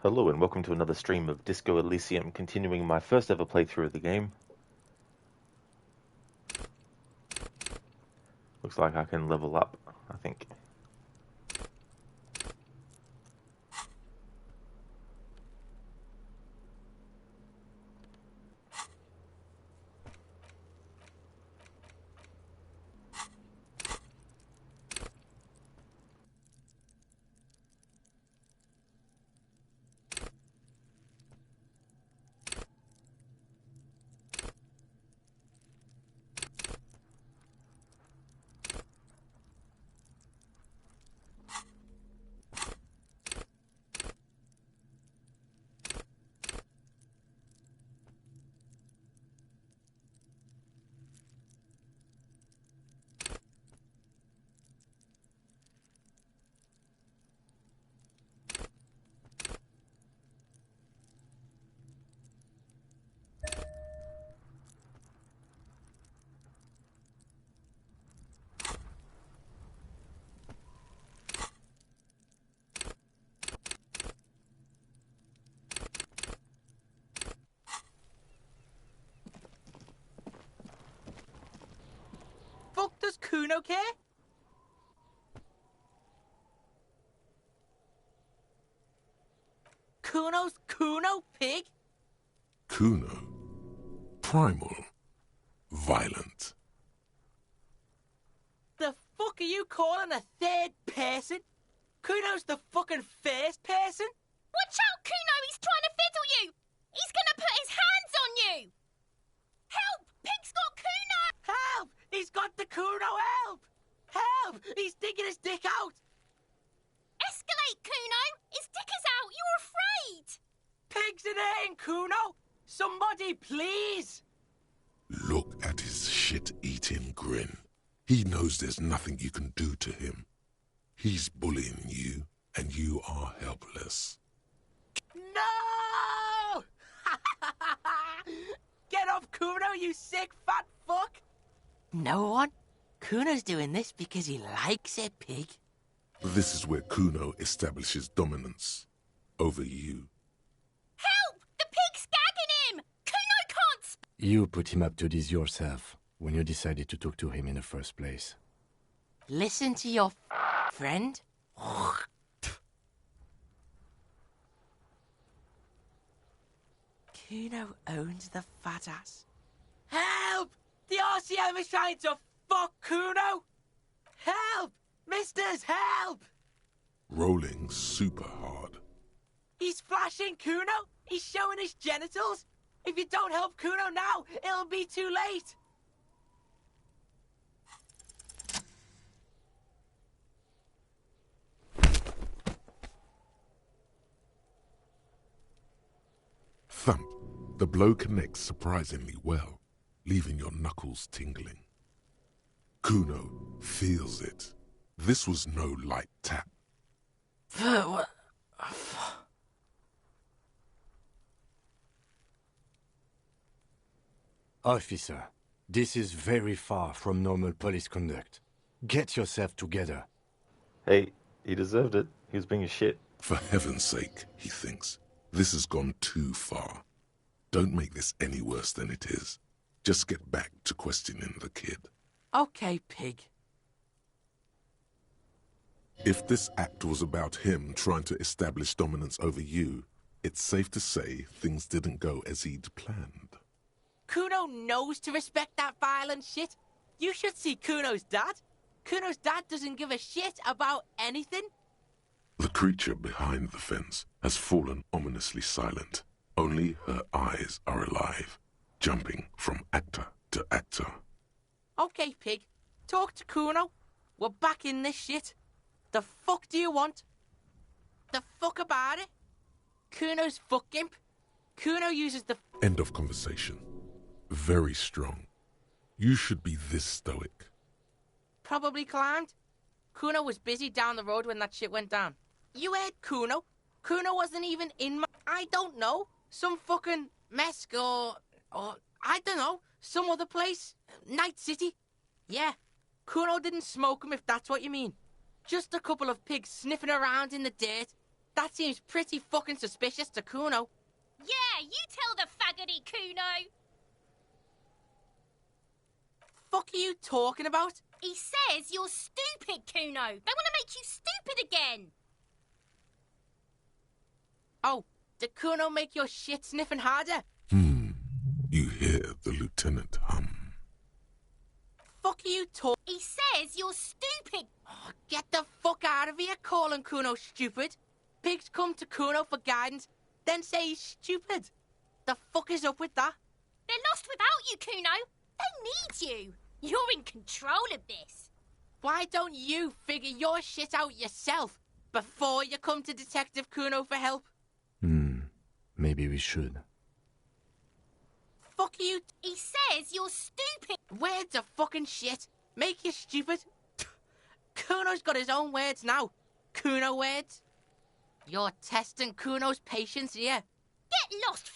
Hello and welcome to another stream of Disco Elysium, continuing my first ever playthrough of the game. Looks like I can level up, I think. Fuck does Kuno care? Kuno's Kuno, pig? Kuno. Primal. Violent. The fuck are you calling a third person? Kuno's the fucking first person? Watch out, Kuno! He's trying to fiddle you! He's gonna put his hands on you! Help! Pig's got Kuno! Help! He's got the Kuno, help! Help! He's digging his dick out! Escalate, Kuno! His dick is out! You're afraid! Pig's in hurting Kuno! Somebody, please! Look at his shit-eating grin. He knows there's nothing you can do to him. He's bullying you, and you are helpless. No! Get off Kuno, you sick fat fuck! No one? Kuno's doing this because he likes it, pig. This is where Kuno establishes dominance over you. Help! The pig's gagging him! Kuno can't You put him up to this yourself when you decided to talk to him in the first place. Listen to your friend. Kuno owns the fat ass. Help! The RCM is trying to fuck Kuno! Help! Misters, help! Rolling super hard. He's flashing Kuno! He's showing his genitals! If you don't help Kuno now, it'll be too late! Thump. The blow connects surprisingly well, leaving your knuckles tingling. Kuno feels it. This was no light tap. What? Officer, this is very far from normal police conduct. Get yourself together. Hey, he deserved it. He was being a shit. For heaven's sake, he thinks. This has gone too far. Don't make this any worse than it is. Just get back to questioning the kid. Okay, pig. If this act was about him trying to establish dominance over you, it's safe to say things didn't go as he'd planned. Kuno knows to respect that violent shit. You should see Kuno's dad. Kuno's dad doesn't give a shit about anything. The creature behind the fence has fallen ominously silent. Only her eyes are alive, jumping from actor to actor. Okay, pig. Talk to Kuno. We're back in this shit. The fuck do you want? The fuck about it? Kuno's fuck gimp. Kuno uses the... End of conversation. Very strong. You should be this stoic. Probably climbed. Kuno was busy down the road when that shit went down. You heard Kuno. Kuno wasn't even in my... I don't know. Some fucking Mesk or I don't know. Some other place. Night City. Yeah. Kuno didn't smoke him if that's what you mean. Just a couple of pigs sniffing around in the dirt. That seems pretty fucking suspicious to Kuno. Yeah, you tell the faggoty, Kuno. Fuck are you talking about? He says you're stupid, Kuno. They want to make you stupid again. Oh, did Kuno make your shit sniffing harder? You hear the lieutenant hum. Fuck are you talking? He says you're stupid. Oh, get the fuck out of here calling Kuno stupid. Pigs come to Kuno for guidance, then say he's stupid. The fuck is up with that? They're lost without you, Kuno. They need you. You're in control of this. Why don't you figure your shit out yourself before you come to Detective Kuno for help? Maybe we should. Fuck you. He says you're stupid. Words are fucking shit. Make you stupid. Kuno's got his own words now. Kuno words. You're testing Kuno's patience here. Get lost,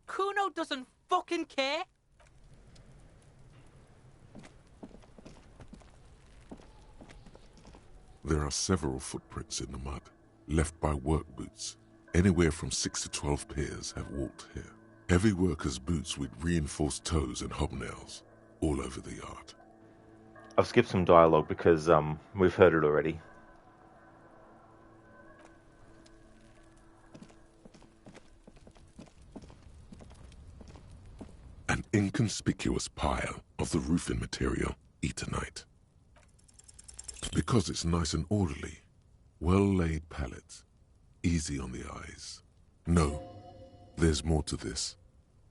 Kuno doesn't fucking care. There are several footprints in the mud, left by work boots. Anywhere from 6 to 12 pairs have walked here. Heavy workers' boots with reinforced toes and hobnails, all over the yard. I've skipped some dialogue because we've heard it already. An inconspicuous pile of the roofing material, Eternite. Because it's nice and orderly, well-laid pallets, easy on the eyes. No, there's more to this.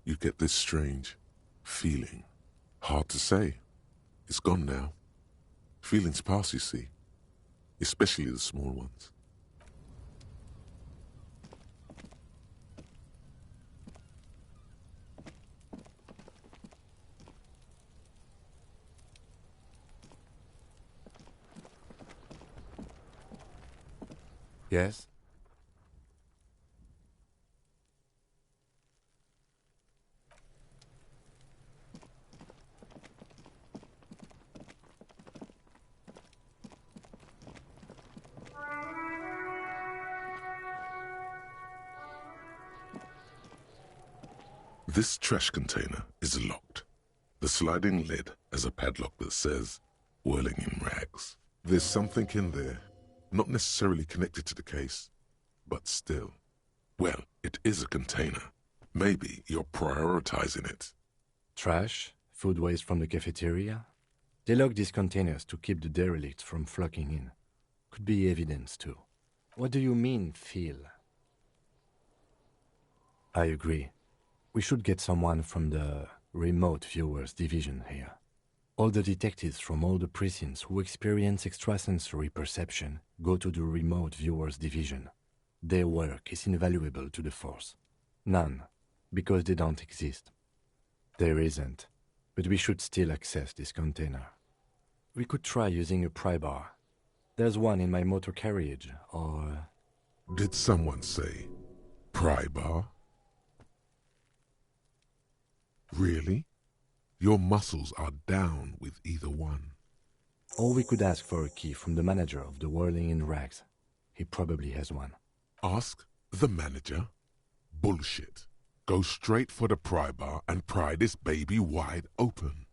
You get this strange feeling. Hard to say. It's gone now. Feelings pass, you see. Especially the small ones. Yes? This trash container is locked. The sliding lid has a padlock that says, whirling in rags. There's something in there, not necessarily connected to the case, but still. Well, it is a container. Maybe you're prioritizing it. Trash? Food waste from the cafeteria? They lock these containers to keep the derelicts from flocking in. Could be evidence, too. What do you mean, feel? I agree. We should get someone from the remote viewers division here. All the detectives from all the precincts who experience extrasensory perception go to the remote viewers division. Their work is invaluable to the force. None, because they don't exist. There isn't, but we should still access this container. We could try using a pry bar. There's one in my motor carriage, or... Did someone say pry bar? Really? Your muscles are down with either one. Or we could ask for a key from the manager of the Whirling in Rags. He probably has one. Ask the manager? Bullshit. Go straight for the pry bar and pry this baby wide open.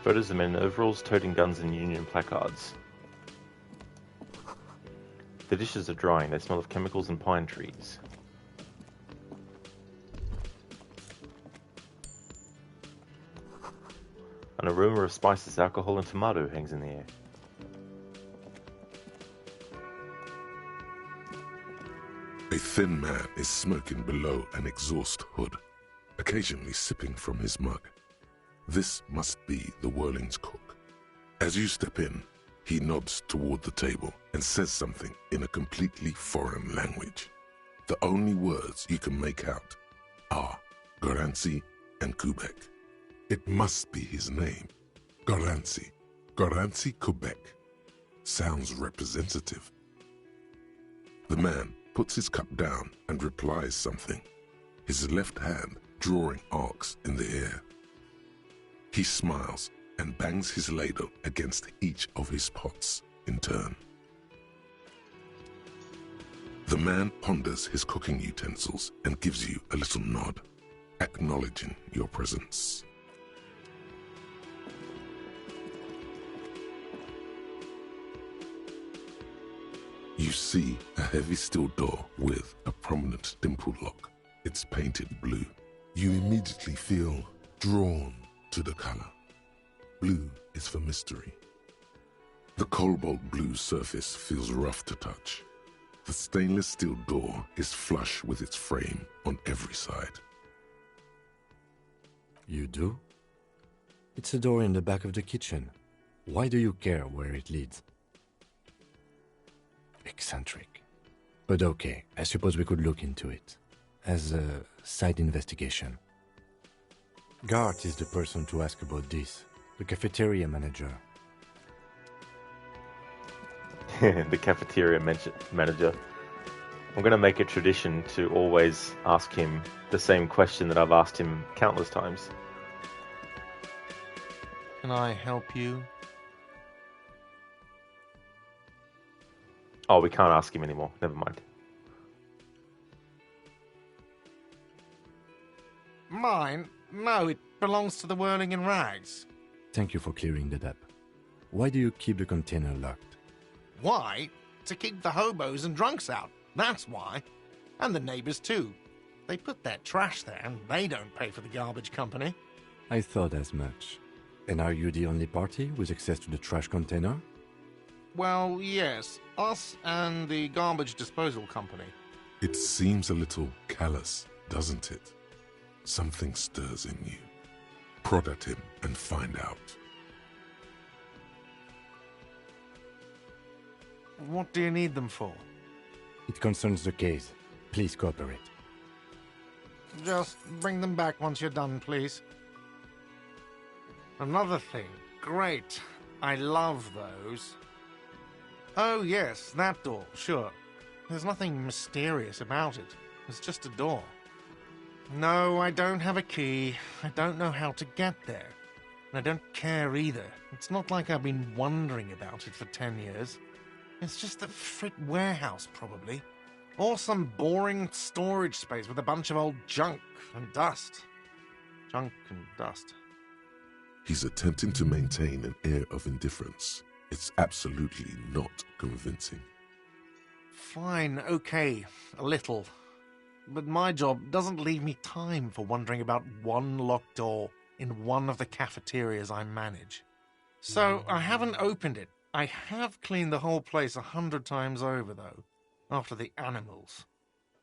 Photos of men in overalls toting guns and Union placards. The dishes are drying, they smell of chemicals and pine trees. An aroma of spices, alcohol and tomato hangs in the air. A thin man is smoking below an exhaust hood. occasionally sipping from his mug. This must be the Whirling's cook. As you step in, he nods toward the table and says something in a completely foreign language. The only words you can make out are Garancy and Quebec. It must be his name. Garancy. Garancy Quebec. Sounds representative. The man puts his cup down and replies something, his left hand drawing arcs in the air. He smiles and bangs his ladle against each of his pots in turn. The man ponders his cooking utensils and gives you a little nod, acknowledging your presence. You see a heavy steel door with a prominent dimpled lock. It's painted blue. You immediately feel drawn to the color. Blue is for mystery. The cobalt blue surface feels rough to touch. The stainless steel door is flush with its frame on every side. You do? It's a door in the back of the kitchen. Why do you care where it leads? Eccentric. But okay, I suppose we could look into it. As a side investigation. Gart is the person to ask about this. The cafeteria manager. The cafeteria manager. I'm going to make a tradition to always ask him the same question that I've asked him countless times. Can I help you? Oh, we can't ask him anymore. Never mind. Mine? No, it belongs to the Whirling in Rags. Thank you for clearing that up. Why do you keep the container locked? Why? To keep the hobos and drunks out. That's why. And the neighbors too. They put their trash there and they don't pay for the garbage company. I thought as much. And are you the only party with access to the trash container? Well, yes. Us and the garbage disposal company. It seems a little callous, doesn't it? Something stirs in you. Prod at him and find out. What do you need them for? It concerns the case. Please cooperate. Just bring them back once you're done, please. Another thing. Great. I love those. Oh, yes, that door, sure. There's nothing mysterious about it. It's just a door. No, I don't have a key. I don't know how to get there. And I don't care either. It's not like I've been wondering about it for 10 years. It's just a frit warehouse, probably. Or some boring storage space with a bunch of old junk and dust. Junk and dust. He's attempting to maintain an air of indifference. It's absolutely not convincing. Fine, okay, a little. But my job doesn't leave me time for wondering about one locked door in one of the cafeterias I manage. So I haven't opened it. I have cleaned the whole place 100 times over, though, after the animals.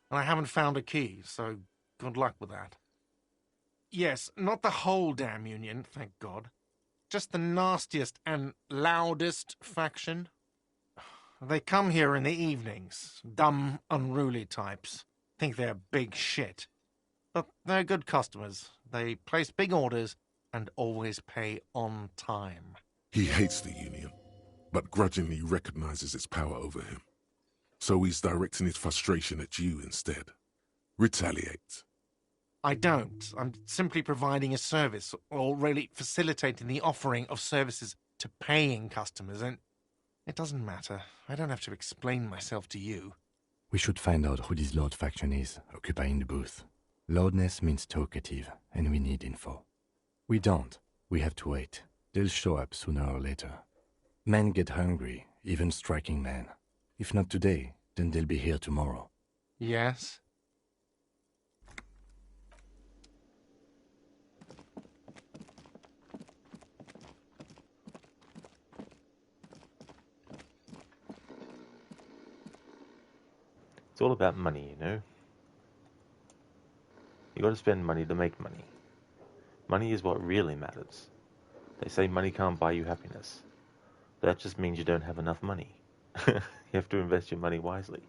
And I haven't found a key, so good luck with that. Yes, not the whole damn union, thank God. Just the nastiest and loudest faction. They come here in the evenings. Dumb, unruly types. Think they're big shit. But they're good customers. They place big orders and always pay on time. He hates the Union, but grudgingly recognizes its power over him. So he's directing his frustration at you instead. Retaliate. I don't. I'm simply providing a service, or really facilitating the offering of services to paying customers, and it doesn't matter. I don't have to explain myself to you. We should find out who this Lord faction is, occupying the booth. Loudness means talkative, and we need info. We don't. We have to wait. They'll show up sooner or later. Men get hungry, even striking men. If not today, then they'll be here tomorrow. Yes? It's all about money, you know. You got to spend money to make money. Money is what really matters. They say money can't buy you happiness. That just means you don't have enough money. You have to invest your money wisely.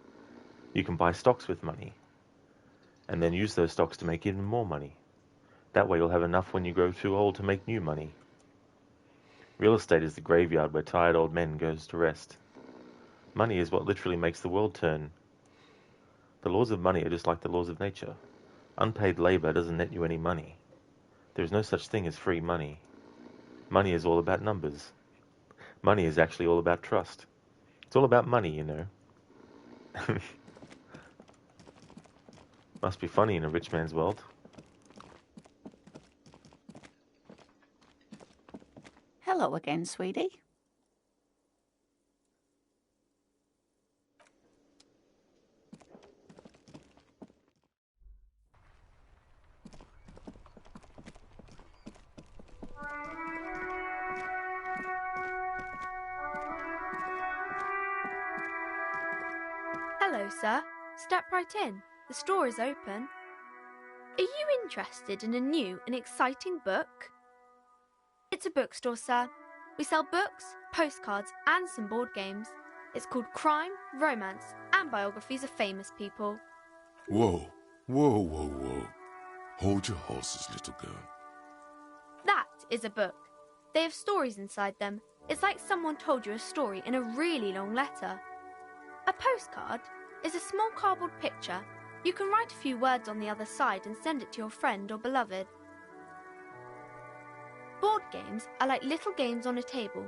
You can buy stocks with money, and then use those stocks to make even more money. That way you'll have enough when you grow too old to make new money. Real estate is the graveyard where tired old men goes to rest. Money is what literally makes the world turn. The laws of money are just like the laws of nature. Unpaid labor doesn't net you any money. There is no such thing as free money. Money is all about numbers. Money is actually all about trust. It's all about money, you know. Must be funny in a rich man's world. Hello again, sweetie. Hello, sir. Step right in. The store is open. Are you interested in a new and exciting book? It's a bookstore, sir. We sell books, postcards, and some board games. It's called Crime, Romance, and Biographies of Famous People. Whoa, whoa, whoa, whoa. Hold your horses, little girl. That is a book. They have stories inside them. It's like someone told you a story in a really long letter. A postcard is a small cardboard picture. You can write a few words on the other side and send it to your friend or beloved. Board games are like little games on a table,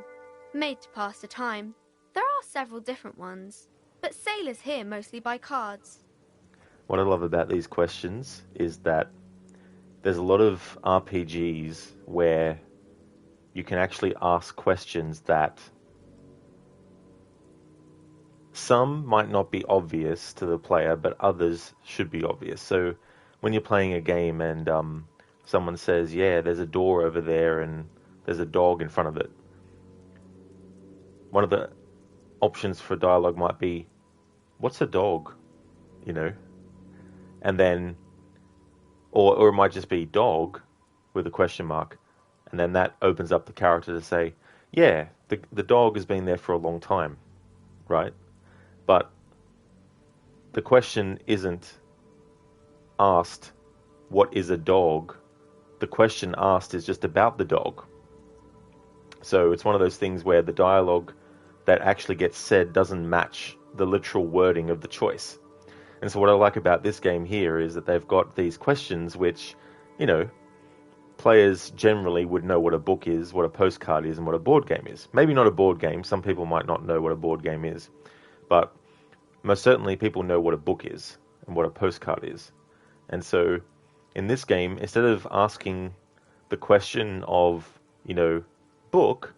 made to pass the time. There are several different ones, but sailors here mostly buy cards. What I love about these questions is that there's a lot of RPGs where you can actually ask questions that some might not be obvious to the player, but others should be obvious. So when you're playing a game and someone says, yeah, there's a door over there and there's a dog in front of it, one of the options for dialogue might be, what's a dog? You know? And then, or it might just be dog with a question mark. And then that opens up the character to say, yeah, the dog has been there for a long time, right? But the question isn't asked, what is a dog? The question asked is just about the dog. So it's one of those things where the dialogue that actually gets said doesn't match the literal wording of the choice. And so what I like about this game here is that they've got these questions which, you know, players generally would know what a book is, what a postcard is, and what a board game is. Maybe not a board game. Some people might not know what a board game is. But most certainly people know what a book is and what a postcard is. And so in this game, instead of asking the question of, you know, book,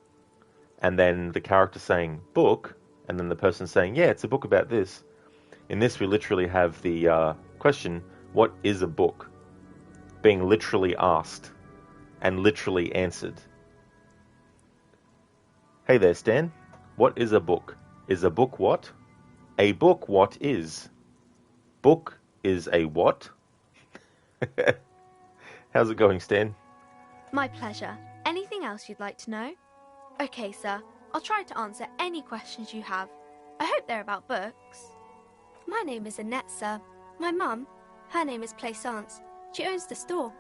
and then the character saying book, and then the person saying, yeah, it's a book about this. In this, we literally have the question, what is a book? Being literally asked and literally answered. Hey there, Stan. What is a book? Is a book what? A book what is? Book is a what? How's it going, Stan? My pleasure. Anything else you'd like to know? Okay, sir. I'll try to answer any questions you have. I hope they're about books. My name is Annette, sir. My mum, her name is Plaisance. She owns the store.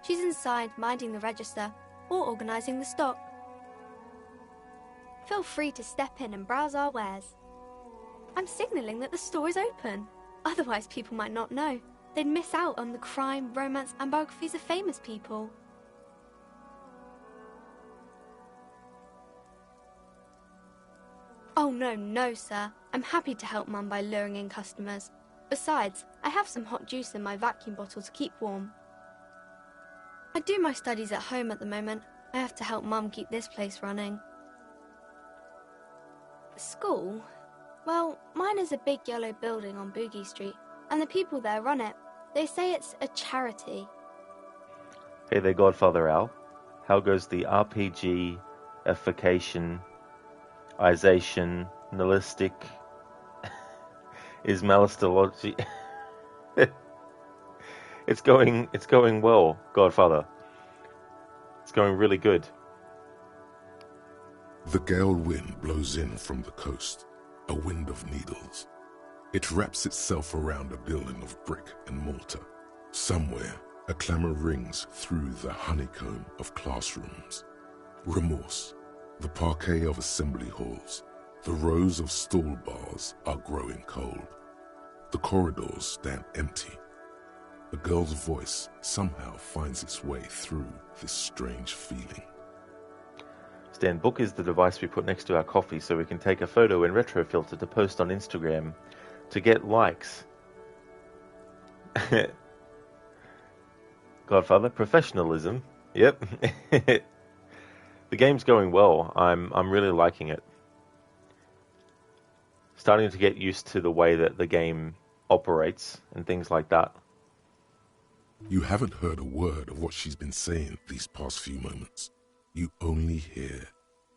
She's inside minding the register or organising the stock. Feel free to step in and browse our wares. I'm signalling that the store is open. Otherwise people might not know. They'd miss out on the crime, romance and biographies of famous people. Oh no, sir. I'm happy to help Mum by luring in customers. Besides, I have some hot juice in my vacuum bottle to keep warm. I do my studies at home at the moment. I have to help Mum keep this place running. School? Well, mine is a big yellow building on Boogie Street, and the people there run it. They say it's a charity. Hey there, Godfather Al. How goes the RPG-ification, ization, nihilistic, Ismailistology? It's going well, Godfather. It's going really good. The gale wind blows in from the coast, a wind of needles. It wraps itself around a building of brick and mortar. Somewhere, a clamor rings through the honeycomb of classrooms. Remorse, the parquet of assembly halls, the rows of stall bars are growing cold. The corridors stand empty. A girl's voice somehow finds its way through this strange feeling. Stan, Book is the device we put next to our coffee so we can take a photo in retro filter to post on Instagram to get likes. Godfather, professionalism. Yep. The game's going well. I'm really liking it. Starting to get used to the way that the game operates and things like that. You haven't heard a word of what she's been saying these past few moments. You only hear.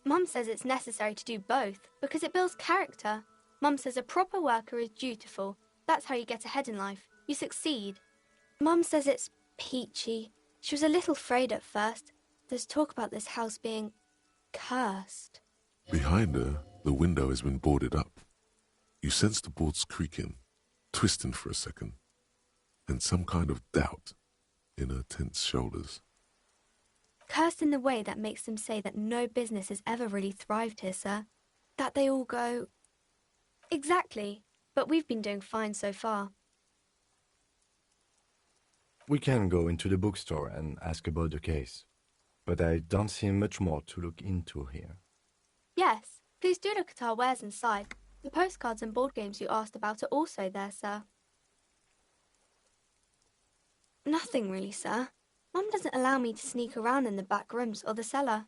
Mum says it's necessary to do both because it builds character. Mum says a proper worker is dutiful. That's how you get ahead in life. You succeed. Mum says it's peachy. She was a little afraid at first. There's talk about this house being cursed. Behind her, the window has been boarded up. You sense the boards creaking, twisting for a second, and some kind of doubt in her tense shoulders. Cursed in the way that makes them say that no business has ever really thrived here, sir. That they all go... Exactly, but we've been doing fine so far. We can go into the bookstore and ask about the case, but I don't see much more to look into here. Yes, please do look at our wares inside. The postcards and board games you asked about are also there, sir. Nothing really, sir. Mum doesn't allow me to sneak around in the back rooms or the cellar.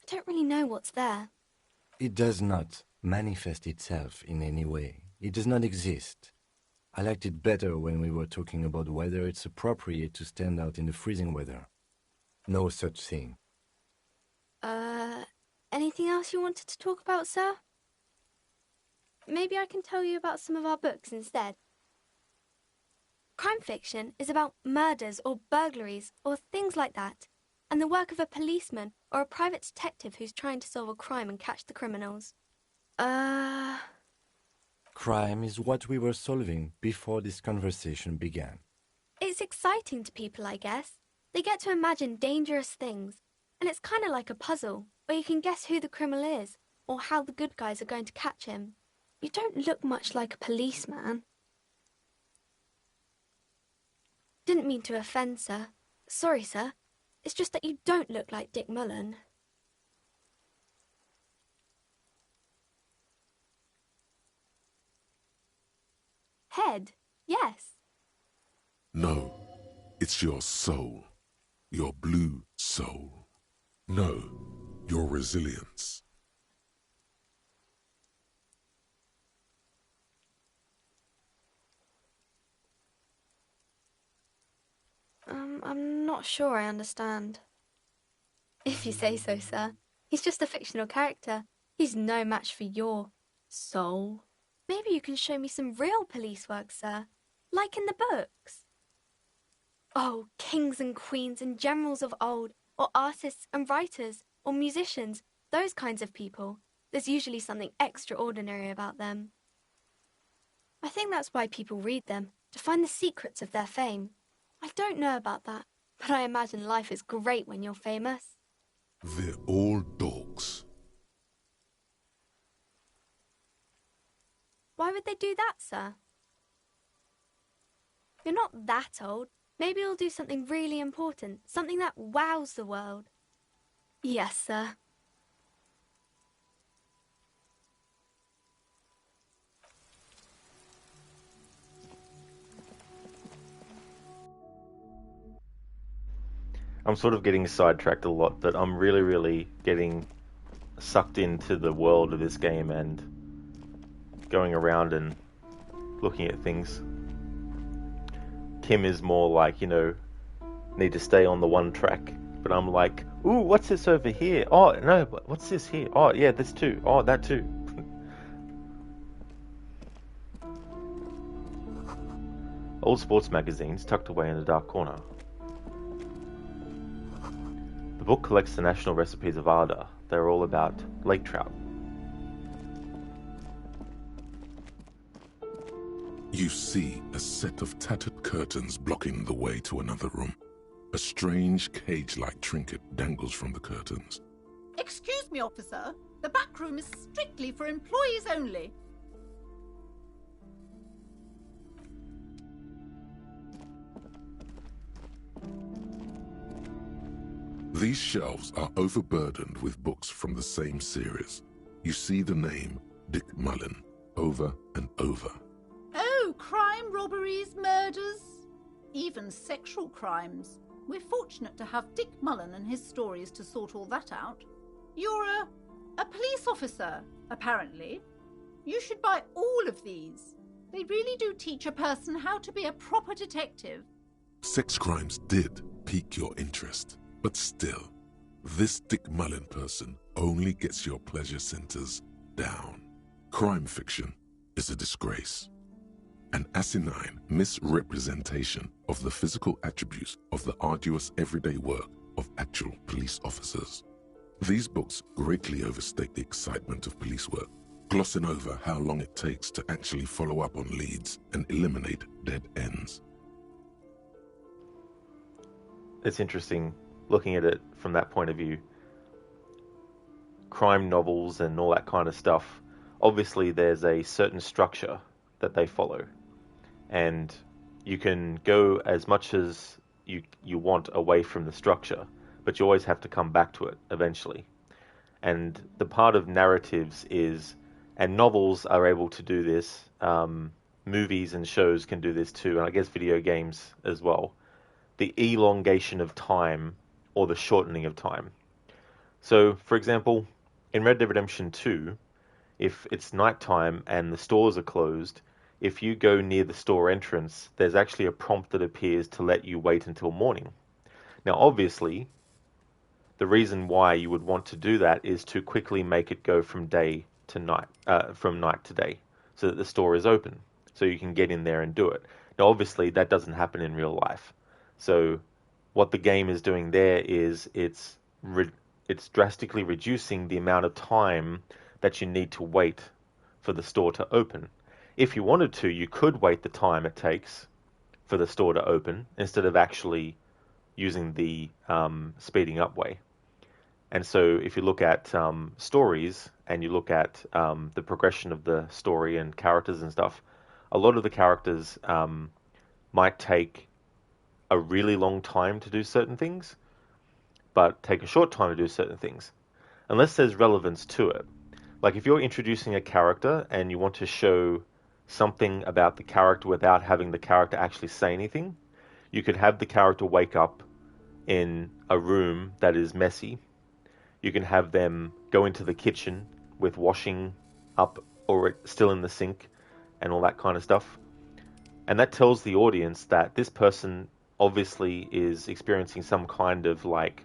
I don't really know what's there. It does not manifest itself in any way. It does not exist. I liked it better when we were talking about whether it's appropriate to stand out in the freezing weather. No such thing. Anything else you wanted to talk about, sir? Maybe I can tell you about some of our books instead. Crime fiction is about murders or burglaries or things like that, and the work of a policeman or a private detective who's trying to solve a crime and catch the criminals. Crime is what we were solving before this conversation began. It's exciting to people, I guess. They get to imagine dangerous things, and it's kind of like a puzzle, where you can guess who the criminal is, or how the good guys are going to catch him. You don't look much like a policeman. Didn't mean to offend, sir. Sorry, sir. It's just that you don't look like Dick Mullen. Head, yes. No, it's your soul. Your blue soul. No, your resilience. I'm not sure I understand. If you say so, sir. He's just a fictional character. He's no match for your soul. Maybe you can show me some real police work, sir. Like in the books. Oh, kings and queens and generals of old, or artists and writers, or musicians, those kinds of people. There's usually something extraordinary about them. I think that's why people read them, to find the secrets of their fame. I don't know about that, but I imagine life is great when you're famous. They're all dogs. Why would they do that, sir? You're not that old. Maybe you'll do something really important, something that wows the world. Yes, sir. I'm sort of getting sidetracked a lot, but I'm really, really getting sucked into the world of this game and going around and looking at things. Kim is more like, need to stay on the one track. But I'm like, ooh, what's this over here? Oh, no, what's this here? Oh, yeah, this too. Oh, that too. old sports magazines tucked away in a dark corner. The book collects the national recipes of Arda. They're all about lake trout. You see a set of tattered curtains blocking the way to another room. A strange cage-like trinket dangles from the curtains. Excuse me, officer. The back room is strictly for employees only. These shelves are overburdened with books from the same series. You see the name Dick Mullen over and over. Oh, crime, robberies, murders, even sexual crimes. We're fortunate to have Dick Mullen and his stories to sort all that out. You're a police officer, apparently. You should buy all of these. They really do teach a person how to be a proper detective. Sex crimes did pique your interest, but still, this Dick Mullen person only gets your pleasure centers down. Crime fiction is a disgrace. An asinine misrepresentation of the physical attributes of the arduous everyday work of actual police officers. These books greatly overstate the excitement of police work, glossing over how long it takes to actually follow up on leads and eliminate dead ends. It's interesting looking at it from that point of view. Crime novels and all that kind of stuff, obviously there's a certain structure that they follow. And you can go as much as you want away from the structure, but you always have to come back to it eventually. And the part of narratives is, and novels are able to do this, movies and shows can do this too, and I guess video games as well. The elongation of time or the shortening of time. So, for example, in Red Dead Redemption 2, if it's nighttime and the stores are closed, if you go near the store entrance, there's actually a prompt that appears to let you wait until morning. Now, obviously, the reason why you would want to do that is to quickly make it go from day to night, from night to day, so that the store is open, so you can get in there and do it. Now, obviously, that doesn't happen in real life. So, what the game is doing there is it's drastically reducing the amount of time that you need to wait for the store to open. If you wanted to, you could wait the time it takes for the store to open instead of actually using the speeding up way. And so if you look at stories and you look at the progression of the story and characters and stuff, a lot of the characters might take a really long time to do certain things, but take a short time to do certain things, unless there's relevance to it. Like if you're introducing a character and you want to show something about the character without having the character actually say anything, you could have the character wake up in a room that is messy. You can have them go into the kitchen with washing up or still in the sink and all that kind of stuff. And that tells the audience that this person obviously is experiencing some kind of like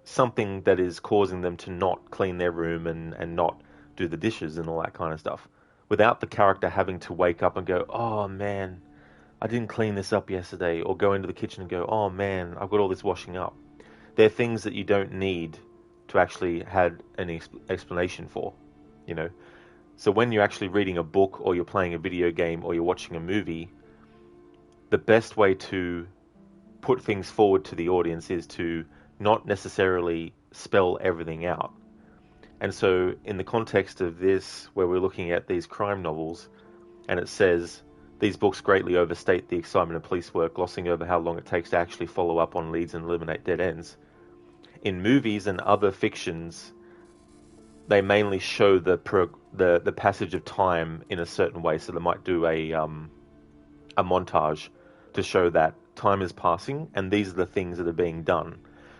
something that is causing them to not clean their room and not do the dishes and all that kind of stuff, without the character having to wake up and go, oh man, I didn't clean this up yesterday, or go into the kitchen and go, oh man, I've got all this washing up. They're things that you don't need to actually have an explanation for, you know. So when you're actually reading a book or you're playing a video game or you're watching a movie, the best way to put things forward to the audience is to not necessarily spell everything out. And so in the context of this, where we're looking at these crime novels, and it says, these books greatly overstate the excitement of police work, glossing over how long it takes to actually follow up on leads and eliminate dead ends. In movies and other fictions, they mainly show the passage of time in a certain way. So they might do a montage to show that time is passing, and these are the things that are being done.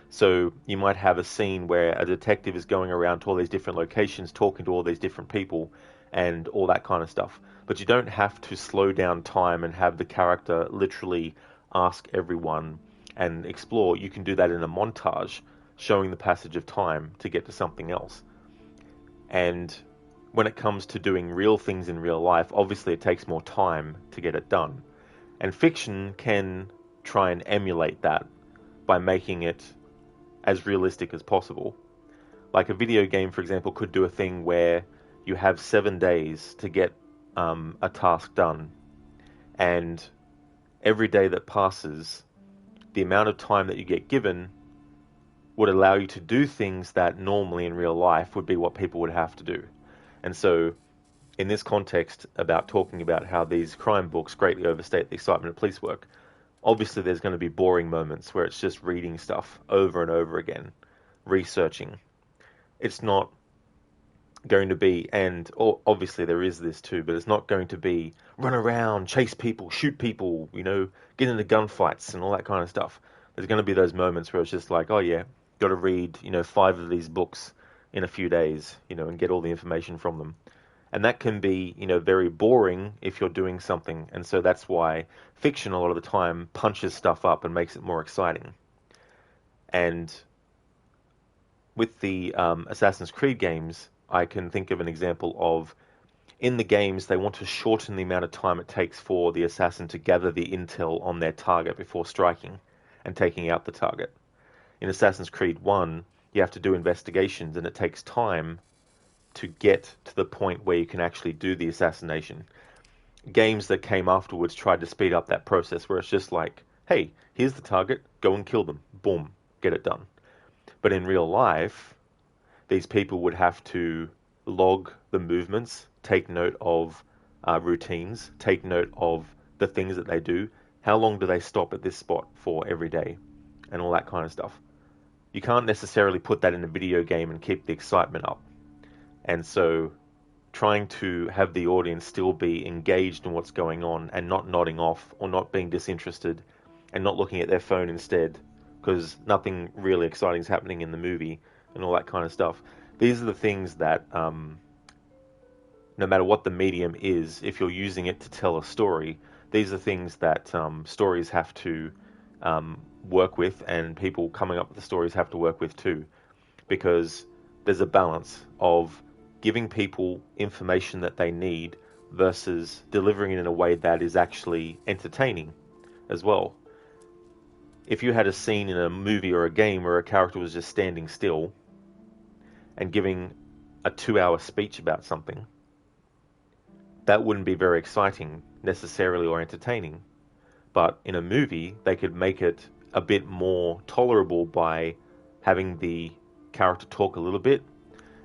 So you might have a scene where a detective is going around to all these different locations, talking to all these different people and all that kind of stuff. But you don't have to slow down time and have the character literally ask everyone and explore. You can do that in a montage, showing the passage of time to get to something else. And when it comes to doing real things in real life, obviously it takes more time to get it done. And fiction can try and emulate that by making it as realistic as possible. Like a video game, for example, could do a thing where you have 7 days to get a task done, and every day that passes, the amount of time that you get given would allow you to do things that normally in real life would be what people would have to do. And so, in this context, about talking about how these crime books greatly overstate the excitement of police work, obviously there's going to be boring moments where it's just reading stuff over and over again, researching. It's not going to be, and obviously there is this too, but it's not going to be run around, chase people, shoot people, get into gunfights and all that kind of stuff. There's going to be those moments where it's just like, oh yeah, got to read, 5 of these books in a few days, and get all the information from them. And that can be, very boring if you're doing something. And so that's why fiction a lot of the time punches stuff up and makes it more exciting. And with the Assassin's Creed games, I can think of an example of, in the games, they want to shorten the amount of time it takes for the assassin to gather the intel on their target before striking and taking out the target. In Assassin's Creed 1, you have to do investigations, and it takes time to get to the point where you can actually do the assassination. Games that came afterwards tried to speed up that process, where it's just like, hey, here's the target, go and kill them. Boom, get it done. But in real life, these people would have to log the movements, take note of routines, take note of the things that they do. How long do they stop at this spot for every day? And all that kind of stuff. You can't necessarily put that in a video game and keep the excitement up. And so trying to have the audience still be engaged in what's going on and not nodding off or not being disinterested and not looking at their phone instead, because nothing really exciting is happening in the movie and all that kind of stuff. These are the things that, no matter what the medium is, if you're using it to tell a story, these are things that stories have to work with, and people coming up with the stories have to work with too, because there's a balance of giving people information that they need versus delivering it in a way that is actually entertaining as well. If you had a scene in a movie or a game where a character was just standing still and giving a 2-hour speech about something, that wouldn't be very exciting necessarily or entertaining. But in a movie, they could make it a bit more tolerable by having the character talk a little bit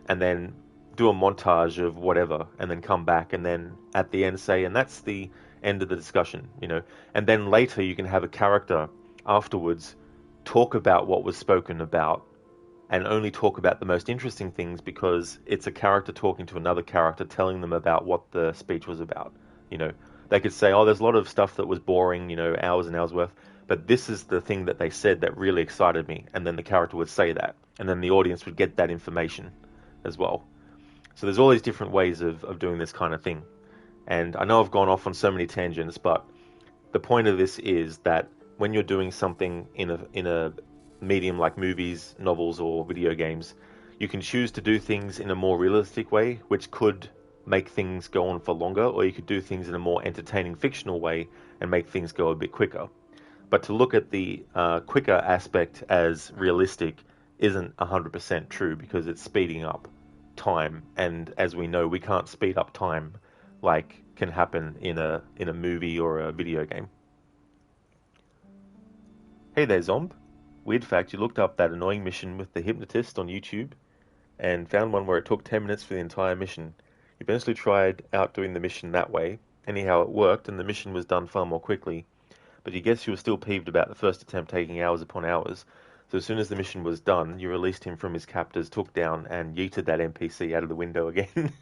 and then do a montage of whatever and then come back and then at the end say, and that's the end of the discussion, And then later you can have a character afterwards talk about what was spoken about and only talk about the most interesting things because it's a character talking to another character telling them about what the speech was about. They could say, oh, there's a lot of stuff that was boring, hours and hours worth, but this is the thing that they said that really excited me. And then the character would say that, and then the audience would get that information as well. So there's all these different ways of doing this kind of thing. And I know I've gone off on so many tangents, but the point of this is that when you're doing something in a medium like movies, novels, or video games, you can choose to do things in a more realistic way, which could make things go on for longer, or you could do things in a more entertaining fictional way and make things go a bit quicker. But to look at the quicker aspect as realistic isn't 100% true, because it's speeding up time, and as we know, we can't speed up time like can happen in a movie or a video game. Hey there, Zomb. Weird fact, you looked up that annoying mission with the hypnotist on YouTube and found one where it took 10 minutes for the entire mission. You eventually tried out doing the mission that way. Anyhow, it worked, and the mission was done far more quickly. But you guess you were still peeved about the first attempt taking hours upon hours. So as soon as the mission was done, you released him from his captors, took down, and yeeted that NPC out of the window again.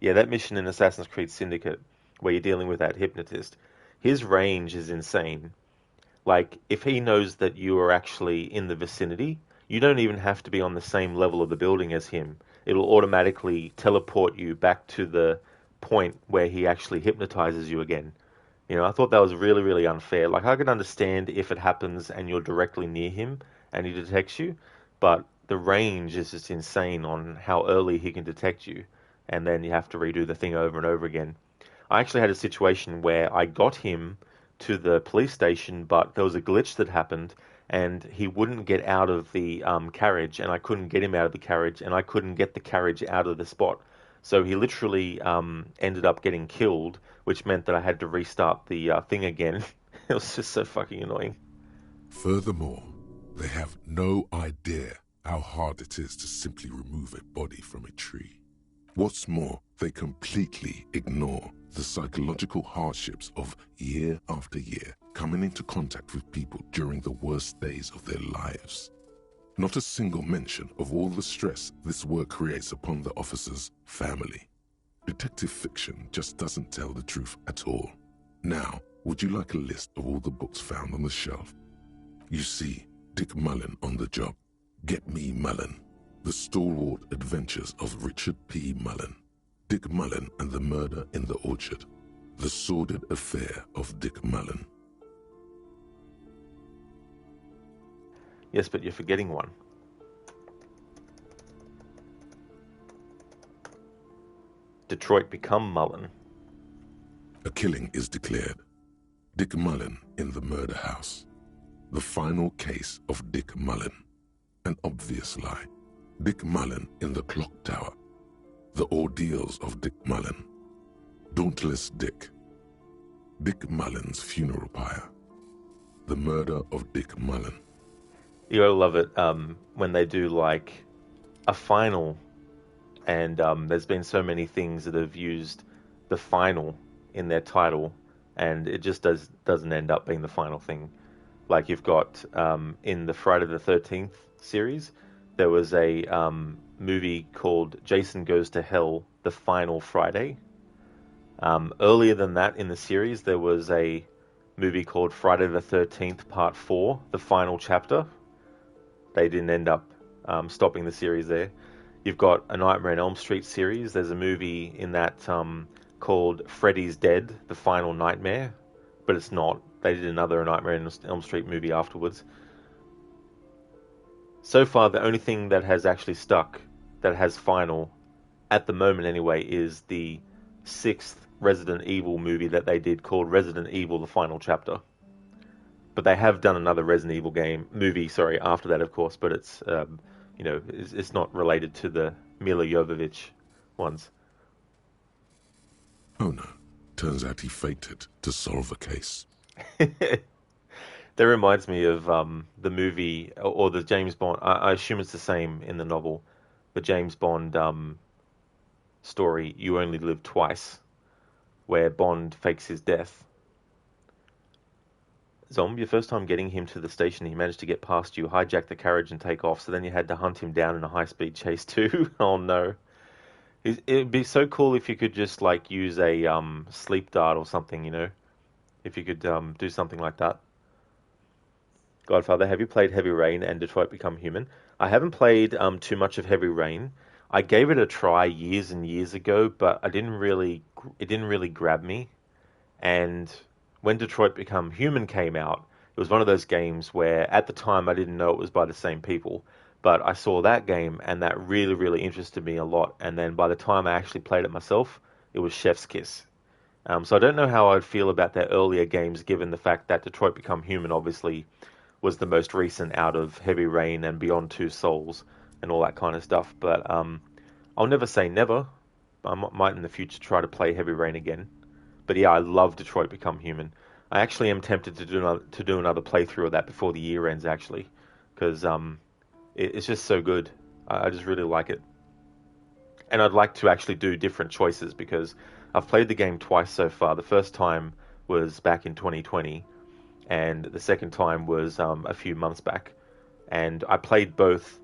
Yeah, that mission in Assassin's Creed Syndicate, where you're dealing with that hypnotist, his range is insane. Like, if he knows that you are actually in the vicinity, you don't even have to be on the same level of the building as him. It'll automatically teleport you back to the point where he actually hypnotizes you again. I thought that was really, really unfair. Like, I can understand if it happens and you're directly near him and he detects you, but the range is just insane on how early he can detect you, and then you have to redo the thing over and over again. I actually had a situation where I got him to the police station, but there was a glitch that happened, and he wouldn't get out of the carriage, and I couldn't get him out of the carriage, and I couldn't get the carriage out of the spot. So he literally ended up getting killed, which meant that I had to restart the thing again. It was just so fucking annoying. Furthermore, they have no idea how hard it is to simply remove a body from a tree. What's more, they completely ignore the psychological hardships of year after year coming into contact with people during the worst days of their lives. Not a single mention of all the stress this work creates upon the officer's family. Detective fiction just doesn't tell the truth at all. Now, would you like a list of all the books found on the shelf? You see Dick Mullen on the job. Get Me Mullen. The Stalwart Adventures of Richard P. Mullen. Dick Mullen and the Murder in the Orchard. The Sordid Affair of Dick Mullen. Yes, but you're forgetting one. Detroit Become Mullen. A killing is declared. Dick Mullen in the murder house. The final case of Dick Mullen. An obvious lie. Dick Mullen in the clock tower. The ordeals of Dick Mullen. Dauntless Dick. Dick Mullen's funeral pyre. The murder of Dick Mullen. You gotta love it when they do like a final, and there's been so many things that have used the final in their title, and it just doesn't end up being the final thing. Like you've got in the Friday the 13th series, there was a movie called Jason Goes to Hell, The Final Friday. Earlier than that in the series, there was a movie called Friday the 13th Part 4, The Final Chapter. They didn't end up stopping the series there. You've got a Nightmare on Elm Street series. There's a movie in that called Freddy's Dead, The Final Nightmare, but it's not. They did another Nightmare on Elm Street movie afterwards. So far, the only thing that has actually stuck, that has final, at the moment anyway, is the 6th Resident Evil movie that they did called Resident Evil: The Final Chapter. But they have done another Resident Evil movie after that, of course, but it's, it's not related to the Mila Jovovich ones. Oh no, turns out he faked it to solve a case. That reminds me of the movie, or the James Bond, I assume it's the same in the novel, the James Bond story, You Only Live Twice, where Bond fakes his death. Zomb, your first time getting him to the station, he managed to get past you, hijack the carriage and take off, so then you had to hunt him down in a high-speed chase too. Oh no. It'd be so cool if you could just like use a sleep dart or something, if you could do something like that. Godfather, have you played Heavy Rain and Detroit Become Human? I haven't played too much of Heavy Rain. I gave it a try years and years ago, but it didn't really grab me. And when Detroit Become Human came out, it was one of those games where at the time I didn't know it was by the same people, but I saw that game and that really, really interested me a lot. And then by the time I actually played it myself, it was chef's kiss. So I don't know how I'd feel about their earlier games, given the fact that Detroit Become Human obviously was the most recent out of Heavy Rain and Beyond Two Souls and all that kind of stuff. But I'll never say never. I might in the future try to play Heavy Rain again. But yeah, I love Detroit Become Human. I actually am tempted to do another playthrough of that before the year ends, actually, because it's just so good. I just really like it. And I'd like to actually do different choices, because I've played the game twice so far. The first time was back in 2020, and the second time was a few months back. And I played both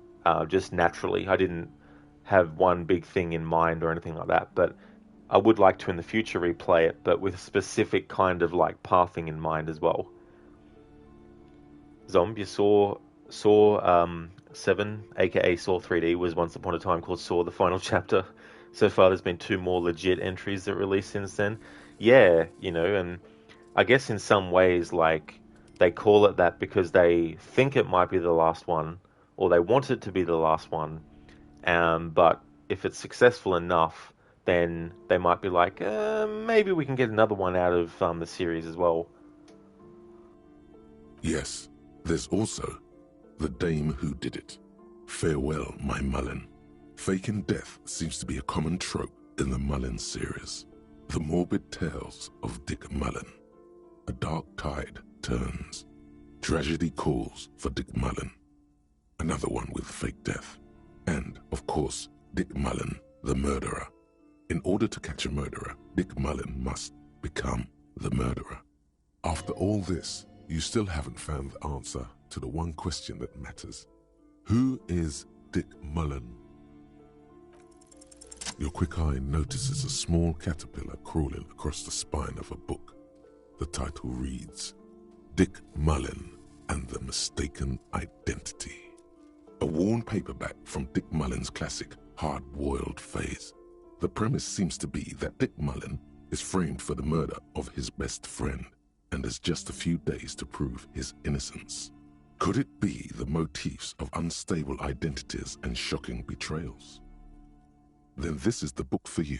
just naturally. I didn't have one big thing in mind or anything like that, but I would like to in the future replay it, but with a specific kind of like pathing in mind as well. Zombie Saw 7, aka Saw 3D, was once upon a time called Saw: The Final Chapter. So far there's been 2 more legit entries that released since then. Yeah, and I guess in some ways, like, they call it that because they think it might be the last one, or they want it to be the last one. But if it's successful enough, then they might be like, maybe we can get another one out of the series as well. Yes, there's also the dame who did it. Farewell, my Mullen. Faking death seems to be a common trope in the Mullen series. The morbid tales of Dick Mullen. A dark tide turns. Tragedy calls for Dick Mullen. Another one with fake death. And, of course, Dick Mullen, the murderer. In order to catch a murderer, Dick Mullen must become the murderer. After all this, you still haven't found the answer to the one question that matters. Who is Dick Mullen? Your quick eye notices a small caterpillar crawling across the spine of a book. The title reads, Dick Mullen and the Mistaken Identity. A worn paperback from Dick Mullen's classic hard-boiled phase. The premise seems to be that Dick Mullen is framed for the murder of his best friend and has just a few days to prove his innocence. Could it be the motifs of unstable identities and shocking betrayals? Then this is the book for you.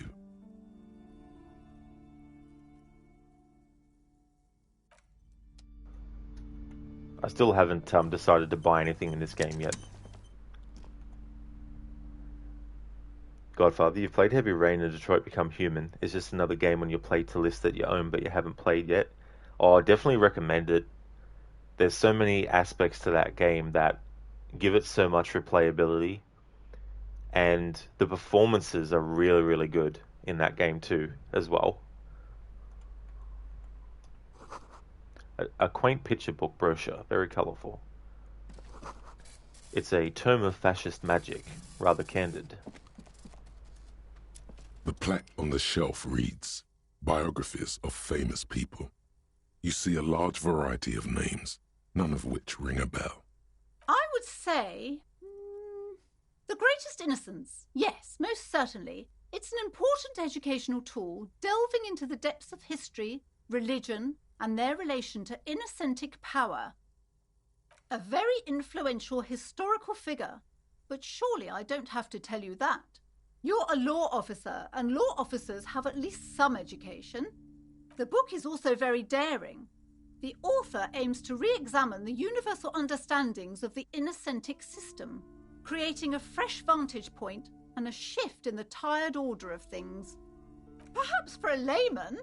I still haven't decided to buy anything in this game yet. Godfather, you've played Heavy Rain and Detroit Become Human. It's just another game on your play to list that you own but you haven't played yet. Oh, I definitely recommend it. There's so many aspects to that game that give it so much replayability. And the performances are really, really good in that game too, as well. A quaint picture book brochure, very colourful. It's a tome of fascist magic, rather candid. The plaque on the shelf reads, Biographies of Famous People. You see a large variety of names, none of which ring a bell. I would say... The Greatest Innocence. Yes, most certainly. It's an important educational tool delving into the depths of history, religion, and their relation to innocentic power. A very influential historical figure, but surely I don't have to tell you that. You're a law officer, and law officers have at least some education. The book is also very daring. The author aims to re-examine the universal understandings of the innocentic system, creating a fresh vantage point and a shift in the tired order of things. Perhaps for a layman,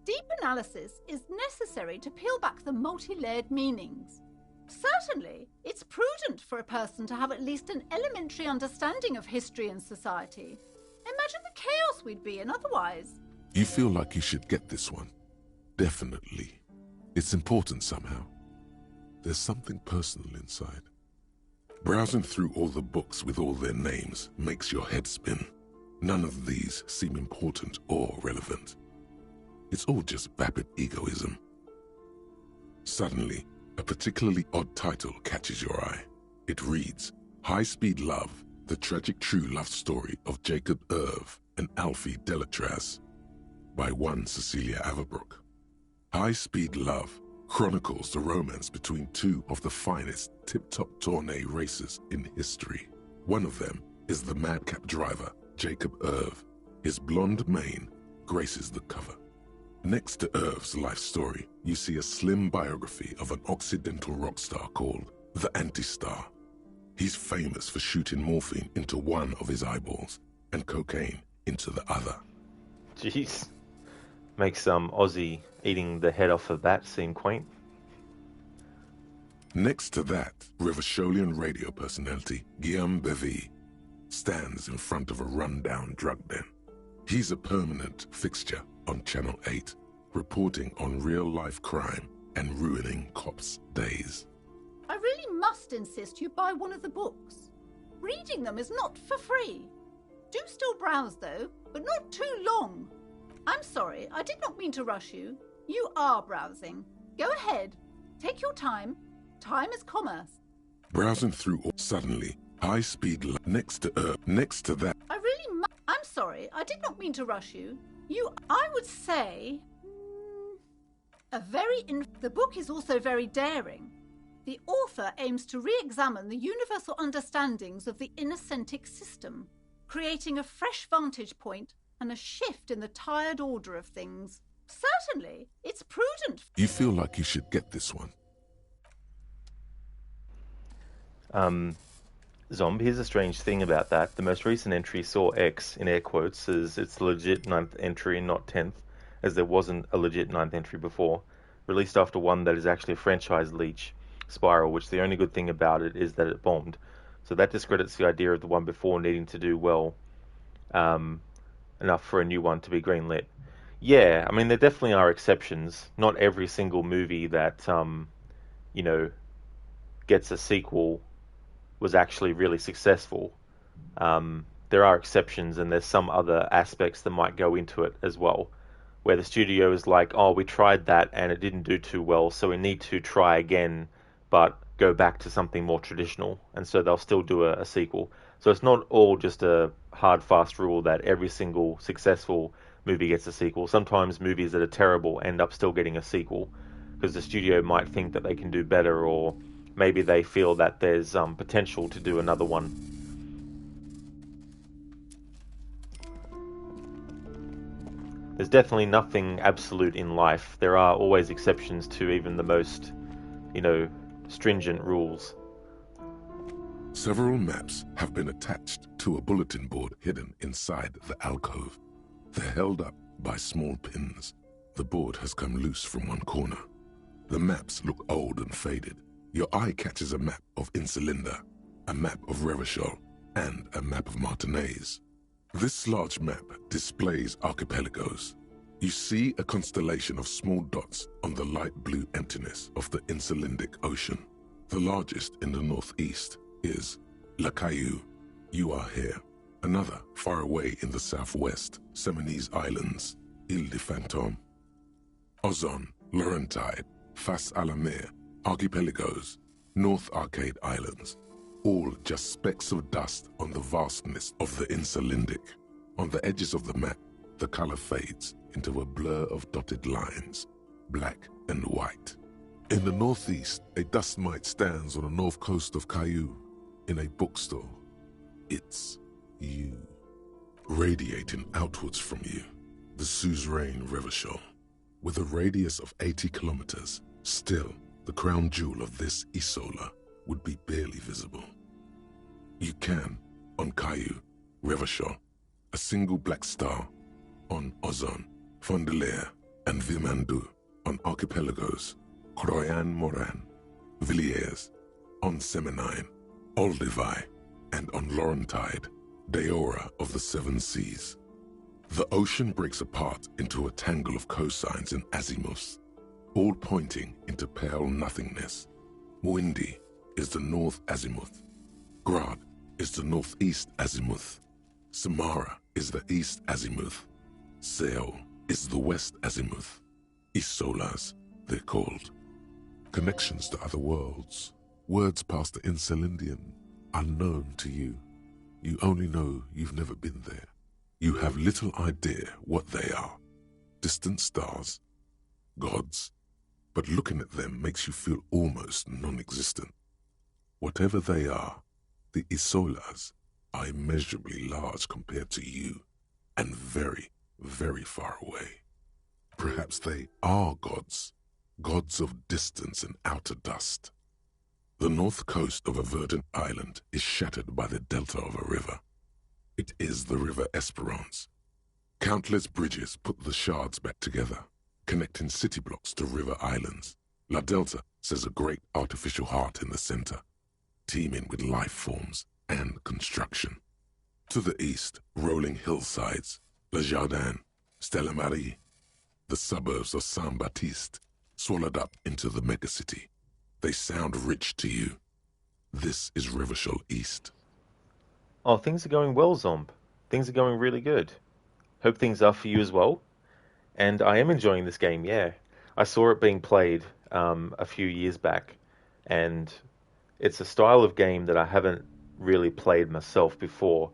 deep analysis is necessary to peel back the multi-layered meanings. Certainly, it's prudent for a person to have at least an elementary understanding of history and society. Imagine the chaos we'd be in otherwise. You feel like you should get this one. Definitely. It's important somehow. There's something personal inside. Browsing through all the books with all their names makes your head spin. None of these seem important or relevant. It's all just vapid egoism. Suddenly, a particularly odd title catches your eye. It reads, High Speed Love, the tragic true love story of Jacob Irv and Alfie Delatraz, by one Cecilia Averbrook. High Speed Love chronicles the romance between two of the finest tip-top tourney racers in history. One of them is the madcap driver, Jacob Irv. His blonde mane graces the cover. Next to Irv's life story, you see a slim biography of an Occidental rock star called the Anti-Star. He's famous for shooting morphine into one of his eyeballs and cocaine into the other. Jeez. Makes Aussie eating the head off of that seem quaint. Next to that, Revacholian radio personality Guillaume Bevy stands in front of a rundown drug den. He's a permanent fixture on Channel 8, reporting on real-life crime and ruining cops' days. I really must insist you buy one of the books. Reading them is not for free. Do still browse, though, but not too long. I'm sorry, I did not mean to rush you. You are browsing. Go ahead. Take your time. Time is commerce. Browsing through suddenly, High Speed next to that. I'm sorry, I did not mean to rush you. I would say... The book is also very daring. The author aims to re-examine the universal understandings of the innocentic system, creating a fresh vantage point and a shift in the tired order of things. Certainly, it's prudent. You feel like you should get this one. Zomb, here's a strange thing about that. The most recent entry saw X, in air quotes, as its legit ninth entry and not 10th, as there wasn't a legit ninth entry before, released after one that is actually a franchise leech, Spiral, which the only good thing about it is that it bombed. So that discredits the idea of the one before needing to do well enough for a new one to be greenlit. Yeah, I mean, there definitely are exceptions. Not every single movie that, you know, gets a sequel was actually really successful. There are exceptions, and there's some other aspects that might go into it as well, where the studio is like, oh, we tried that and it didn't do too well, so we need to try again, but go back to something more traditional, and so they'll still do a sequel. So it's not all just a hard, fast rule that every single successful movie gets a sequel. Sometimes movies that are terrible end up still getting a sequel, because the studio might think that they can do better, or maybe they feel that there's potential to do another one. There's definitely nothing absolute in life. There are always exceptions to even the most, stringent rules. Several maps have been attached to a bulletin board hidden inside the alcove. They're held up by small pins. The board has come loose from one corner. The maps look old and faded. Your eye catches a map of Insulinda, a map of Revachol, and a map of Martinez. This large map displays archipelagos. You see a constellation of small dots on the light blue emptiness of the Insulindic Ocean. The largest in the northeast is La Caillou. You are here. Another far away in the southwest, Seminese Islands, Ile de Fantôme. Ozon, Laurentide, Fas à la Mer, Archipelagos, North Arcade Islands, all just specks of dust on the vastness of the Insulindic. On the edges of the map, the color fades into a blur of dotted lines, black and white. In the northeast, a dust mite stands on the north coast of Caillou. In a bookstore, it's you. Radiating outwards from you, the suzerain Revachol. With a radius of 80 kilometers, still, the crown jewel of this Isola would be barely visible. You can, on Caillou, Revachol, a single black star, on Ozon, Fondelier, and Vilmandu, on archipelagos, Croyan Moran, Villiers, on Seminine, Olduvai, and on Laurentide, Deora of the Seven Seas. The ocean breaks apart into a tangle of cosigns and azimuths, all pointing into pale nothingness. Windy is the north azimuth. Grad is the northeast azimuth. Samara is the east azimuth. Seol is the west azimuth. Isolas, they're called. Connections to other worlds. Words past the Insulindian, unknown to you. You only know you've never been there. You have little idea what they are. Distant stars, gods, but looking at them makes you feel almost non-existent. Whatever they are, the Isolas are immeasurably large compared to you, and very, very far away. Perhaps they are gods, gods of distance and outer dust. The north coast of a verdant island is shattered by the delta of a river. It is the River Esperance. Countless bridges put the shards back together, connecting city blocks to river islands. La Delta says a great artificial heart in the center, teeming with life forms and construction. To the east, rolling hillsides, Le Jardin, Stella Marie, the suburbs of Saint-Baptiste, swallowed up into the megacity. They sound rich to you. This is Revachol East. Oh, things are going well, Zomb. Things are going really good. Hope things are for you as well. And I am enjoying this game, yeah. I saw it being played a few years back, and it's a style of game that I haven't really played myself before.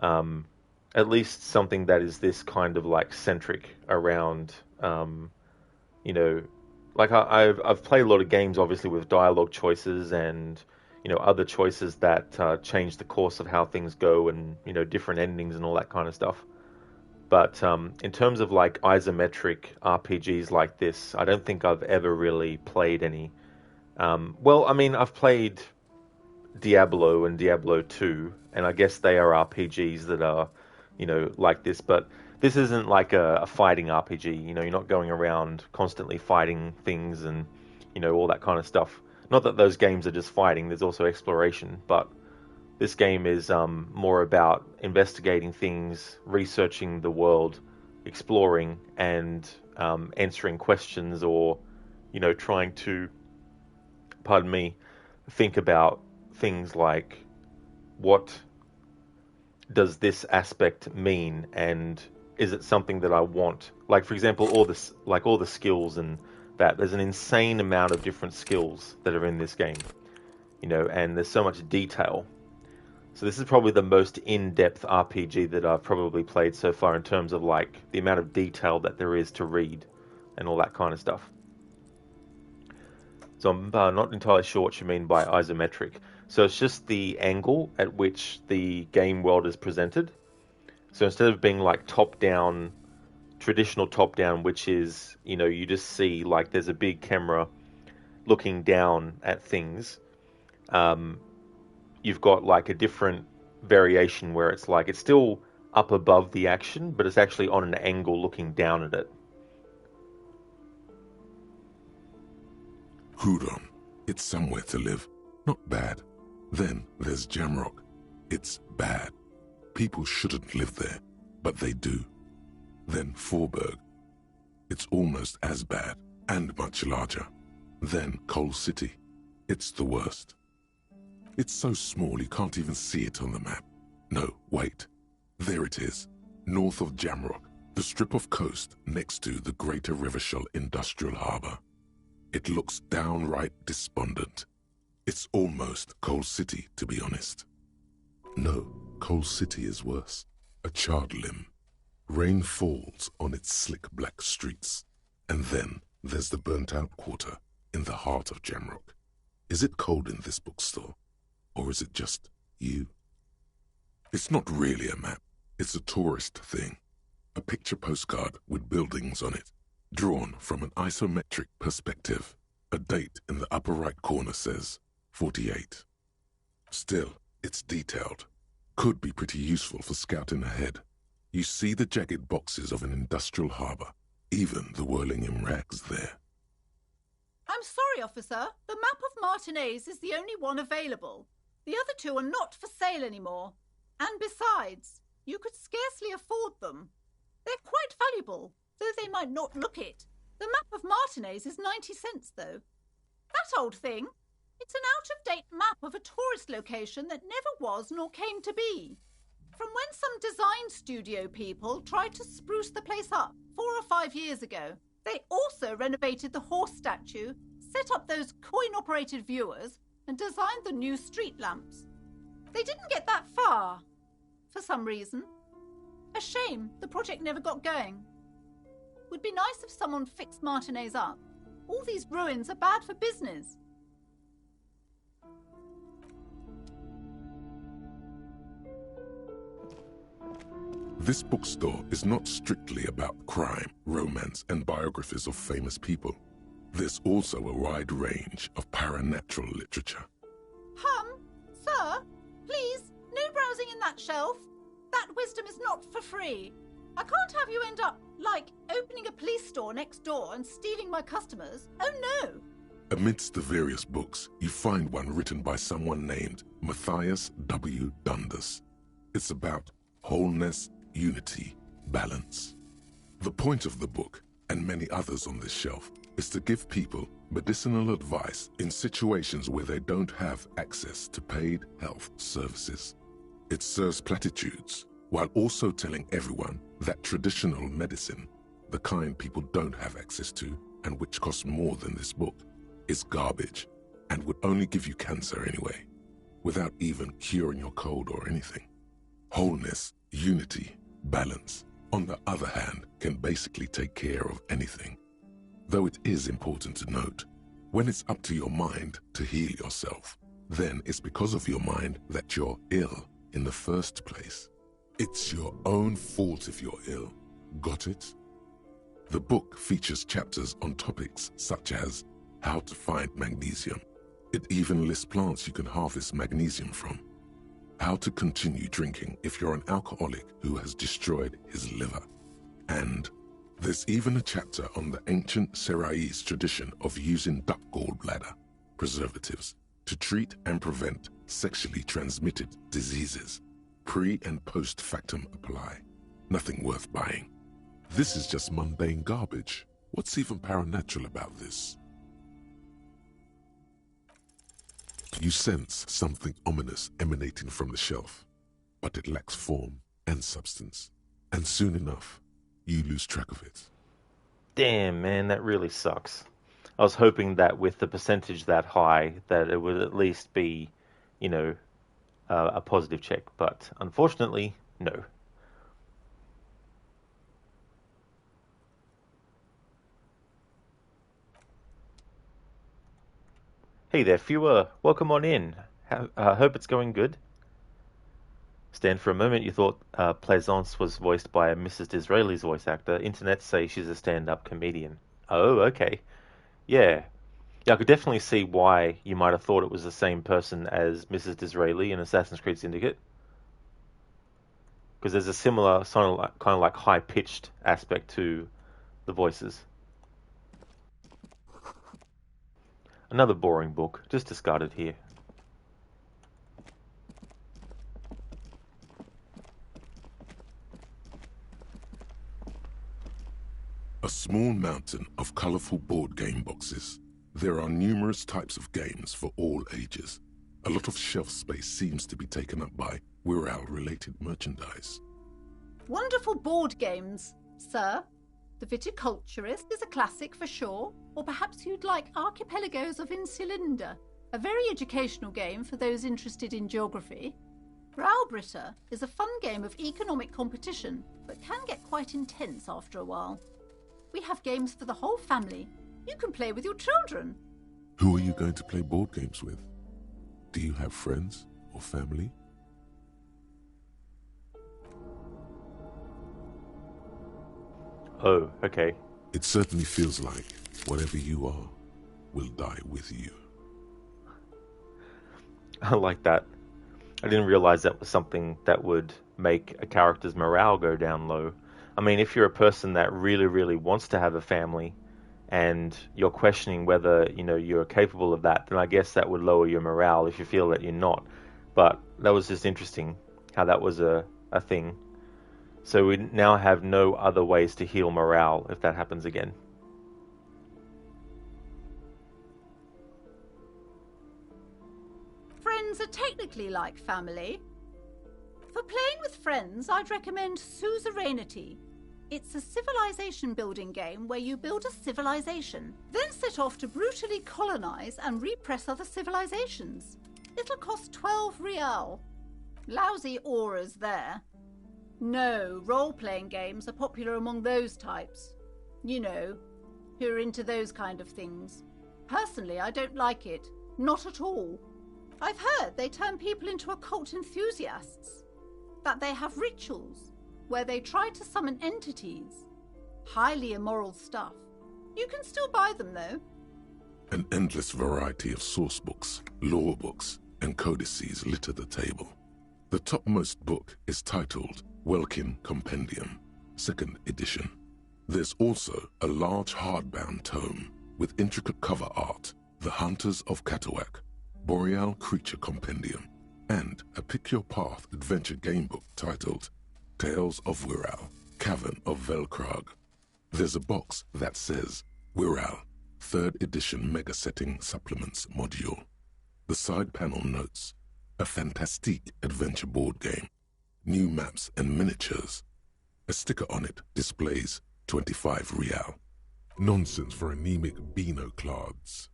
At least something that is this kind of like centric around, like I've played a lot of games, obviously, with dialogue choices and other choices that change the course of how things go, and different endings and all that kind of stuff. But in terms of like isometric RPGs like this, I don't think I've ever really played any. Well, I mean, I've played Diablo and Diablo 2, and I guess they are RPGs that are, like this, but this isn't like a fighting RPG. You're not going around constantly fighting things and, all that kind of stuff. Not that those games are just fighting, there's also exploration, but this game is more about investigating things, researching the world, exploring, and answering questions, or, trying to, pardon me, think about things like, what does this aspect mean, and is it something that I want? Like, for example, all the skills, and that there's an insane amount of different skills that are in this game, and there's so much detail. So this is probably the most in-depth RPG that I've probably played so far, in terms of like the amount of detail that there is to read and all that kind of stuff. So I'm not entirely sure what you mean by isometric. So it's just the angle at which the game world is presented. So instead of being like top-down, traditional top-down, which is, you just see like there's a big camera looking down at things, you've got like a different variation where it's like it's still up above the action, but it's actually on an angle looking down at it. Hudon. It's somewhere to live. Not bad. Then there's Jamrock. It's bad. People shouldn't live there, but they do. Then Forberg. It's almost as bad, and much larger. Then Coal City. It's the worst. It's so small you can't even see it on the map. No, wait. There it is. North of Jamrock, the strip of coast next to the Greater Rivershell Industrial Harbour. It looks downright despondent. It's almost Coal City, to be honest. No, Coal City is worse. A charred limb. Rain falls on its slick black streets. And then there's the burnt-out quarter in the heart of Jamrock. Is it cold in this bookstore? Or is it just you? It's not really a map. It's a tourist thing. A picture postcard with buildings on it, drawn from an isometric perspective. A date in the upper right corner says 48. Still, it's detailed. Could be pretty useful for scouting ahead. You see the jagged boxes of an industrial harbour, even the whirling in rags there. I'm sorry, officer. The map of Martinez is the only one available. The other two are not for sale anymore. And besides, you could scarcely afford them. They're quite valuable, though they might not look it. The map of Martinez is 90 cents, though. That old thing. It's an out-of-date map of a tourist location that never was nor came to be. From when some design studio people tried to spruce the place up 4 or 5 years ago. They also renovated the horse statue, set up those coin-operated viewers, and designed the new street lamps. They didn't get that far, for some reason. A shame the project never got going. Would be nice if someone fixed Martinez up. All these ruins are bad for business. This bookstore is not strictly about crime, romance, and biographies of famous people. There's also a wide range of paranatural literature. Sir, please, no browsing in that shelf. That wisdom is not for free. I can't have you end up, like, opening a police store next door and stealing my customers. Oh, no. Amidst the various books, you find one written by someone named Matthias W. Dundas. It's about wholeness, unity, balance. The point of the book, and many others on this shelf, is to give people medicinal advice in situations where they don't have access to paid health services. It serves platitudes, while also telling everyone that traditional medicine, the kind people don't have access to and which costs more than this book, is garbage and would only give you cancer anyway, without even curing your cold or anything. Wholeness, unity, balance, on the other hand, can basically take care of anything. Though it is important to note, when it's up to your mind to heal yourself, then it's because of your mind that you're ill in the first place. It's your own fault if you're ill. Got it? The book features chapters on topics such as how to find magnesium. It even lists plants you can harvest magnesium from. How to continue drinking if you're an alcoholic who has destroyed his liver. And there's even a chapter on the ancient Seraïs tradition of using duck gallbladder preservatives to treat and prevent sexually transmitted diseases. Pre and post factum apply. Nothing worth buying. This is just mundane garbage. What's even paranatural about this? You sense something ominous emanating from the shelf, but it lacks form and substance. And soon enough, you lose track of it. Damn, man, that really sucks. I was hoping that with the percentage that high, that it would at least be, a positive check. But unfortunately, no. Hey there, Fewer. Welcome on in. Hope it's going good. Stan, for a moment you thought Plaisance was voiced by Mrs. Disraeli's voice actor. Internet say she's a stand-up comedian. Oh, okay. Yeah, I could definitely see why you might have thought it was the same person as Mrs. Disraeli in Assassin's Creed Syndicate. Because there's a similar kind of like high-pitched aspect to the voices. Another boring book, just discarded here. A small mountain of colorful board game boxes. There are numerous types of games for all ages. A lot of shelf space seems to be taken up by Wirral-related merchandise. Wonderful board games, sir. The Viticulturist is a classic for sure, or perhaps you'd like Archipelagos of Insulinda, a very educational game for those interested in geography. Raubritter is a fun game of economic competition, but can get quite intense after a while. We have games for the whole family. You can play with your children. Who are you going to play board games with? Do you have friends or family? Oh, okay. It certainly feels like whatever you are will die with you. I like that. I didn't realize that was something that would make a character's morale go down low. I mean, if you're a person that really, really wants to have a family and you're questioning whether, you're capable of that, then I guess that would lower your morale if you feel that you're not. But that was just interesting how that was a thing. So we now have no other ways to heal morale if that happens again. Friends are technically like family. For playing with friends, I'd recommend Suzerainty. It's a civilization building game where you build a civilization, then set off to brutally colonize and repress other civilizations. It'll cost 12 real. Lousy auras there. No, role-playing games are popular among those types. Who are into those kind of things. Personally, I don't like it. Not at all. I've heard they turn people into occult enthusiasts. That they have rituals where they try to summon entities. Highly immoral stuff. You can still buy them, though. An endless variety of source books, lore books, and codices litter the table. The topmost book is titled Welkin Compendium, 2nd edition. There's also a large hardbound tome with intricate cover art, The Hunters of Katawak, Boreal Creature Compendium, and a pick-your-path adventure game book titled Tales of Wirral, Cavern of Velkrag. There's a box that says Wirral, 3rd edition Mega Setting Supplements Module. The side panel notes, a fantastique adventure board game, new maps and miniatures. A sticker on it displays 25 real. Nonsense for anemic Beano-clads.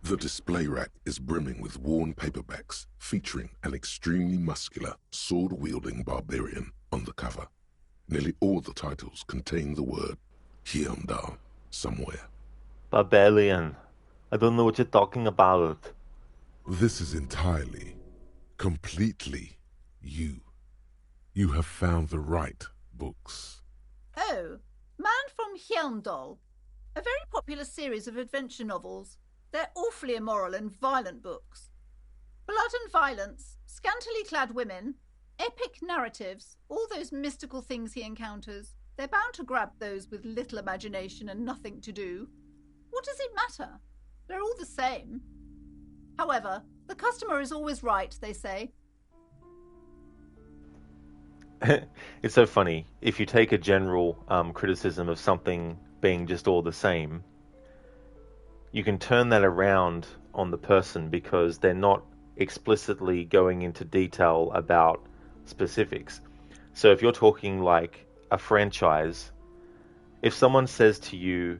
The display rack is brimming with worn paperbacks featuring an extremely muscular, sword-wielding barbarian on the cover. Nearly all the titles contain the word Hyundal somewhere. Barbarian. I don't know what you're talking about. This is entirely, completely you. You have found the right books. Oh, Man from Hjelmdal. A very popular series of adventure novels. They're awfully immoral and violent books. Blood and violence, scantily clad women, epic narratives, all those mystical things he encounters. They're bound to grab those with little imagination and nothing to do. What does it matter? They're all the same. However, the customer is always right, they say. It's so funny. If you take a general criticism of something being just all the same, you can turn that around on the person because they're not explicitly going into detail about specifics. So if you're talking like a franchise, if someone says to you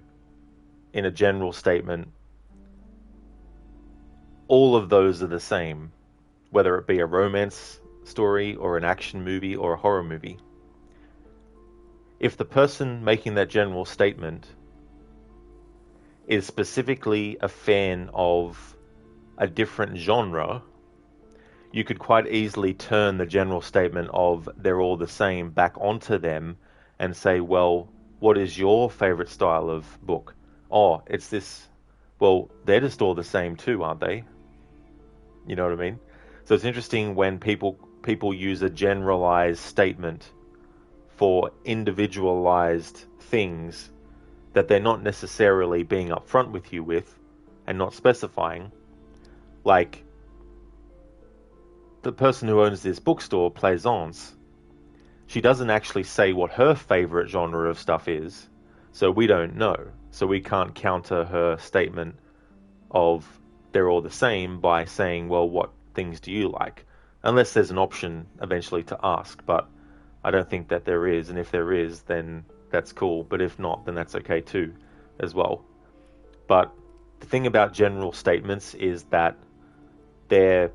in a general statement, all of those are the same, whether it be a romance story or an action movie or a horror movie, if the person making that general statement is specifically a fan of a different genre, you could quite easily turn the general statement of they're all the same back onto them and say, well, what is your favorite style of book? Oh, it's this. Well, they're just all the same too, aren't they? You know what I mean? So it's interesting when people use a generalized statement for individualized things that they're not necessarily being upfront with you with and not specifying. Like, the person who owns this bookstore, Plaisance, she doesn't actually say what her favorite genre of stuff is, so we don't know. So we can't counter her statement of they're all the same by saying, well, what things do you like? Unless there's an option eventually to ask, but I don't think that there is, and if there is, then that's cool, but if not, then that's okay too, as well. But the thing about general statements is that they're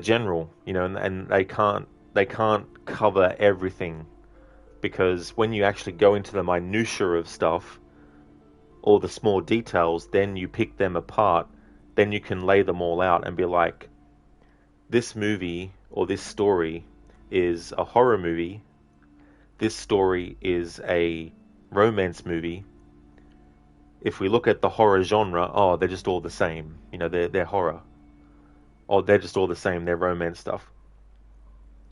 general, and they can't cover everything, because when you actually go into the minutiae of stuff, or the small details, then you pick them apart, then you can lay them all out and be like, this movie or this story is a horror movie, this story is a romance movie. If we look at the horror genre, oh, they're just all the same. They're horror. Or they're just all the same, they're romance stuff.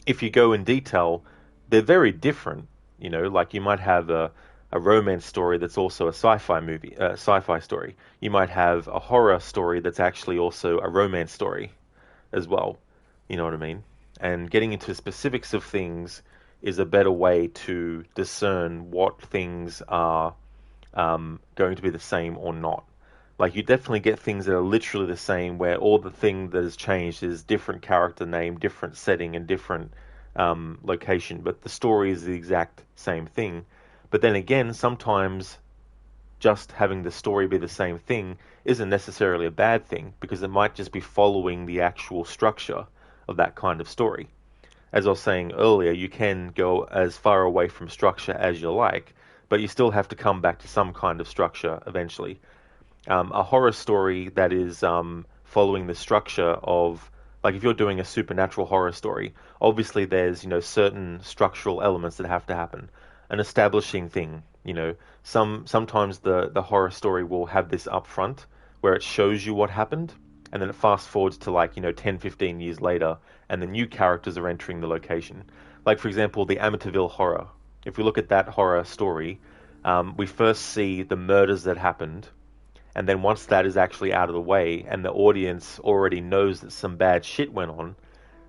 If you go in detail, they're very different. Like you might have a romance story that's also a sci-fi story. You might have a horror story that's actually also a romance story as well. You know what I mean? And getting into specifics of things is a better way to discern what things are going to be the same or not. Like, you definitely get things that are literally the same, where all the thing that has changed is different character name, different setting, and different location, but the story is the exact same thing. But then again, sometimes just having the story be the same thing isn't necessarily a bad thing, because it might just be following the actual structure of that kind of story. As I was saying earlier, you can go as far away from structure as you like, but you still have to come back to some kind of structure eventually. A horror story that is following the structure of, like, if you're doing a supernatural horror story, obviously there's, certain structural elements that have to happen. An establishing thing, sometimes the horror story will have this up front where it shows you what happened, and then it fast forwards to 10, 15 years later, and the new characters are entering the location. Like, for example, the Amityville Horror. If we look at that horror story, we first see the murders that happened, and then once that is actually out of the way and the audience already knows that some bad shit went on,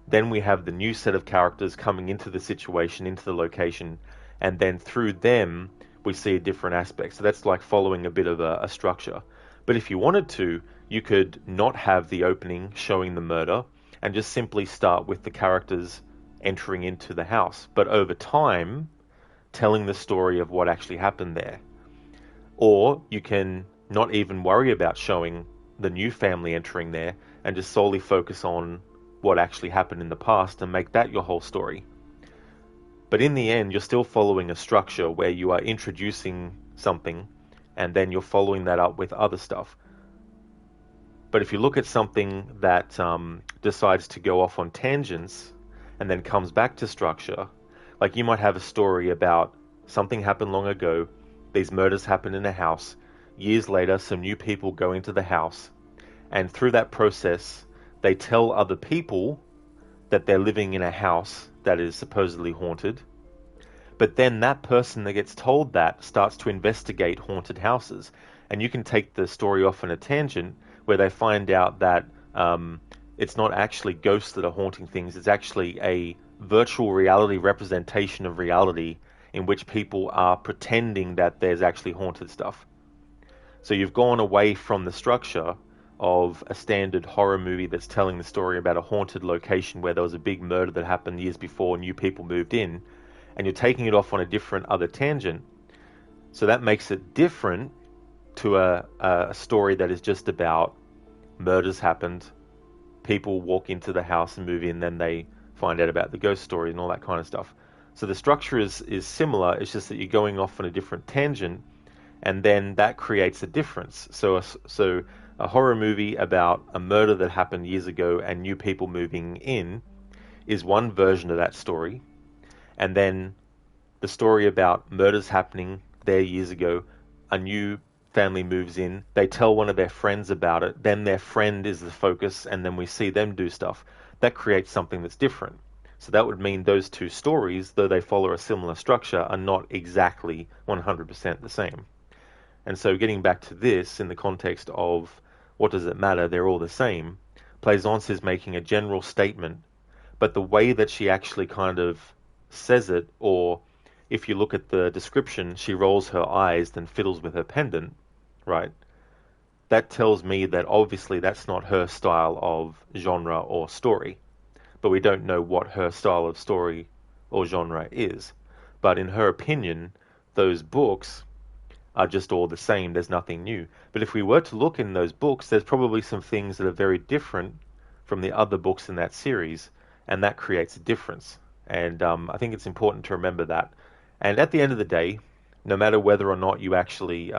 then we have the new set of characters coming into the situation, into the location, and then through them we see a different aspect. So that's like following a bit of a structure. But if you wanted to, you could not have the opening showing the murder and just simply start with the characters entering into the house, but over time telling the story of what actually happened there. Or you can not even worry about showing the new family entering there and just solely focus on what actually happened in the past and make that your whole story. But in the end, you're still following a structure where you are introducing something and then you're following that up with other stuff. But if you look at something that decides to go off on tangents and then comes back to structure, like you might have a story about something happened long ago, these murders happened in a house. Years later, some new people go into the house, and through that process, they tell other people that they're living in a house that is supposedly haunted. But then that person that gets told that starts to investigate haunted houses. And you can take the story off on a tangent where they find out that it's not actually ghosts that are haunting things, it's actually a virtual reality representation of reality in which people are pretending that there's actually haunted stuff. So you've gone away from the structure of a standard horror movie that's telling the story about a haunted location where there was a big murder that happened years before, new people moved in, and you're taking it off on a different other tangent. So that makes it different to a story that is just about murders happened, people walk into the house and move in, then they find out about the ghost story and all that kind of stuff. So the structure is similar, it's just that you're going off on a different tangent, and then that creates a difference. So a horror movie about a murder that happened years ago and new people moving in is one version of that story. And then the story about murders happening there years ago, a new family moves in, they tell one of their friends about it, then their friend is the focus, and then we see them do stuff. That creates something that's different. So that would mean those two stories, though they follow a similar structure, are not exactly 100% the same. And so getting back to this in the context of what does it matter, they're all the same, Plaisance is making a general statement, but the way that she actually kind of says it, or if you look at the description, she rolls her eyes, then fiddles with her pendant, right? That tells me that obviously that's not her style of genre or story, but we don't know what her style of story or genre is. But in her opinion, those books are just all the same. There's nothing new. But if we were to look in those books, there's probably some things that are very different from the other books in that series, and that creates a difference. And I think it's important to remember that. And at the end of the day, no matter whether or not you actually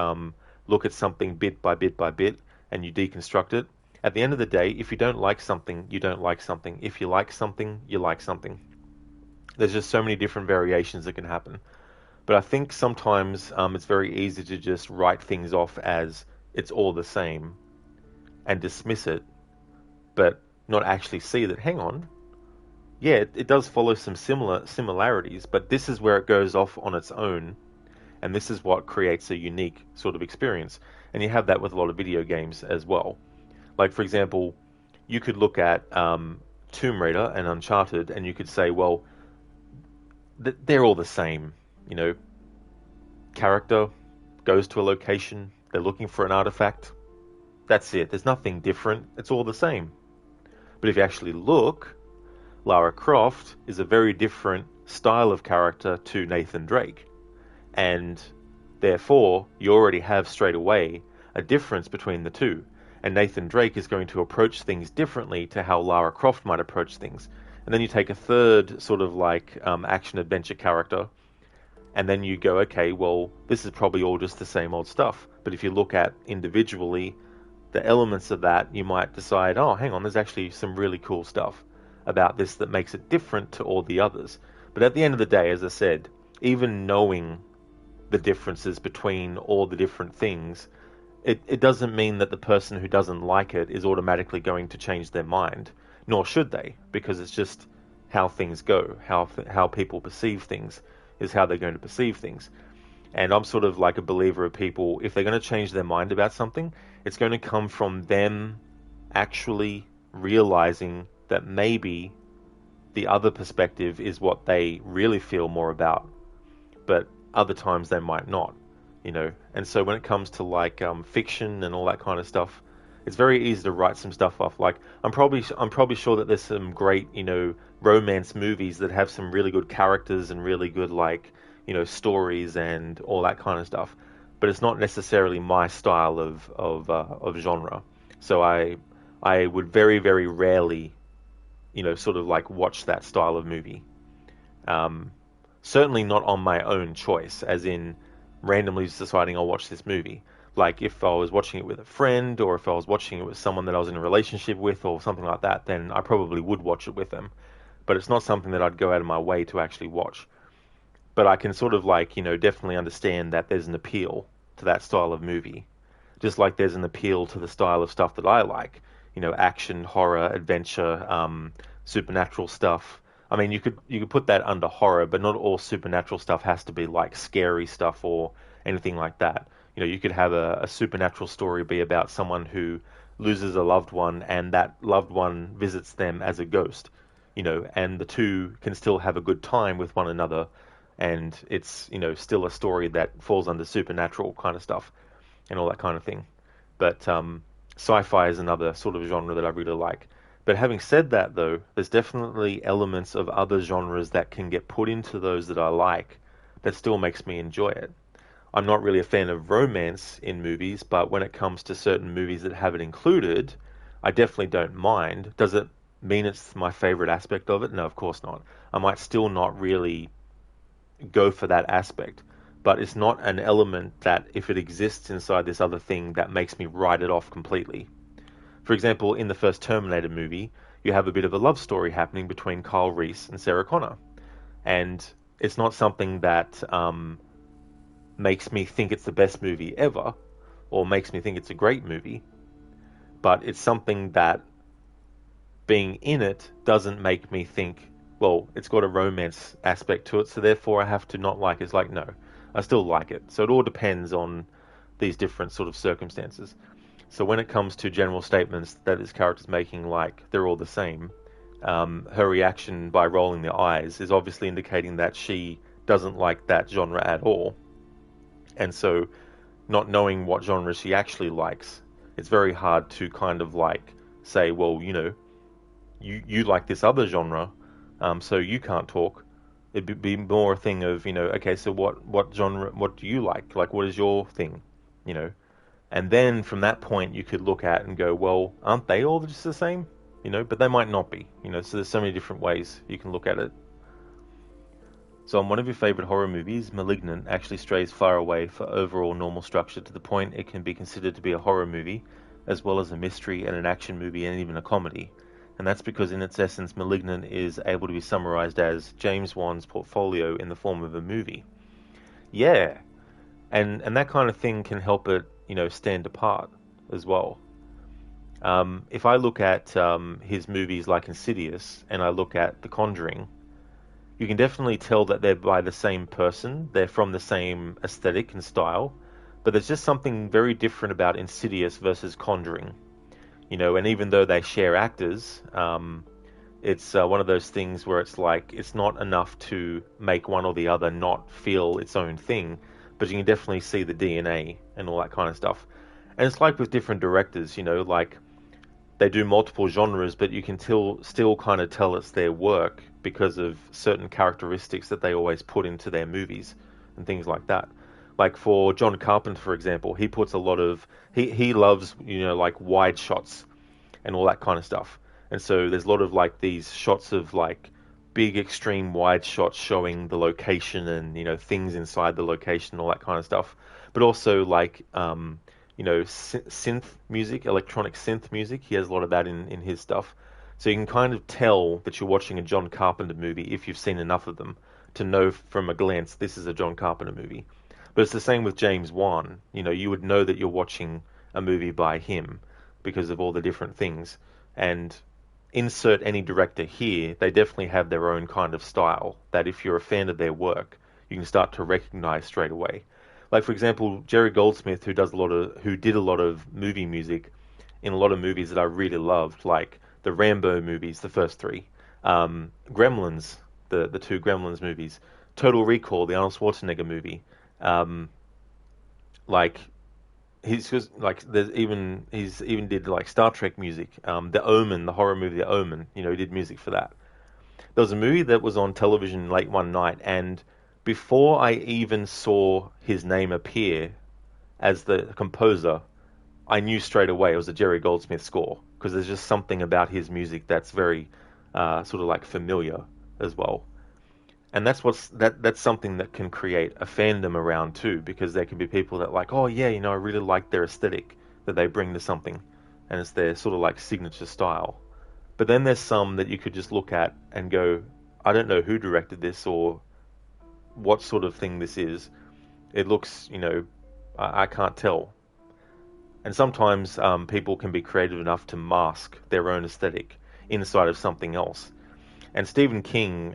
look at something bit by bit by bit and you deconstruct it, at the end of the day, if you don't like something, you don't like something. If you like something, you like something. There's just so many different variations that can happen. But I think sometimes it's very easy to just write things off as it's all the same and dismiss it, but not actually see that, hang on, yeah, it does follow some similarities, but this is where it goes off on its own, and this is what creates a unique sort of experience. And you have that with a lot of video games as well. Like, for example, you could look at Tomb Raider and Uncharted, and you could say, well, they're all the same. You know, character goes to a location, they're looking for an artifact. That's it. There's nothing different. It's all the same. But if you actually look, Lara Croft is a very different style of character to Nathan Drake. And therefore, you already have straight away a difference between the two. And Nathan Drake is going to approach things differently to how Lara Croft might approach things. And then you take a third sort of like action-adventure character, and then you go, okay, well, this is probably all just the same old stuff. But if you look at individually the elements of that, you might decide, oh, hang on, there's actually some really cool stuff about this that makes it different to all the others. But at the end of the day, as I said, even knowing the differences between all the different things, it doesn't mean that the person who doesn't like it is automatically going to change their mind, nor should they, because it's just how things go, how people perceive things is how they're going to perceive things. And I'm sort of like a believer of people, if they're going to change their mind about something, it's going to come from them actually realizing that maybe the other perspective is what they really feel more about, but other times they might not, you know. And so when it comes to like fiction and all that kind of stuff, it's very easy to write some stuff off. Like I'm probably sure that there's some great, you know, romance movies that have some really good characters and really good, like, you know, stories and all that kind of stuff. But it's not necessarily my style of genre. So I would very, very rarely, you know, sort of like watch that style of movie. Certainly not on my own choice, as in randomly just deciding I'll watch this movie. Like if I was watching it with a friend, or if I was watching it with someone that I was in a relationship with, or something like that, then I probably would watch it with them. But it's not something that I'd go out of my way to actually watch. but I can sort of like, definitely understand that there's an appeal to that style of movie. Just like there's an appeal to the style of stuff that I like, action, horror, adventure, supernatural stuff. I mean, you could put that under horror, but not all supernatural stuff has to be like scary stuff or anything like that. You could have a supernatural story be about someone who loses a loved one and that loved one visits them as a ghost, and the two can still have a good time with one another, and it's, still a story that falls under supernatural kind of stuff and all that kind of thing. But sci-fi is another sort of genre that I really like. But having said that, though, there's definitely elements of other genres that can get put into those that I like that still makes me enjoy it. I'm not really a fan of romance in movies, but when it comes to certain movies that have it included, I definitely don't mind. Does it mean it's my favorite aspect of it? No, of course not. I might still not really go for that aspect, but it's not an element that, if it exists inside this other thing, that makes me write it off completely. For example, in the first Terminator movie, you have a bit of a love story happening between Kyle Reese and Sarah Connor. And it's not something that makes me think it's the best movie ever, or makes me think it's a great movie, but it's something that being in it doesn't make me think, well, it's got a romance aspect to it, so therefore I have to not like it. It's like, no, I still like it. So it all depends on these different sort of circumstances. So when it comes to general statements that this character's making, like they're all the same, her reaction by rolling the eyes is obviously indicating that she doesn't like that genre at all. And so, not knowing what genre she actually likes, it's very hard to kind of like say, well, you like this other genre, so you can't talk. It'd be more a thing of, okay, so what genre, what do you like? Like, what is your thing? And then from that point, you could look at and go, well, aren't they all just the same? But they might not be, so there's so many different ways you can look at it. So on one of your favorite horror movies, *Malignant* actually strays far away for overall normal structure to the point it can be considered to be a horror movie, as well as a mystery and an action movie and even a comedy. And that's because in its essence, *Malignant* is able to be summarized as James Wan's portfolio in the form of a movie. Yeah, and that kind of thing can help it, stand apart as well. If I look at his movies like *Insidious* and I look at *The Conjuring*, you can definitely tell that they're by the same person. They're from the same aesthetic and style, but there's just something very different about *Insidious* versus *Conjuring*. And even though they share actors, it's one of those things where it's like it's not enough to make one or the other not feel its own thing, but you can definitely see the DNA and all that kind of stuff. And it's like with different directors, like they do multiple genres, but you can still kind of tell it's their work because of certain characteristics that they always put into their movies and things like that. Like for John Carpenter, for example, he puts a lot of he loves like wide shots and all that kind of stuff. And so there's a lot of like these shots of like big extreme wide shots showing the location and things inside the location, all that kind of stuff. But also like synth music, electronic synth music. He has a lot of that in his stuff. So you can kind of tell that you're watching a John Carpenter movie if you've seen enough of them to know from a glance this is a John Carpenter movie. But it's the same with James Wan. You would know that you're watching a movie by him because of all the different things. And insert any director here, they definitely have their own kind of style that if you're a fan of their work, you can start to recognize straight away. Like for example, Jerry Goldsmith, who did a lot of movie music in a lot of movies that I really loved, like the Rambo movies, the first three, Gremlins, the two Gremlins movies, Total Recall, the Arnold Schwarzenegger movie, like he's even did like Star Trek music, The Omen, the horror movie The Omen, he did music for that. There was a movie that was on television late one night, and before I even saw his name appear as the composer, I knew straight away it was a Jerry Goldsmith score, because there's just something about his music that's very sort of like familiar as well. And that's something that can create a fandom around too, because there can be people that like, oh yeah, I really like their aesthetic that they bring to something, and it's their sort of like signature style. But then there's some that you could just look at and go, I don't know who directed this or what sort of thing this is. It looks, I can't tell. And sometimes people can be creative enough to mask their own aesthetic inside of something else. And Stephen King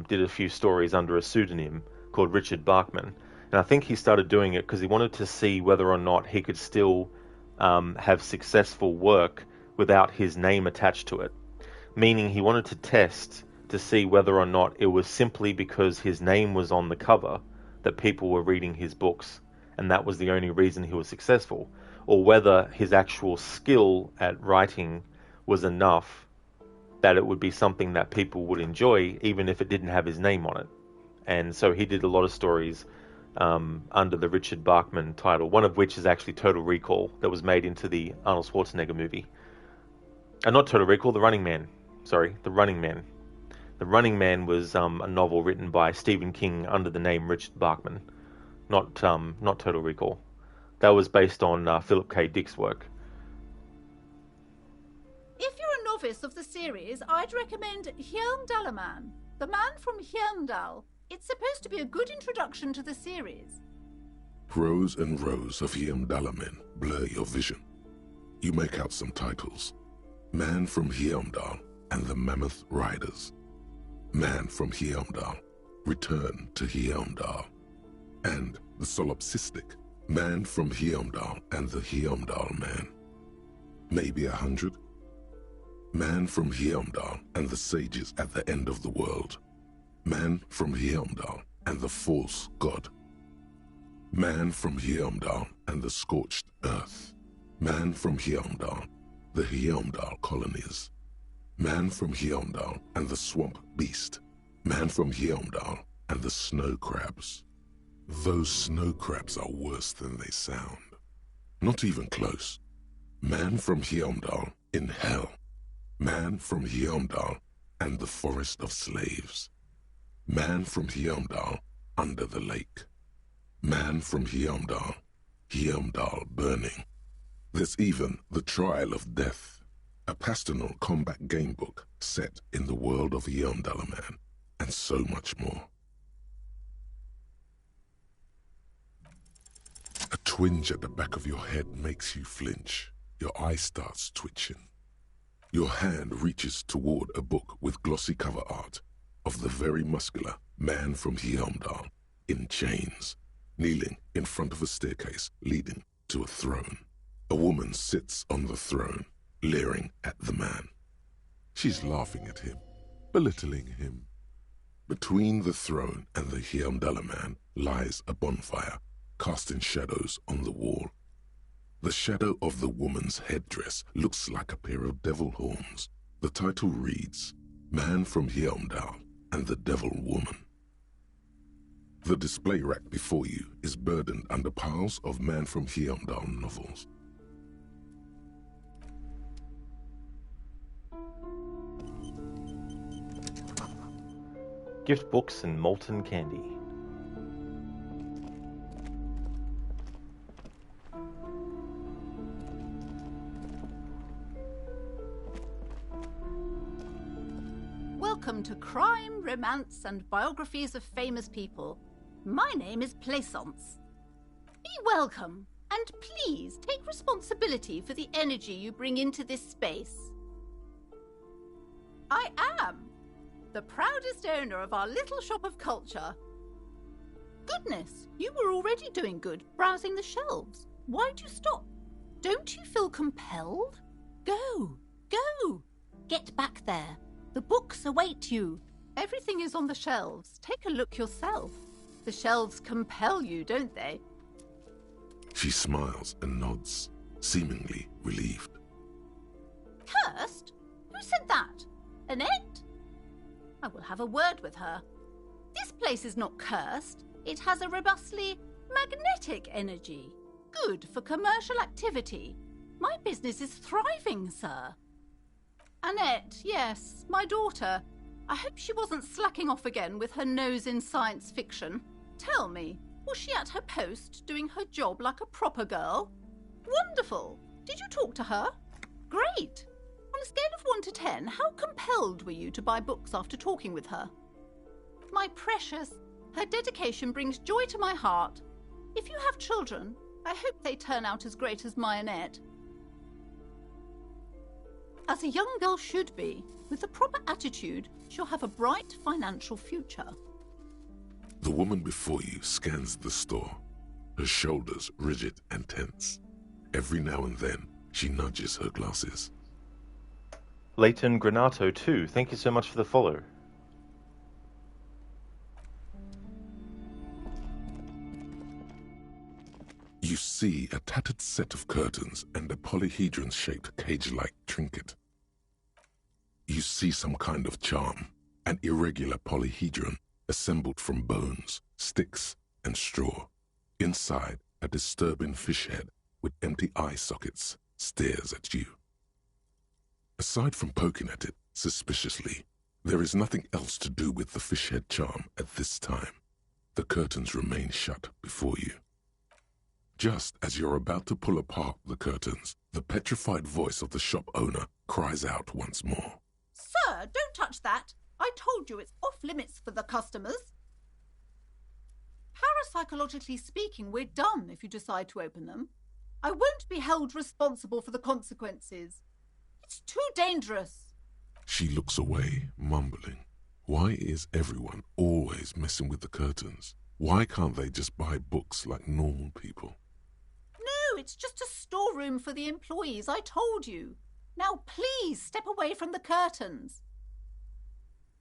did a few stories under a pseudonym called Richard Bachman. And I think he started doing it because he wanted to see whether or not he could still have successful work without his name attached to it. Meaning he wanted to test to see whether or not it was simply because his name was on the cover that people were reading his books, and that was the only reason he was successful, or whether his actual skill at writing was enough that it would be something that people would enjoy even if it didn't have his name on it. And so he did a lot of stories under the Richard Bachman title, one of which is actually Total Recall, that was made into the Arnold Schwarzenegger movie. Not Total Recall, The Running Man. Sorry, The Running Man. The Running Man was a novel written by Stephen King under the name Richard Bachman, not Total Recall. That was based on Philip K. Dick's work. If you're a novice of the series, I'd recommend Hjelmdalaman, The Man from Hjelmdal. It's supposed to be a good introduction to the series. Rows and rows of Hjelmdalamen blur your vision. You make out some titles. Man from Hjelmdal and the Mammoth Riders. Man from Hjelmdal, Return to Hjelmdal. And the solipsistic Man from Hjelmdal and the Hjelmdal Man. Maybe 100. Man from Hjelmdal and the Sages at the End of the World. Man from Hjelmdal and the False God. Man from Hjelmdal and the Scorched Earth. Man from Hjelmdal, the Hjelmdal Colonies. Man from Hjelmdal and the Swamp Beast. Man from Hjelmdal and the Snow Crabs. Those snow crabs are worse than they sound. Not even close. Man from Hjelmdal in Hell. Man from Hjelmdal and the Forest of Slaves. Man from Hjelmdal under the lake. Man from Hjelmdal, Hjelmdal burning. There's even The Trial of Death, a pastoral combat game book set in the world of Hjelmdalaman, and so much more. A twinge at the back of your head makes you flinch. Your eye starts twitching. Your hand reaches toward a book with glossy cover art of the very muscular Man from Hjelmdal in chains, kneeling in front of a staircase leading to a throne. A woman sits on the throne, leering at the man. She's laughing at him, belittling him. Between the throne and the Hjelmdalaman lies a bonfire, casting shadows on the wall. The shadow of the woman's headdress looks like a pair of devil horns. The title reads, Man from Hjelmdal and the Devil Woman. The display rack before you is burdened under piles of Man from Hjelmdal novels. Gift books and molten candy. Welcome to Crime, Romance, and Biographies of Famous People. My name is Plaisance. Be welcome, and please take responsibility for the energy you bring into this space. I am the proudest owner of our little shop of culture. Goodness, you were already doing good, browsing the shelves. Why'd you stop? Don't you feel compelled? Go, go, get back there. The books await you. Everything is on the shelves. Take a look yourself. The shelves compel you, don't they? She smiles and nods, seemingly relieved. Cursed? Who said that? Annette? I will have a word with her. This place is not cursed. It has a robustly magnetic energy. Good for commercial activity. My business is thriving, sir. Annette, yes, my daughter. I hope she wasn't slacking off again with her nose in science fiction. Tell me, was she at her post doing her job like a proper girl? Wonderful. Did you talk to her? Great. On a scale of 1 to 10, how compelled were you to buy books after talking with her? My precious, Her dedication brings joy to my heart. If you have children, I hope they turn out as great as Mayonette. As a young girl should be, with the proper attitude, she'll have a bright financial future. The woman before you scans the store, her shoulders rigid and tense. Every now and then, she nudges her glasses. Leighton Granato too, thank you so much for the follow. You see a tattered set of curtains and a polyhedron-shaped cage-like trinket. You see some kind of charm, an irregular polyhedron assembled from bones, sticks, and straw. Inside, a disturbing fish head with empty eye sockets stares at you. Aside from poking at it suspiciously, there is nothing else to do with the fish head charm at this time. The curtains remain shut before you. Just as you're about to pull apart the curtains, the petrified voice of the shop owner cries out once more. Sir, don't touch that. I told you it's off limits for the customers. Parapsychologically speaking, we're done if you decide to open them. I won't be held responsible for the consequences. It's too dangerous. She looks away, mumbling. Why is everyone always messing with the curtains? Why can't they just buy books like normal people? No, it's just a storeroom for the employees, I told you. Now please step away from the curtains.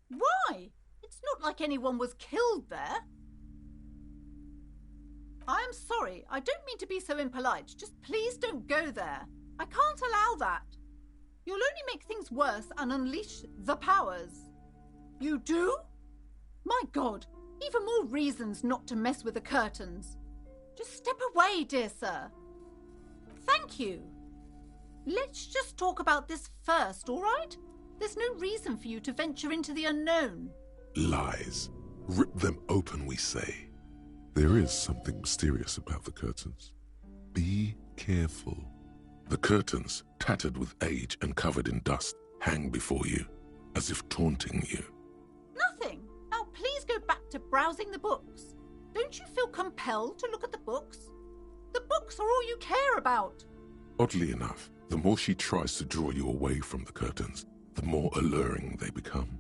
Why? It's not like anyone was killed there. I am sorry, I don't mean to be so impolite. Just please don't go there. I can't allow that. You'll only make things worse and unleash the powers. You do? My God, even more reasons not to mess with the curtains. Just step away, dear sir. Thank you. Let's just talk about this first, all right? There's no reason for you to venture into the unknown. Lies. Rip them open, we say. There is something mysterious about the curtains. Be careful. The curtains, tattered with age and covered in dust, hang before you, as if taunting you. Nothing. Now please go back to browsing the books. Don't you feel compelled to look at the books? The books are all you care about. Oddly enough, the more she tries to draw you away from the curtains, the more alluring they become.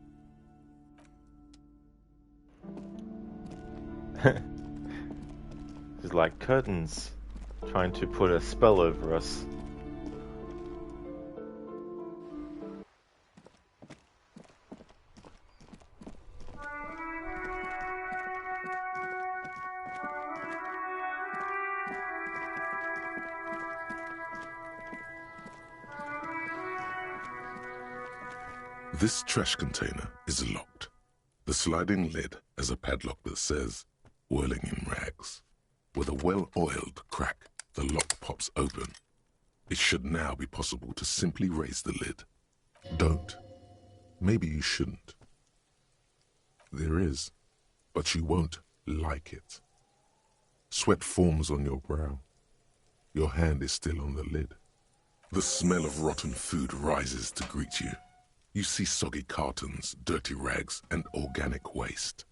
It's like curtains trying to put a spell over us. This trash container is locked. The sliding lid has a padlock that says, "Whirling in rags." With a well-oiled crack, the lock pops open. It should now be possible to simply raise the lid. Don't. Maybe you shouldn't. There is, but you won't like it. Sweat forms on your brow. Your hand is still on the lid. The smell of rotten food rises to greet you. You see soggy cartons, dirty rags, and organic waste.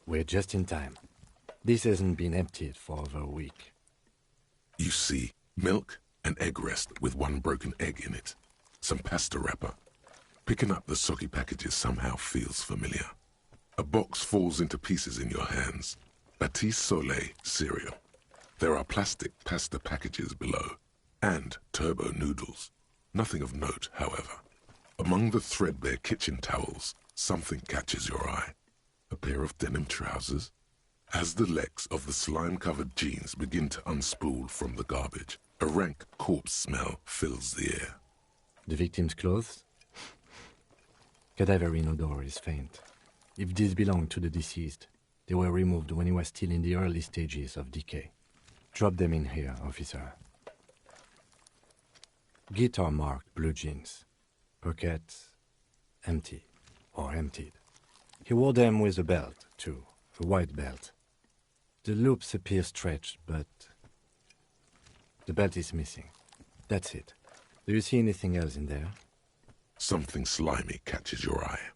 We're just in time. This hasn't been emptied for over a week. You see milk and egg rest with one broken egg in it. Some pasta wrapper. Picking up the soggy packages somehow feels familiar. A box falls into pieces in your hands. Batiste Soleil cereal. There are plastic pasta packages below. And turbo noodles. Nothing of note, however. Among the threadbare kitchen towels, something catches your eye. A pair of denim trousers. As the legs of the slime-covered jeans begin to unspool from the garbage, a rank corpse smell fills the air. The victim's clothes? Cadaverine odor is faint. If these belong to the deceased, they were removed when he was still in the early stages of decay. Drop them in here, officer. Guitar marked blue jeans. Pockets empty or emptied. He wore them with a belt, too, a white belt. The loops appear stretched, but the belt is missing. That's it. Do you see anything else in there? Something slimy catches your eye.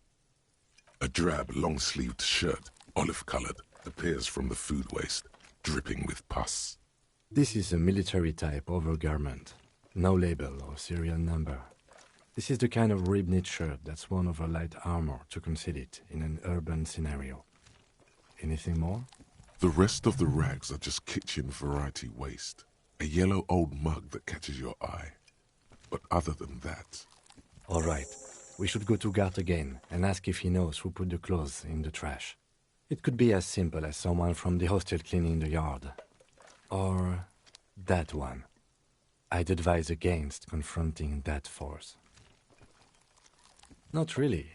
A drab, long-sleeved shirt, olive-colored, appears from the food waste, dripping with pus. This is a military-type overgarment. No label or serial number. This is the kind of rib-knit shirt that's worn over light armor to conceal it in an urban scenario. Anything more? The rest of the rags are just kitchen variety waste. A yellow old mug that catches your eye. But other than that... All right. We should go to Gart again and ask if he knows who put the clothes in the trash. It could be as simple as someone from the hostel cleaning the yard. Or that one. I'd advise against confronting that force. Not really.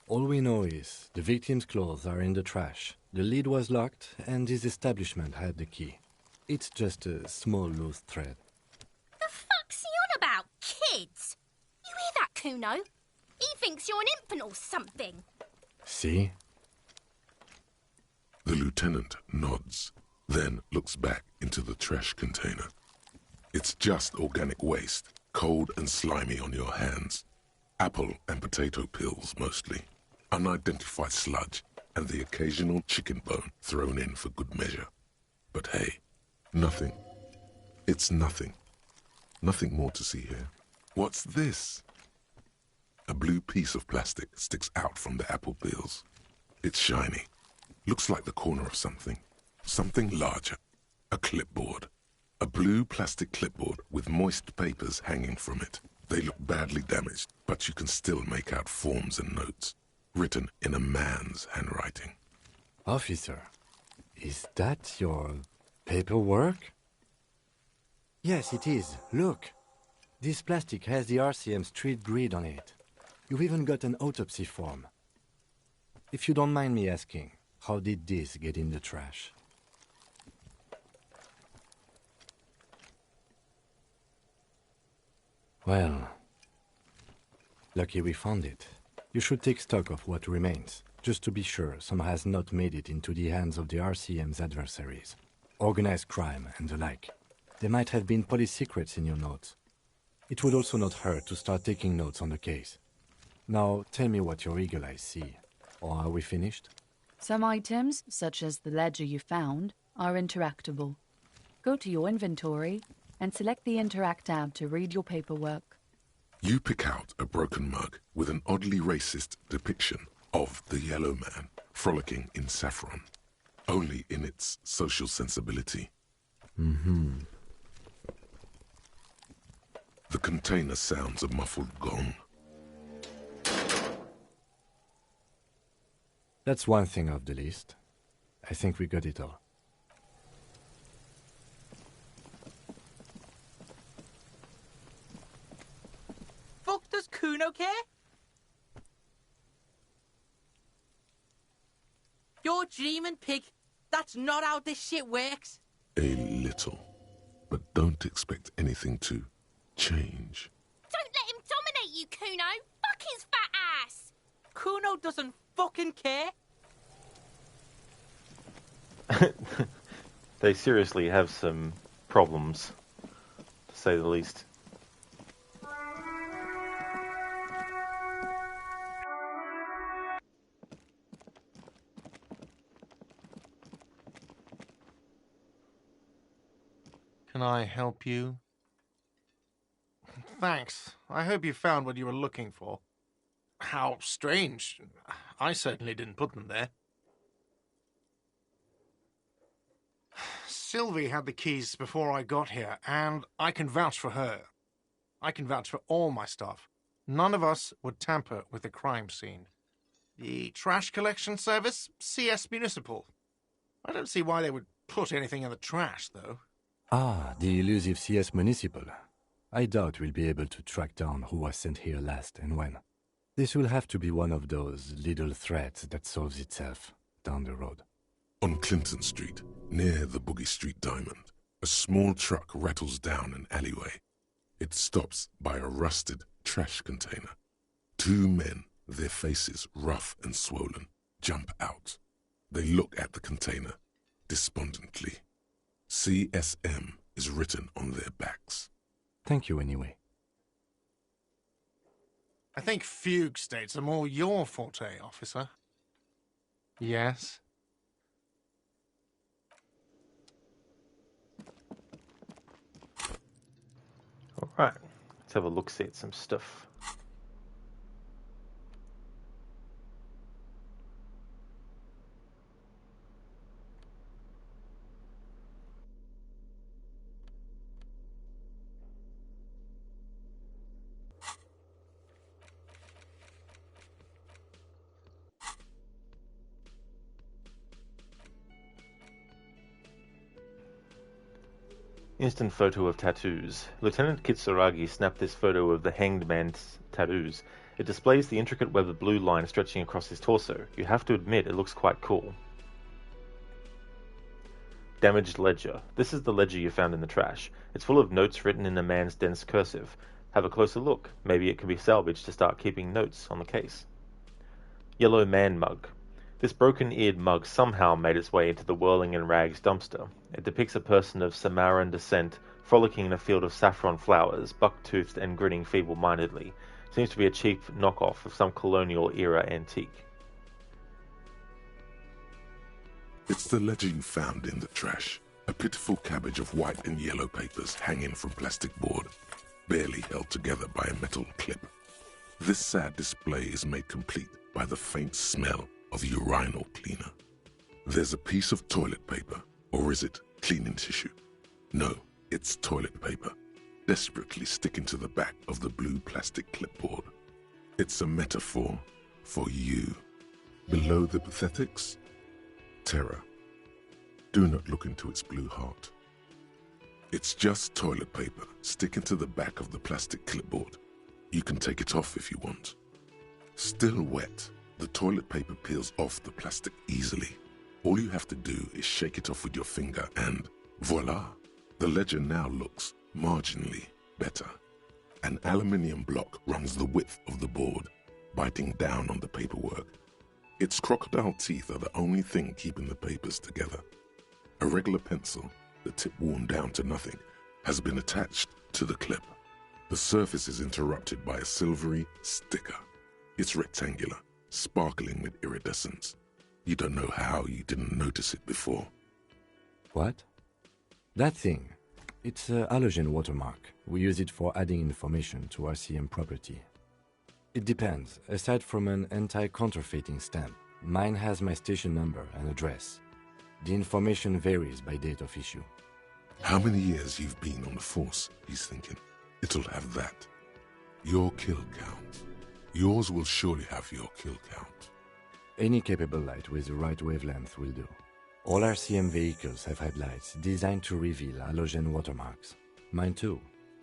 All we know is the victim's clothes are in the trash, the lid was locked, and his establishment had the key. It's just a small loose thread. The fuck's he on about, kids? You hear that, Kuno? He thinks you're an infant or something. See? The lieutenant nods, then looks back into the trash container. It's just organic waste, cold and slimy on your hands. Apple and potato peels, mostly. Unidentified sludge, and the occasional chicken bone thrown in for good measure. But hey, nothing. It's nothing. Nothing more to see here. What's this? A blue piece of plastic sticks out from the apple peels. It's shiny. Looks like the corner of something. Something larger. A clipboard. A blue plastic clipboard with moist papers hanging from it. They look badly damaged, but you can still make out forms and notes, written in a man's handwriting. Officer, is that your paperwork? Yes, it is. Look. This plastic has the RCM street grid on it. You've even got an autopsy form. If you don't mind me asking, how did this get in the trash? Well, lucky we found it. You should take stock of what remains, just to be sure some has not made it into the hands of the RCM's adversaries. Organized crime and the like. There might have been police secrets in your notes. It would also not hurt to start taking notes on the case. Now, tell me what your eagle eyes see. Or are we finished? Some items, such as the ledger you found, are interactable. Go to your inventory and select the Interact tab to read your paperwork. You pick out a broken mug with an oddly racist depiction of the yellow man frolicking in saffron, only in its social sensibility. Mm-hmm. The container sounds a muffled gong. That's one thing off the list. I think we got it all. Fuck does Kuno care? You're dreaming, pig. That's not how this shit works. A little. But don't expect anything to change. Don't let him dominate you, Kuno. Fuck his fat ass. Kuno doesn't fucking care. They seriously have some problems, to say the least. Can I help you? Thanks. I hope you found what you were looking for. How strange. I certainly didn't put them there. Sylvie had the keys before I got here, and I can vouch for her. I can vouch for all my staff. None of us would tamper with the crime scene. The trash collection service, CS Municipal. I don't see why they would put anything in the trash, though. Ah, the elusive CS Municipal. I doubt we'll be able to track down who was sent here last and when. This will have to be one of those little threats that solves itself down the road. On Clinton Street, near the Boogie Street Diamond, a small truck rattles down an alleyway. It stops by a rusted trash container. Two men, their faces rough and swollen, jump out. They look at the container, despondently. CSM is written on their backs. Thank you anyway. I think fugue states are more your forte, officer. Yes? Alright, let's have a look-see at some stuff. Instant photo of tattoos. Lieutenant Kitsuragi snapped this photo of the hanged man's tattoos. It displays the intricate web of blue line stretching across his torso. You have to admit, it looks quite cool. Damaged ledger. This is the ledger you found in the trash. It's full of notes written in a man's dense cursive. Have a closer look. Maybe it can be salvaged to start keeping notes on the case. Yellow man mug. This broken-eared mug somehow made its way into the whirling in rags dumpster. It depicts a person of Samaran descent frolicking in a field of saffron flowers, buck-toothed and grinning feeble-mindedly. Seems to be a cheap knockoff of some colonial-era antique. It's the ledger you found in the trash. A pitiful cabbage of white and yellow papers hanging from plastic board, barely held together by a metal clip. This sad display is made complete by the faint smell of urinal cleaner. There's a piece of toilet paper, or is it cleaning tissue? No, it's toilet paper, desperately sticking to the back of the blue plastic clipboard. It's a metaphor for you. Below the pathetics, terror. Do not look into its blue heart. It's just toilet paper sticking to the back of the plastic clipboard. You can take it off if you want. Still wet, the toilet paper peels off the plastic easily. All you have to do is shake it off with your finger and voila! The ledger now looks marginally better. An aluminium block runs the width of the board, biting down on the paperwork. Its crocodile teeth are the only thing keeping the papers together. A regular pencil, the tip worn down to nothing, has been attached to the clip. The surface is interrupted by a silvery sticker. It's rectangular, sparkling with iridescence. You don't know how you didn't notice it before. What? That thing. It's a halogen watermark. We use it for adding information to RCM property. It depends. Aside from an anti-counterfeiting stamp, mine has my station number and address. The information varies by date of issue. How many years you've been on the force, he's thinking. It'll have that. Your kill count. Yours will surely have your kill count. Any capable light with the right wavelength will do. All RCM vehicles have headlights designed to reveal halogen watermarks. Mine too.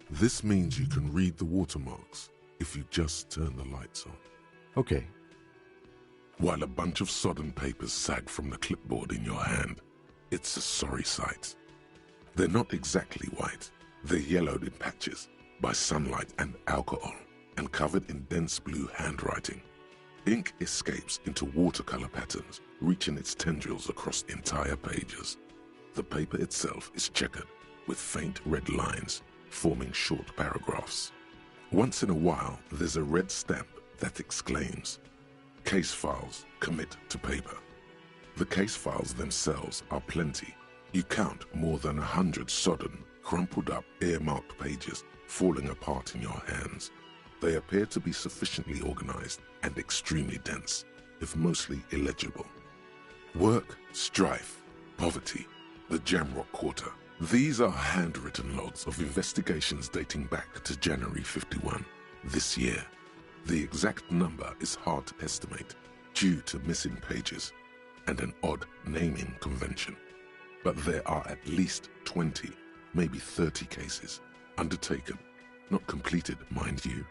This means you can read the watermarks if you just turn the lights on. Okay. While a bunch of sodden papers sag from the clipboard in your hand, it's a sorry sight. They're not exactly white. They're yellowed in patches by sunlight and alcohol and covered in dense blue handwriting. Ink escapes into watercolor patterns, reaching its tendrils across entire pages. The paper itself is checkered with faint red lines, forming short paragraphs. Once in a while, there's a red stamp that exclaims, "Case files commit to paper." The case files themselves are plenty. You count more than 100 sodden, crumpled up, earmarked pages falling apart in your hands. They appear to be sufficiently organized and extremely dense, if mostly illegible. Work, strife, poverty, the Jamrock Quarter. These are handwritten logs of investigations dating back to January 51, this year. The exact number is hard to estimate due to missing pages and an odd naming convention. But there are at least 20, maybe 30 cases undertaken, not completed, mind you.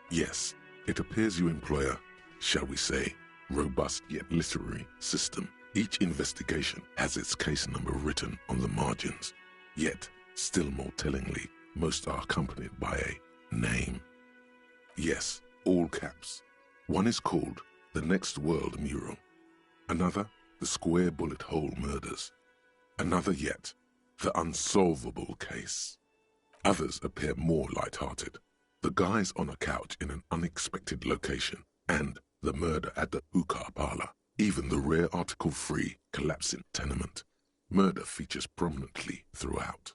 Yes, it appears you employ a, shall we say, robust yet literary system. Each investigation has its case number written on the margins. Yet, still more tellingly, most are accompanied by a name. Yes, all caps. One is called the Next World Mural. Another, the Square Bullet Hole Murders. Another yet, the Unsolvable Case. Others appear more light-hearted. The guys on a couch in an unexpected location, and the murder at the hookah parlor. Even the rare article-free collapsing tenement. Murder features prominently throughout.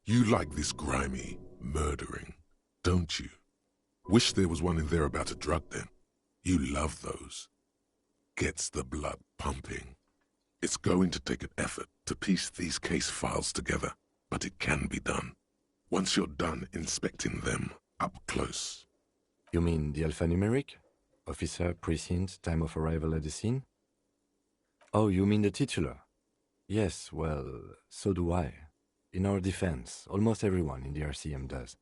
You like this grimy murdering, don't you? Wish there was one in there about a drug den. You love those. Gets the blood pumping. It's going to take an effort to piece these case files together, but it can be done. Once you're done inspecting them up close. You mean the alphanumeric? Officer, precinct, time of arrival at the scene? Oh, you mean the titular? Yes, well, so do I. In our defense, almost everyone in the RCM does.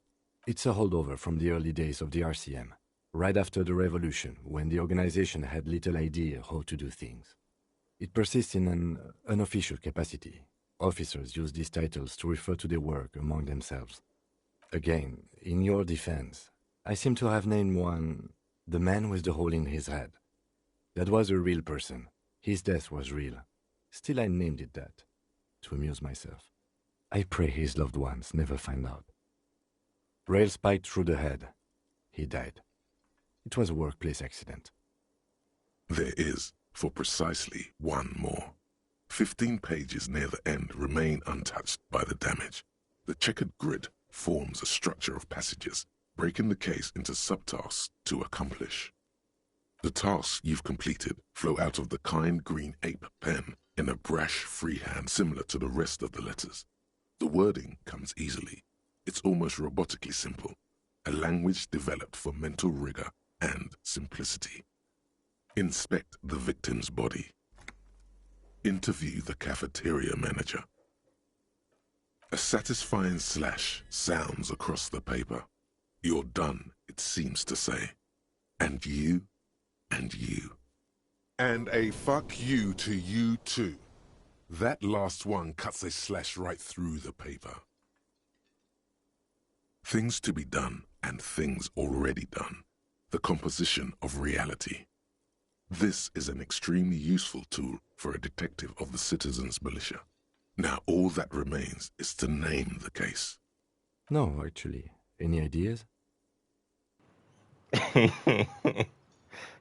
It's a holdover from the early days of the RCM, right after the revolution, when the organization had little idea how to do things. It persists in an unofficial capacity. Officers use these titles to refer to their work among themselves. Again, in your defense, I seem to have named one the man with the hole in his head. That was a real person. His death was real. Still, I named it that, to amuse myself. I pray his loved ones never find out. Rail spiked through the head. He died. It was a workplace accident. There is, for precisely one more. 15 pages near the end remain untouched by the damage. The checkered grid forms a structure of passages, breaking the case into subtasks to accomplish. The tasks you've completed flow out of the kind green ape pen in a brash freehand similar to the rest of the letters. The wording comes easily. It's almost robotically simple, a language developed for mental rigor and simplicity. Inspect the victim's body. Interview the cafeteria manager. A satisfying slash sounds across the paper. You're done, it seems to say. And you, and you. And a fuck you to you too. That last one cuts a slash right through the paper. Things to be done and things already done. The composition of reality. This is an extremely useful tool for a detective of the citizens' militia. Now all that remains is to name the case. No, actually. Any ideas?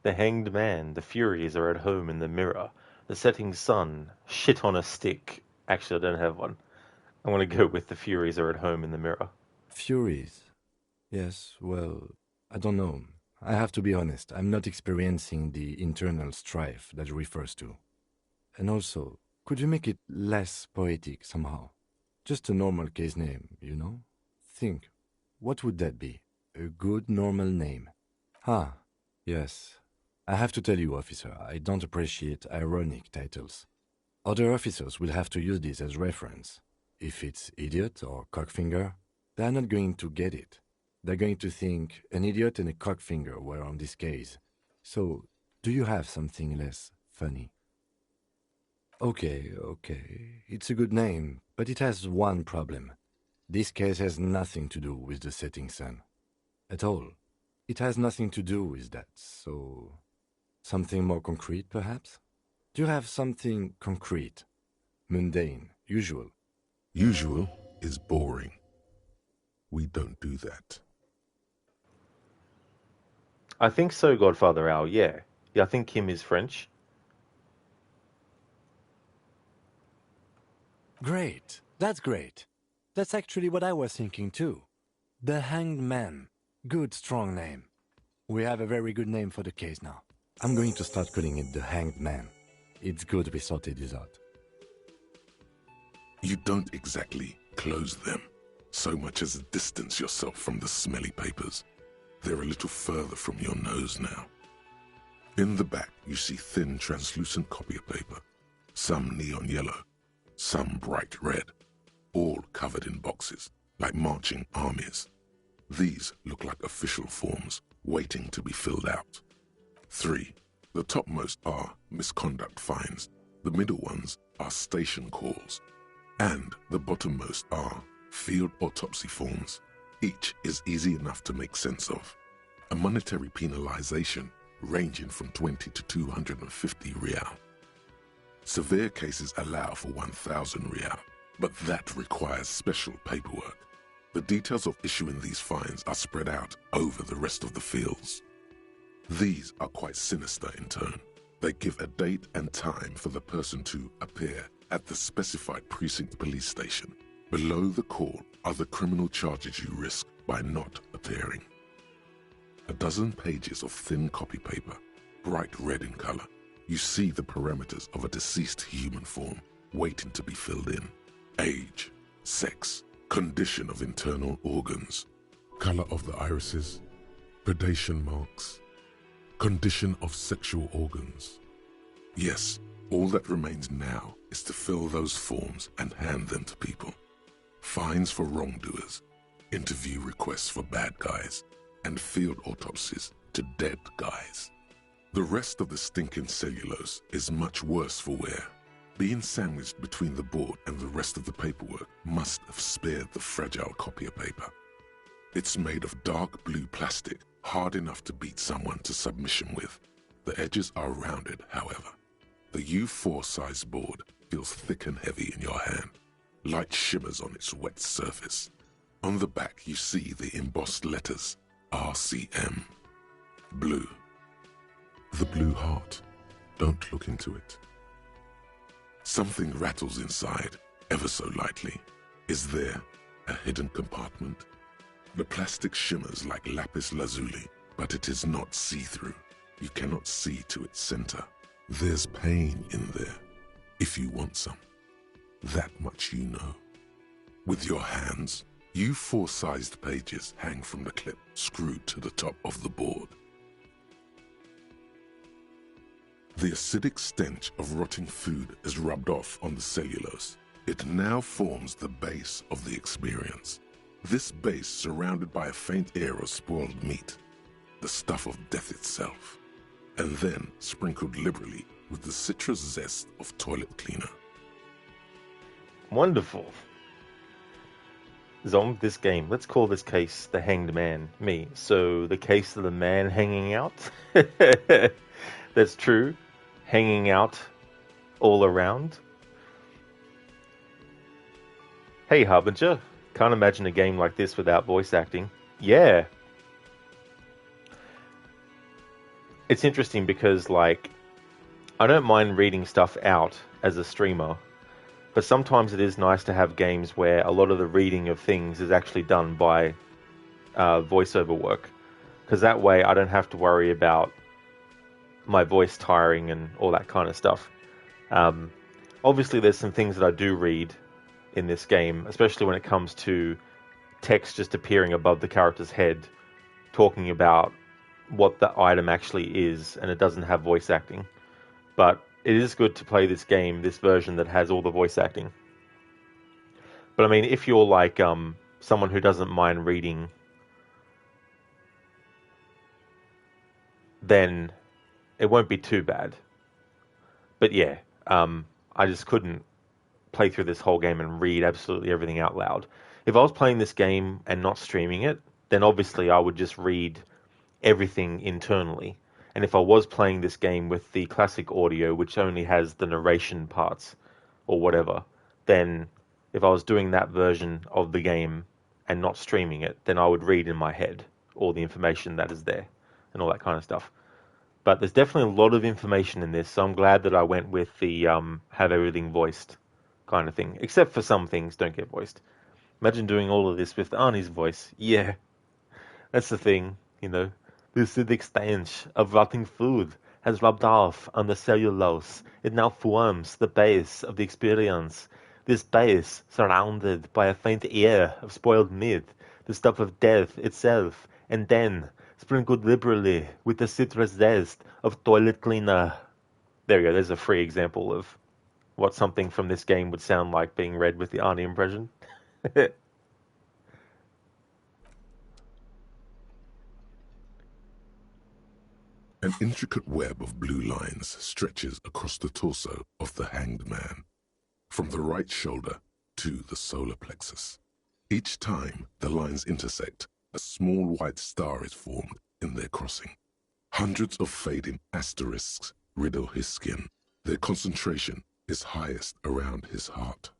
The hanged man, the Furies are at home in the mirror. The setting sun, shit on a stick. Actually, I don't have one. I want to go with the Furies are at home in the mirror. Furies. Yes, well, I don't know. I have to be honest, I'm not experiencing the internal strife that it refers to. And also, could you make it less poetic somehow? Just a normal case name, you know? Think, what would that be? A good normal name. Ah, yes. I have to tell you, officer, I don't appreciate ironic titles. Other officers will have to use this as reference. If it's idiot or cockfinger, they're not going to get it. They're going to think an idiot and a cockfinger were on this case. So, do you have something less funny? Okay, it's a good name, but it has one problem. This case has nothing to do with the setting sun. At all. It has nothing to do with that, so... something more concrete, perhaps? Do you have something concrete? Mundane, usual? Usual is boring. We don't do that. I think so, Godfather Al, yeah. Yeah, I think Kim is French. Great. That's great. That's actually what I was thinking too. The Hanged Man. Good, strong name. We have a very good name for the case now. I'm going to start calling it the Hanged Man. It's good we sorted this out. You don't exactly close them, so much as distance yourself from the smelly papers. They're a little further from your nose now. In the back, you see thin, translucent copy paper. Some neon yellow, some bright red, all covered in boxes, like marching armies. These look like official forms, waiting to be filled out. 3. The topmost are misconduct fines. The middle ones are station calls. And the bottommost are field autopsy forms. Each is easy enough to make sense of. A monetary penalization ranging from 20 to 250 real. Severe cases allow for 1,000 real, but that requires special paperwork. The details of issuing these fines are spread out over the rest of the fields. These are quite sinister in tone. They give a date and time for the person to appear at the specified precinct police station. Below the call are the criminal charges you risk by not appearing. A dozen pages of thin copy paper, bright red in color. You see the parameters of a deceased human form waiting to be filled in. Age, sex, condition of internal organs, color of the irises, predation marks, condition of sexual organs. Yes, all that remains now is to fill those forms and hand them to people. Fines for wrongdoers, interview requests for bad guys, and field autopsies to dead guys. The rest of the stinking cellulose is much worse for wear. Being sandwiched between the board and the rest of the paperwork must have spared the fragile copier paper. It's made of dark blue plastic, hard enough to beat someone to submission with. The edges are rounded, however. The U4 size board feels thick and heavy in your hand. Light shimmers on its wet surface. On the back you see the embossed letters, RCM. Blue. The blue heart. Don't look into it. Something rattles inside, ever so lightly. Is there a hidden compartment? The plastic shimmers like lapis lazuli, but it is not see-through. You cannot see to its center. There's pain in there, if you want some. That much you know. With your hands, U4 sized pages hang from the clip screwed to the top of the board. The acidic stench of rotting food is rubbed off on the cellulose. It now forms the base of the experience. This base surrounded by a faint air of spoiled meat, the stuff of death itself, and then sprinkled liberally with the citrus zest of toilet cleaner. Wonderful. Zom, this game, let's call this case the Hanged Man, me. So the case of the man hanging out. That's true. Hanging out all around. Hey Harbinger, can't imagine a game like this without voice acting. Yeah. It's interesting because, like, I don't mind reading stuff out as a streamer, but sometimes it is nice to have games where a lot of the reading of things is actually done by voiceover work, because that way I don't have to worry about my voice tiring and all that kind of stuff. Obviously there's some things that I do read in this game, especially when it comes to text just appearing above the character's head talking about what the item actually is, and it doesn't have voice acting. But it is good to play this game, this version that has all the voice acting. But I mean, if you're like someone who doesn't mind reading, then it won't be too bad. But yeah, I just couldn't play through this whole game and read absolutely everything out loud. If I was playing this game and not streaming it, then obviously I would just read everything internally. And if I was playing this game with the classic audio, which only has the narration parts or whatever, then if I was doing that version of the game and not streaming it, then I would read in my head all the information that is there and all that kind of stuff. But there's definitely a lot of information in this, so I'm glad that I went with the have everything voiced kind of thing. Except for some things don't get voiced. Imagine doing all of this with Arnie's voice. Yeah, that's the thing, you know. The acidic stench of rotting food has rubbed off on the cellulose. It now forms the base of the experience. This base, surrounded by a faint air of spoiled meat, the stuff of death itself, and then sprinkled liberally with the citrus zest of toilet cleaner. There you go, there's a free example of what something from this game would sound like being read with the Arnie impression. An intricate web of blue lines stretches across the torso of the hanged man, from the right shoulder to the solar plexus. Each time the lines intersect, a small white star is formed in their crossing. Hundreds of fading asterisks riddle his skin. Their concentration is highest around his heart.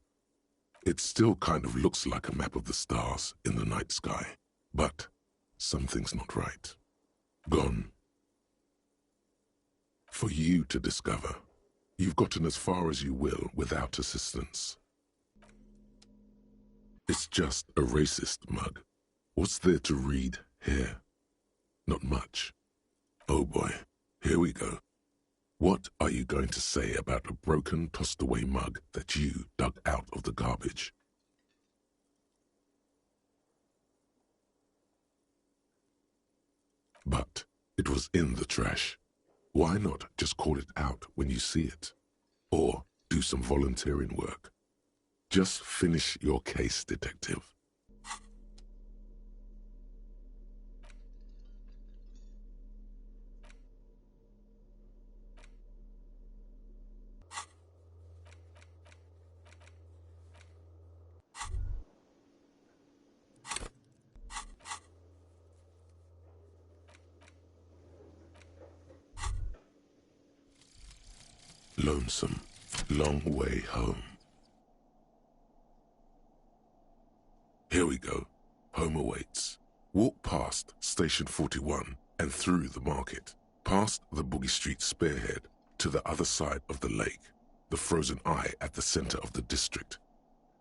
It still kind of looks like a map of the stars in the night sky, but something's not right. Gone. For you to discover. You've gotten as far as you will without assistance. It's just a racist mug. What's there to read here? Not much. Oh boy, here we go. What are you going to say about a broken, tossed-away mug that you dug out of the garbage? But it was in the trash. Why not just call it out when you see it? Or do some volunteering work? Just finish your case, detective. Lonesome, long way home. Here we go. Home awaits. Walk past Station 41 and through the market, past the Boogie Street spearhead to the other side of the lake, the frozen eye at the center of the district.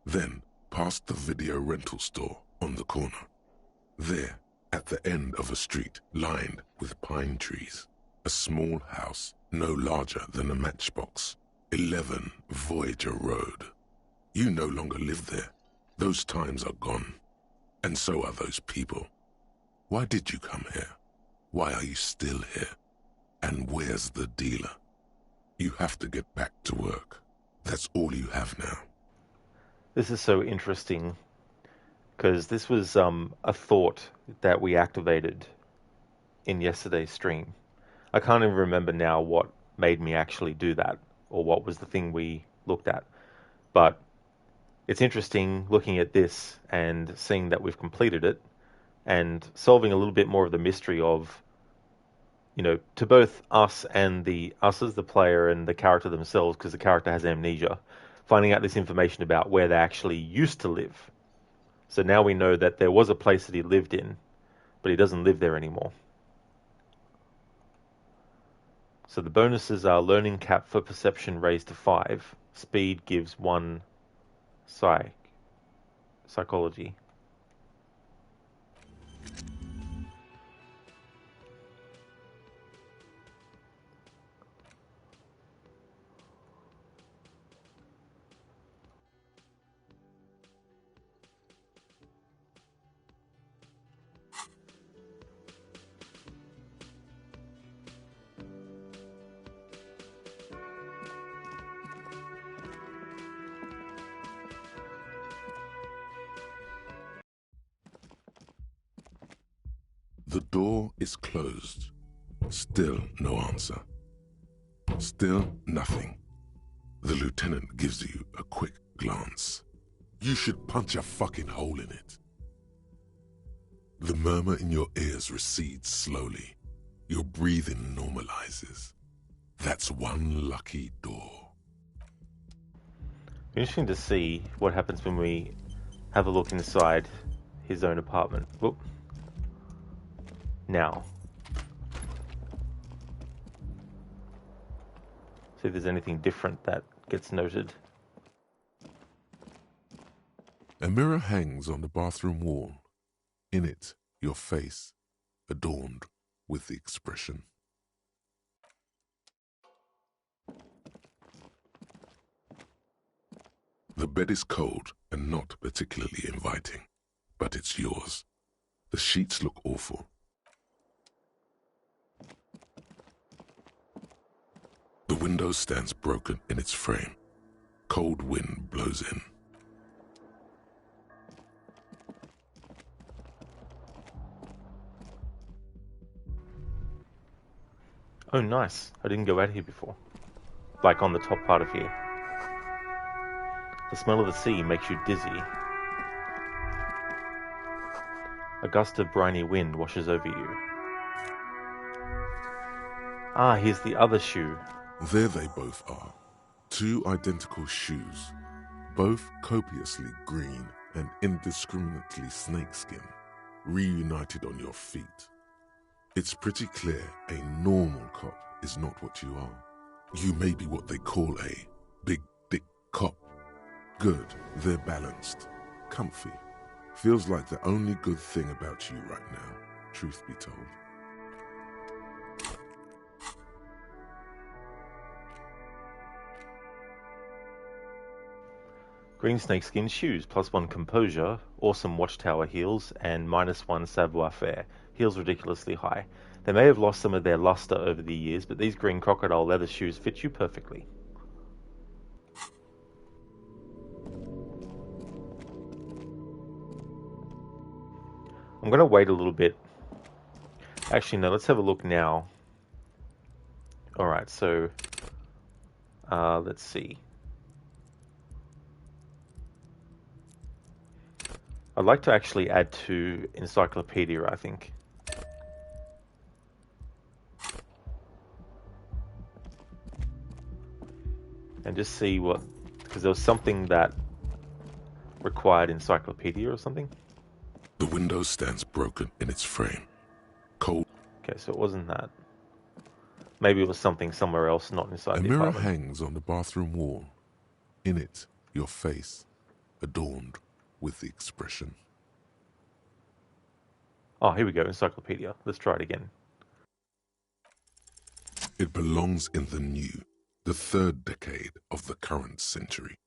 Then past the video rental store on the corner. There, at the end of a street lined with pine trees, a small house no larger than a matchbox. 11 Voyager Road. You no longer live there. Those times are gone. And so are those people. Why did you come here? Why are you still here? And where's the dealer? You have to get back to work. That's all you have now. This is so interesting because this was a thought that we activated in yesterday's stream. I can't even remember now what made me actually do that or what was the thing we looked at. But it's interesting looking at this and seeing that we've completed it and solving a little bit more of the mystery of, you know, to both us and us as the player and the character themselves, because the character has amnesia, finding out this information about where they actually used to live. So now we know that there was a place that he lived in, but he doesn't live there anymore. So the bonuses are learning cap for perception raised to 5. Speed gives 1 psychology. The door is closed. Still no answer. Still nothing. The lieutenant gives you a quick glance. You should punch a fucking hole in it. The murmur in your ears recedes slowly. Your breathing normalizes. That's one lucky door. Interesting to see what happens when we have a look inside his own apartment. Whoop. Now. See if there's anything different that gets noted. A mirror hangs on the bathroom wall. In it, your face, adorned with the expression. The bed is cold and not particularly inviting, but it's yours. The sheets look awful. The window stands broken in its frame. Cold wind blows in. Oh, nice. I didn't go out here before. Like on the top part of here. The smell of the sea makes you dizzy. A gust of briny wind washes over you. Ah, here's the other shoe. There they both are. 2 identical shoes, both copiously green and indiscriminately snakeskin, reunited on your feet. It's pretty clear a normal cop is not what you are. You may be what they call a big dick cop. Good, they're balanced, comfy. Feels like the only good thing about you right now, truth be told. Green snakeskin shoes, +1 composure, awesome watchtower heels, and -1 savoir-faire. Heels ridiculously high. They may have lost some of their luster over the years, but these green crocodile leather shoes fit you perfectly. I'm going to wait a little bit. Actually, no, let's have a look now. Alright, so let's see. I'd like to actually add to Encyclopedia, I think. And just see what, because there was something that required Encyclopedia or something. The window stands broken in its frame. Cold. Okay, so it wasn't that. Maybe it was something somewhere else, not inside A the mirror apartment. hangs on the bathroom wall. In it, your face, adorned with the expression. Oh, here we go, Encyclopedia. Let's try it again. It belongs in the new, the third decade of the current century.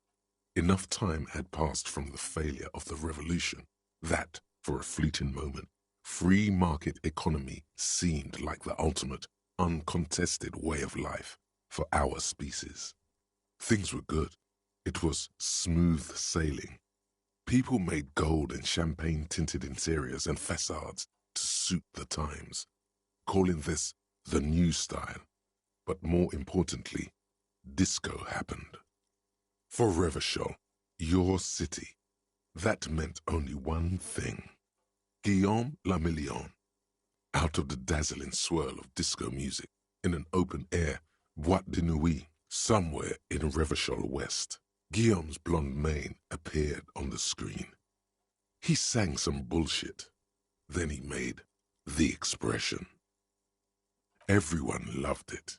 Enough time had passed from the failure of the revolution that, for a fleeting moment, free market economy seemed like the ultimate, uncontested way of life for our species. Things were good. It was smooth sailing. People made gold and champagne-tinted interiors and facades to suit the times, calling this the new style. But more importantly, disco happened. For Revachol, your city, that meant only one thing. Guillaume Lamillion. Out of the dazzling swirl of disco music, in an open-air boîte de nuit somewhere in Revachol West, Guillaume's blonde mane appeared on the screen. He sang some bullshit. Then he made the expression. Everyone loved it.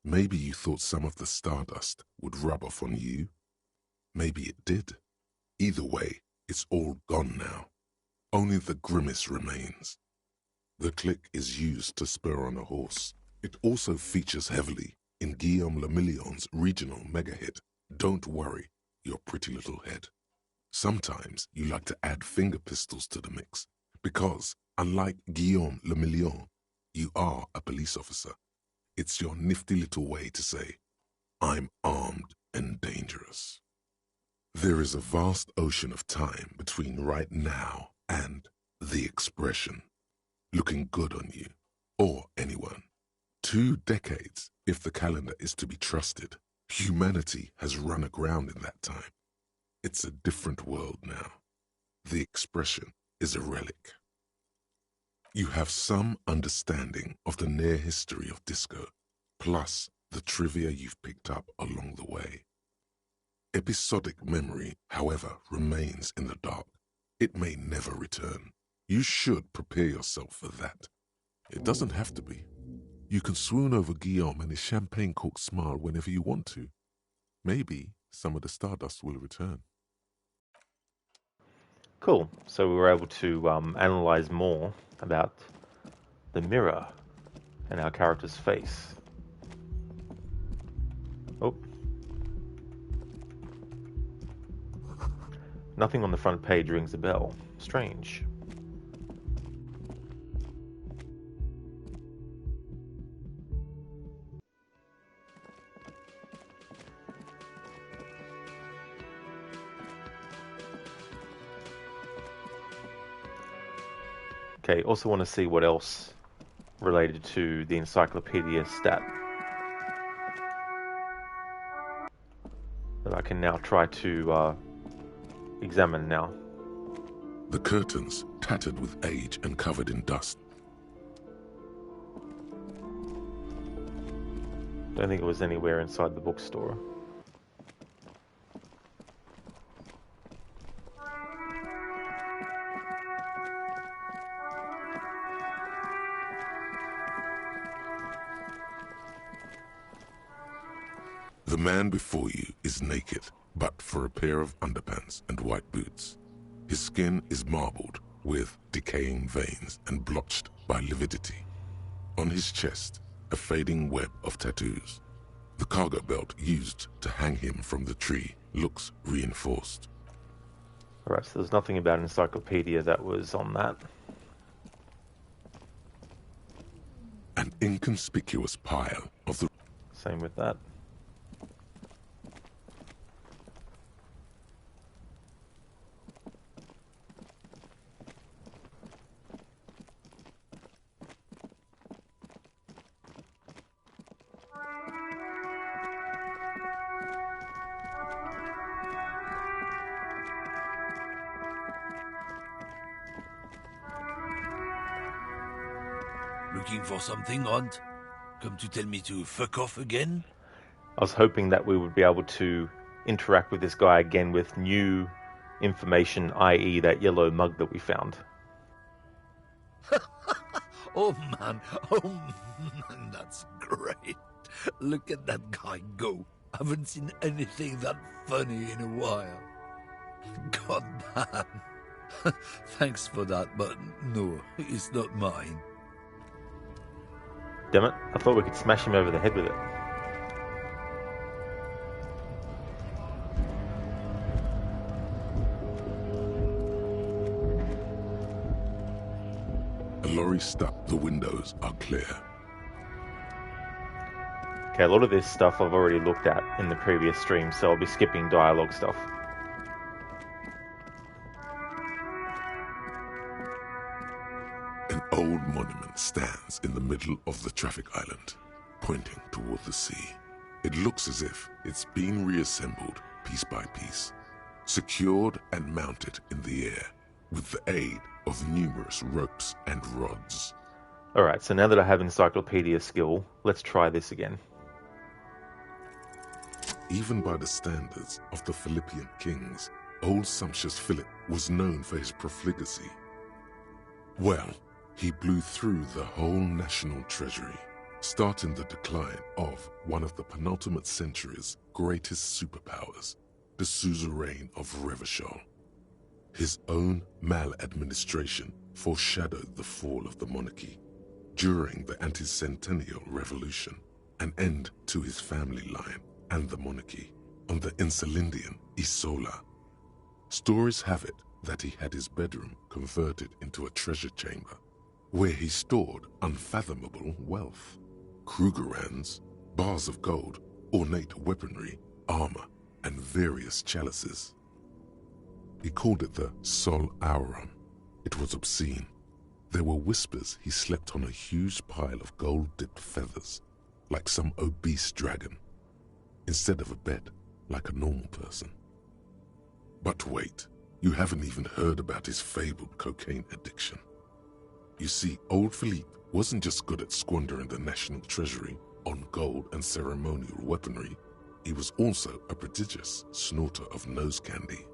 Maybe you thought some of the stardust would rub off on you. Maybe it did. Either way, it's all gone now. Only the grimace remains. The click is used to spur on a horse. It also features heavily in Guillaume Lamillion's regional mega hit, Don't Worry, Your Pretty Little Head. Sometimes you like to add finger pistols to the mix, because, unlike Guillaume Lamillion, you are a police officer. It's your nifty little way to say, I'm armed and dangerous. There is a vast ocean of time between right now and the expression, looking good on you, or anyone. 2 decades, if the calendar is to be trusted. Humanity has run aground in that time. It's a different world now. The expression is a relic. You have some understanding of the near history of disco, plus the trivia you've picked up along the way. Episodic memory, however, remains in the dark. It may never return. You should prepare yourself for that. It doesn't have to be. You can swoon over Guillaume and his champagne-corked smile whenever you want to. Maybe some of the stardust will return. Cool. So we were able to analyze more about the mirror and our character's face. Oh. Nothing on the front page rings a bell. Strange. Okay, also want to see what else related to the encyclopedia stat that I can now try to examine now. The curtains, tattered with age and covered in dust. Don't think it was anywhere inside the bookstore. The man before you is naked, but for a pair of underpants and white boots. His skin is marbled with decaying veins and blotched by lividity. On his chest, a fading web of tattoos. The cargo belt used to hang him from the tree looks reinforced. Alright, so there's nothing about encyclopedia that was on that. An inconspicuous pile of the... Same with that. Looking for something, Hunt? Come to tell me to fuck off again? I was hoping that we would be able to interact with this guy again with new information, i.e. that yellow mug that we found. Oh man, that's great. Look at that guy go. Haven't seen anything that funny in a while. God damn. Thanks for that, but no, it's not mine. Damn it, I thought we could smash him over the head with it. A lorry stopped. The windows are clear. Okay, a lot of this stuff I've already looked at in the previous stream, so I'll be skipping dialogue stuff. An old monument stands in the middle of the traffic island, pointing toward the sea. It looks as if it's been reassembled piece by piece, secured and mounted in the air with the aid of numerous ropes and rods. Alright, so now that I have encyclopedia skill, let's try this again. Even by the standards of the Philippian kings, old sumptuous Philip was known for his profligacy. Well, he blew through the whole national treasury, starting the decline of one of the penultimate century's greatest superpowers, the suzerain of Revachol. His own maladministration foreshadowed the fall of the monarchy. During the anti-centennial revolution, an end to his family line and the monarchy on the Insulindian Isola. Stories have it that he had his bedroom converted into a treasure chamber, where he stored unfathomable wealth. Krugerrands, bars of gold, ornate weaponry, armor, and various chalices. He called it the Sol Auron. It was obscene. There were whispers he slept on a huge pile of gold-dipped feathers, like some obese dragon, instead of a bed, like a normal person. But wait, you haven't even heard about his fabled cocaine addiction. You see, old Philippe wasn't just good at squandering the national treasury on gold and ceremonial weaponry, he was also a prodigious snorter of nose candy.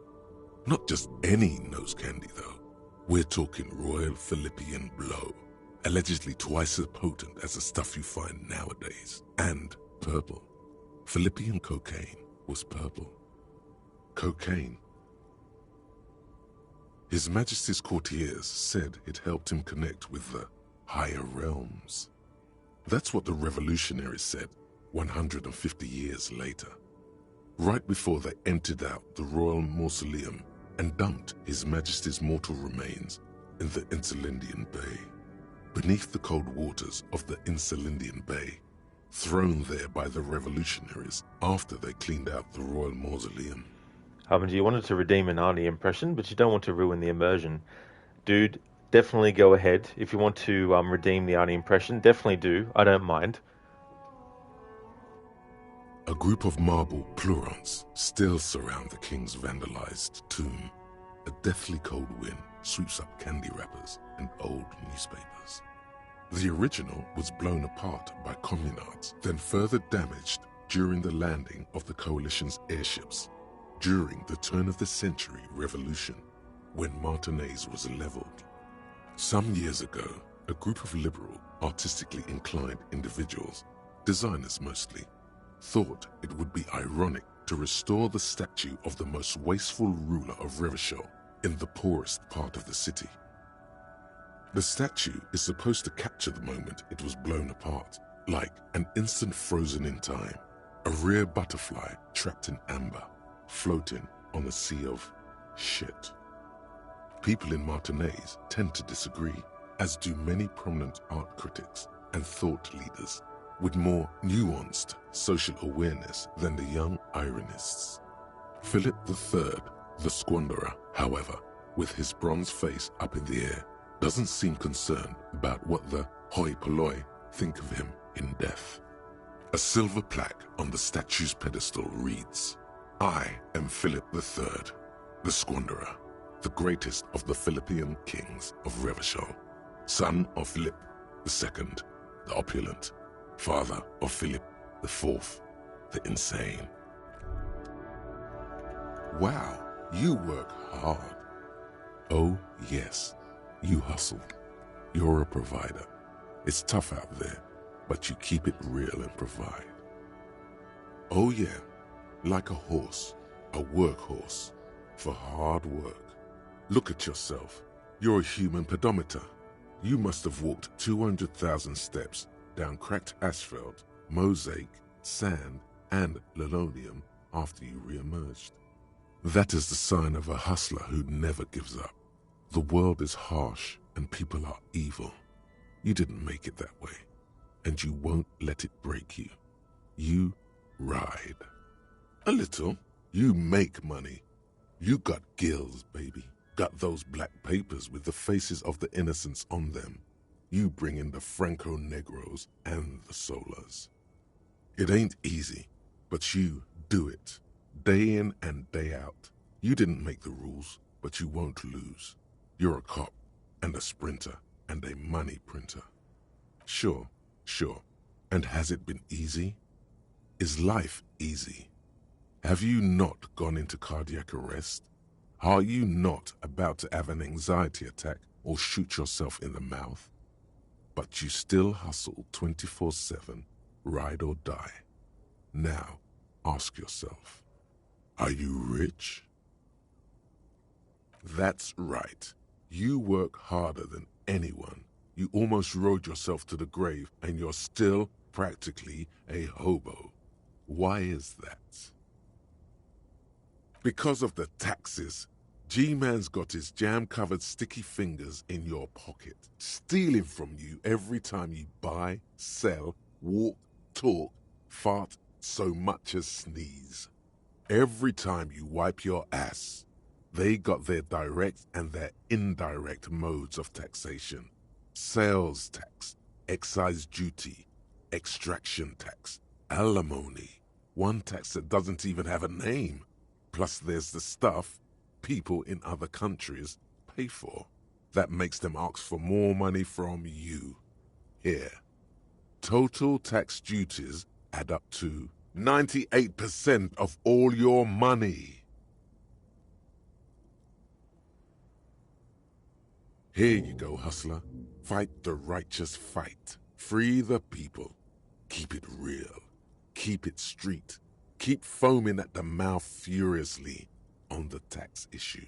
Not just any nose candy, though. We're talking Royal Philippian Blow, allegedly twice as potent as the stuff you find nowadays, and purple. Philippian cocaine was purple. Cocaine. His Majesty's courtiers said it helped him connect with the higher realms. That's what the revolutionaries said 150 years later, right before they emptied out the royal mausoleum and dumped His Majesty's mortal remains in the Insulindian Bay. Beneath the cold waters of the Insulindian Bay, thrown there by the revolutionaries after they cleaned out the royal mausoleum. Harbinger, you wanted to redeem an Arnie impression, but you don't want to ruin the immersion. Dude, definitely go ahead. If you want to redeem the Arnie impression, definitely do. I don't mind. A group of marble pleurons still surround the king's vandalized tomb. A deathly cold wind sweeps up candy wrappers and old newspapers. The original was blown apart by communards, then further damaged during the landing of the coalition's airships during the turn-of-the-century revolution, when Martinez was leveled. Some years ago, a group of liberal, artistically inclined individuals, designers mostly, thought it would be ironic to restore the statue of the most wasteful ruler of Revachol in the poorest part of the city. The statue is supposed to capture the moment it was blown apart, like an instant frozen in time, a rare butterfly trapped in amber, floating on a sea of shit. People in Martinaise tend to disagree, as do many prominent art critics and thought leaders with more nuanced social awareness than the young ironists. Philip III, the squanderer, however, with his bronze face up in the air, doesn't seem concerned about what the hoi polloi think of him in death. A silver plaque on the statue's pedestal reads, "I am Philip III, the squanderer, the greatest of the Philippian kings of Revachol, son of Philip II, the opulent, father of Philip IV, the insane." Wow, you work hard. Oh yes, you hustle. You're a provider. It's tough out there, but you keep it real and provide. Oh yeah, like a horse, a workhorse, for hard work. Look at yourself. You're a human pedometer. You must have walked 200,000 steps down cracked asphalt, mosaic, sand, and linoleum after you re-emerged. That is the sign of a hustler who never gives up. The world is harsh and people are evil. You didn't make it that way, and you won't let it break you. You ride. A little. You make money. You got gills, baby. Got those black papers with the faces of the innocents on them. You bring in the Franco Negros and the Solas. It ain't easy, but you do it. Day in and day out. You didn't make the rules, but you won't lose. You're a cop, and a sprinter, and a money printer. Sure. And has it been easy? Is life easy? Have you not gone into cardiac arrest? Are you not about to have an anxiety attack or shoot yourself in the mouth? But you still hustle 24/7, ride or die. Now, ask yourself, are you rich? That's right. You work harder than anyone. You almost rode yourself to the grave, and you're still practically a hobo. Why is that? Because of the taxes. G-Man's got his jam-covered sticky fingers in your pocket, stealing from you every time you buy, sell, walk, talk, fart, so much as sneeze. Every time you wipe your ass. They got their direct and their indirect modes of taxation. Sales tax, excise duty, extraction tax, alimony. One tax that doesn't even have a name. Plus there's the stuff people in other countries pay for. That makes them ask for more money from you. Here. Total tax duties add up to 98% of all your money. Here you go, hustler. Fight the righteous fight. Free the people. Keep it real. Keep it street. Keep foaming at the mouth furiously on the tax issue.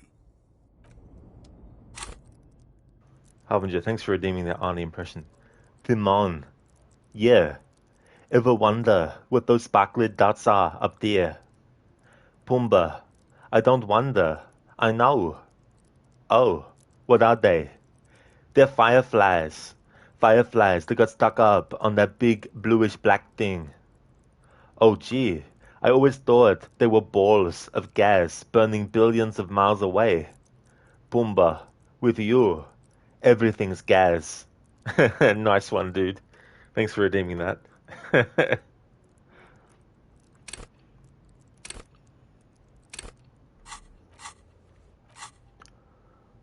Harbinger, thanks for redeeming that Arnie impression. Timon. Yeah. Ever wonder what those sparkly dots are up there? Pumbaa. I don't wonder. I know. Oh, what are they? They're fireflies. Fireflies that got stuck up on that big bluish black thing. Oh gee, I always thought they were balls of gas burning billions of miles away. Pumbaa, with you, everything's gas. Nice one, dude. Thanks for redeeming that.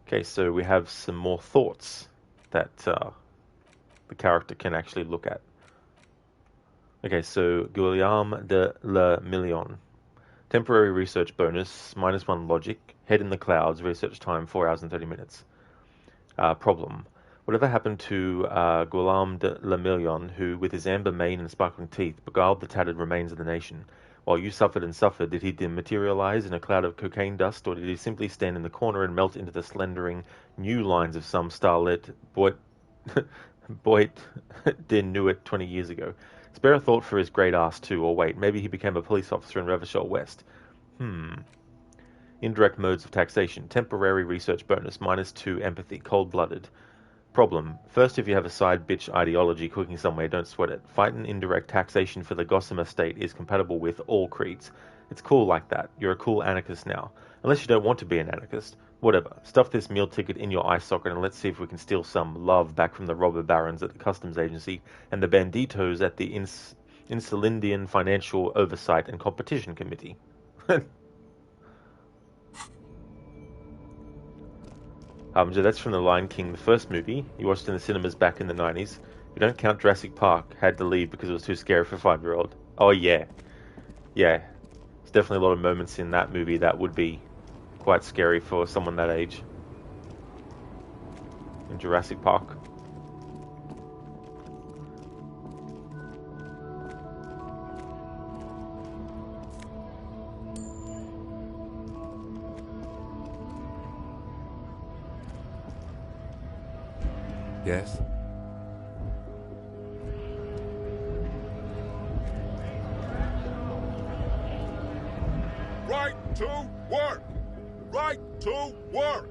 Okay, so we have some more thoughts that the character can actually look at. Okay, so Guillaume de la Million. Temporary research bonus, -1 logic, head in the clouds, research time 4 hours and 30 minutes. Problem. Whatever happened to Guillaume de Lamillion, who, with his amber mane and sparkling teeth, beguiled the tattered remains of the nation? While you suffered and suffered, did he dematerialize in a cloud of cocaine dust, or did he simply stand in the corner and melt into the slendering new lines of some starlit Boit Din knew it 20 years ago? Spare a thought for his great ass, too, or wait, maybe he became a police officer in Revachol West. Indirect modes of taxation. Temporary research bonus, -2 empathy, cold-blooded. Problem. First, if you have a side bitch ideology cooking somewhere, don't sweat it. Fight and indirect taxation for the Gossamer state is compatible with all creeds. It's cool like that. You're a cool anarchist now. Unless you don't want to be an anarchist. Whatever. Stuff this meal ticket in your eye socket and let's see if we can steal some love back from the robber barons at the customs agency and the banditos at the Insulindian Financial Oversight and Competition Committee. So that's from The Lion King, the first movie. You watched in the cinemas back in the 90s. You don't count Jurassic Park. Had to leave because it was too scary for a 5-year-old. Oh, yeah. Yeah. There's definitely a lot of moments in that movie that would be quite scary for someone that age. In Jurassic Park. Yes? Right to work! Right to work!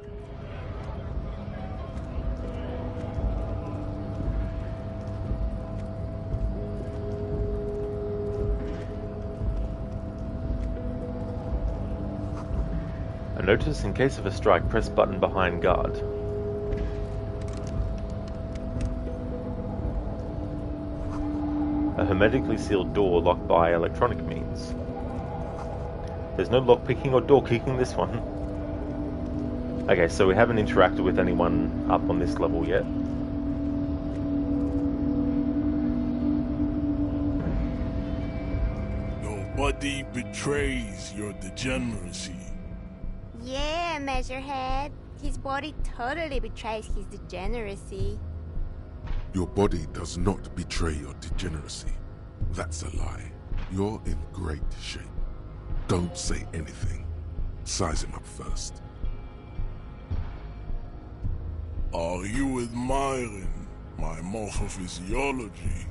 A notice: in case of a strike, press button behind guard. A hermetically sealed door locked by electronic means. There's no lockpicking or door kicking this one. Okay, so we haven't interacted with anyone up on this level yet. Nobody betrays your degeneracy. Yeah, Measurehead. His body totally betrays his degeneracy. Your body does not betray your degeneracy. That's a lie. You're in great shape. Don't say anything. Size him up first. Are you admiring my morphophysiology?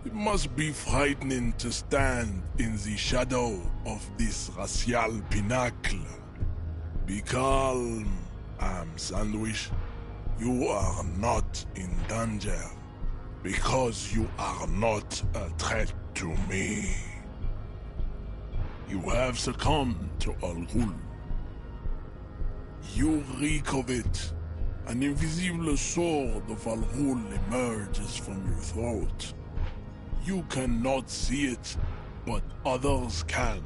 It must be frightening to stand in the shadow of this racial pinnacle. Be calm, Sandwich. You are not in danger, because you are not a threat to me. You have succumbed to Al Ghul. You reek of it. An invisible sword of Al Ghul emerges from your throat. You cannot see it, but others can.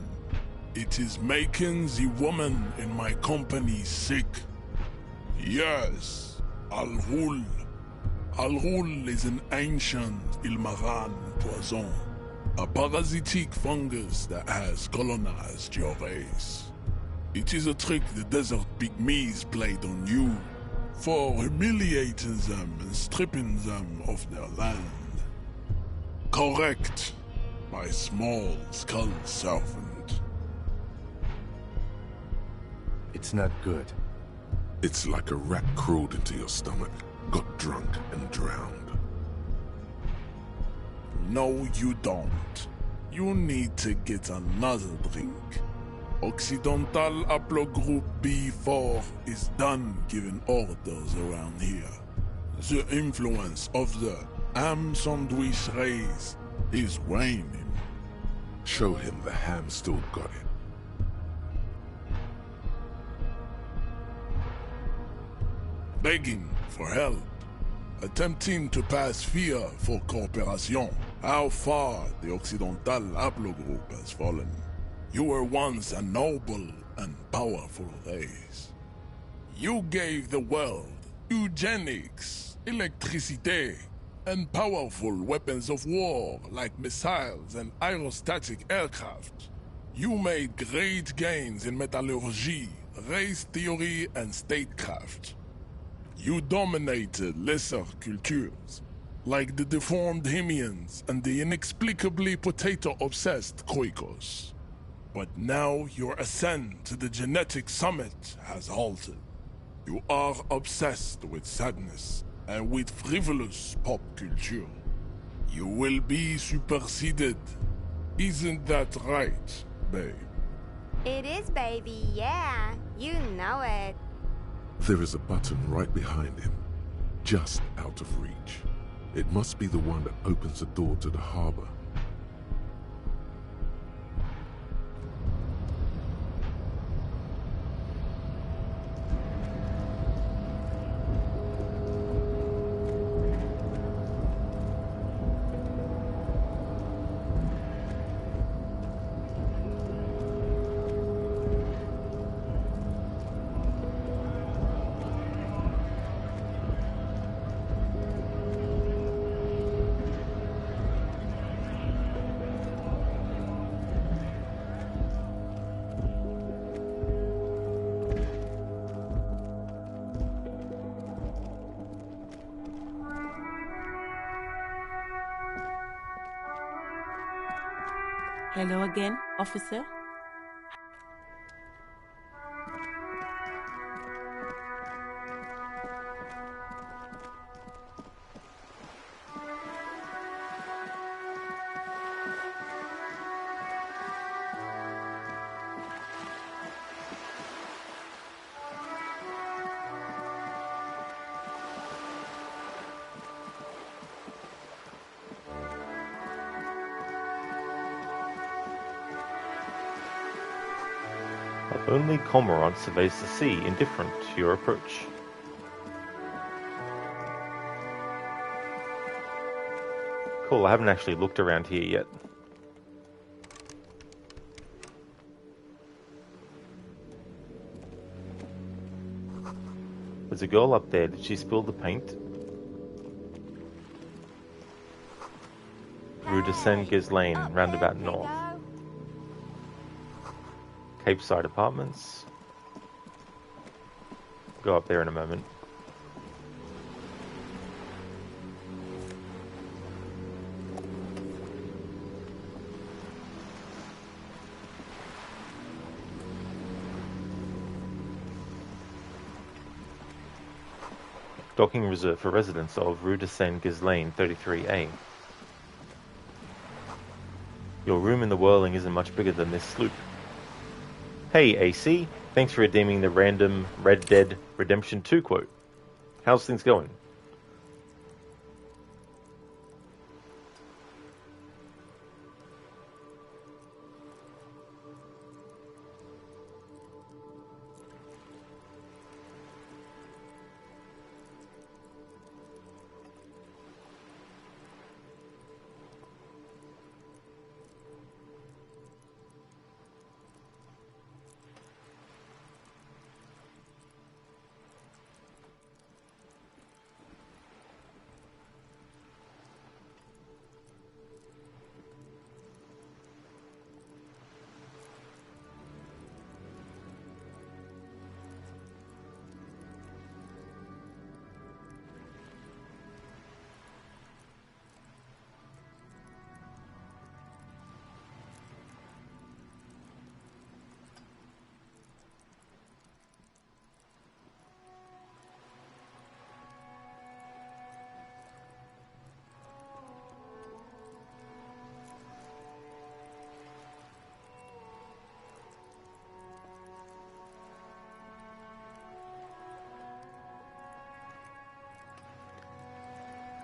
It is making the woman in my company sick. Yes. Al Ghul. Al Ghul is an ancient Ilmaran poison, a parasitic fungus that has colonized your race. It is a trick the desert pygmies played on you, for humiliating them and stripping them of their land. Correct, my small skull servant. It's not good. It's like a rat crawled into your stomach, got drunk and drowned. No, you don't. You need to get another drink. Occidental Haplogroup B4 is done giving orders around here. The influence of the ham sandwich race is waning. Show him the ham still got it. Begging for help. Attempting to pass fear for cooperation. How far the Occidental Haplogroup has fallen. You were once a noble and powerful race. You gave the world eugenics, electricity, and powerful weapons of war like missiles and aerostatic aircraft. You made great gains in metallurgy, race theory, and statecraft. You dominated lesser cultures, like the deformed Hemians and the inexplicably potato-obsessed Khoikos. But now your ascent to the genetic summit has halted. You are obsessed with sadness and with frivolous pop culture. You will be superseded. Isn't that right, babe? It is, baby, yeah. You know it. There is a button right behind him, just out of reach. It must be the one that opens the door to the harbor. Hello again, officer. A lonely cormorant surveys the sea, indifferent to your approach. Cool, I haven't actually looked around here yet. There's a girl up there. Did she spill the paint? Rue de Saint-Ghislain, roundabout north. Cape Side Apartments. Go up there in a moment. Docking reserved for residents of Rue de Saint-Ghislain, 33A. Your room in the Whirling isn't much bigger than this sloop. Hey AC, thanks for redeeming the random Red Dead Redemption 2 quote. How's things going?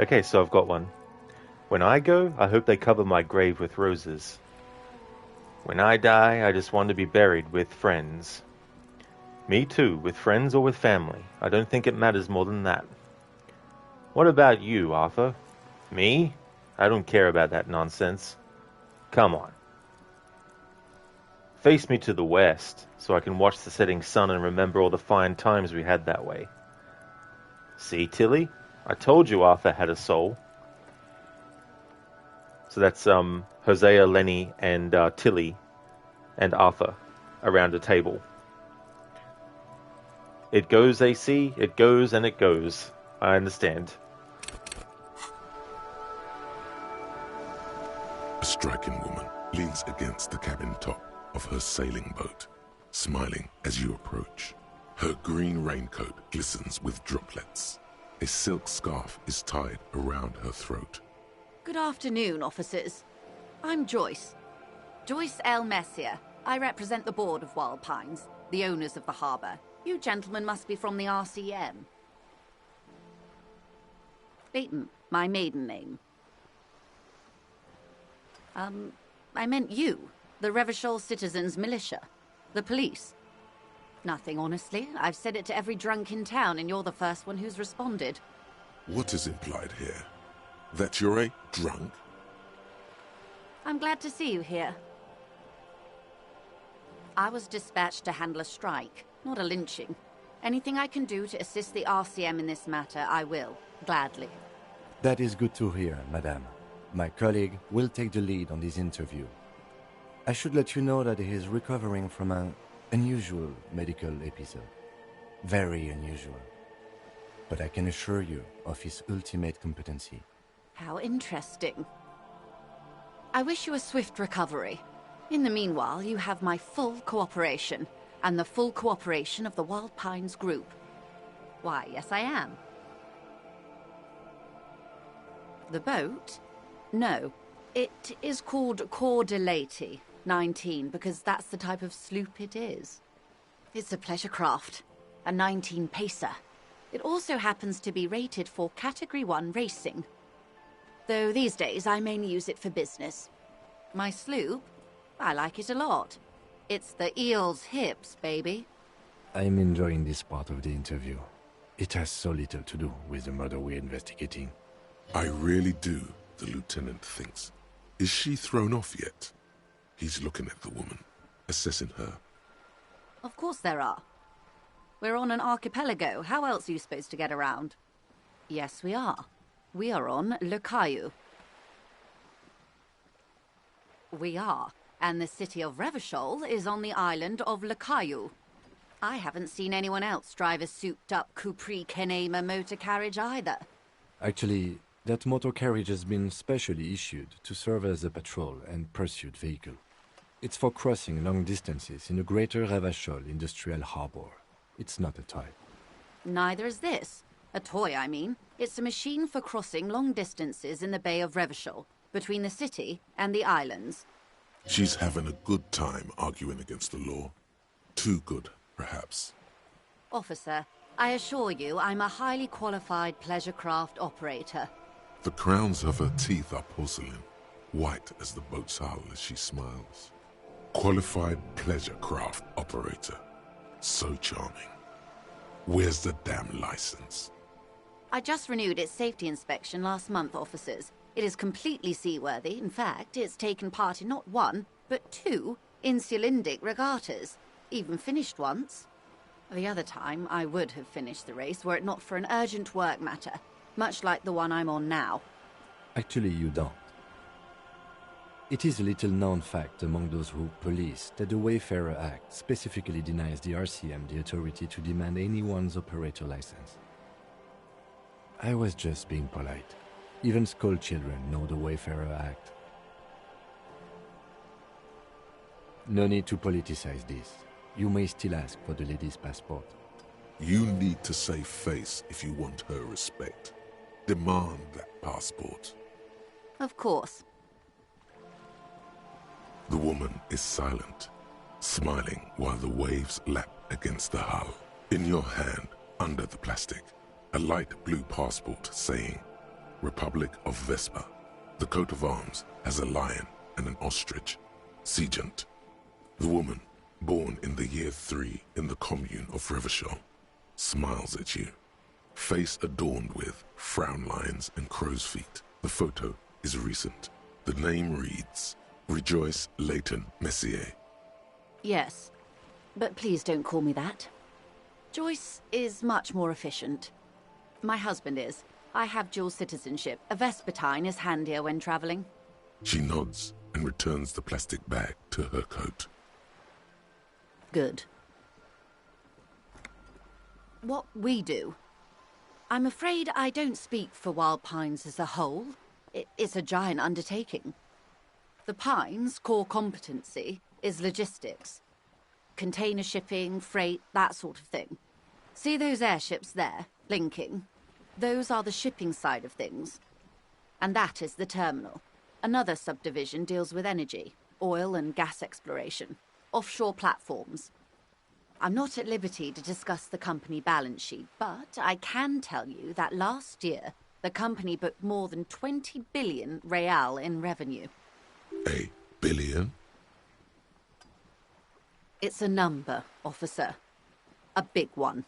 Okay, so I've got one. When I go, I hope they cover my grave with roses. When I die, I just want to be buried with friends. Me too, with friends or with family. I don't think it matters more than that. What about you, Arthur? Me? I don't care about that nonsense. Come on. Face me to the west, so I can watch the setting sun and remember all the fine times we had that way. See, Tilly? I told you Arthur had a soul. So that's Hosea, Lenny, and Tilly, and Arthur around a table. it goes, AC. It goes and it goes. I understand. A striking woman leans against the cabin top of her sailing boat, smiling as you approach. Her green raincoat glistens with droplets. A silk scarf is tied around her throat. Good afternoon, officers. I'm Joyce. Joyce L. Messier. I represent the board of Wild Pines, the owners of the harbour. You gentlemen must be from the RCM. Leighton, my maiden name. I meant you, the Revachol Citizens Militia, the police. Nothing, honestly. I've said it to every drunk in town, and you're the first one who's responded. What is implied here? That you're a drunk? I'm glad to see you here. I was dispatched to handle a strike, not a lynching. Anything I can do to assist the RCM in this matter, I will, gladly. That is good to hear, madame. My colleague will take the lead on this interview. I should let you know that he is recovering from an unusual medical episode. Very unusual. But I can assure you of his ultimate competency. How interesting. I wish you a swift recovery. In the meanwhile, you have my full cooperation, and the full cooperation of the Wild Pines Group. Why, yes I am. The boat? No. It is called Cor de Leyte 19, because that's the type of sloop it is. It's a pleasure craft, a 19 pacer. It also happens to be rated for Category 1 racing. Though these days I mainly use it for business. My sloop? I like it a lot. It's the eel's hips, baby. I'm enjoying this part of the interview. It has so little to do with the murder we're investigating. I really do, the lieutenant thinks. Is she thrown off yet? He's looking at the woman, assessing her. Of course there are. We're on an archipelago. How else are you supposed to get around? Yes, we are. We are on Le Caillou. We are. And the city of Revachol is on the island of Le Caillou. I haven't seen anyone else drive a souped-up Capri Kenema motor carriage either. Actually, that motor carriage has been specially issued to serve as a patrol and pursuit vehicle. It's for crossing long distances in the greater Revachol industrial harbor. It's not a toy. Neither is this. A toy, I mean. It's a machine for crossing long distances in the Bay of Revachol, between the city and the islands. She's having a good time arguing against the law. Too good, perhaps. Officer, I assure you I'm a highly qualified pleasure craft operator. The crowns of her teeth are porcelain, white as the boat's hull as she smiles. Qualified pleasure craft operator. So charming. Where's the damn license? I just renewed its safety inspection last month, officers. It is completely seaworthy. In fact, it's taken part in not one, but two insulindic regattas. Even finished once. The other time, I would have finished the race were it not for an urgent work matter, much like the one I'm on now. Actually, you don't. It is a little-known fact among those who police that the Wayfarer Act specifically denies the RCM the authority to demand anyone's operator license. I was just being polite. Even school children know the Wayfarer Act. No need to politicize this. You may still ask for the lady's passport. You need to save face if you want her respect. Demand that passport. Of course. The woman is silent, smiling while the waves lap against the hull. In your hand, under the plastic, a light blue passport saying, Republic of Vespa. The coat of arms has a lion and an ostrich. Seigent. The woman, born in the year 3 in the commune of Revachol, smiles at you. Face adorned with frown lines and crow's feet. The photo is recent. The name reads, Rejoice Leighton Messier. Yes, but please don't call me that. Joyce is much more efficient. My husband is. I have dual citizenship. A Vespertine is handier when traveling. She nods and returns the plastic bag to her coat. Good. what we do. I'm afraid I don't speak for Wild Pines as a whole. It's a giant undertaking. The Pines' core competency is logistics. Container shipping, freight, that sort of thing. See those airships there, blinking? Those are the shipping side of things. And that is the terminal. Another subdivision deals with energy, oil and gas exploration, offshore platforms. I'm not at liberty to discuss the company balance sheet, but I can tell you that last year, the company booked more than 20 billion real in revenue. A billion? It's a number, officer. A big one.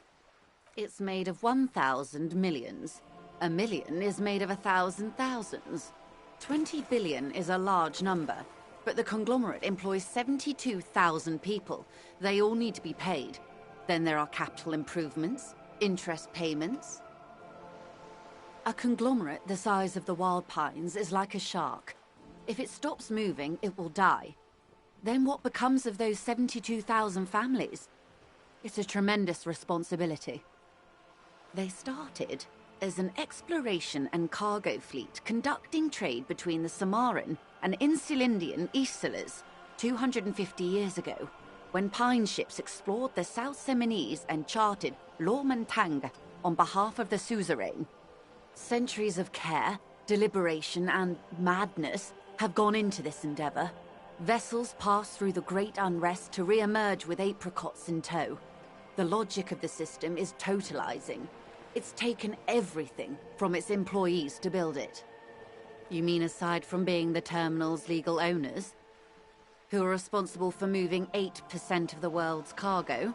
It's made of 1,000 millions. A million is made of 1,000 thousands. 20 billion is a large number, but the conglomerate employs 72,000 people. They all need to be paid. Then there are capital improvements, interest payments. A conglomerate the size of the Wild Pines is like a shark. If it stops moving, it will die. Then what becomes of those 72,000 families? It's a tremendous responsibility. They started as an exploration and cargo fleet conducting trade between the Samaran and Insulindian Isolas 250 years ago, when Pine ships explored the South Seminese and charted Lomantang on behalf of the suzerain. Centuries of care, deliberation, and madness have gone into this endeavor. Vessels pass through the great unrest to re-emerge with apricots in tow. The logic of the system is totalizing. It's taken everything from its employees to build it. You mean aside from being the terminal's legal owners, who are responsible for moving 8% of the world's cargo?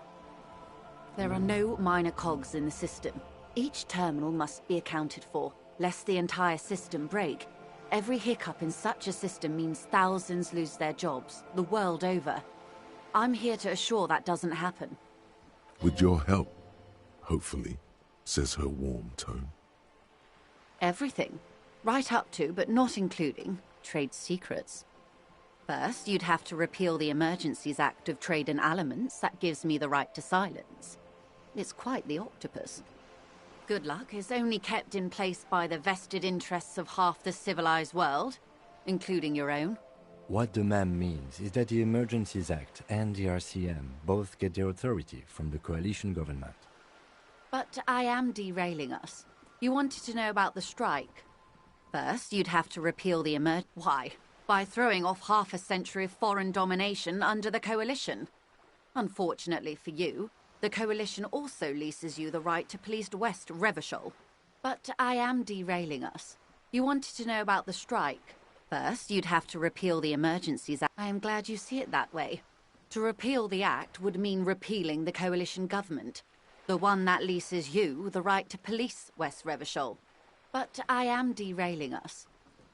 There are no minor cogs in the system. Each terminal must be accounted for, lest the entire system break. Every hiccup in such a system means thousands lose their jobs, the world over. I'm here to assure that doesn't happen. With your help, hopefully, says her warm tone. Everything. Right up to, but not including, trade secrets. First, you'd have to repeal the Emergencies Act of Trade in Aliments that gives me the right to silence. It's quite the octopus. Good luck is only kept in place by the vested interests of half the civilized world, including your own. What the ma'am means is that the Emergencies Act and the RCM both get their authority from the coalition government. But I am derailing us. You wanted to know about the strike. First, you'd have to repeal the Why? By throwing off half a century of foreign domination under the coalition. Unfortunately for you, the coalition also leases you the right to police West Revachol. But I am derailing us. You wanted to know about the strike. First, you'd have to repeal the Emergencies Act. I am glad you see it that way. To repeal the act would mean repealing the coalition government, the one that leases you the right to police West Revachol. But I am derailing us.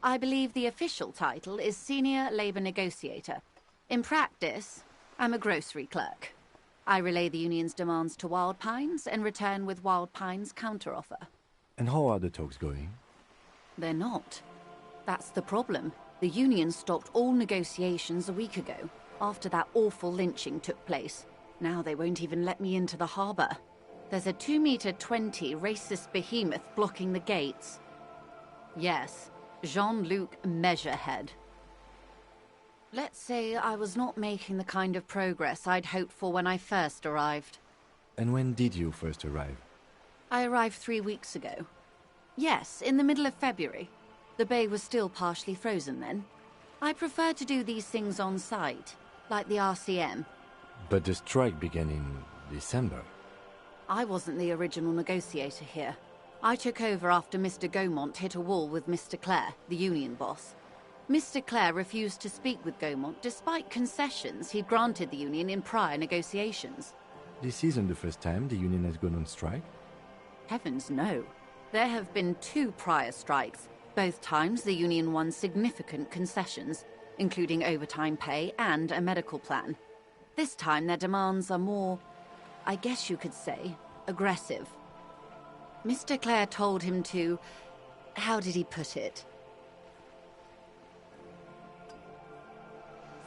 I believe the official title is Senior Labour Negotiator. In practice, I'm a grocery clerk. I relay the union's demands to Wild Pines and return with Wild Pines' counteroffer. And how are the talks going? They're not. That's the problem. The union stopped all negotiations a week ago, after that awful lynching took place. Now they won't even let me into the harbour. There's a 2-meter-20 racist behemoth blocking the gates. Yes, Jean-Luc Measurehead. Let's say I was not making the kind of progress I'd hoped for when I first arrived. And when did you first arrive? I arrived 3 weeks ago. Yes, in the middle of February. The bay was still partially frozen then. I prefer to do these things on site, like the RCM. But the strike began in December. I wasn't the original negotiator here. I took over after Mr. Gaumont hit a wall with Mr. Clare, the union boss. Mr. Clare refused to speak with Gaumont despite concessions he'd granted the union in prior negotiations. This isn't the first time the union has gone on strike? Heavens no. There have been 2 prior strikes. Both times the union won significant concessions, including overtime pay and a medical plan. This time their demands are more, I guess you could say, aggressive. Mr. Clare told him to... how did he put it?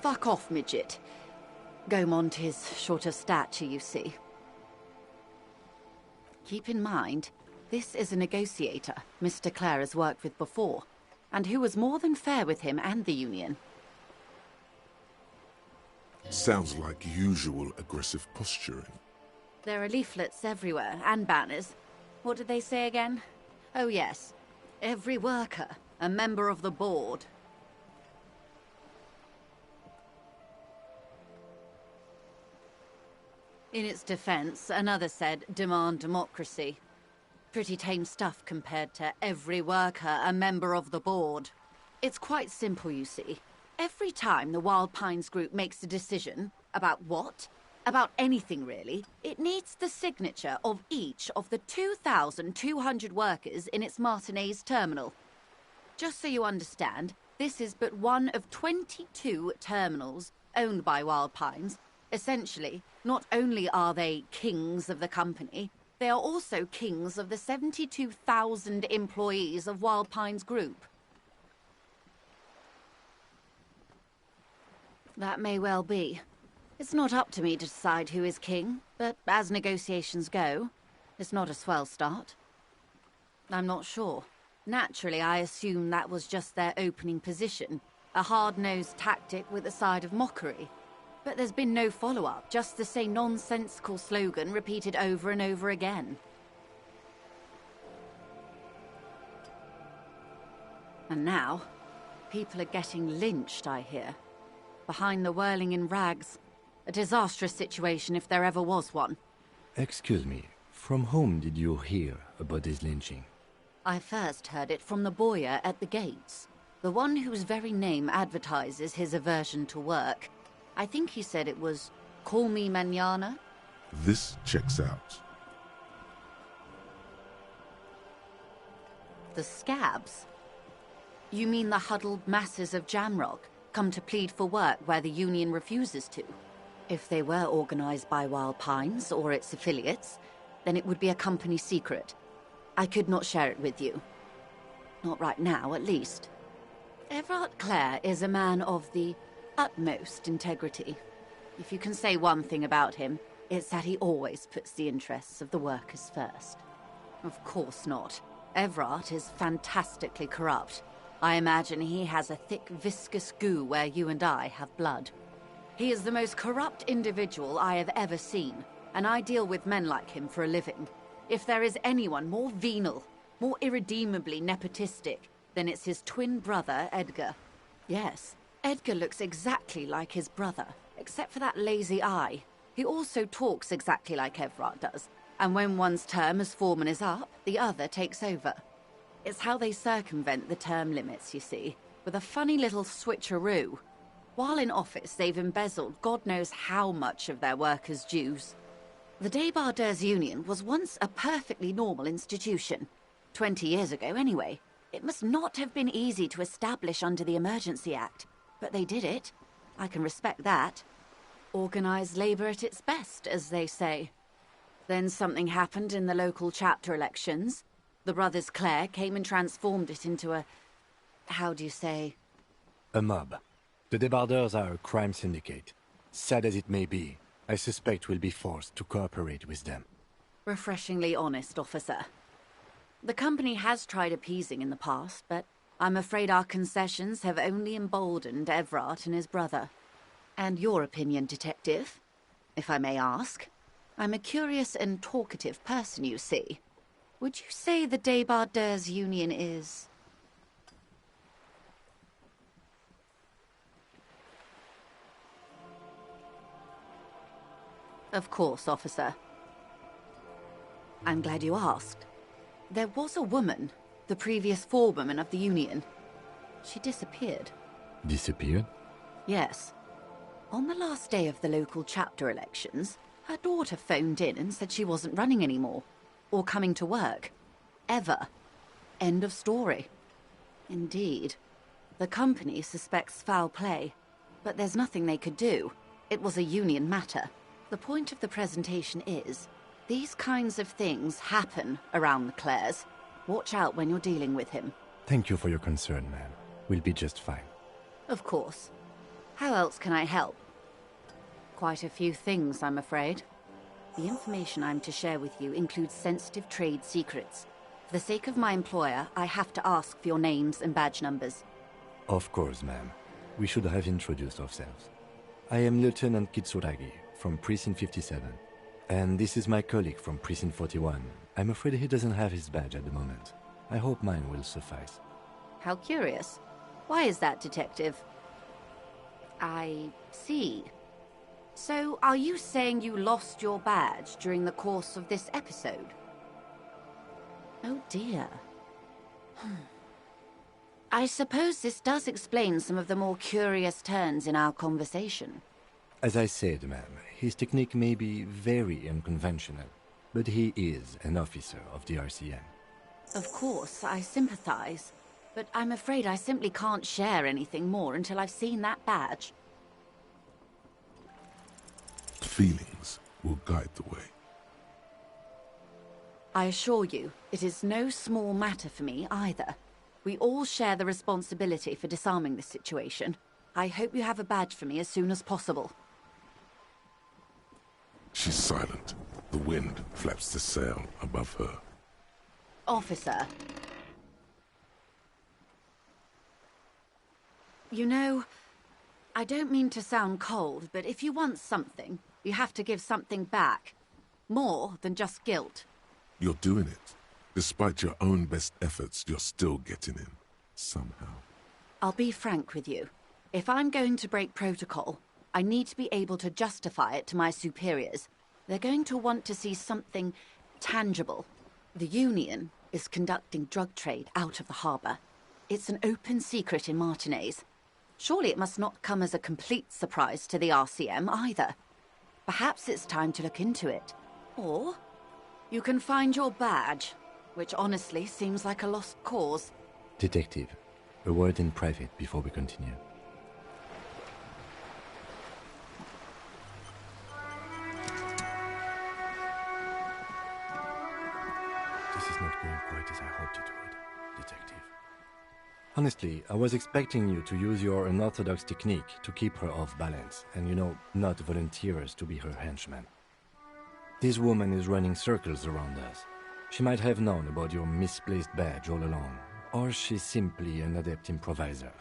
Fuck off, midget. Gaumont is short of stature, you see. Keep in mind, this is a negotiator Mr. Clare has worked with before, and who was more than fair with him and the Union. Sounds like usual aggressive posturing. There are leaflets everywhere, and banners. What did they say again? Oh yes, every worker, a member of the board. In its defense, another said, demand democracy. Pretty tame stuff compared to every worker, a member of the board. It's quite simple, you see. Every time the Wild Pines group makes a decision, about what? About anything really, it needs the signature of each of the 2,200 workers in its Martinez terminal. Just so you understand, this is but one of 22 terminals owned by Wild Pines. Essentially, not only are they kings of the company, they are also kings of the 72,000 employees of Wild Pines Group. That may well be. It's not up to me to decide who is king, but as negotiations go, it's not a swell start. I'm not sure. Naturally, I assume that was just their opening position, a hard-nosed tactic with a side of mockery. But there's been no follow-up, just the same nonsensical slogan repeated over and over again. And now, people are getting lynched, I hear. Behind the whirling in rags. A disastrous situation if there ever was one. Excuse me, from whom did you hear about this lynching? I first heard it from the bowyer at the gates. The one whose very name advertises his aversion to work. I think he said it was, "Call me mañana." This checks out. The scabs? You mean the huddled masses of Jamrock, come to plead for work where the Union refuses to? If they were organized by Wild Pines or its affiliates, then it would be a company secret. I could not share it with you. Not right now, at least. Everard Clare is a man of the utmost integrity. If you can say one thing about him, it's that he always puts the interests of the workers first. Of course not. Everard is fantastically corrupt. I imagine he has a thick, viscous goo where you and I have blood. He is the most corrupt individual I have ever seen, and I deal with men like him for a living. If there is anyone more venal, more irredeemably nepotistic, then it's his twin brother, Edgar. Yes, Edgar looks exactly like his brother, except for that lazy eye. He also talks exactly like Everard does, and when one's term as foreman is up, the other takes over. It's how they circumvent the term limits, you see, with a funny little switcheroo. While in office, they've embezzled God knows how much of their workers' dues. The Débardeurs Union was once a perfectly normal institution. 20 years ago, anyway. It must not have been easy to establish under the Emergency Act, but they did it. I can respect that. Organized labor at its best, as they say. Then something happened in the local chapter elections. The brothers Clare came and transformed it into a... how do you say? A mob. The Débardeurs are a crime syndicate. Sad as it may be, I suspect we'll be forced to cooperate with them. Refreshingly honest, officer. The company has tried appeasing in the past, but I'm afraid our concessions have only emboldened Everard and his brother. And your opinion, detective, if I may ask? I'm a curious and talkative person, you see. Would you say the Débardeurs Union is... Of course, officer. I'm glad you asked. There was a woman, the previous forewoman of the Union. She disappeared. Disappeared? Yes. On the last day of the local chapter elections, her daughter phoned in and said she wasn't running anymore. Or coming to work. Ever. End of story. Indeed. The company suspects foul play, but there's nothing they could do. It was a Union matter. The point of the presentation is, these kinds of things happen around the Clares. Watch out when you're dealing with him. Thank you for your concern, ma'am. We'll be just fine. Of course. How else can I help? Quite a few things, I'm afraid. The information I'm to share with you includes sensitive trade secrets. For the sake of my employer, I have to ask for your names and badge numbers. Of course, ma'am. We should have introduced ourselves. I am Lieutenant Kitsuragi from Precinct 57. And this is my colleague from Precinct 41. I'm afraid he doesn't have his badge at the moment. I hope mine will suffice. How curious. Why is that, Detective? I see. So, are you saying you lost your badge during the course of this episode? Oh dear. I suppose this does explain some of the more curious turns in our conversation. As I said, ma'am, his technique may be very unconventional, but he is an officer of the RCM. Of course, I sympathize, but I'm afraid I simply can't share anything more until I've seen that badge. Feelings will guide the way. I assure you, it is no small matter for me either. We all share the responsibility for disarming this situation. I hope you have a badge for me as soon as possible. She's silent. The wind flaps the sail above her. Officer. You know, I don't mean to sound cold, but if you want something, you have to give something back. More than just guilt. You're doing it. Despite your own best efforts, you're still getting in. Somehow. I'll be frank with you. If I'm going to break protocol, I need to be able to justify it to my superiors. They're going to want to see something tangible. The Union is conducting drug trade out of the harbor. It's an open secret in Martinez. Surely it must not come as a complete surprise to the RCM either. Perhaps it's time to look into it. Or you can find your badge, which honestly seems like a lost cause. Detective, a word in private before we continue. This is not going quite as I hoped it would, Detective. Honestly, I was expecting you to use your unorthodox technique to keep her off balance and, not volunteer us to be her henchman. This woman is running circles around us. She might have known about your misplaced badge all along, or she's simply an adept improviser.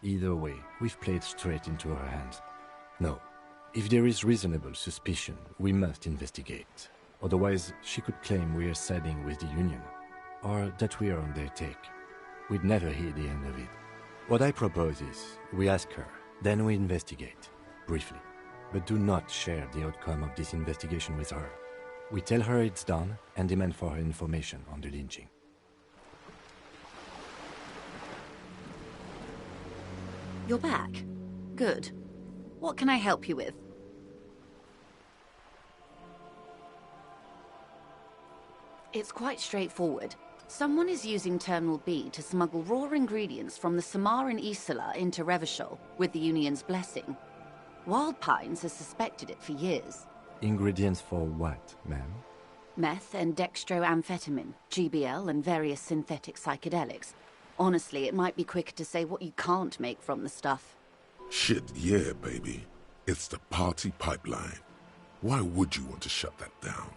Either way, we've played straight into her hands. No, if there is reasonable suspicion, we must investigate. Otherwise, she could claim we are siding with the Union, or that we are on their take. We'd never hear the end of it. What I propose is, we ask her, then we investigate, briefly. But do not share the outcome of this investigation with her. We tell her it's done and demand for her information on the lynching. You're back. Good. What can I help you with? It's quite straightforward. Someone is using Terminal B to smuggle raw ingredients from the Samar and Isola into Revachol with the Union's blessing. Wild Pines has suspected it for years. Ingredients for what, ma'am? Meth and dextroamphetamine, GBL, and various synthetic psychedelics. Honestly, it might be quicker to say what you can't make from the stuff. Shit, yeah, baby. It's the party pipeline. Why would you want to shut that down?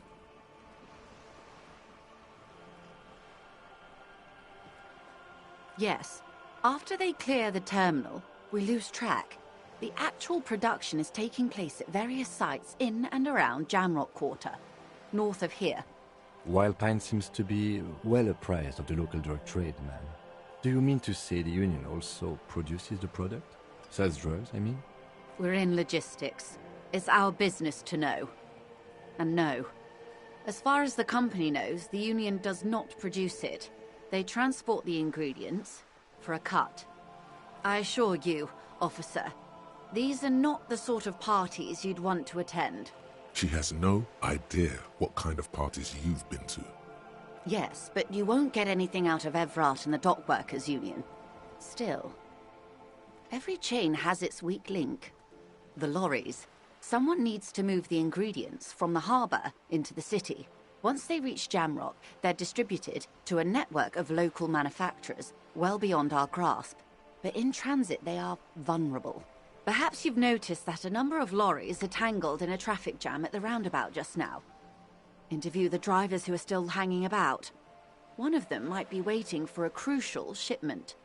Yes. After they clear the terminal, we lose track. The actual production is taking place at various sites in and around Jamrock Quarter, north of here. Wild Pine seems to be well apprised of the local drug trade, ma'am. Do you mean to say the Union also produces the product? Sells drugs, I mean? We're in logistics. It's our business to know. And no. As far as the company knows, the Union does not produce it. They transport the ingredients for a cut. I assure you, officer, these are not the sort of parties you'd want to attend. She has no idea what kind of parties you've been to. Yes, but you won't get anything out of Evrat and the Dockworkers Union. Still, every chain has its weak link. The lorries. Someone needs to move the ingredients from the harbour into the city. Once they reach Jamrock, they're distributed to a network of local manufacturers well beyond our grasp. But in transit, they are vulnerable. Perhaps you've noticed that a number of lorries are tangled in a traffic jam at the roundabout just now. Interview the drivers who are still hanging about. One of them might be waiting for a crucial shipment.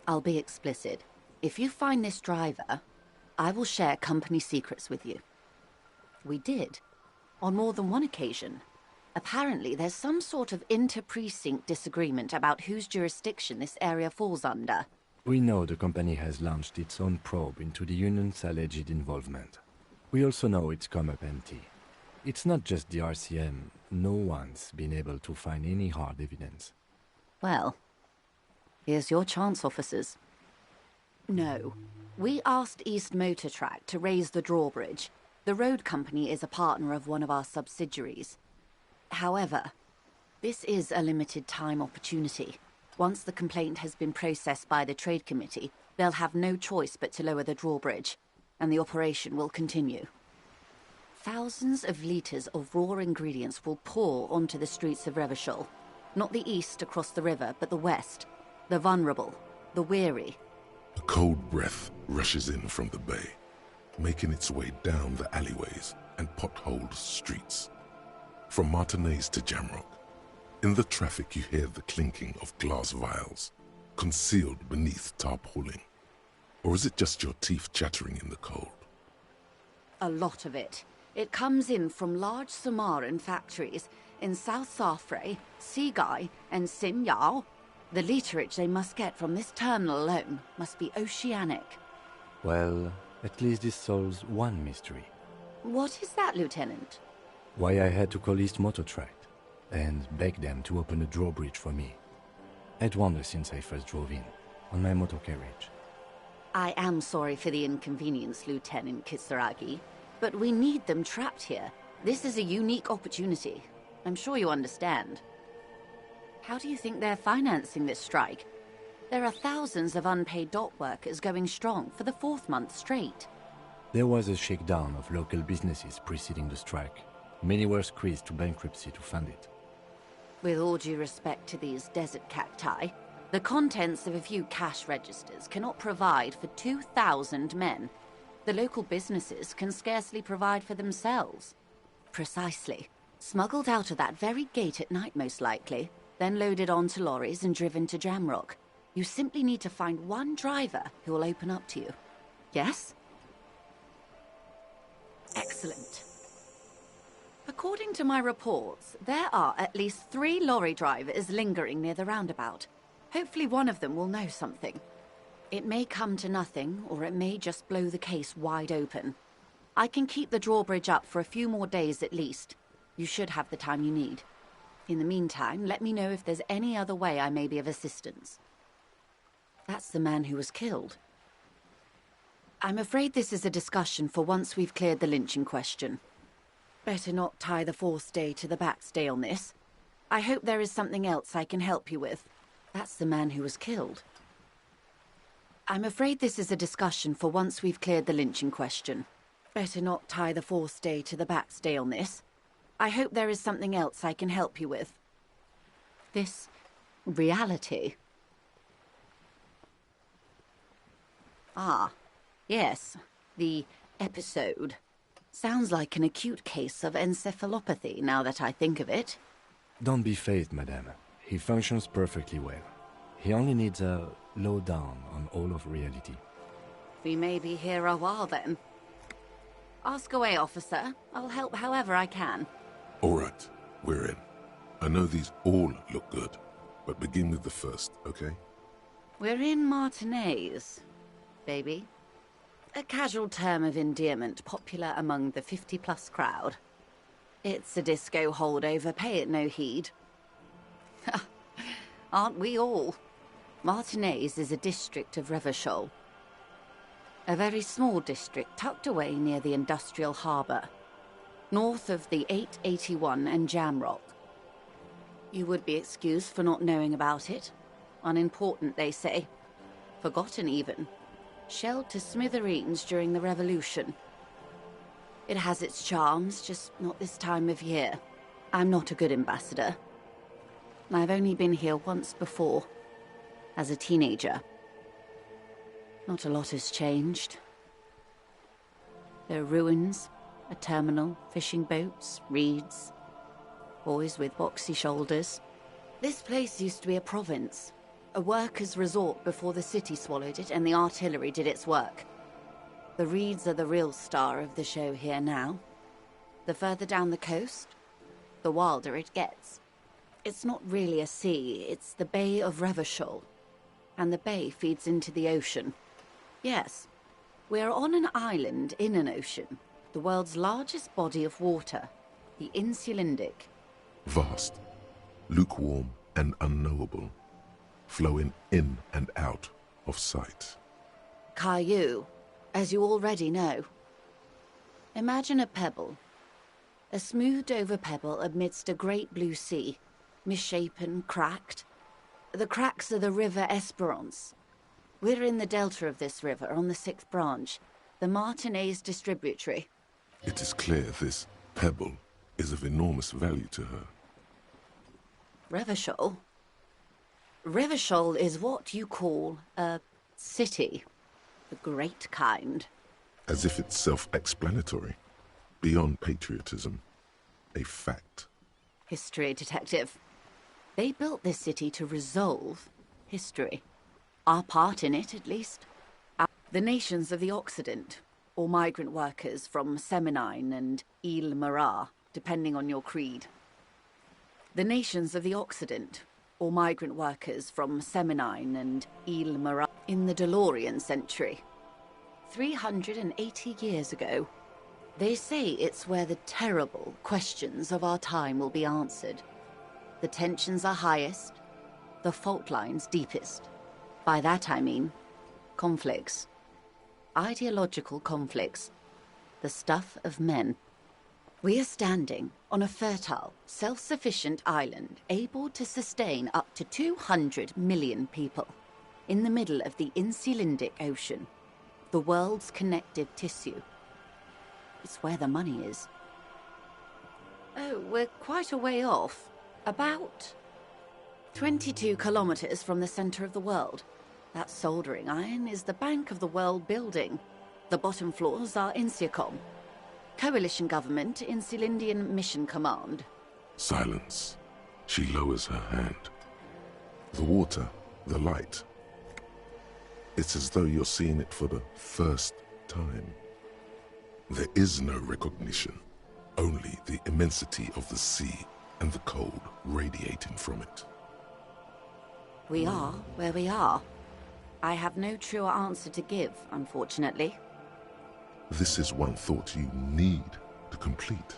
I'll be explicit. If you find this driver, I will share company secrets with you. We did, on more than one occasion. Apparently, there's some sort of inter-precinct disagreement about whose jurisdiction this area falls under. We know the company has launched its own probe into the union's alleged involvement. We also know it's come up empty. It's not just the RCM. No one's been able to find any hard evidence. Well, here's your chance, officers. No. We asked East Motor Track to raise the drawbridge. The road company is a partner of one of our subsidiaries. However, this is a limited time opportunity. Once the complaint has been processed by the Trade Committee, they'll have no choice but to lower the drawbridge, and the operation will continue. Thousands of litres of raw ingredients will pour onto the streets of Revachol. Not the east across the river, but the west. The vulnerable, the weary. A cold breath rushes in from the bay, making its way down the alleyways and potholed streets. From Martinez to Jamrock, in the traffic you hear the clinking of glass vials, concealed beneath tarpaulin. Or is it just your teeth chattering in the cold? A lot of it. It comes in from large Samaran factories in South Safre, Sigai, and Simyao. The literage they must get from this terminal alone must be oceanic. Well, at least this solves one mystery. What is that, Lieutenant? Why I had to call East Motor Track and beg them to open a drawbridge for me. I'd wondered since I first drove in, on my motor carriage. I am sorry for the inconvenience, Lieutenant Kisaragi, but we need them trapped here. This is a unique opportunity. I'm sure you understand. How do you think they're financing this strike? There are thousands of unpaid dock workers going strong for the 4th month straight. There was a shakedown of local businesses preceding the strike. Many were squeezed to bankruptcy to fund it. With all due respect to these desert cacti, the contents of a few cash registers cannot provide for 2,000 men. The local businesses can scarcely provide for themselves. Precisely. Smuggled out of that very gate at night, most likely, then loaded onto lorries and driven to Jamrock. You simply need to find one driver who will open up to you. Yes? Excellent. According to my reports, there are at least 3 lorry drivers lingering near the roundabout. Hopefully one of them will know something. It may come to nothing, or it may just blow the case wide open. I can keep the drawbridge up for a few more days at least. You should have the time you need. In the meantime, let me know if there's any other way I may be of assistance. That's the man who was killed. I'm afraid this is a discussion for once we've cleared the lynching question. Better not tie the forestay to the backstay on this. I hope there is something else I can help you with. That's the man who was killed. I'm afraid this is a discussion for once we've cleared the lynching question. Better not tie the forestay to the backstay on this. I hope there is something else I can help you with. This reality. Ah, yes, the episode. Sounds like an acute case of encephalopathy, now that I think of it. Don't be phased, madame. He functions perfectly well. He only needs a lowdown on all of reality. We may be here a while, then. Ask away, officer. I'll help however I can. All right, we're in. I know these all look good, but begin with the first, okay? We're in Martinez, baby. A casual term of endearment popular among the 50-plus crowd. It's a disco holdover, pay it no heed. Aren't we all? Martinez is a district of Revachol. A very small district tucked away near the industrial harbour, north of the 881 and Jamrock. You would be excused for not knowing about it. Unimportant, they say. Forgotten, even. Shelled to smithereens during the Revolution. It has its charms, just not this time of year. I'm not a good ambassador. I've only been here once before, as a teenager. Not a lot has changed. There are ruins, a terminal, fishing boats, reeds, boys with boxy shoulders. This place used to be a province, a workers' resort before the city swallowed it and the artillery did its work. The reeds are the real star of the show here now. The further down the coast, the wilder it gets. It's not really a sea, it's the Bay of Revachol, and the bay feeds into the ocean. Yes, we're on an island in an ocean, the world's largest body of water, the Insulindic. Vast, lukewarm and unknowable, flowing in and out of sight. Caillou, as you already know. Imagine a pebble. A smoothed-over pebble amidst a great blue sea, misshapen, cracked. The cracks are the River Esperance. We're in the delta of this river, on the 6th branch, the Martinez distributary. It is clear this pebble is of enormous value to her. Revachol? Revachol is what you call a city. The great kind. As if it's self-explanatory, beyond patriotism, a fact. History detective. They built this city to resolve history. Our part in it, at least. The nations of the Occident, or migrant workers from Seminine and Ile Marat, depending on your creed. The nations of the Occident, or migrant workers from Seminine and Ile Marat, in the DeLorean century. 380 years ago. They say it's where the terrible questions of our time will be answered. The tensions are highest, the fault lines deepest. By that I mean conflicts. Ideological conflicts. The stuff of men. We are standing on a fertile, self-sufficient island able to sustain up to 200 million people in the middle of the Insulindic Ocean, the world's connective tissue. It's where the money is. Oh, we're quite a way off. About 22 kilometers from the center of the world. That soldering iron is the bank of the world building. The bottom floors are Insiacom. Coalition government, Insulindian Mission Command. Silence. She lowers her hand. The water, the light. It's as though you're seeing it for the first time. There is no recognition, only the immensity of the sea and the cold radiating from it. We are where we are. I have no truer answer to give, unfortunately. This is one thought you need to complete.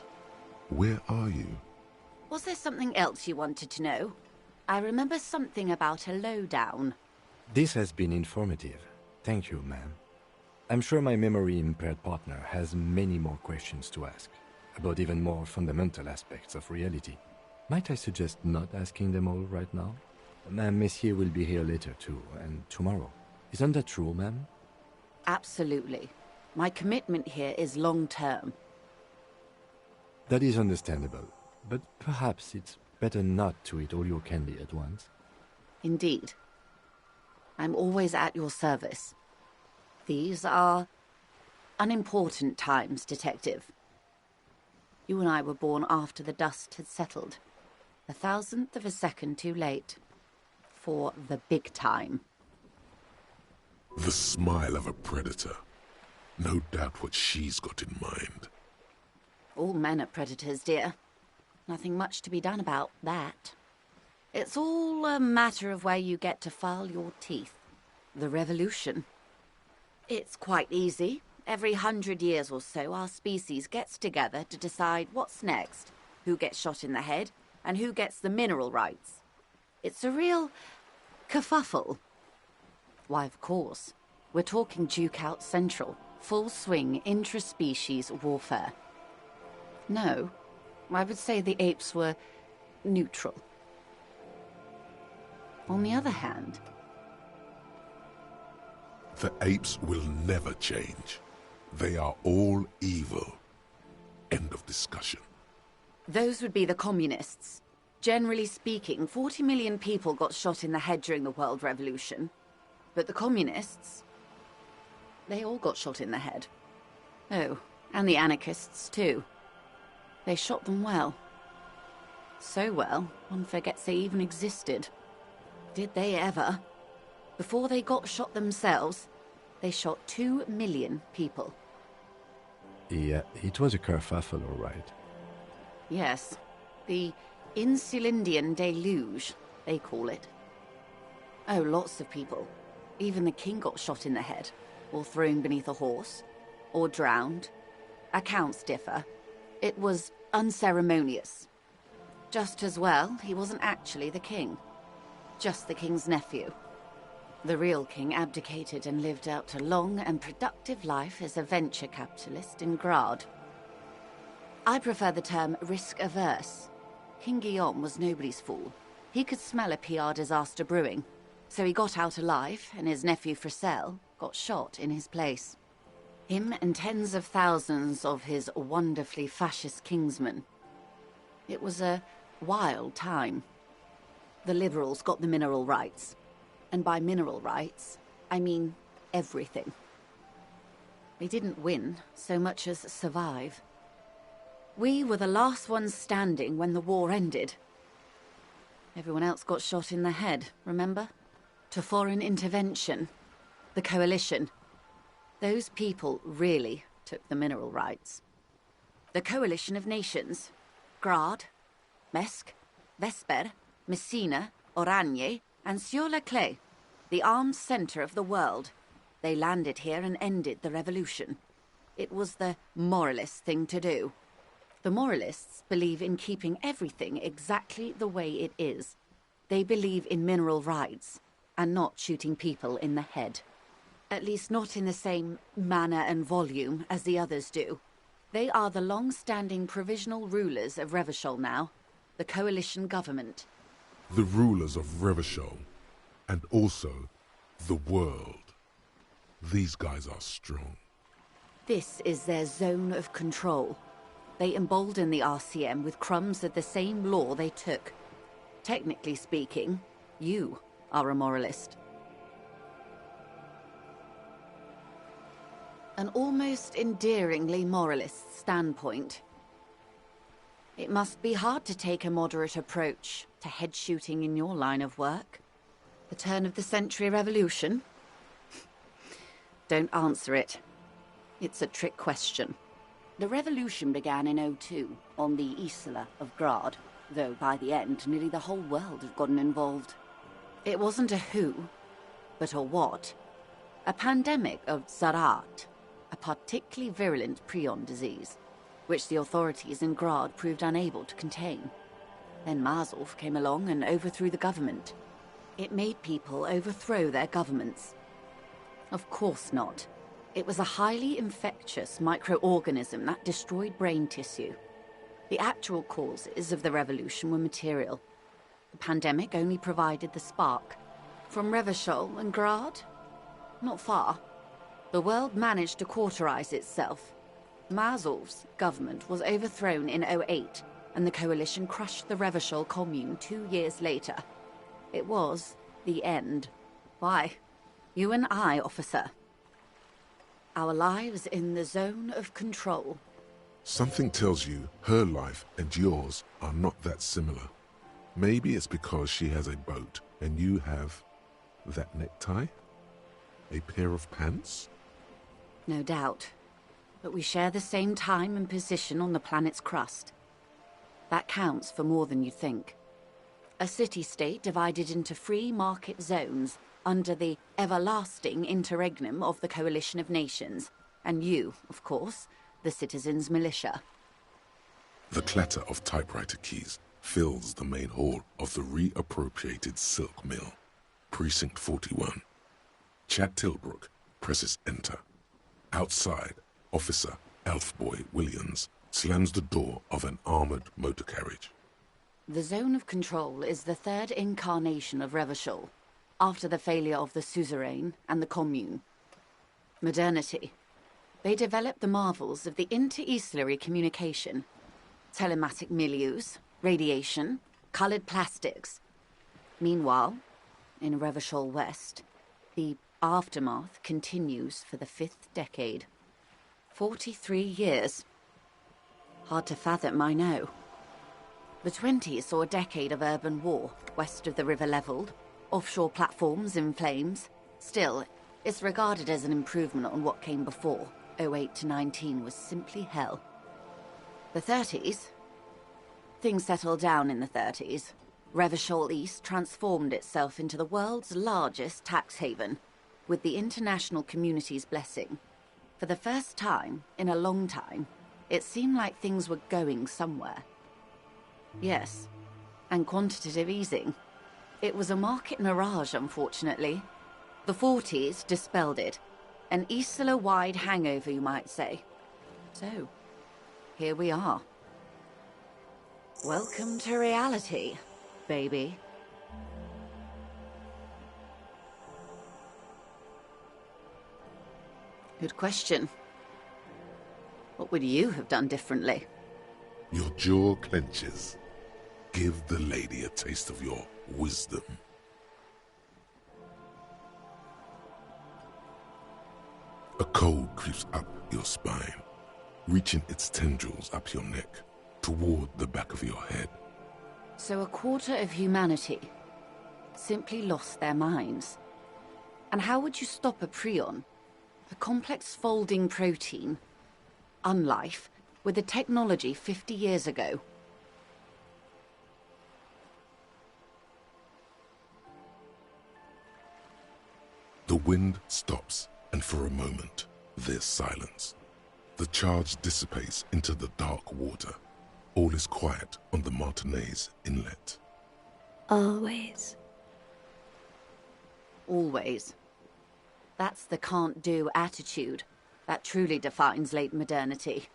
Where are you? Was there something else you wanted to know? I remember something about a lowdown. This has been informative. Thank you, ma'am. I'm sure my memory-impaired partner has many more questions to ask, about even more fundamental aspects of reality. Might I suggest not asking them all right now? Ma'am, Messier will be here later too, and tomorrow. Isn't that true, ma'am? Absolutely. My commitment here is long-term. That is understandable, but perhaps it's better not to eat all your candy at once. Indeed. I'm always at your service. These are unimportant times, Detective. You and I were born after the dust had settled. 1,000th of a second too late. For the big time. The smile of a predator. No doubt what she's got in mind. All men are predators, dear. Nothing much to be done about that. It's all a matter of where you get to file your teeth. The revolution. It's quite easy. Every 100 years or so, our species gets together to decide what's next, who gets shot in the head, and who gets the mineral rights. It's a real kerfuffle. Why, of course. We're talking Duke out Central. Full swing intraspecies warfare. No, I would say the apes were neutral. On the other hand... The apes will never change. They are all evil. End of discussion. Those would be the communists. Generally speaking, 40 million people got shot in the head during the World Revolution. But the communists... they all got shot in the head. Oh, And the anarchists, too. They shot them well. So well, one forgets they even existed. Did they ever? Before they got shot themselves, they shot 2 million people. Yeah, it was a kerfuffle, all right. Yes, the Insulindian deluge, they call it. Oh, lots of people. Even the king got shot in the head, or thrown beneath a horse, or drowned. Accounts differ. It was unceremonious. Just as well, he wasn't actually the king. Just the king's nephew. The real king abdicated and lived out a long and productive life as a venture capitalist in Grad. I prefer the term risk-averse. King Guillaume was nobody's fool. He could smell a PR disaster brewing, so he got out alive, and his nephew Fricelle got shot in his place. Him and tens of thousands of his wonderfully fascist kingsmen. It was a wild time. The liberals got the mineral rights. And by mineral rights, I mean everything. They didn't win so much as survive. We were the last ones standing when the war ended. Everyone else got shot in the head, remember? To foreign intervention. The coalition. Those people really took the mineral rights. The coalition of nations. Grad, Mesk, Vesper, Messina, Oranje, and Sur-la-Clay, the armed center of the world. They landed here and ended the revolution. It was the moralist thing to do. The moralists believe in keeping everything exactly the way it is. They believe in mineral rights, and not shooting people in the head. At least not in the same manner and volume as the others do. They are the long-standing provisional rulers of Revachol now, the coalition government. The rulers of Revachol, and also the world. These guys are strong. This is their zone of control. They embolden the RCM with crumbs of the same law they took. Technically speaking, you are a moralist. An almost endearingly moralist standpoint. It must be hard to take a moderate approach to head shooting in your line of work. The turn of the century revolution? Don't answer it. It's a trick question. The revolution began in '02 on the Isla of Grad, though by the end nearly the whole world had gotten involved. It wasn't a who, but a what. A pandemic of Zarat, a particularly virulent prion disease, which the authorities in Grad proved unable to contain. Then Mazov came along and overthrew the government. It made people overthrow their governments. Of course not. It was a highly infectious microorganism that destroyed brain tissue. The actual causes of the revolution were material. The pandemic only provided the spark. From Revachol and Grad? Not far. The world managed to cauterize itself. Mazov's government was overthrown in '08, and the coalition crushed the Revachol commune 2 years later. It was the end. Why? You and I, officer. Our lives in the zone of control. Something tells you her life and yours are not that similar. Maybe it's because she has a boat and you have that necktie? A pair of pants? No doubt. But we share the same time and position on the planet's crust. That counts for more than you think. A city-state divided into free market zones under the everlasting interregnum of the coalition of nations. And you, of course, the citizens' militia. The clatter of typewriter keys fills the main hall of the reappropriated silk mill. Precinct 41. Chad Tilbrook presses enter. Outside, Officer Elfboy Williams slams the door of an armored motor carriage. The zone of control is the third incarnation of Revachol, after the failure of the suzerain and the commune. Modernity. They developed the marvels of the inter-eastlery communication. Telematic milieus, radiation, colored plastics. Meanwhile, in Revachol West, the aftermath continues for the 5th decade. 43 years. Hard to fathom, I know. The 20s saw a decade of urban war, west of the river leveled, offshore platforms in flames. Still, it's regarded as an improvement on what came before. 08 to 19 was simply hell. The 30s? Things settled down in the 30s. Revachol East transformed itself into the world's largest tax haven, with the international community's blessing. For the first time in a long time, it seemed like things were going somewhere. Yes, and quantitative easing. It was a market mirage, unfortunately. The 40s dispelled it. An Isla-wide hangover, you might say. So, here we are. Welcome to reality, baby. Good question. What would you have done differently? Your jaw clenches. Give the lady a taste of your wisdom. A cold creeps up your spine, reaching its tendrils up your neck, toward the back of your head. So a quarter of humanity simply lost their minds. And how would you stop a prion? A complex folding protein, unlife, with the technology 50 years ago. The wind stops, and for a moment, there's silence. The charge dissipates into the dark water. All is quiet on the Martinez inlet. Always. Always. That's the can't-do attitude that truly defines late modernity.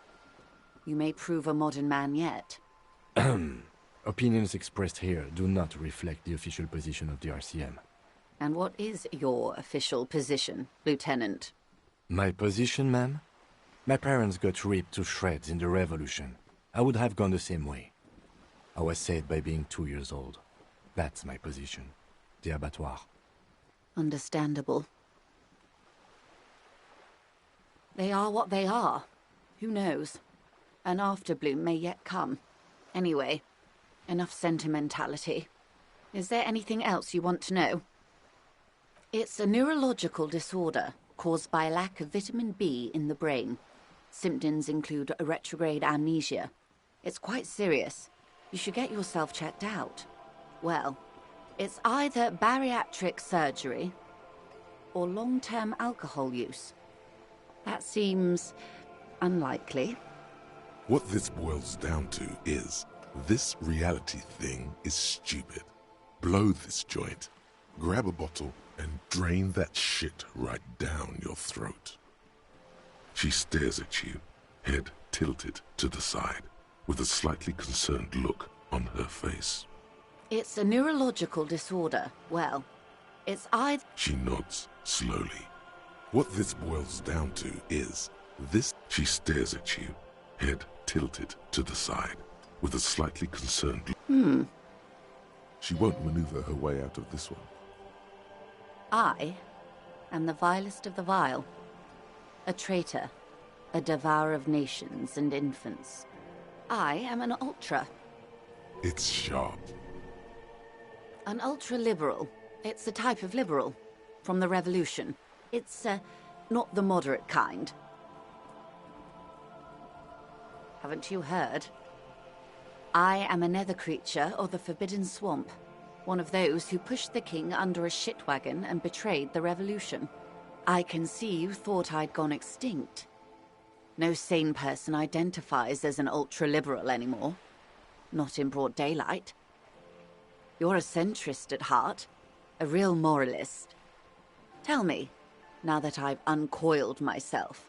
You may prove a modern man yet. Opinions expressed here do not reflect the official position of the RCM. And what is your official position, Lieutenant? My position, ma'am? My parents got ripped to shreds in the revolution. I would have gone the same way. I was saved by being 2 years old. That's my position. The abattoir. Understandable. They are what they are. Who knows? An afterbloom may yet come. Anyway, enough sentimentality. Is there anything else you want to know? It's a neurological disorder caused by a lack of vitamin B in the brain. Symptoms include a retrograde amnesia. It's quite serious. You should get yourself checked out. Well, it's either bariatric surgery or long-term alcohol use. That seems unlikely. What this boils down to is, this reality thing is stupid. Blow this joint, grab a bottle, and drain that shit right down your throat. She stares at you, head tilted to the side, with a slightly concerned look on her face. It's a neurological disorder. Well, it's either... She nods slowly. What this boils down to is, this... She stares at you, head tilted to the side, with a slightly concerned look. She won't maneuver her way out of this one. I am the vilest of the vile. A traitor, a devourer of nations and infants. I am an ultra. It's sharp. An ultra-liberal. It's a type of liberal. From the revolution. It's, not the moderate kind. Haven't you heard? I am a nether creature of the Forbidden Swamp. One of those who pushed the king under a shit wagon and betrayed the revolution. I can see you thought I'd gone extinct. No sane person identifies as an ultra-liberal anymore. Not in broad daylight. You're a centrist at heart. A real moralist. Tell me, now that I've uncoiled myself,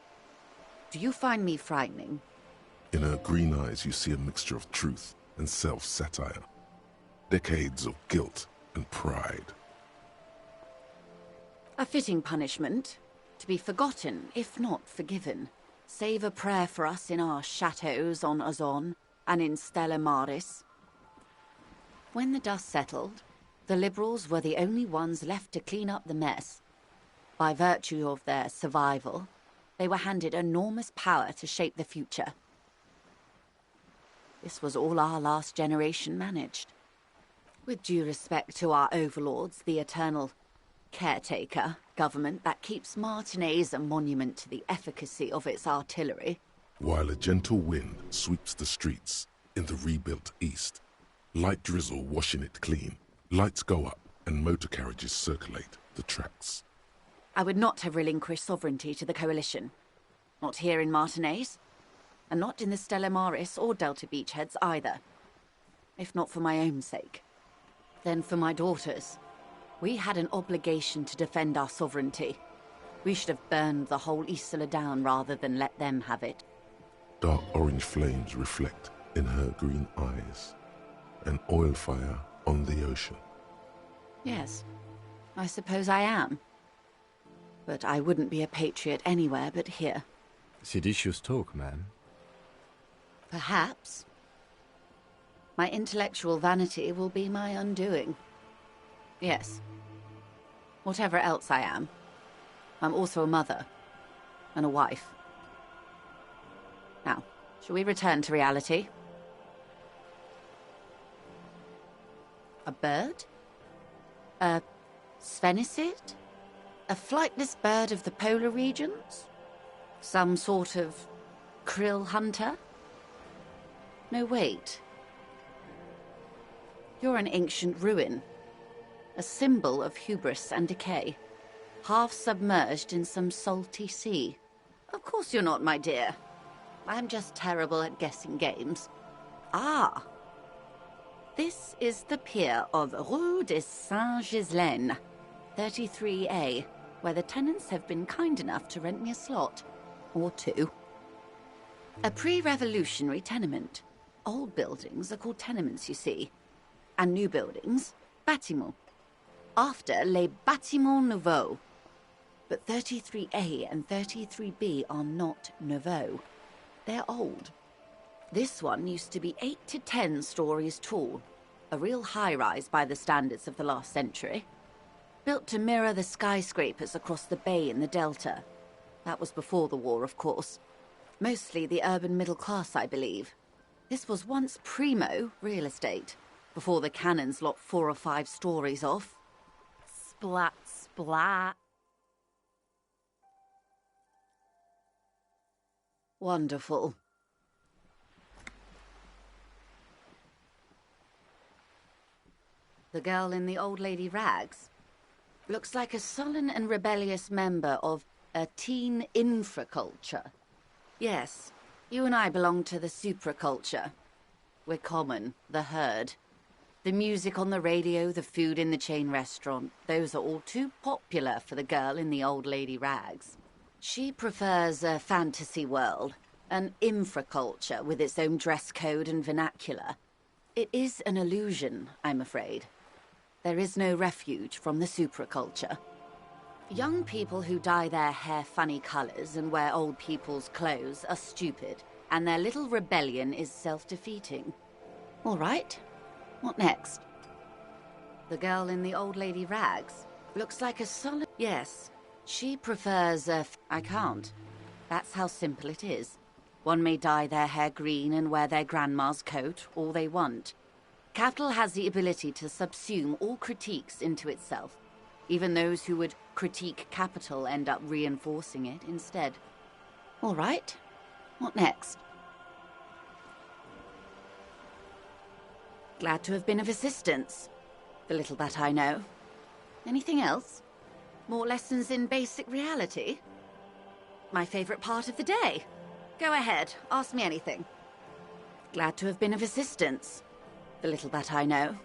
do you find me frightening? In her green eyes you see a mixture of truth and self-satire. Decades of guilt and pride. A fitting punishment. To be forgotten, if not forgiven. Save a prayer for us in our chateaus on Ozon and in Stella Maris. When the dust settled, the Liberals were the only ones left to clean up the mess. By virtue of their survival, They were handed enormous power to shape the future. This was all our last generation managed. With due respect to our overlords, the eternal caretaker government that keeps Martinez a monument to the efficacy of its artillery. While a gentle wind sweeps the streets in the rebuilt east, light drizzle washing it clean, lights go up and motor carriages circulate the tracks. I would not have relinquished sovereignty to the Coalition. Not here in Martinez, and not in the Stella Maris or Delta Beachheads either. If not for my own sake, then for my daughters. We had an obligation to defend our sovereignty. We should have burned the whole Isola down rather than let them have it. Dark orange flames reflect in her green eyes, an oil fire on the ocean. Yes, I suppose I am. But I wouldn't be a patriot anywhere but here. Seditious talk, ma'am. Perhaps. My intellectual vanity will be my undoing. Yes. Whatever else I am, I'm also a mother and a wife. Now, shall we return to reality? A bird? A sphenicid? A flightless bird of the polar regions? Some sort of krill hunter? No, wait. You're an ancient ruin. A symbol of hubris and decay. Half submerged in some salty sea. Of course you're not, my dear. I'm just terrible at guessing games. Ah! This is the pier of Rue de Saint-Ghislaine, 33A, where the tenants have been kind enough to rent me a slot. Or two. A pre-revolutionary tenement. Old buildings are called tenements, you see. And new buildings, bâtiments. After les bâtiments nouveaux. But 33A and 33B are not nouveaux. They're old. This one used to be 8 to 10 stories tall. A real high-rise by the standards of the last century. Built to mirror the skyscrapers across the bay in the Delta. That was before the war, of course. Mostly the urban middle class, I believe. This was once primo real estate, before the cannons lopped 4 or 5 stories off. Splat, splat. Wonderful. The girl in the old lady rags looks like a sullen and rebellious member of a teen infraculture. Yes, you and I belong to the supraculture. We're common, the herd. The music on the radio, the food in the chain restaurant, those are all too popular for the girl in the old lady rags. She prefers a fantasy world, an infraculture with its own dress code and vernacular. It is an illusion, I'm afraid. There is no refuge from the supraculture. Young people who dye their hair funny colors and wear old people's clothes are stupid, and their little rebellion is self-defeating. All right. What next? The girl in the old lady rags looks like a solid... Yes, she prefers I can't. That's how simple it is. One may dye their hair green and wear their grandma's coat all they want. Capital has the ability to subsume all critiques into itself. Even those who would critique capital end up reinforcing it instead. All right. What next? Glad to have been of assistance. The little that I know. Anything else? More lessons in basic reality? My favorite part of the day. Go ahead, ask me anything. Glad to have been of assistance. The little that I know.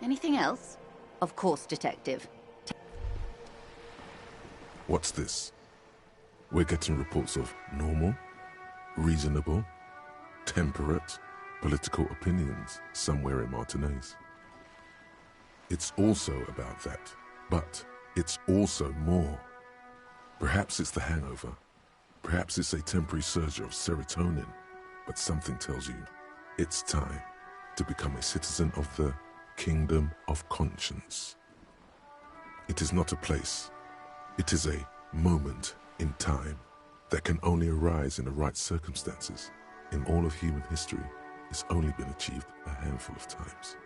Anything else? Of course, Detective. What's this? We're getting reports of normal, reasonable, temperate, political opinions somewhere in Martinez. It's also about that, but it's also more. Perhaps it's the hangover. Perhaps it's a temporary surge of serotonin, but something tells you it's time to become a citizen of the Kingdom of Conscience. It is not a place. It is a moment in time. that can only arise in the right circumstances in all of human history has only been achieved a handful of times.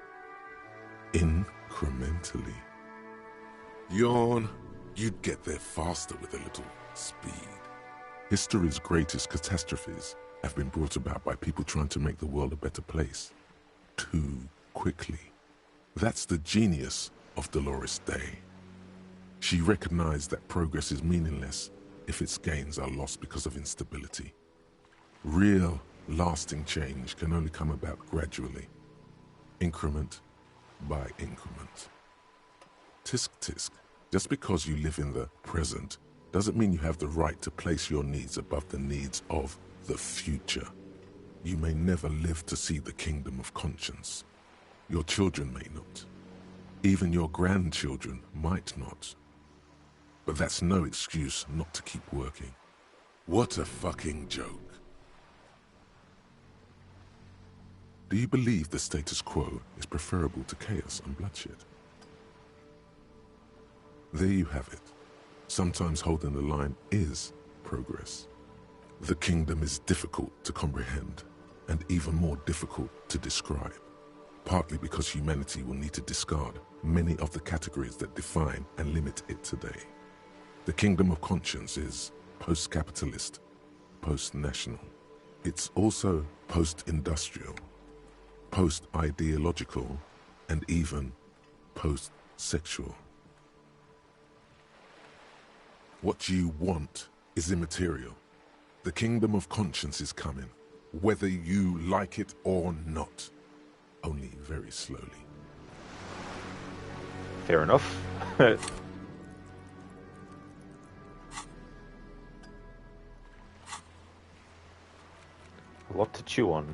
Incrementally. Yawn, you'd get there faster with a little speed. History's greatest catastrophes have been brought about by people trying to make the world a better place. Too quickly. That's the genius of Dolores Day. She recognized that progress is meaningless if its gains are lost because of instability. Real, lasting change can only come about gradually, increment by increment. Tisk tisk, just because you live in the present doesn't mean you have the right to place your needs above the needs of the future. You may never live to see the kingdom of conscience. Your children may not. Even your grandchildren might not. But that's no excuse not to keep working. What a fucking joke. Do you believe the status quo is preferable to chaos and bloodshed? There you have it. Sometimes holding the line is progress. The kingdom is difficult to comprehend, and even more difficult to describe, partly because humanity will need to discard many of the categories that define and limit it today. The kingdom of conscience is post-capitalist, post-national. It's also post-industrial, post-ideological, and even post-sexual. What you want is immaterial. The kingdom of conscience is coming, whether you like it or not. Only very slowly. Fair enough. A lot to chew on.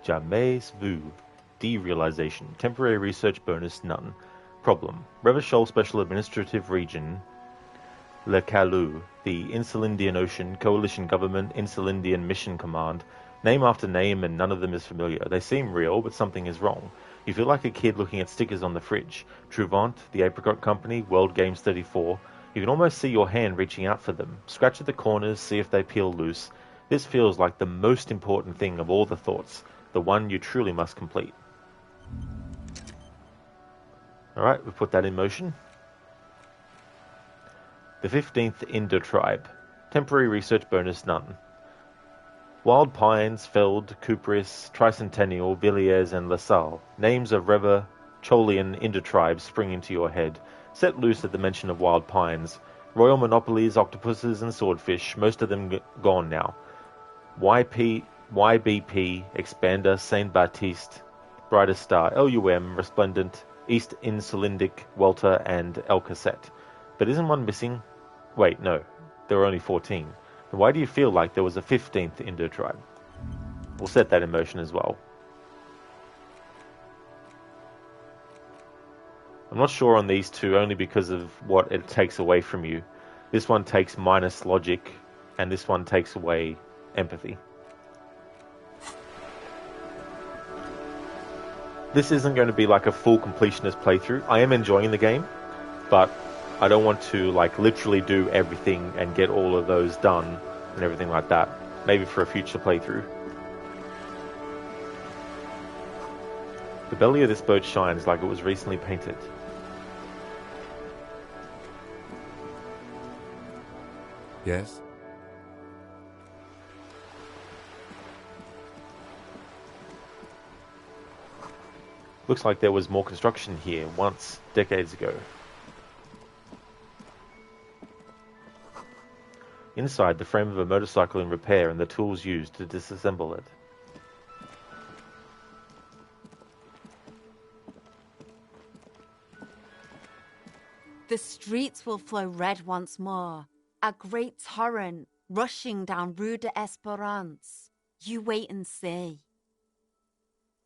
Jamais vu. Derealization. Temporary research bonus none. Problem. Revachol Special Administrative Region. Le Calou. The Insulindian Ocean Coalition Government Insulindian Mission Command. Name after name and none of them is familiar. They seem real, but something is wrong. You feel like a kid looking at stickers on the fridge. Truvant, the Apricot Company, World Games 34. You can almost see your hand reaching out for them. Scratch at the corners, see if they peel loose. This feels like the most important thing of all the thoughts. The one you truly must complete. Alright, we've put that in motion. The 15th Indo Tribe. Temporary research bonus none. Wild Pines, Feld, Cupris, Tricentennial, Villiers, and LaSalle. Names of Revacholian Indo tribes spring into your head. Set loose at the mention of Wild Pines. Royal monopolies, octopuses, and swordfish, most of them gone now. YBP, Expander, Saint Baptiste, Brightest Star, LUM, Resplendent, East Insulindic, Welter, and El Cassette. But isn't one missing? Wait, no. There were only 14. Then why do you feel like there was a 15th Indo tribe? We'll set that in motion as well. I'm not sure on these two, only because of what it takes away from you. This one takes minus logic, and this one takes away empathy. This isn't going to be like a full completionist playthrough. I am enjoying the game, but I don't want to like literally do everything and get all of those done and everything like that. Maybe for a future playthrough. The belly of this boat shines like it was recently painted. Yes? Looks like there was more construction here once, decades ago. Inside, the frame of a motorcycle in repair and the tools used to disassemble it. The streets will flow red once more, a great torrent rushing down Rue de Esperance. You wait and see.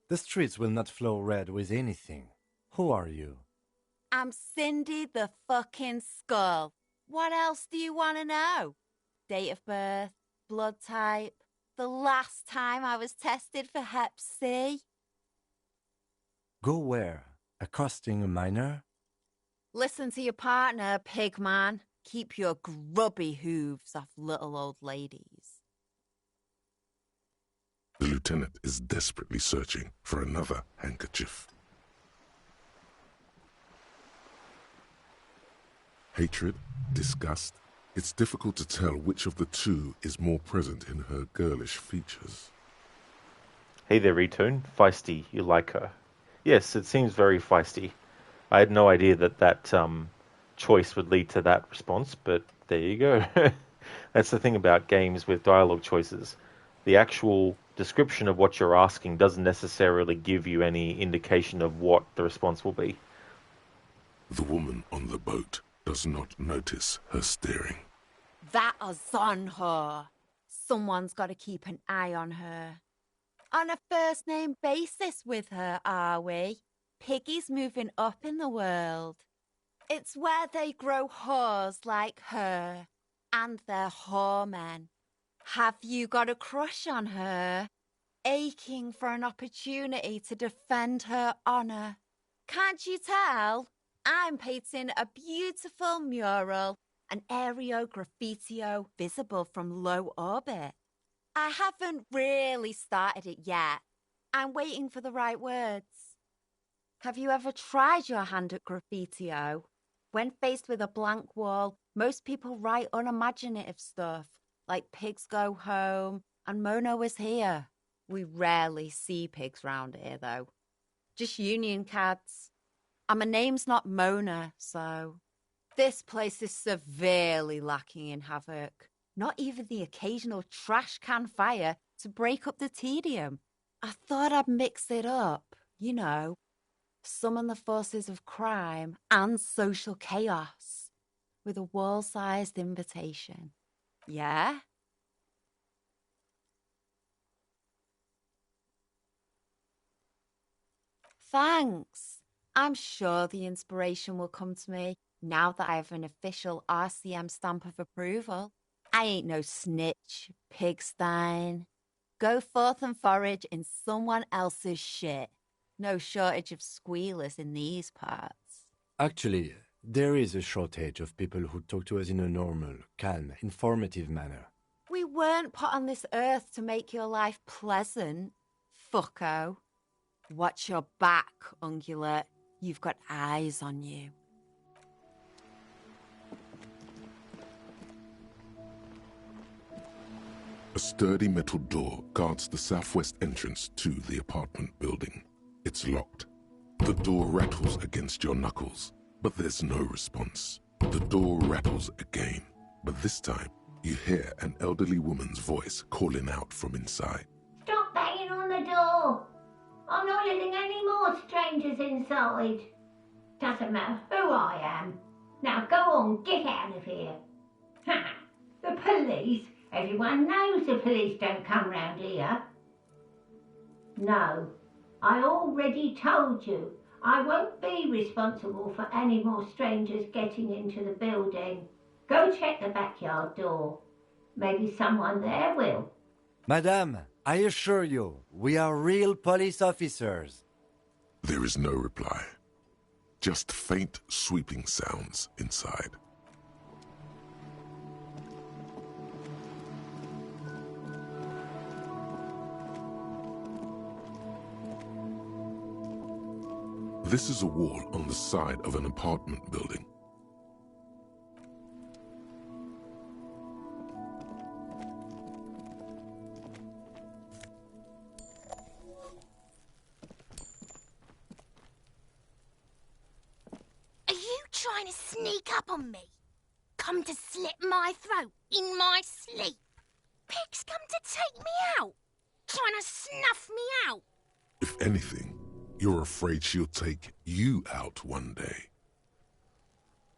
The streets will not flow red with anything. Who are you? I'm Cindy the fucking Skull. What else do you want to know? Date of birth, blood type. The last time I was tested for Hep C. Go where? Accosting a minor? Listen to your partner, pig man. Keep your grubby hooves off little old ladies. The lieutenant is desperately searching for another handkerchief. Hatred, disgust. It's difficult to tell which of the two is more present in her girlish features. Hey there, Retune. Feisty, you like her? Yes, it seems very feisty. I had no idea that choice would lead to that response, but there you go. That's the thing about games with dialogue choices. The actual description of what you're asking doesn't necessarily give you any indication of what the response will be. The woman on the boat does not notice her steering. That is on her. Someone's got to keep an eye on her. On a first-name basis with her, are we? Piggy's moving up in the world. It's where they grow whores like her. And they're whoremen. Have you got a crush on her? Aching for an opportunity to defend her honour. Can't you tell? I'm painting a beautiful mural, an aereo graffitio visible from low orbit. I haven't really started it yet. I'm waiting for the right words. Have you ever tried your hand at graffitio? When faced with a blank wall, most people write unimaginative stuff, like pigs go home and Mono is here. We rarely see pigs round here, though. Just union cards. And my name's not Mona, so... This place is severely lacking in havoc. Not even the occasional trash can fire to break up the tedium. I thought I'd mix it up, you know. Summon the forces of crime and social chaos with a wall-sized invitation. Yeah? Thanks. I'm sure the inspiration will come to me now that I have an official RCM stamp of approval. I ain't no snitch, pigstein. Go forth and forage in someone else's shit. No shortage of squealers in these parts. Actually, there is a shortage of people who talk to us in a normal, calm, informative manner. We weren't put on this earth to make your life pleasant, fucko. Watch your back, ungulate. You've got eyes on you. A sturdy metal door guards the southwest entrance to the apartment building. It's locked. The door rattles against your knuckles, but there's no response. The door rattles again, but this time you hear an elderly woman's voice calling out from inside. Stop banging on the door! I'm not letting any more strangers inside. Doesn't matter who I am. Now go on, get out of here. Ha! The police? Everyone knows the police don't come round here. No, I already told you. I won't be responsible for any more strangers getting into the building. Go check the backyard door. Maybe someone there will. Madame, I assure you, we are real police officers. There is no reply. Just faint, sweeping sounds inside. This is a wall on the side of an apartment building. Are you trying to sneak up on me? Come to slit my throat in my sleep? Pigs come to take me out? Trying to snuff me out? If anything, you're afraid she'll take you out one day.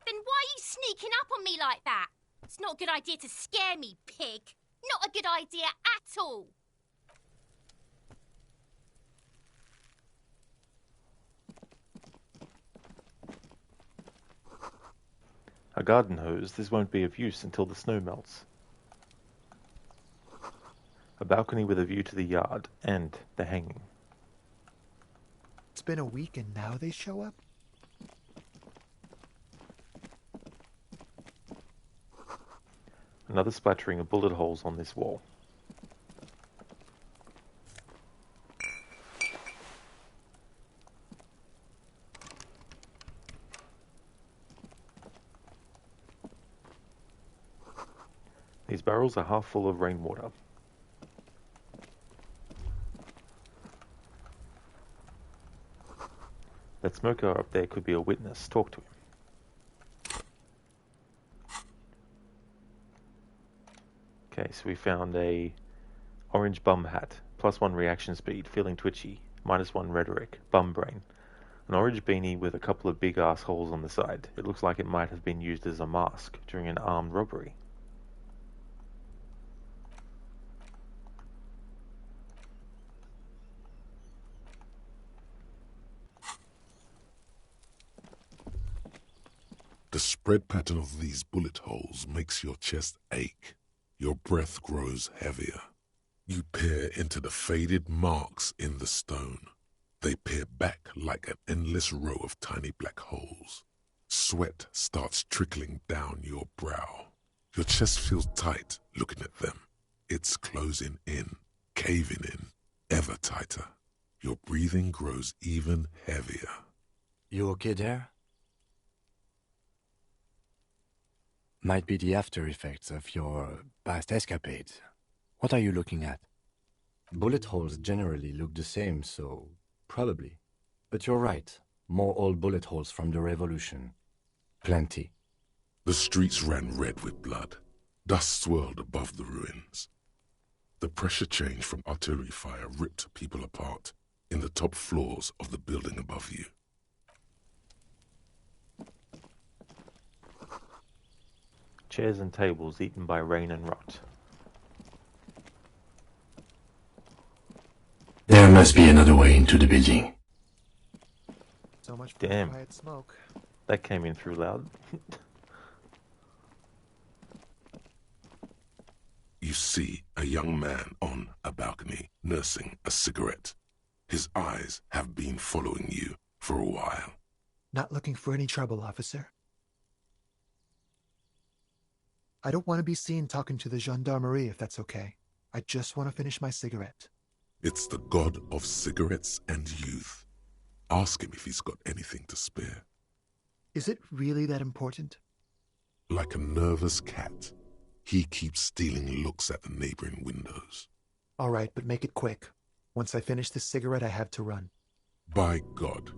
Then why are you sneaking up on me like that? It's not a good idea to scare me, pig. Not a good idea at all. A garden hose, this won't be of use until the snow melts. A balcony with a view to the yard and the hanging. It's been a week and now they show up? Another splattering of bullet holes on this wall. These barrels are half full of rainwater. That smoker up there could be a witness. Talk to him. Okay, so we found a orange bum hat, +1 reaction speed, feeling twitchy, -1 rhetoric, bum brain. An orange beanie with a couple of big ass holes on the side. It looks like it might have been used as a mask during an armed robbery. The spread pattern of these bullet holes makes your chest ache. Your breath grows heavier. You peer into the faded marks in the stone. They peer back like an endless row of tiny black holes. Sweat starts trickling down your brow. Your chest feels tight looking at them. It's closing in, caving in, ever tighter. Your breathing grows even heavier. You okay there? Might be the after effects of your past escapades. What are you looking at? Bullet holes generally look the same, so probably. But you're right. More old bullet holes from the revolution. Plenty. The streets ran red with blood. Dust swirled above the ruins. The pressure change from artillery fire ripped people apart in the top floors of the building above you. Chairs and tables eaten by rain and rot. There must be another way into the building. So much for Damn. quiet smoke. That came in through loud. You see a young man on a balcony nursing a cigarette. His eyes have been following you for a while. Not looking for any trouble, officer. I don't want to be seen talking to the gendarmerie if that's okay. I just want to finish my cigarette. It's the god of cigarettes and youth. Ask him if he's got anything to spare. Is it really that important? Like a nervous cat, he keeps stealing looks at the neighboring windows. All right, but make it quick. Once I finish this cigarette, I have to run. By God,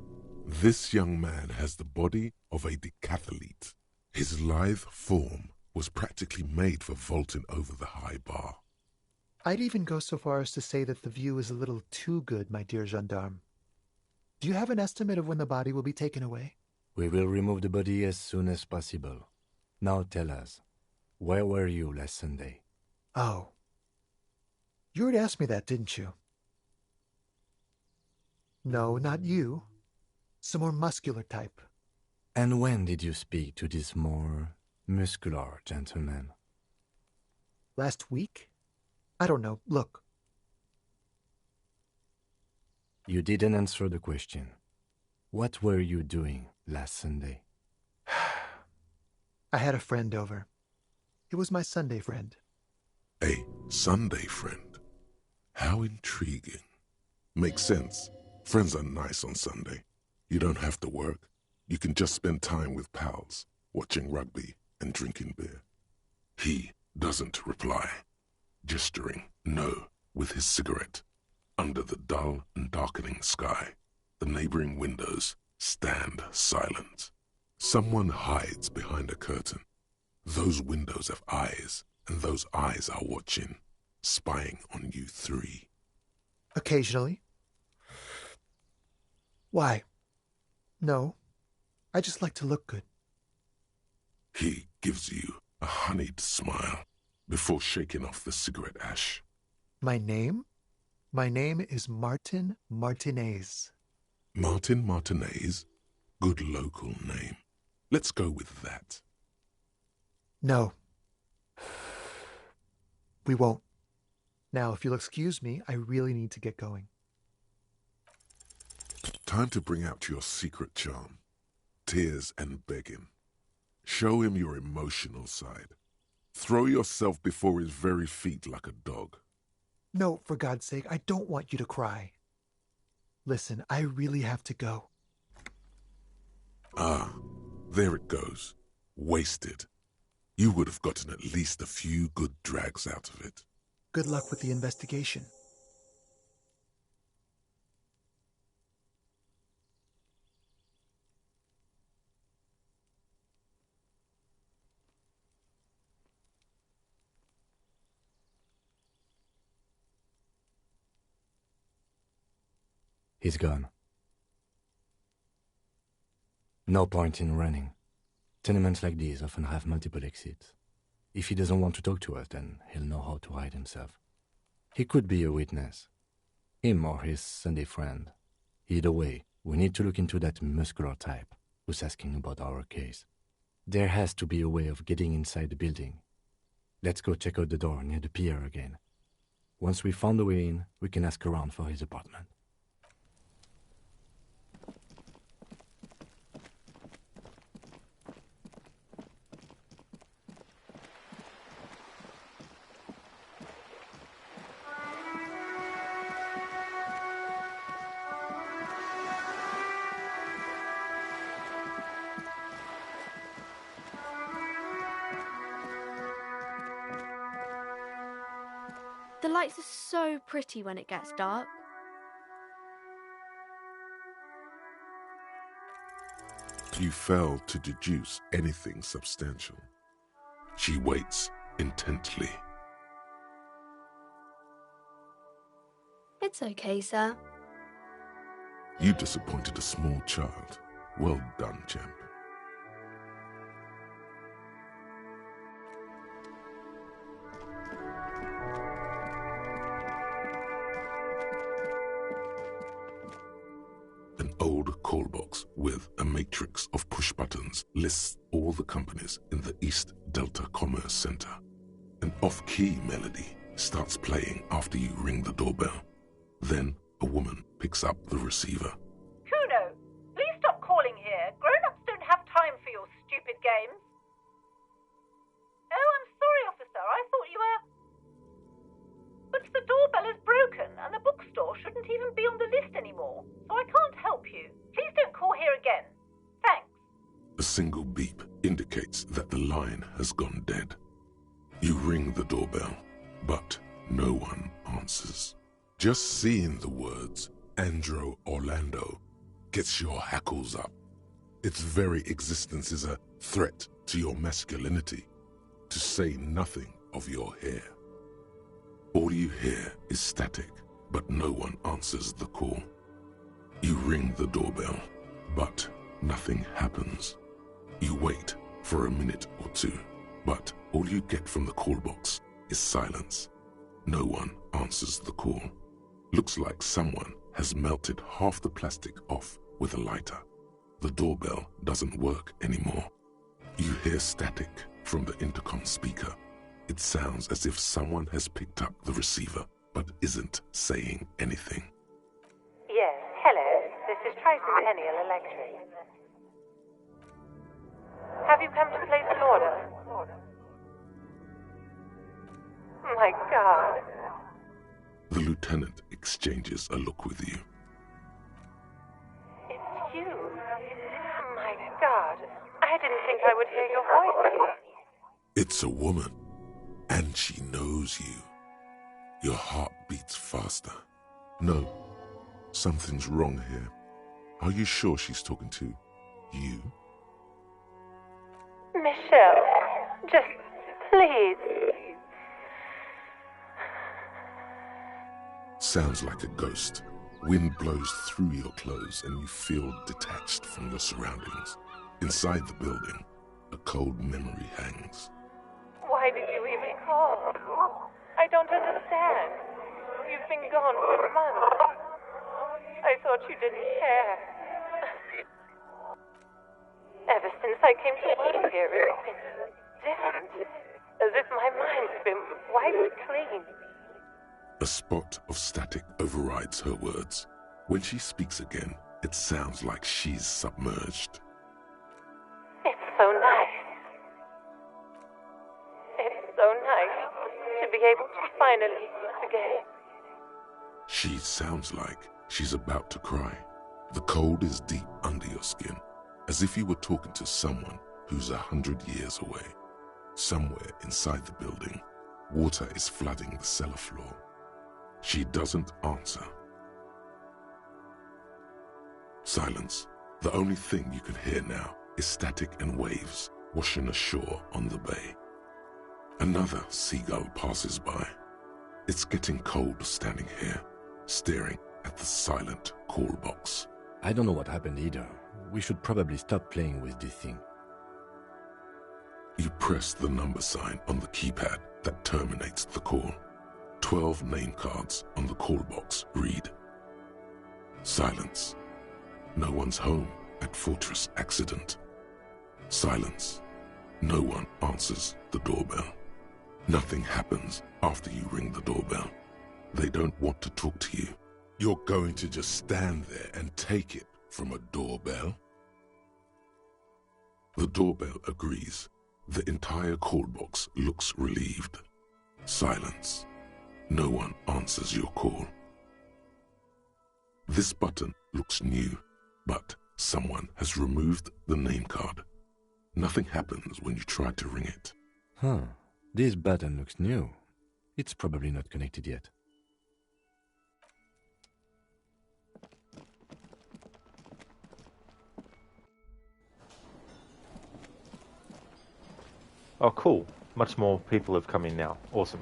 this young man has the body of a decathlete. His lithe form was practically made for vaulting over the high bar. I'd even go so far as to say that the view is a little too good, my dear gendarme. Do you have an estimate of when the body will be taken away? We will remove the body as soon as possible. Now tell us, where were you last Sunday? Oh. You already asked me that, didn't you? No, not you. Some more muscular type. And when did you speak to this more muscular gentleman? Last week? I don't know. Look. You didn't answer the question. What were you doing last Sunday? I had a friend over. It was my Sunday friend. A Sunday friend? How intriguing. Makes sense. Friends are nice on Sunday. You don't have to work. You can just spend time with pals, watching rugby and drinking beer. He doesn't reply, gesturing no with his cigarette. Under the dull and darkening sky, the neighboring windows stand silent. Someone hides behind a curtain. Those windows have eyes, and those eyes are watching, spying on you three. Occasionally. Why? No. I just like to look good. He gives you a honeyed smile before shaking off the cigarette ash. My name? My name is Martin Martinez. Martin Martinez? Good local name. Let's go with that. No. We won't. Now, if you'll excuse me, I really need to get going. Time to bring out your secret charm. Tears and begging. Show him your emotional side. Throw yourself before his very feet like a dog. No, for God's sake, I don't want you to cry. Listen, I really have to go. Ah, there it goes. Wasted. You would have gotten at least a few good drags out of it. Good luck with the investigation. He's gone. No point in running. Tenements like these often have multiple exits. If he doesn't want to talk to us, then he'll know how to hide himself. He could be a witness. Him or his Sunday friend. Either way, we need to look into that muscular type who's asking about our case. There has to be a way of getting inside the building. Let's go check out the door near the pier again. Once we found a way in, we can ask around for his apartment. The lights are so pretty when it gets dark. You fail to deduce anything substantial. She waits intently. It's okay, sir. You disappointed a small child. Well done, champ. An old call box with a matrix of push buttons lists all the companies in the East Delta Commerce Center. An off-key melody starts playing after you ring the doorbell. Then a woman picks up the receiver. Kuno, please stop calling here. Grown-ups don't have time for your stupid games. Oh, I'm sorry, officer. I thought you were... But the doorbell is broken, and the bookstore shouldn't even be on the list anymore, so I can't help you. Please don't call here again. Thanks. A single beep indicates that the line has gone dead. You ring the doorbell, but no one answers. Just seeing the words Andro Orlando gets your hackles up. Its very existence is a threat to your masculinity, to say nothing of your hair. All you hear is static, but no one answers the call. You ring the doorbell, but nothing happens. You wait for a minute or two, but all you get from the call box is silence. No one answers the call. Looks like someone has melted half the plastic off with a lighter. The doorbell doesn't work anymore. You hear static from the intercom speaker. It sounds as if someone has picked up the receiver, but isn't saying anything. Yes, hello. This is Tricentennial Electric. Have you come to place an order? My God. The lieutenant exchanges a look with you. It's you. My God. I didn't think I would hear your voice. It's a woman, and she knows you. Your heart beats faster. No, something's wrong here. Are you sure she's talking to you? Michelle, just please. Sounds like a ghost. Wind blows through your clothes and you feel detached from your surroundings. Inside the building, a cold memory hangs. Why did you even call? I don't understand. You've been gone for months. I thought you didn't care. Ever since I came to live here, it's been different. As if my mind's been wiped clean. A spot of static overrides her words. When she speaks again, it sounds like she's submerged. It's so nice. It's so nice to be able to finally live again. She sounds like she's about to cry. The cold is deep under your skin, as if you were talking to someone who's 100 years away. Somewhere inside the building, water is flooding the cellar floor. She doesn't answer. Silence. The only thing you can hear now is static and waves washing ashore on the bay. Another seagull passes by. It's getting cold standing here, staring at the silent call box. I don't know what happened either. We should probably stop playing with this thing. You press the number sign on the keypad that terminates the call. 12 name cards on the call box read. Silence. No one's home at Fortress Accident. Silence. No one answers the doorbell. Nothing happens after you ring the doorbell. They don't want to talk to you. You're going to just stand there and take it from a doorbell? The doorbell agrees. The entire call box looks relieved. Silence. No one answers your call. This button looks new, but someone has removed the name card. Nothing happens when you try to ring it. Huh. This button looks new. It's probably not connected yet. Oh, cool. Much more people have come in now. Awesome.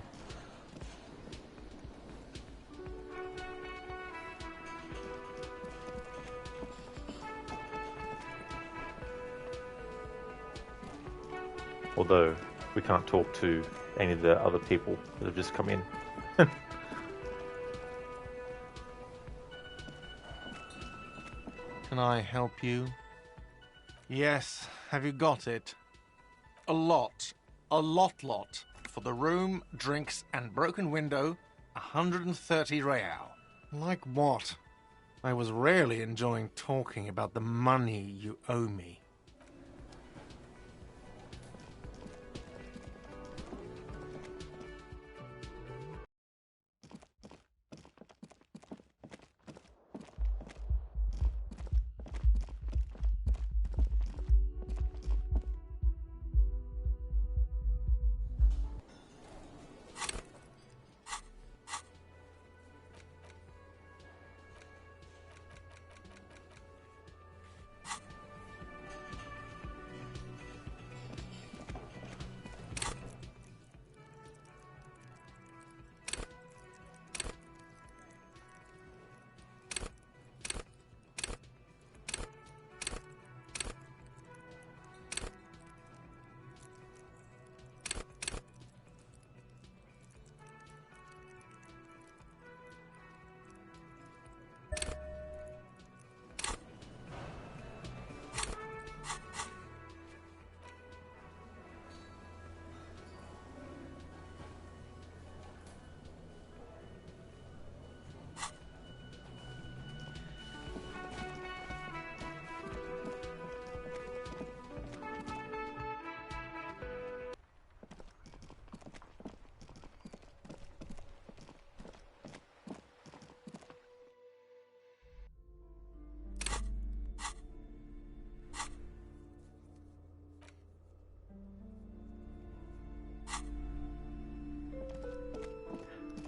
Although, we can't talk to any of the other people that have just come in. Can I help you? Yes, have you got it? A lot. A lot. For the room, drinks, and broken window, 130 real. Like what? I was rarely enjoying talking about the money you owe me.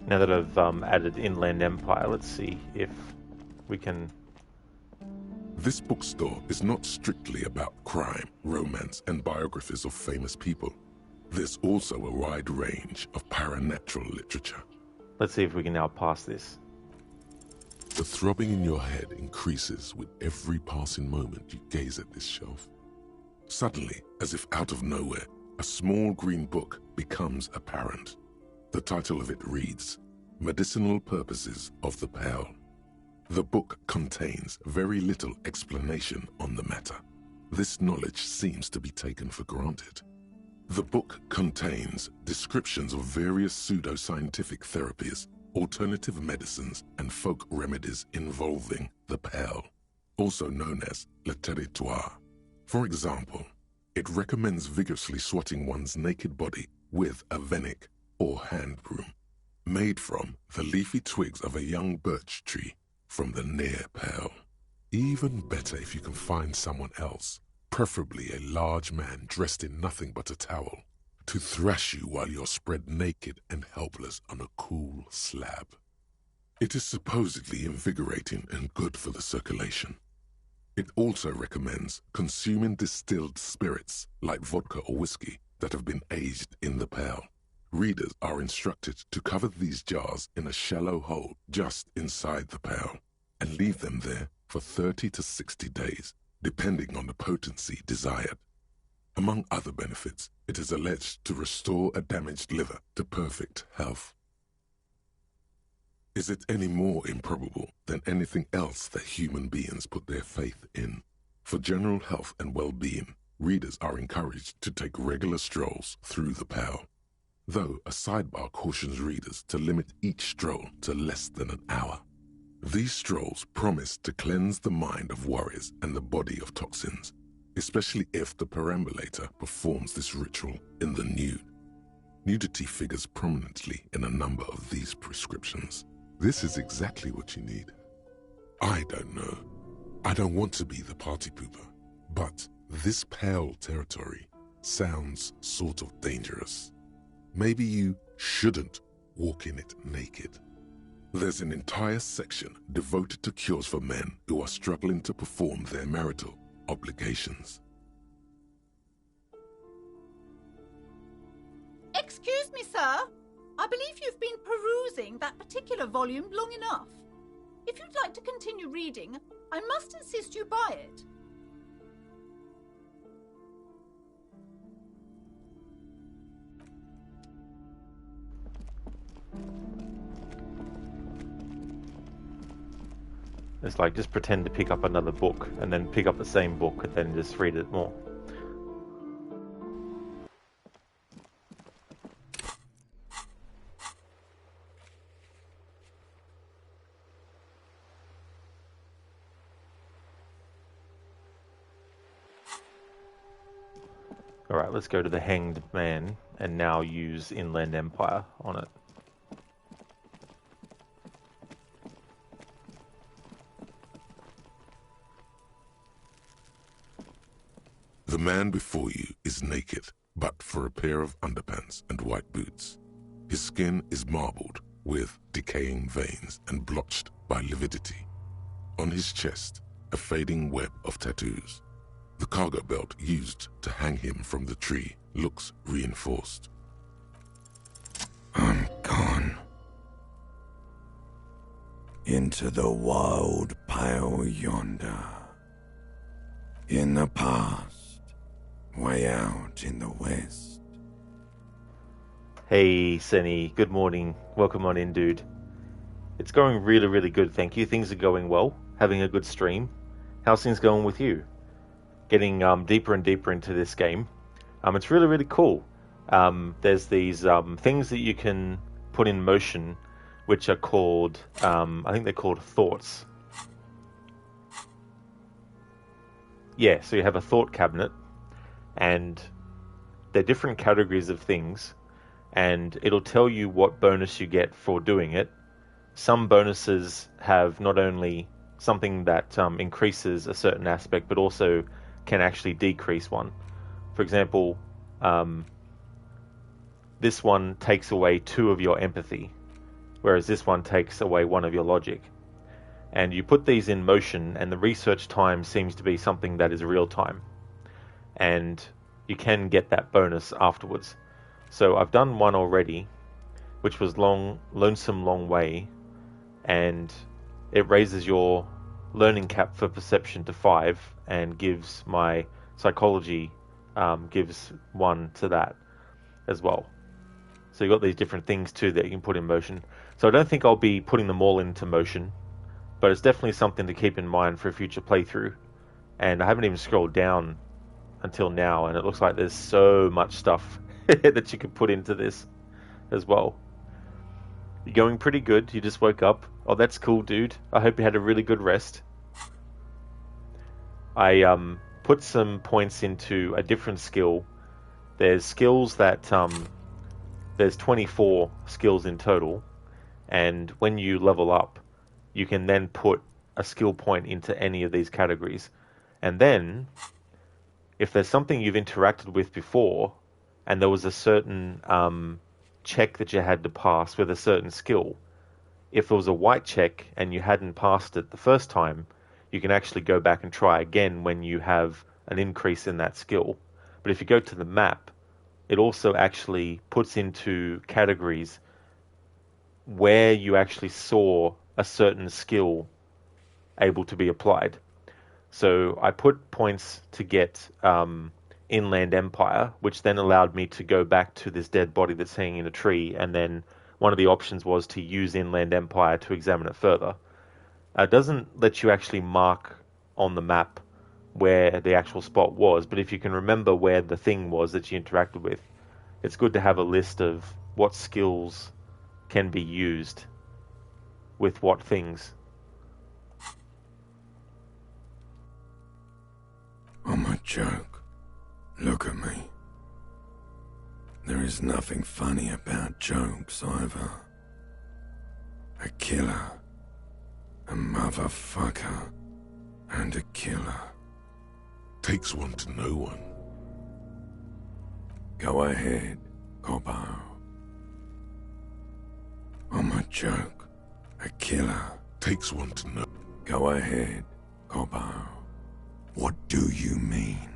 Now that I've added Inland Empire, let's see if we can... This bookstore is not strictly about crime, romance, and biographies of famous people. There's also a wide range of paranatural literature. Let's see if we can now pass this. The throbbing in your head increases with every passing moment you gaze at this shelf. Suddenly, as if out of nowhere, a small green book becomes apparent. The title of it reads, Medicinal Purposes of the Pearl. The book contains very little explanation on the matter. This knowledge seems to be taken for granted. The book contains descriptions of various pseudoscientific therapies alternative medicines and folk remedies involving the Pale, also known as le territoire. For example, it recommends vigorously swatting one's naked body with a venik, or hand broom, made from the leafy twigs of a young birch tree from the near Pale. Even better if you can find someone else, preferably a large man dressed in nothing but a towel, to thrash you while you're spread naked and helpless on a cool slab. It is supposedly invigorating and good for the circulation. It also recommends consuming distilled spirits like vodka or whiskey that have been aged in the Pale. Readers are instructed to cover these jars in a shallow hole just inside the Pale and leave them there for 30 to 60 days, depending on the potency desired. Among other benefits, it is alleged to restore a damaged liver to perfect health. Is it any more improbable than anything else that human beings put their faith in? For general health and well-being, readers are encouraged to take regular strolls through the Pale, though a sidebar cautions readers to limit each stroll to less than an hour. These strolls promise to cleanse the mind of worries and the body of toxins, especially if the perambulator performs this ritual in the nude. Nudity figures prominently in a number of these prescriptions. This is exactly what you need. I don't know. I don't want to be the party pooper, but this Pale territory sounds sort of dangerous. Maybe you shouldn't walk in it naked. There's an entire section devoted to cures for men who are struggling to perform their marital obligations. Excuse me, sir. I believe you've been perusing that particular volume long enough. If you'd like to continue reading, I must insist you buy it. It's like just pretend to pick up another book and then pick up the same book and then just read it more. Alright, let's go to the Hanged Man and now use Inland Empire on it. The man before you is naked, but for a pair of underpants and white boots. His skin is marbled with decaying veins and blotched by lividity. On his chest, a fading web of tattoos. The cargo belt used to hang him from the tree looks reinforced. I'm gone. Into the wild Pale yonder. In the past, way out in the west. Hey, Senny. Good morning. Welcome on in, dude. It's going really, really good, thank you. Things are going well. Having a good stream. How's things going with you? Getting deeper and deeper into this game. It's really, really cool. There's these things that you can put in motion, which are called, I think they're called thoughts. Yeah, so you have a thought cabinet, and they're different categories of things, and it'll tell you what bonus you get for doing it. Some bonuses have not only something that increases a certain aspect, but also can actually decrease one. For example, this one takes away 2 of your empathy, whereas this one takes away 1 of your logic. And you put these in motion, and the research time seems to be something that is real time. And you can get that bonus afterwards. So I've done one already, which was Lonesome Long Way, and it raises your learning cap for perception to 5 and gives my psychology gives 1 to that as well. So you've got these different things too that you can put in motion. So I don't think I'll be putting them all into motion, but it's definitely something to keep in mind for a future playthrough. And I haven't even scrolled down until now, and it looks like there's so much stuff that you could put into this as well. You're going pretty good. You just woke up. Oh, that's cool, dude. I hope you had a really good rest. I put some points into a different skill. There's skills that there's 24 skills in total, and when you level up, you can then put a skill point into any of these categories. And then, if there's something you've interacted with before, and there was a certain check that you had to pass with a certain skill, if there was a white check and you hadn't passed it the first time, you can actually go back and try again when you have an increase in that skill. But if you go to the map, it also actually puts into categories where you actually saw a certain skill able to be applied. So I put points to get Inland Empire, which then allowed me to go back to this dead body that's hanging in a tree, and then one of the options was to use Inland Empire to examine it further. It doesn't let you actually mark on the map where the actual spot was, but if you can remember where the thing was that you interacted with, it's good to have a list of what skills can be used with what things. I'm a joke. Look at me. There is nothing funny about jokes either. A killer, a motherfucker, and a killer. Takes one to know one. Go ahead, Coppo. I'm a joke, a killer. Takes one to know. Go ahead, Coppo. What do you mean?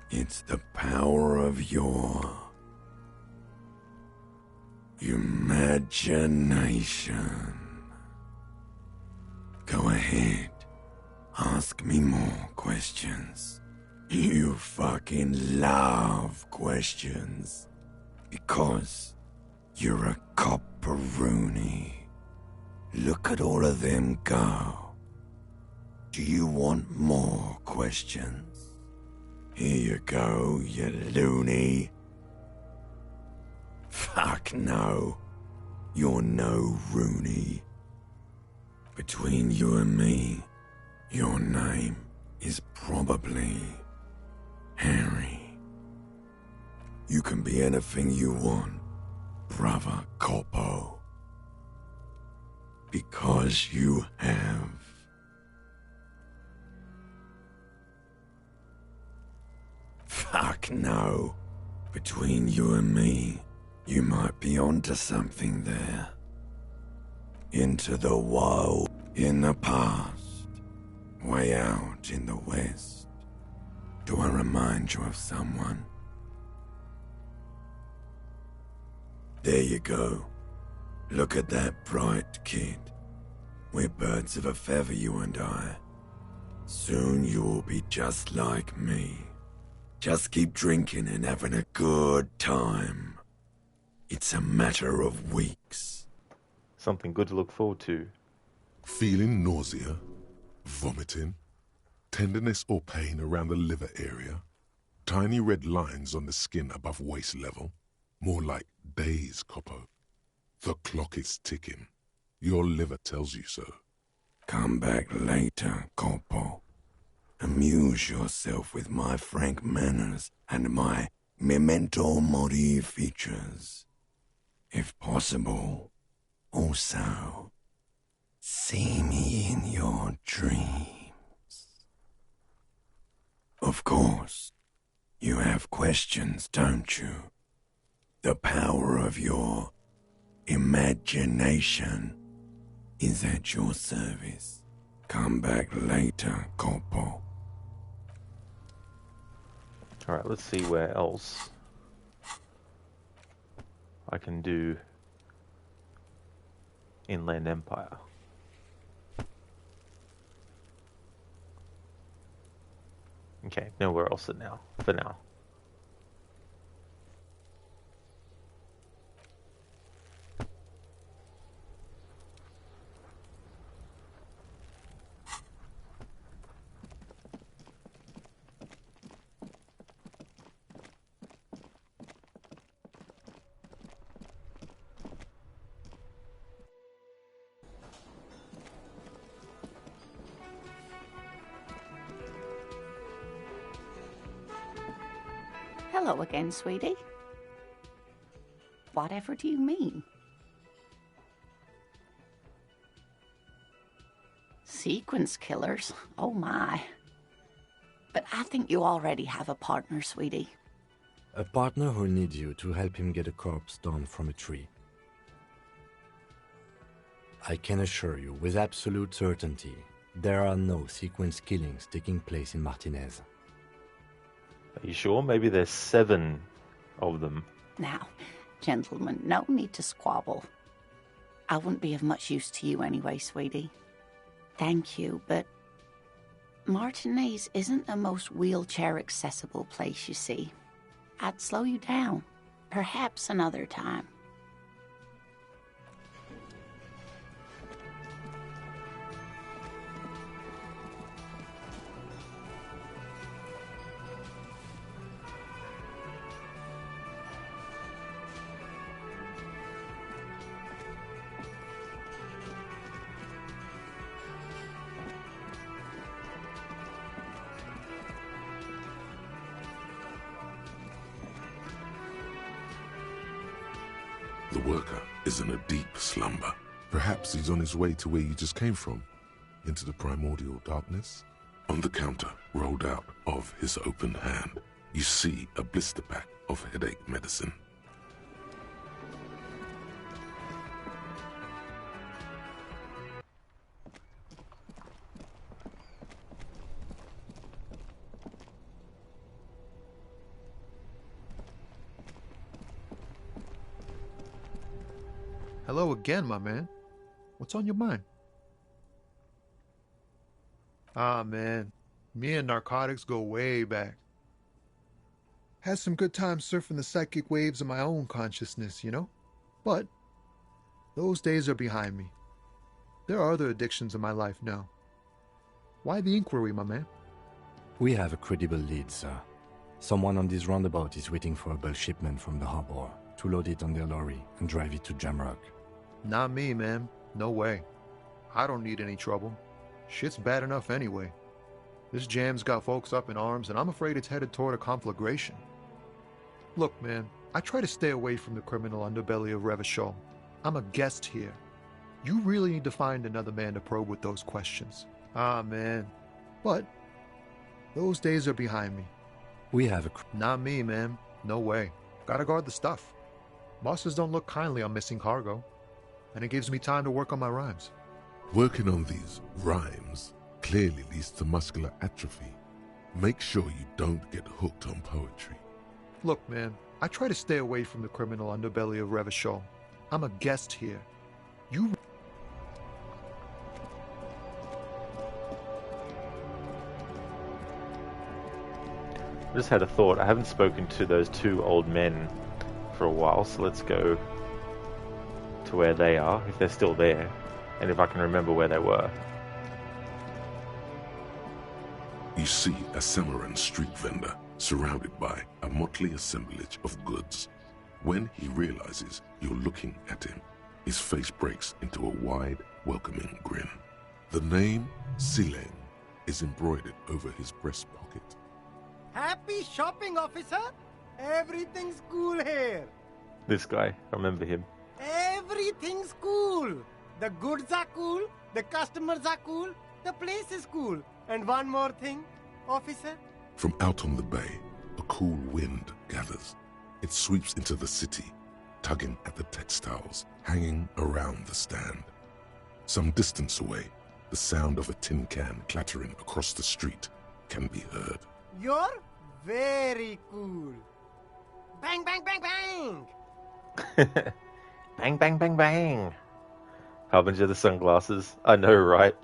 It's the power of your imagination. Go ahead. Ask me more questions. You fucking love questions. Because you're a copperoonie. Look at all of them go. Do you want more questions? Here you go, you loony. Fuck no. You're no Rooney. Between you and me, your name is probably Harry. You can be anything you want, brother Coppo. Because you have. Fuck no. Between you and me, you might be onto something there. Into the wild, in the past, way out in the west. Do I remind you of someone? There you go. Look at that bright kid. We're birds of a feather, you and I. Soon you will be just like me. Just keep drinking and having a good time. It's a matter of weeks. Something good to look forward to. Feeling nausea, vomiting, tenderness or pain around the liver area, tiny red lines on the skin above waist level, more like days, Coppo. The clock is ticking. Your liver tells you so. Come back later, Coppo. Amuse yourself with my frank manners and my memento mori features. If possible, also, see me in your dreams. Of course, you have questions, don't you? The power of your imagination is at your service. Come back later, Coppo. Alright, let's see where else I can do Inland Empire. Okay, nowhere else for now. Hello again, sweetie. Whatever do you mean? Sequence killers? Oh my. But I think you already have a partner, sweetie. A partner who'll need you to help him get a corpse down from a tree. I can assure you with absolute certainty, there are no sequence killings taking place in Martinez. Are you sure? Maybe there's 7 of them. Now, gentlemen, no need to squabble. I wouldn't be of much use to you anyway, sweetie. Thank you, but Martinez isn't the most wheelchair-accessible place, you see. I'd slow you down. Perhaps another time. The worker is in a deep slumber. Perhaps he's on his way to where you just came from, into the primordial darkness. On the counter, rolled out of his open hand, you see a blister pack of headache medicine. Hello again, my man. What's on your mind? Ah, man. Me and narcotics go way back. Had some good times surfing the psychic waves of my own consciousness, you know? But those days are behind me. There are other addictions in my life now. Why the inquiry, my man? We have a credible lead, sir. Someone on this roundabout is waiting for a bulk shipment from the harbor to load it on their lorry and drive it to Jamrock. Not me, man. No way. I don't need any trouble. Shit's bad enough anyway. This jam's got folks up in arms, and I'm afraid it's headed toward a conflagration. Look, man, I try to stay away from the criminal underbelly of Revachol. I'm a guest here. You really need to find another man to probe with those questions. Ah, man. But those days are behind me. We have a... Not me, man. No way. Gotta guard the stuff. Bosses don't look kindly on missing cargo. And it gives me time to work on my rhymes. Working on these rhymes clearly leads to muscular atrophy. Make sure you don't get hooked on poetry. Look, man, I try to stay away from the criminal underbelly of Revachol. I'm a guest here. You... I just had a thought. I haven't spoken to those 2 old men for a while, so let's go to where they are, if they're still there, and if I can remember where they were. You see a Samaran street vendor surrounded by a motley assemblage of goods. When he realizes you're looking at him, his face breaks into a wide, welcoming grin. The name Sileng is embroidered over his breast pocket. Happy shopping, officer! Everything's cool here. This guy, I remember him. Everything's cool. The goods are cool, the customers are cool, the place is cool. And one more thing, officer. From out on the bay, a cool wind gathers. It sweeps into the city, tugging at the textiles hanging around the stand. Some distance away, the sound of a tin can clattering across the street can be heard. You're very cool. Bang, bang, bang, bang! Bang, bang, bang, bang. Harbinger the sunglasses. I know, right?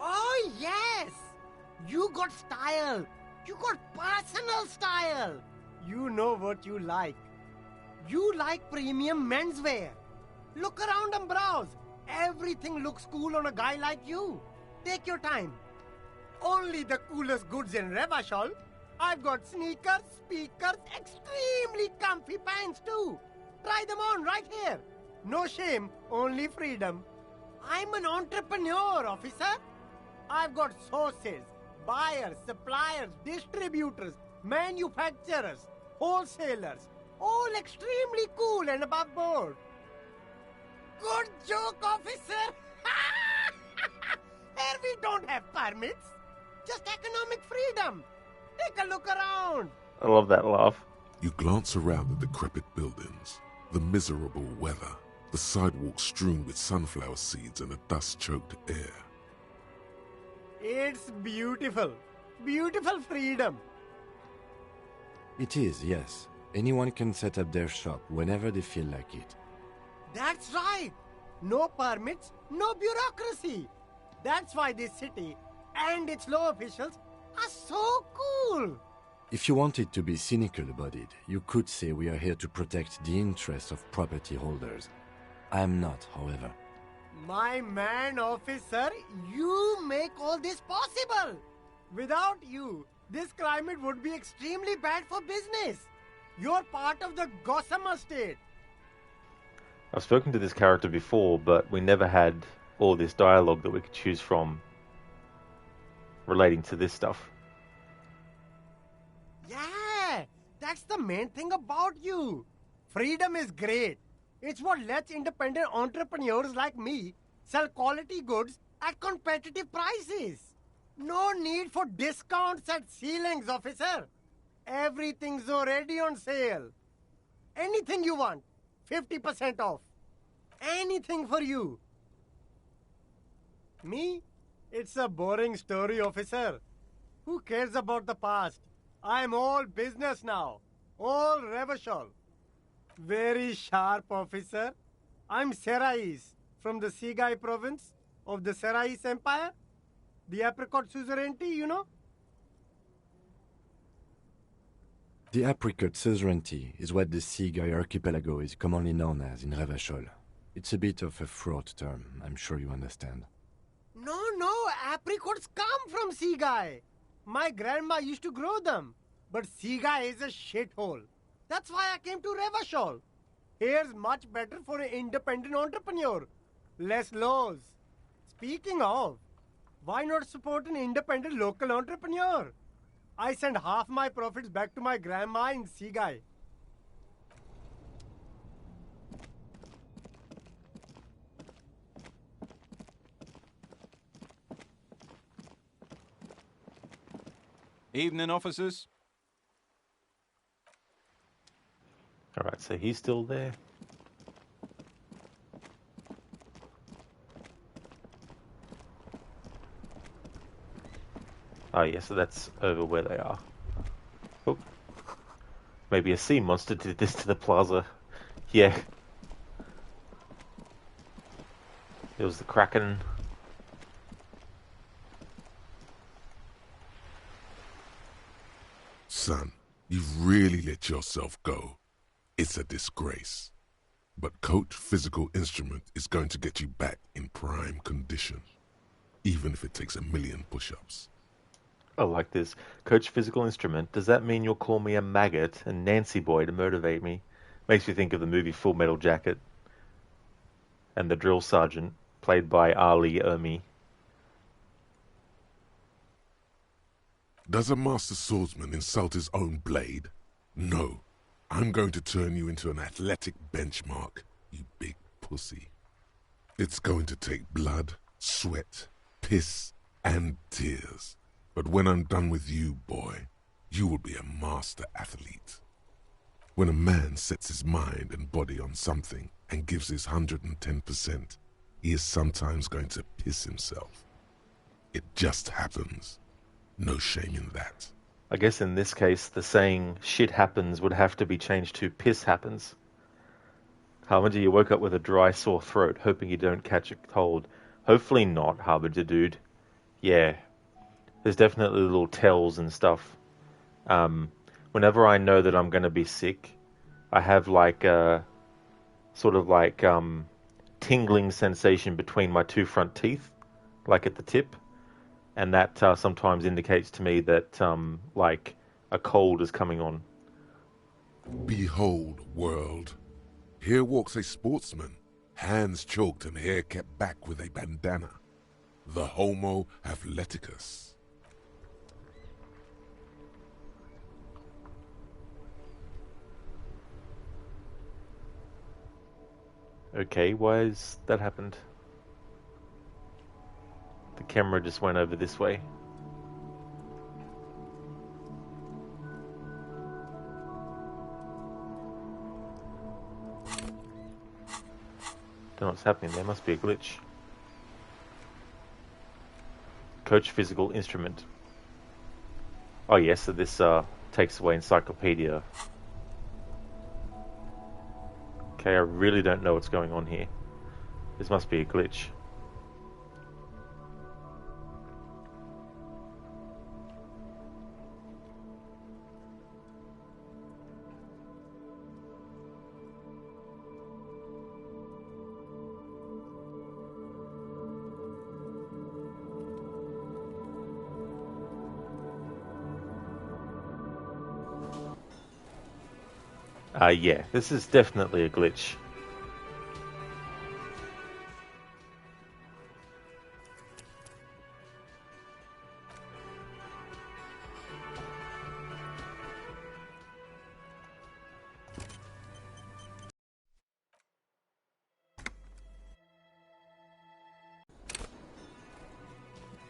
Oh, yes! You got style. You got personal style. You know what you like. You like premium menswear. Look around and browse. Everything looks cool on a guy like you. Take your time. Only the coolest goods in Revachol. I've got sneakers, speakers, extremely comfy pants too. Try them on right here. No shame, only freedom. I'm an entrepreneur, officer. I've got sources, buyers, suppliers, distributors, manufacturers, wholesalers, all extremely cool and above board. Good joke, officer! Here we don't have permits, just economic freedom. Take a look around. I love that laugh. You glance around the decrepit buildings, the miserable weather, the sidewalks strewn with sunflower seeds and the dust-choked air. It's beautiful. Beautiful freedom. It is, yes. Anyone can set up their shop whenever they feel like it. That's right. No permits, no bureaucracy. That's why this city and its law officials are so cool. If you wanted to be cynical about it, you could say we are here to protect the interests of property holders. I am not, however. My man, officer, you make all this possible. Without you, this climate would be extremely bad for business. You're part of the Gossamer state. I've spoken to this character before, but we never had all this dialogue that we could choose from relating to this stuff. Yeah, that's the main thing about you. Freedom is great. It's what lets independent entrepreneurs like me sell quality goods at competitive prices. No need for discounts at ceilings, officer. Everything's already on sale. Anything you want, 50% off. Anything for you. Me? It's a boring story, officer. Who cares about the past? I'm all business now. All Revachol. Very sharp, officer. I'm Serais from the Sigai province of the Serais Empire. The apricot suzerainty, you know? The apricot suzerainty is what the Sigai archipelago is commonly known as in Revachol. It's a bit of a fraught term, I'm sure you understand. No, apricots come from Sigai. My grandma used to grow them. But Sigai is a shithole. That's why I came to Revachol. Here's much better for an independent entrepreneur. Less laws. Speaking of, why not support an independent local entrepreneur? I send half my profits back to my grandma in Sigai. Evening, officers. Alright, so he's still there. Oh yeah, so that's over where they are. Oh. Maybe a sea monster did this to the plaza. Yeah. It was the Kraken. Son, you've really let yourself go. It's a disgrace. But Coach Physical Instrument is going to get you back in prime condition. Even if it takes 1,000,000 push-ups. I like this. Coach Physical Instrument, does that mean you'll call me a maggot and Nancy boy to motivate me? Makes me think of the movie Full Metal Jacket. And the drill sergeant, played by Ali Ermi. Does a master swordsman insult his own blade? No. I'm going to turn you into an athletic benchmark, you big pussy. It's going to take blood, sweat, piss, and tears. But when I'm done with you, boy, you will be a master athlete. When a man sets his mind and body on something and gives his 110%, he is sometimes going to piss himself. It just happens. No shame in that. I guess in this case, the saying, shit happens, would have to be changed to piss happens. Harbinger, you woke up with a dry, sore throat, hoping you don't catch a cold. Hopefully not, Harbinger dude. Yeah. There's definitely little tells and stuff. Whenever I know that I'm going to be sick, I have like a sort of like tingling sensation between my two front teeth, like at the tip. And that sometimes indicates to me that like a cold is coming on. Behold, world. Here walks a sportsman, hands choked and hair kept back with a bandana. the Homo athleticus. Okay, why has that happened? The camera just went over this way. Don't know what's happening there, must be a glitch. Coach physical instrument. Oh yes, so this takes away encyclopedia. Okay, I really don't know what's going on here. This must be a glitch. Yeah, this is definitely a glitch.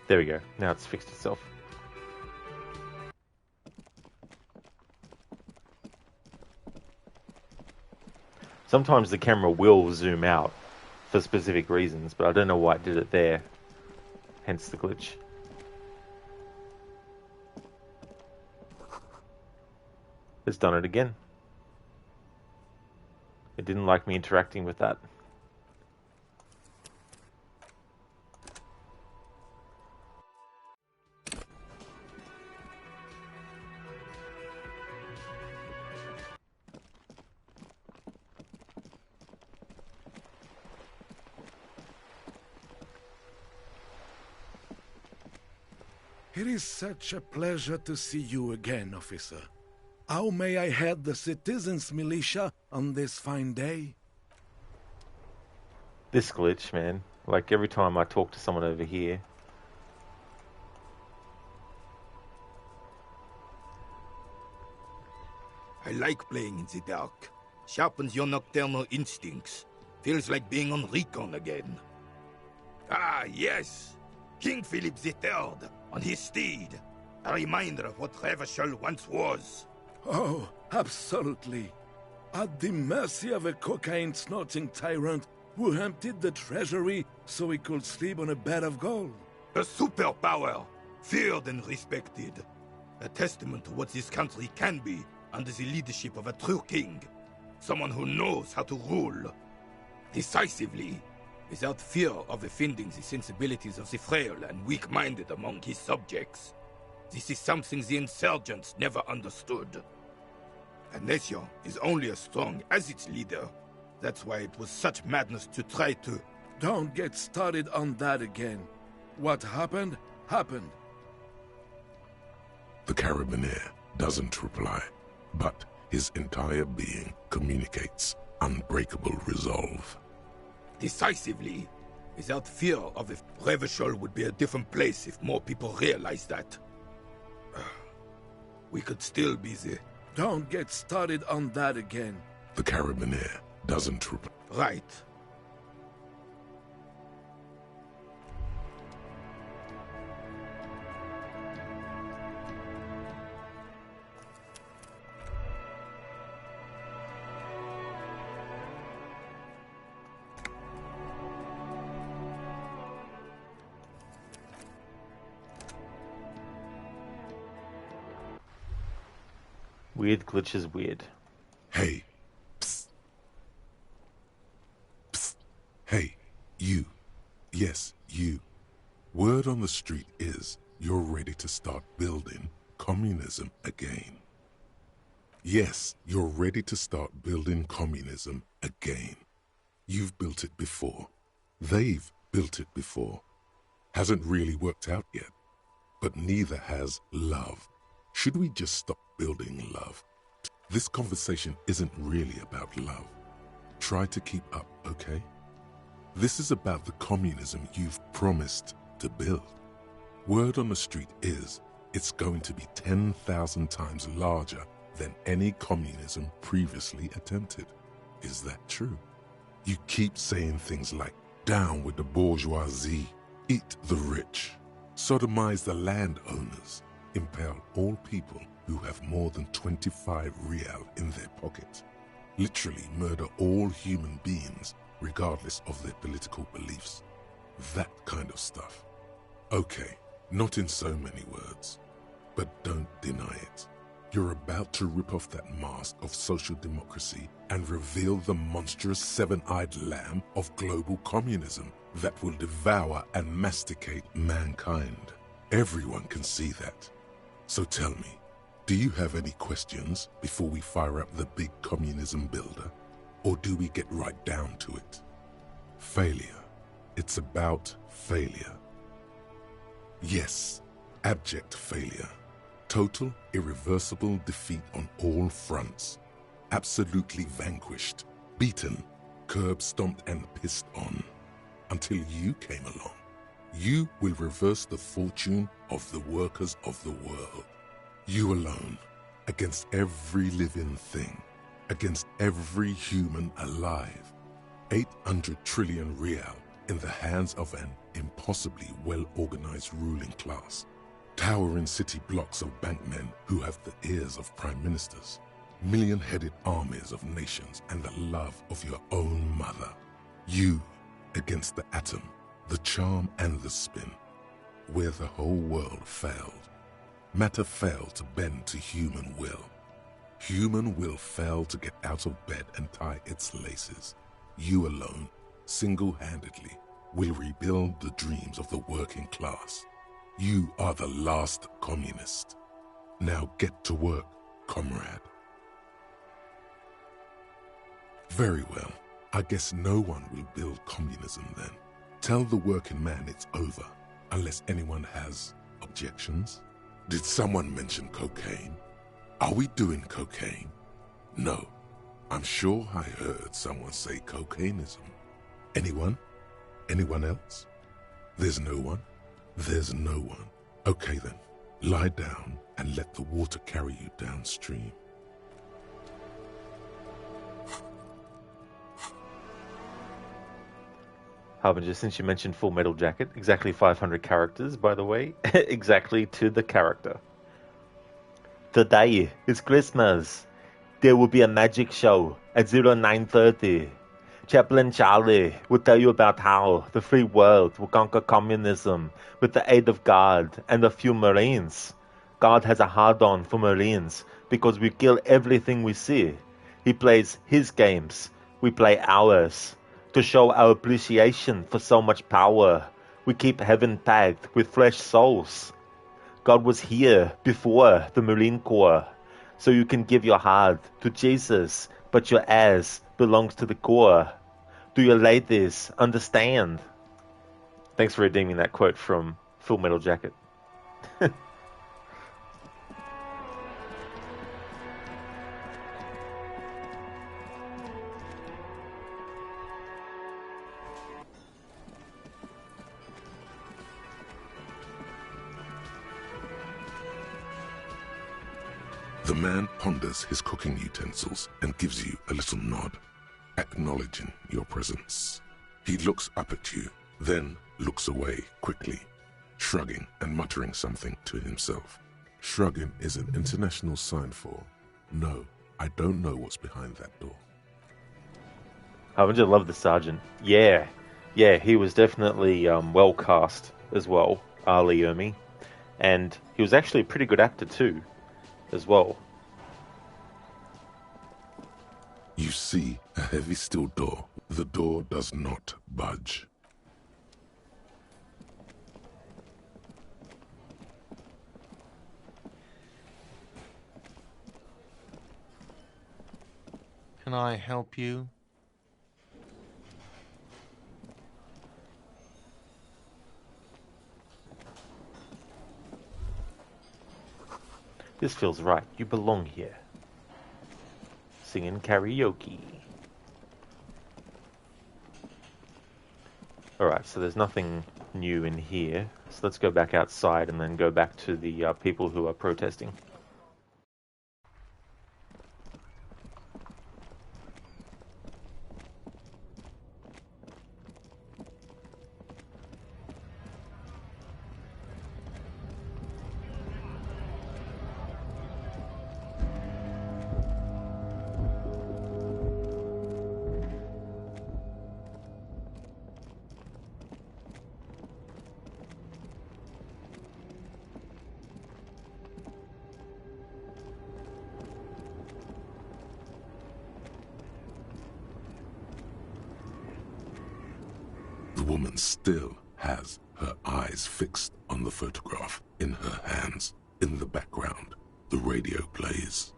There we go. Now it's fixed itself. Sometimes the camera will zoom out for specific reasons, but I don't know why it did it there. Hence the glitch. It's done it again. It didn't like me interacting with that. It is such a pleasure to see you again, officer. How may I head the citizens' militia on this fine day? This glitch, man. Like every time I talk to someone over here. I like playing in the dark. Sharpens your nocturnal instincts. Feels like being on recon again. Ah, yes! King Philip III, on his steed. A reminder of what Revachol once was. Oh, absolutely. At the mercy of a cocaine-snorting tyrant who emptied the treasury so he could sleep on a bed of gold. A superpower, feared and respected. A testament to what this country can be under the leadership of a true king. Someone who knows how to rule. Decisively, without fear of offending the sensibilities of the frail and weak-minded among his subjects. This is something the insurgents never understood. A nation is only as strong as its leader. That's why it was such madness to try to... Don't get started on that again. What happened, happened. The Carabiner doesn't reply, but his entire being communicates unbreakable resolve. Decisively, without fear of if Revachol would be a different place if more people realize that. We could still be the... Don't get started on that again. The Carabiner doesn't reply. Right. Weird glitches, weird. Hey. Psst. Psst. Hey, you. Yes, you. Word on the street is you're ready to start building communism again. Yes, you're ready to start building communism again. You've built it before. They've built it before. Hasn't really worked out yet. But neither has love. Should we just stop building love? This conversation isn't really about love. Try to keep up, okay? This is about the communism you've promised to build. Word on the street is it's going to be 10,000 times larger than any communism previously attempted. Is that true? You keep saying things like, down with the bourgeoisie, eat the rich, sodomize the landowners, impale all people who have more than 25 real in their pocket, literally murder all human beings regardless of their political beliefs. That kind of stuff. Okay, not in so many words, but don't deny it. You're about to rip off that mask of social democracy and reveal the monstrous seven-eyed lamb of global communism that will devour and masticate mankind. Everyone can see that. So tell me, do you have any questions before we fire up the big communism builder? Or do we get right down to it? Failure. It's about failure. Yes, abject failure. Total, irreversible defeat on all fronts. Absolutely vanquished, beaten, curb-stomped and pissed on. Until you came along. You will reverse the fortune of the workers of the world. You alone, against every living thing, against every human alive. 800 trillion real in the hands of an impossibly well-organized ruling class. Towering city blocks of bankmen who have the ears of prime ministers. Million-headed armies of nations and the love of your own mother. You against the atom, the charm and the spin. Where the whole world failed. Matter failed to bend to human will. Human will failed to get out of bed and tie its laces. You alone, single-handedly, will rebuild the dreams of the working class. You are the last communist. Now get to work, comrade. Very well. I guess no one will build communism then. Tell the working man it's over, unless anyone has objections. Did someone mention cocaine? Are we doing cocaine? No. I'm sure I heard someone say cocainism. Anyone? Anyone else? There's no one? There's no one. Okay then, lie down and let the water carry you downstream. Harbinger, since you mentioned Full Metal Jacket, exactly 500 characters, by the way, exactly to the character. Today is Christmas. There will be a magic show at 0930. Chaplain Charlie will tell you about how the free world will conquer communism with the aid of God and a few Marines. God has a hard-on for Marines because we kill everything we see. He plays his games, we play ours. To show our appreciation for so much power, we keep heaven tagged with fresh souls. God was here before the Marine Corps, so you can give your heart to Jesus, but your ass belongs to the Corps. Do you ladies understand? Thanks for redeeming that quote from Full Metal Jacket. The man ponders his cooking utensils and gives you a little nod, acknowledging your presence. He looks up at you, then looks away quickly, shrugging and muttering something to himself. Shrugging is an international sign for, no, I don't know what's behind that door. I just love the sergeant. Yeah, he was definitely well cast as well, Ali Ermi. And he was actually a pretty good actor too, as well. You see a heavy steel door. The door does not budge. Can I help you? This feels right. You belong here. Singing karaoke. Alright, so there's nothing new in here. So let's go back outside and then go back to the people who are protesting. The woman still has her eyes fixed on the photograph in her hands. In the background, the radio plays.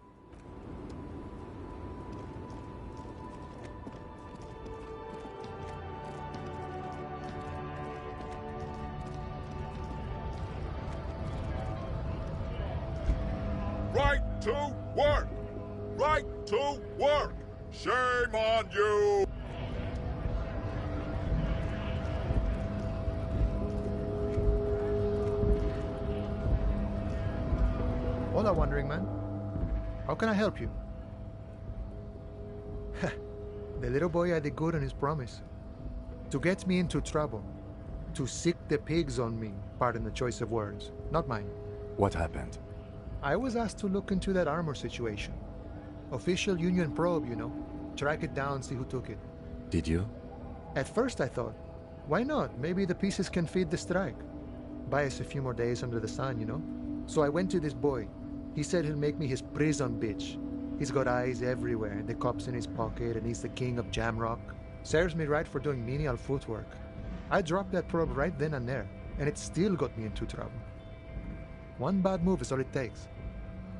Right to work! Right to work! Shame on you! Hola, Wandering Man. How can I help you? The little boy had it good on his promise. To get me into trouble. To sick the pigs on me. Pardon the choice of words. Not mine. What happened? I was asked to look into that armor situation. Official Union probe, you know. Track it down, see who took it. Did you? At first I thought, why not? Maybe the pieces can feed the strike. Buy us a few more days under the sun, you know? So I went to this boy. He said he'll make me his prison bitch. He's got eyes everywhere, the cops in his pocket, and he's the king of Jamrock. Serves me right for doing menial footwork. I dropped that probe right then and there, and it still got me into trouble. One bad move is all it takes.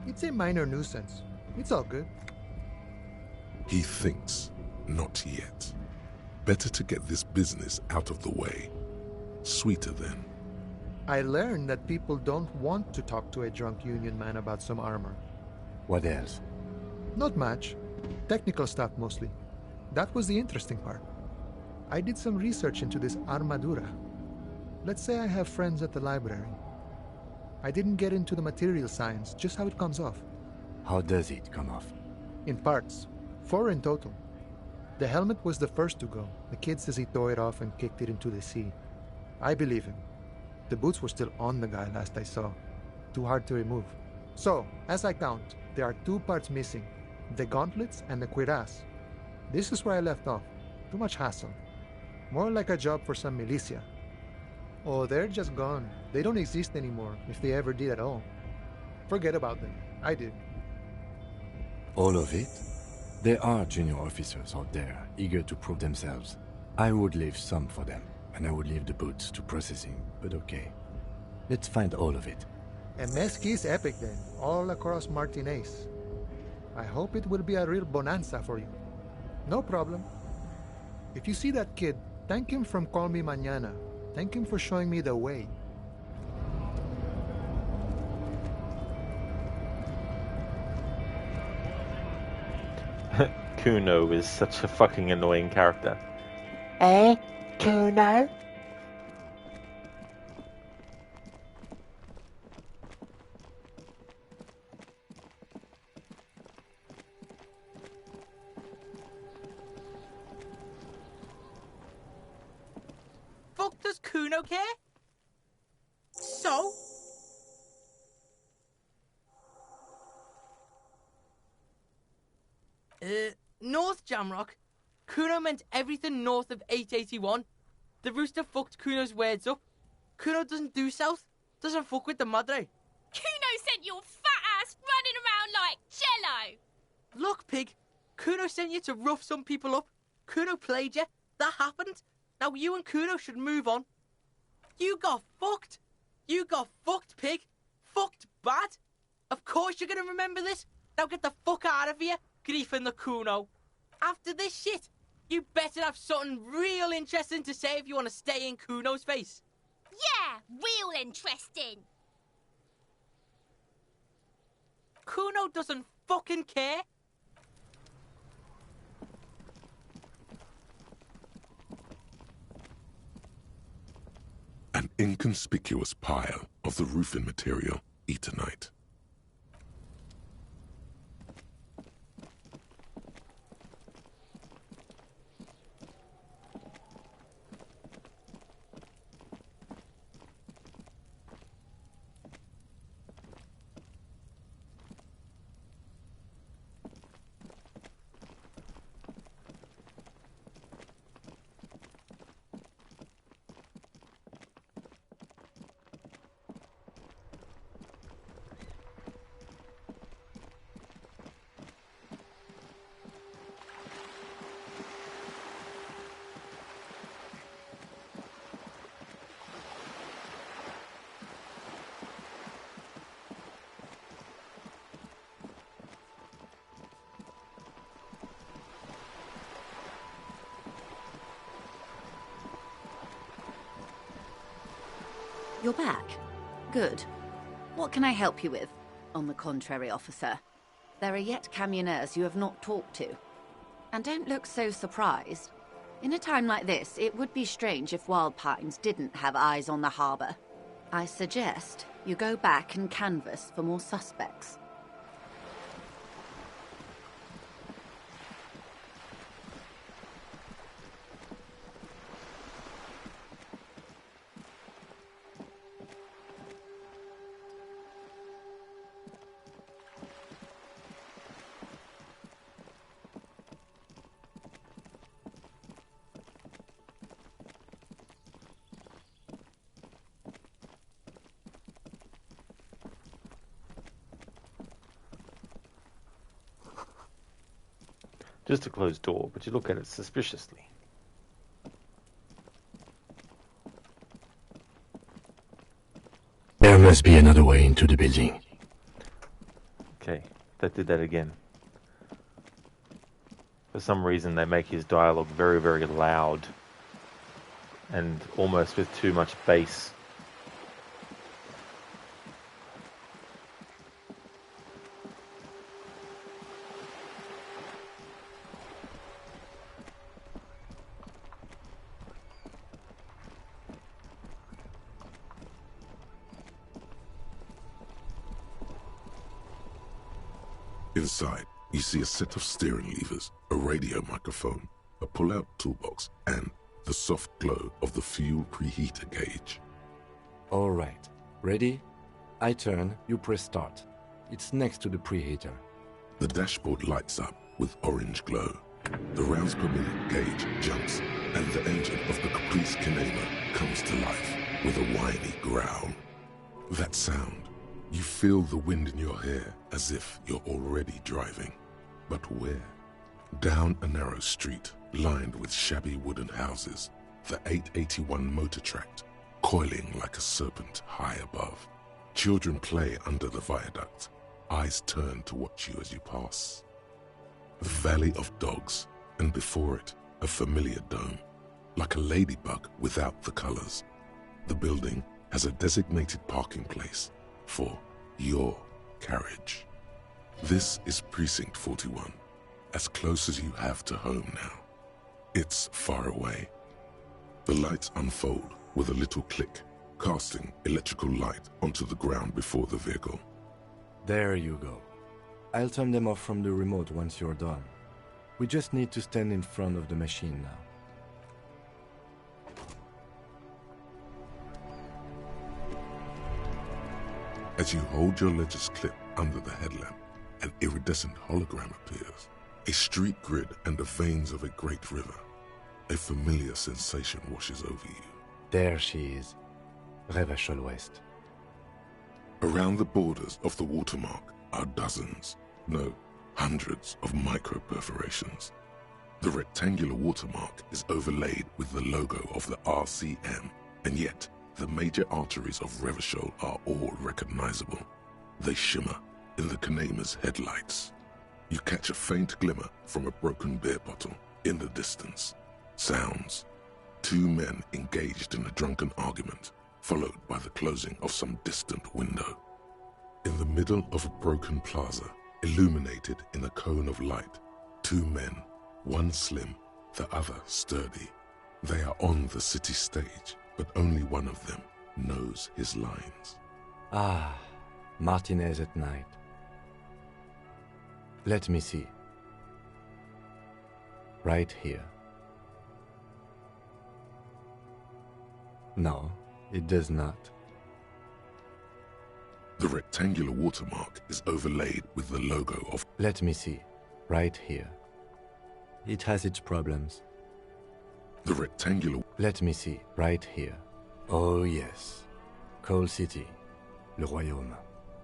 It's a minor nuisance. It's all good. He thinks, not yet. Better to get this business out of the way. Sweeter then. I learned that people don't want to talk to a drunk Union man about some armor. What else? Not much. Technical stuff mostly. That was the interesting part. I did some research into this armadura. Let's say I have friends at the library. I didn't get into the material science, just how it comes off. How does it come off? In parts. 4 in total. The helmet was the first to go. The kid says he tore it off and kicked it into the sea. I believe him. The boots were still on the guy last I saw. Too hard to remove. So, as I count, there are 2 parts missing. The gauntlets and the cuirass. This is where I left off. Too much hassle. More like a job for some militia. Oh, they're just gone. They don't exist anymore, if they ever did at all. Forget about them. I did. All of it? There are junior officers out there, eager to prove themselves. I would leave some for them, and I would leave the boots to processing, but okay. Let's find all of it. A mesquite epic then, all across Martinez. I hope it will be a real bonanza for you. No problem. If you see that kid, thank him from Call Me Mañana. Thank him for showing me the way. Kuno is such a fucking annoying character. Eh? Kuno? Fuck does Kuno care? So? North Jamrock? Kuno meant everything north of 881. The rooster fucked Kuno's words up. Kuno doesn't do south. Doesn't fuck with the madre. Kuno sent your fat ass running around like jello. Look, pig. Kuno sent you to rough some people up. Kuno played you. That happened. Now you and Kuno should move on. You got fucked. You got fucked, pig. Fucked bad. Of course you're gonna remember this. Now get the fuck out of here, griefing the Kuno. After this shit, you better have something real interesting to say if you want to stay in Kuno's face. Yeah, real interesting. Kuno doesn't fucking care. Inconspicuous pile of the roofing material, Eternite. You're back. Good. What can I help you with? On the contrary, officer. There are yet camionneurs you have not talked to. And don't look so surprised. In a time like this, it would be strange if Wild Pines didn't have eyes on the harbour. I suggest you go back and canvass for more suspects. Just a closed door, but you look at it suspiciously. There must be another way into the building. Okay, that did that again. For some reason, they make his dialogue very, very loud. And almost with too much bass. Inside, you see a set of steering levers, a radio microphone, a pull-out toolbox, and the soft glow of the fuel preheater gauge. All right. Ready? I turn, you press start. It's next to the preheater. The dashboard lights up with orange glow. The rounds per minute gauge jumps, and the engine of the Caprice Kinema comes to life with a whiny growl. That sound, you feel the wind in your hair as if you're already driving. But where? Down a narrow street, lined with shabby wooden houses, the 881 motor tract, coiling like a serpent high above. Children play under the viaduct, eyes turn to watch you as you pass. The Valley of Dogs, and before it, a familiar dome, like a ladybug without the colors. The building has a designated parking place for your carriage. This is Precinct 41, as close as you have to home now. It's far away. The lights unfold with a little click, casting electrical light onto the ground before the vehicle. There you go. I'll turn them off from the remote once you're done. We just need to stand in front of the machine now. As you hold your ledger's clip under the headlamp, an iridescent hologram appears. A street grid and the veins of a great river. A familiar sensation washes over you. There she is. Revachol West. Around the borders of the watermark are dozens, no, hundreds of micro-perforations. The rectangular watermark is overlaid with the logo of the RCM, and yet the major arteries of Revachol are all recognizable. They shimmer in the Kinema's headlights. You catch a faint glimmer from a broken beer bottle in the distance. Sounds. Two men engaged in a drunken argument, followed by the closing of some distant window. In the middle of a broken plaza, illuminated in a cone of light, two men, one slim, the other sturdy. They are on the city stage, but only one of them, knows his lines. Ah, Martinez at night. Let me see. Right here. No, it does not. The rectangular watermark is overlaid with the logo of... Let me see. Right here. It has its problems. The rectangular... Let me see. Right here. Oh yes. Coal City. Le Royaume.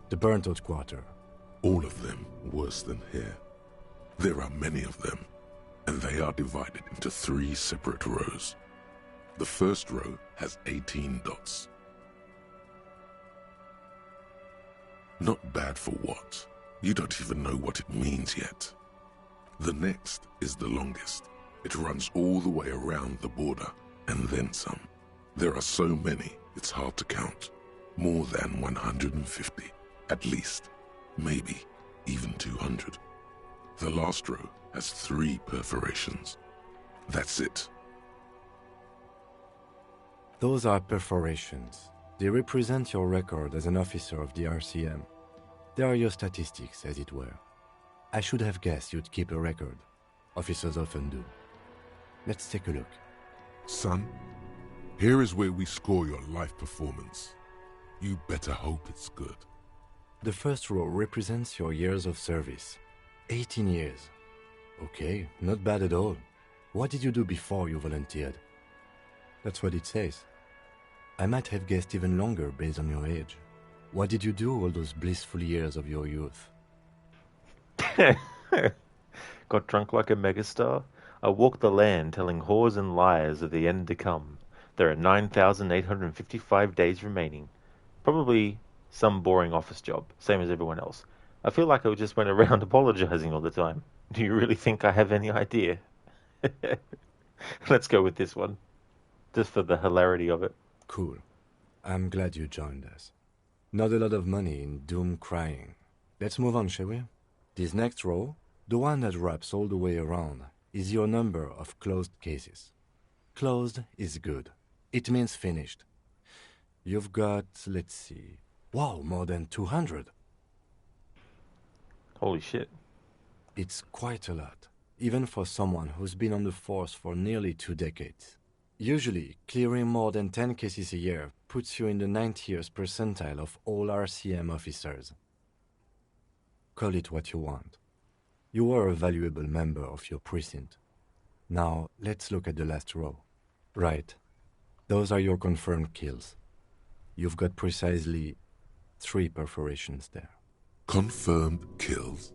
The burnt-out quarter. All of them worse than here. There are many of them, and they are divided into 3 separate rows. The first row has 18 dots. Not bad for what? You don't even know what it means yet. The next is the longest. It runs all the way around the border, and then some. There are so many, it's hard to count. More than 150, at least. Maybe even 200. The last row has 3 perforations. That's it. Those are perforations. They represent your record as an officer of the RCM. They are your statistics, as it were. I should have guessed you'd keep a record. Officers often do. Let's take a look. Son, here is where we score your life performance. You better hope it's good. The first row represents your years of service. 18 years. Okay, not bad at all. What did you do before you volunteered? That's what it says. I might have guessed even longer based on your age. What did you do all those blissful years of your youth? Got drunk like a megastar? I walked the land telling whores and liars of the end to come. There are 9,855 days remaining. Probably some boring office job, same as everyone else. I feel like I just went around apologizing all the time. Do you really think I have any idea? Let's go with this one. Just for the hilarity of it. Cool. I'm glad you joined us. Not a lot of money in doom crying. Let's move on, shall we? This next row, the one that wraps all the way around, is your number of closed cases. Closed is good. It means finished. You've got, let's see... Wow, more than 200. Holy shit. It's quite a lot, even for someone who's been on the force for nearly 2 decades. Usually, clearing more than 10 cases a year puts you in the 90th percentile of all RCM officers. Call it what you want. You are a valuable member of your precinct. Now, let's look at the last row. Right. Those are your confirmed kills. You've got precisely 3 perforations there. Confirmed kills?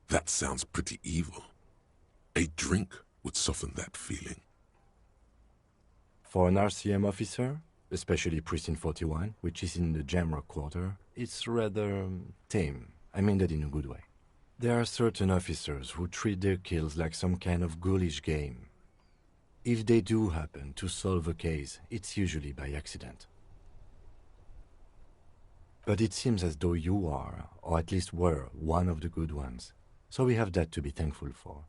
That sounds pretty evil. A drink would soften that feeling. For an RCM officer, especially Precinct 41, which is in the Jamrock Quarter, it's rather tame. I mean that in a good way. There are certain officers who treat their kills like some kind of ghoulish game. If they do happen to solve a case, it's usually by accident. But it seems as though you are, or at least were, one of the good ones. So we have that to be thankful for.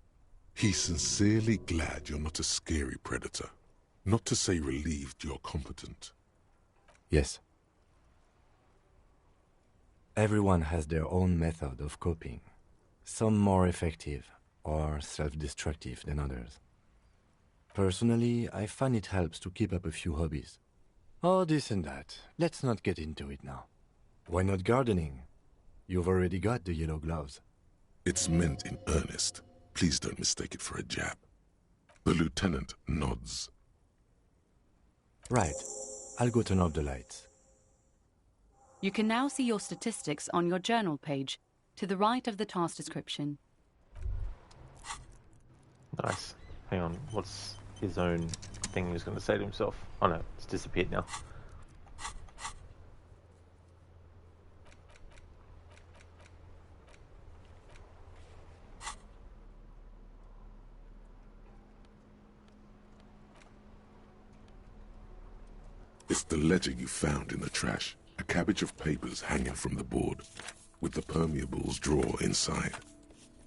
He's sincerely glad you're not a scary predator. Not to say relieved you're competent. Yes. Everyone has their own method of coping. Some more effective or self-destructive than others. Personally, I find it helps to keep up a few hobbies. Oh, this and that. Let's not get into it now. Why not gardening? You've already got the yellow gloves. It's meant in earnest. Please don't mistake it for a jab. The lieutenant nods. Right. I'll go turn off the lights. You can now see your statistics on your journal page, to the right of the task description. Nice. Hang on, what's his own thing he was going to say to himself? Oh no, it's disappeared now. It's the ledger you found in the trash. A cabbage of papers hanging from the board, with the permeables drawer inside.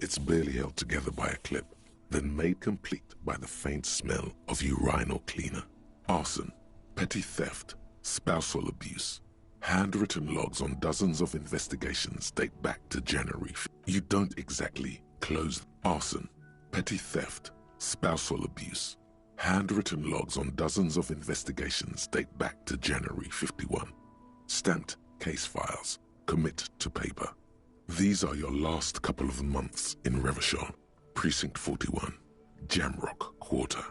It's barely held together by a clip, then made complete by the faint smell of urinal cleaner. Arson, petty theft, Spousal abuse. Handwritten logs on dozens of investigations date back to January. You don't exactly close. Arson. Petty theft. Spousal abuse. Handwritten logs on dozens of investigations date back to January 51. Stamped case files. Commit to paper. These are your last couple of months in Revachol, Precinct 41, Jamrock Quarter.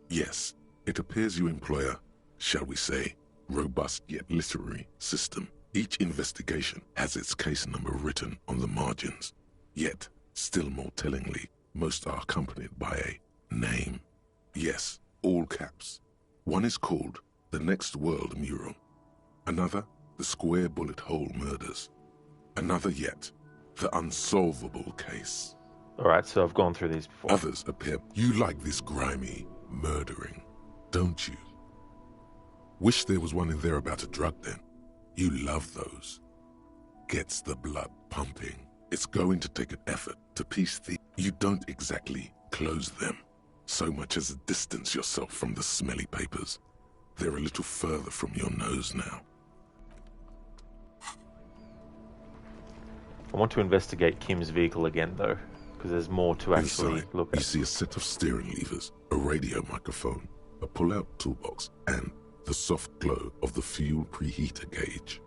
Yes, it appears you employ a, shall we say, robust yet literary system. Each investigation has its case number written on the margins. Yet, still more tellingly, most are accompanied by a name. Yes, all caps. One is called The Next World Mural. Another, The Square Bullet Hole Murders. Another yet, The Unsolvable Case. Alright, so I've gone through these before. Others appear. You like this grimy murdering, don't you? Wish there was one in there about a drug den. You love those. Gets the blood pumping. It's going to take an effort to piece the... You don't exactly close them, so much as distance yourself from the smelly papers. They're a little further from your nose now. I want to investigate Kim's vehicle again, though, because there's more to actually Inside, look at. You see a set of steering levers, a radio microphone, a pull-out toolbox, and the soft glow of the fuel preheater gauge.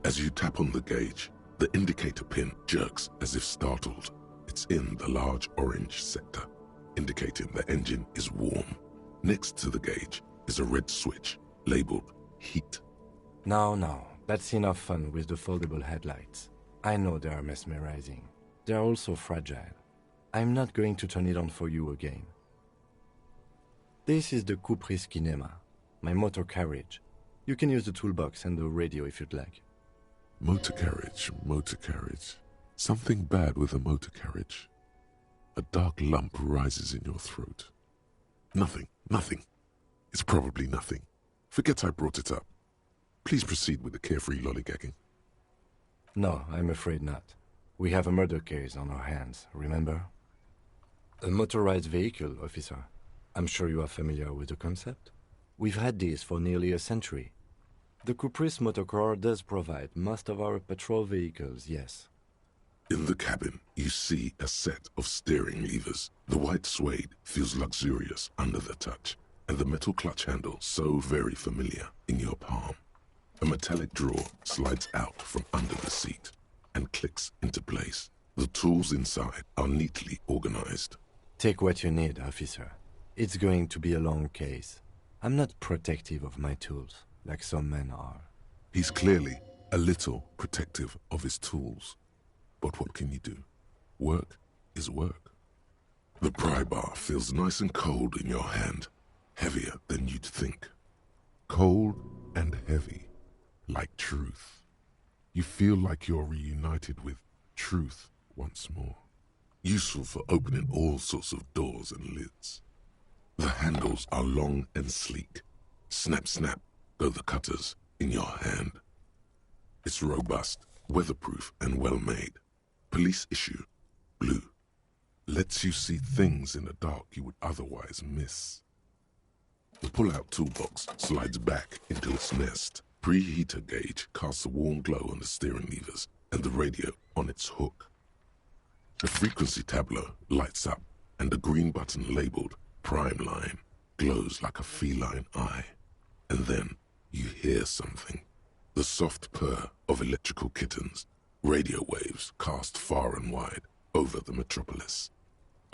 As you tap on the gauge, the indicator pin jerks as if startled. It's in the large orange sector, indicating the engine is warm. Next to the gauge is a red switch labeled heat. Now, that's enough fun with the foldable headlights. I know they are mesmerizing. They are also fragile. I'm not going to turn it on for you again. This is the Caprice Kinema, my motor carriage. You can use the toolbox and the radio if you'd like. Motor carriage. Something bad with a motor carriage. A dark lump rises in your throat. Nothing. It's probably nothing. Forget I brought it up. Please proceed with the carefree lollygagging. No, I'm afraid not. We have a murder case on our hands, remember? A motorized vehicle, officer. I'm sure you are familiar with the concept. We've had these for nearly a century. The Caprice Motorcar does provide most of our patrol vehicles, yes. In the cabin, you see a set of steering levers. The white suede feels luxurious under the touch, and the metal clutch handle so very familiar in your palm. A metallic drawer slides out from under the seat and clicks into place. The tools inside are neatly organized. Take what you need, officer. It's going to be a long case. I'm not protective of my tools, like some men are. He's clearly a little protective of his tools. But what can you do? Work is work. The pry bar feels nice and cold in your hand, heavier than you'd think. Cold and heavy, like truth. You feel like you're reunited with truth once more. Useful for opening all sorts of doors and lids. The handles are long and sleek. Snap, snap, go the cutters in your hand. It's robust, weatherproof, and well-made. Police issue, blue. Lets you see things in the dark you would otherwise miss. The pull-out toolbox slides back into its nest. Preheater gauge casts a warm glow on the steering levers and the radio on its hook. The frequency tableau lights up, and the green button labeled Prime Line glows like a feline eye. And then you hear something. The soft purr of electrical kittens. Radio waves cast far and wide over the metropolis.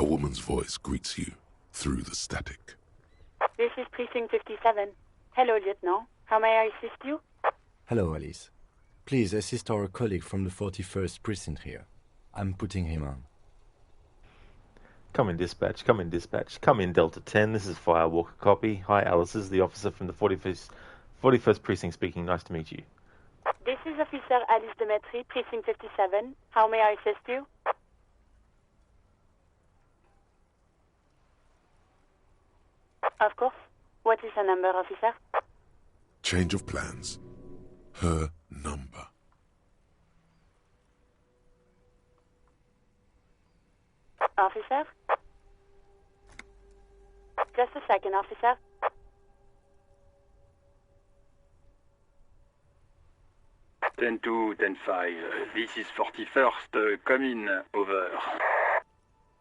A woman's voice greets you through the static. This is Precinct 57. Hello, Lieutenant. How may I assist you? Hello, Alice. Please assist our colleague from the 41st Precinct here. I'm putting him on. Come in, dispatch. Come in, Delta 10. This is Firewalker copy. Hi, Alice. This is the officer from the 41st Precinct speaking. Nice to meet you. This is Officer Alice Demetri, Precinct 57. How may I assist you? Of course. What is her number, officer? Change of plans. Her number. Officer? Just a second, officer. 10-2, 10-5. This is 41st. Come in. Over.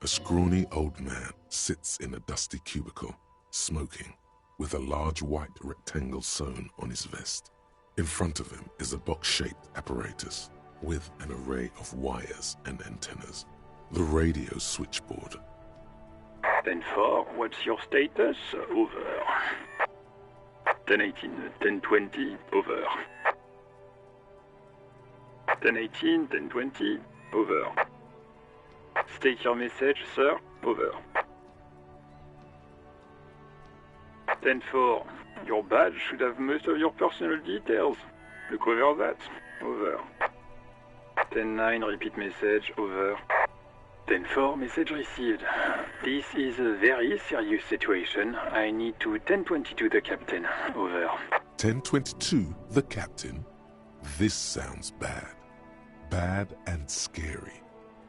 A scrawny old man sits in a dusty cubicle, smoking, with a large white rectangle sewn on his vest. In front of him is a box-shaped apparatus with an array of wires and antennas. The radio switchboard. 10-4, what's your status? Over. 10-18, 10-20, over. 10-18, 10-20, over. State your message, sir. Over. 10-4, your badge should have most of your personal details. Look over that. Over. 10-9, repeat message. Over. 10-4, message received. This is a very serious situation. I need to 10-22 the captain. Over. 1022, the captain? This sounds bad. Bad and scary.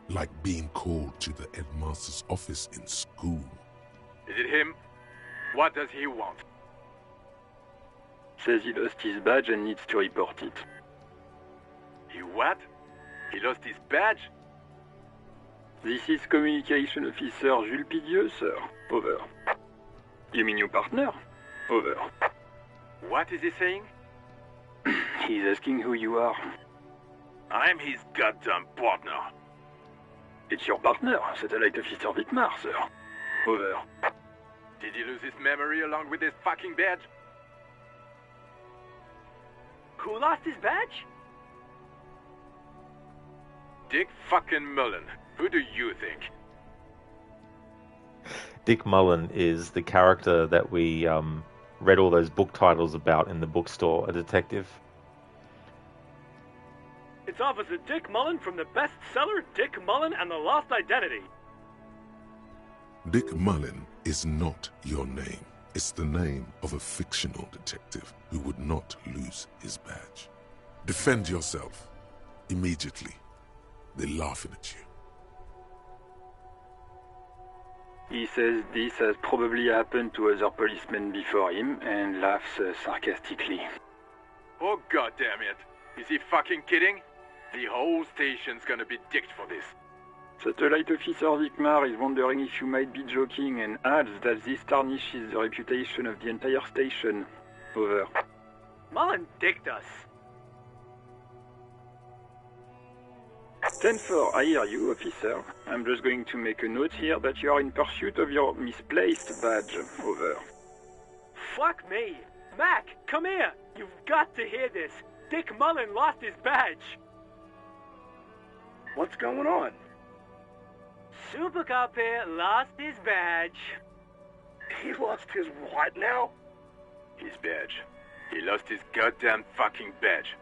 Like being called to the headmaster's office in school. Is it him? What does he want? Says he lost his badge and needs to report it. He what? He lost his badge? This is Communication Officer Jules Pidieux, sir. Over. You mean your partner? Over. What is he saying? He's asking who you are. I'm his goddamn partner. It's your partner, Satellite Officer Wittmar, sir. Over. Did he lose his memory along with his fucking badge? Who lost his badge? Dick fucking Mullen. Who do you think? Dick Mullen is the character that we read all those book titles about in the bookstore, a detective. It's Officer Dick Mullen from the bestseller Dick Mullen and the Lost Identity. Dick Mullen is not your name. It's the name of a fictional detective who would not lose his badge. Defend yourself. Immediately. They're laughing at you. He says this has probably happened to other policemen before him and laughs sarcastically. Oh goddamn it. Is he fucking kidding? The whole station's gonna be dicked for this. Satellite Officer Wittmar is wondering if you might be joking and adds that this tarnishes the reputation of the entire station. Over. Mullen dicked us. 10-4, I hear you, officer. I'm just going to make a note here that you are in pursuit of your misplaced badge. Over. Fuck me. Mac, come here. You've got to hear this. Dick Mullen lost his badge. What's going on? Super Cop here lost his badge. He lost his what now? His badge. He lost his goddamn fucking badge.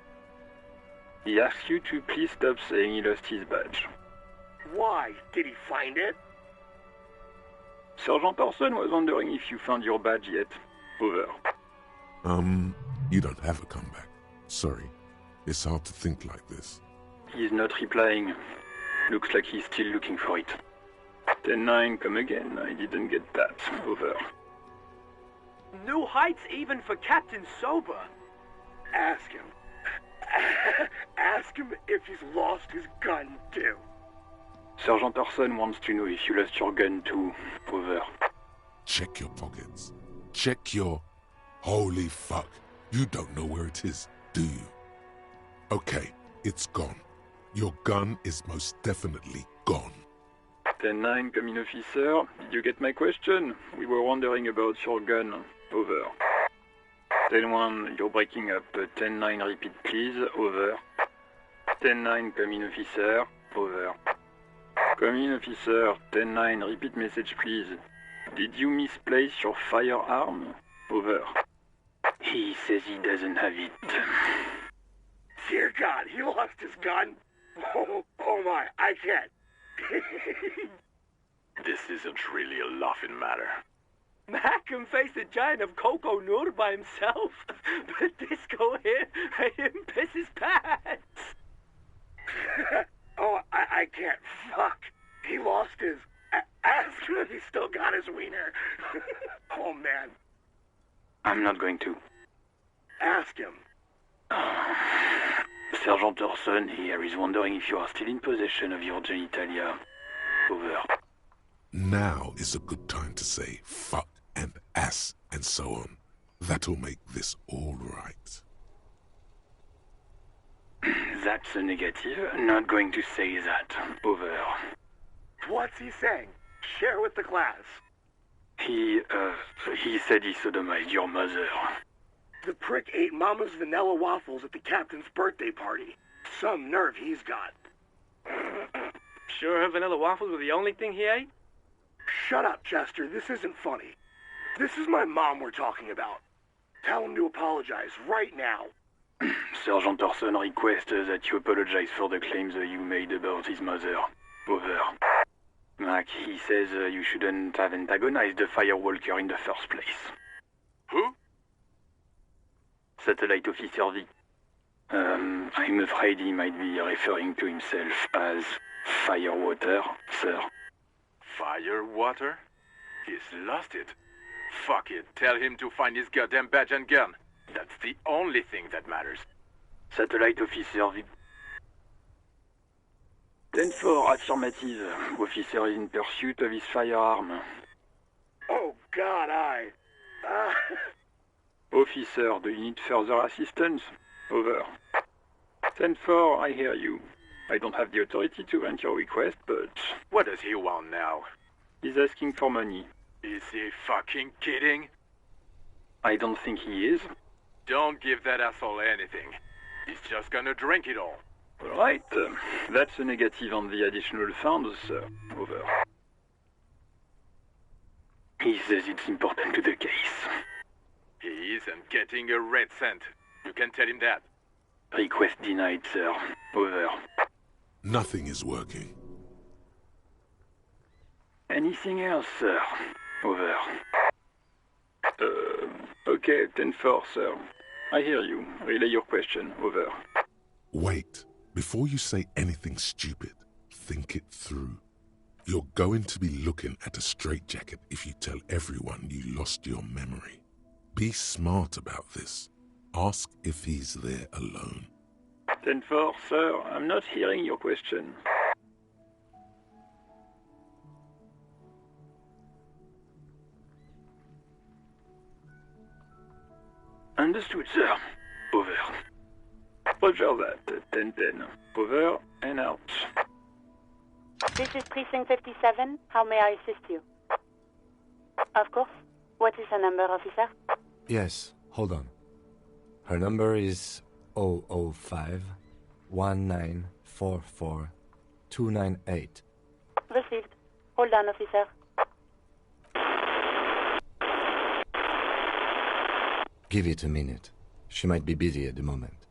He asks you to please stop saying he lost his badge. Why? Did he find it? Sergeant Orson was wondering if you found your badge yet. Over. You don't have a comeback. Sorry. It's hard to think like this. He's not replying. Looks like he's still looking for it. 10-9, come again. I didn't get that. Over. New heights even for Captain Sober. Ask him. Ask him if he's lost his gun, too. Sergeant Orson wants to know if you lost your gun, too. Over. Check your pockets. Check your... Holy fuck. You don't know where it is, do you? Okay, it's gone. Your gun is most definitely gone. 10-9, come in, officer. Did you get my question? We were wondering about your gun. Over. 10-1, you're breaking up. 10-9, repeat please. Over. 10-9, come in, officer. Over. Come in, officer. 10-9, repeat message please. Did you misplace your firearm? Over. He says he doesn't have it. Dear God, he lost his gun? Oh my, I can't. This isn't really a laughing matter. Mac can face a giant of Coco Noodle by himself, but Disco here made him piss his pants. Oh, I can't. Fuck. He lost his... Ask him if he still got his wiener. Oh, man. I'm not going to. Ask him. Sergeant Orson here is wondering if you are still in possession of your genitalia. Over. Now is a good time to say fuck and ass and so on. That'll make this all right. That's a negative. Not going to say that. Over. What's he saying? Share with the class. He said he sodomized your mother. The prick ate Mama's vanilla waffles at the captain's birthday party. Some nerve he's got. Sure her vanilla waffles were the only thing he ate? Shut up, Chester. This isn't funny. This is my mom we're talking about. Tell him to apologize right now. Sergeant Orson requests that you apologize for the claims you made about his mother. Over. Mac, he says you shouldn't have antagonized the Firewalker in the first place. Who? Satellite Officer V. I'm afraid he might be referring to himself as Firewater, sir. Firewater? He's lost it. Fuck it. Tell him to find his goddamn badge and gun. That's the only thing that matters. Satellite Officer V. 10-4, affirmative. Officer is in pursuit of his firearm. Oh, God, Officer, do you need further assistance? Over. 10-4, I hear you. I don't have the authority to grant your request, but... What does he want now? He's asking for money. Is he fucking kidding? I don't think he is. Don't give that asshole anything. He's just gonna drink it all. Alright, that's a negative on the additional funds, sir. Over. He says it's important to the case. He isn't getting a red cent. You can tell him that. Request denied, sir. Over. Nothing is working. Anything else, sir? Over. Okay, 10-4, sir. I hear you. Relay your question. Over. Wait. Before you say anything stupid, think it through. You're going to be looking at a straitjacket if you tell everyone you lost your memory. Be smart about this. Ask if he's there alone. 10-4, sir. I'm not hearing your question. Understood, sir. Over. Roger that. 10-10. Over and out. This is Precinct 57. How may I assist you? Of course. What is her number, officer? Yes, hold on. Her number is 005 1944 298. Received. Hold on, officer. Give it a minute. She might be busy at the moment.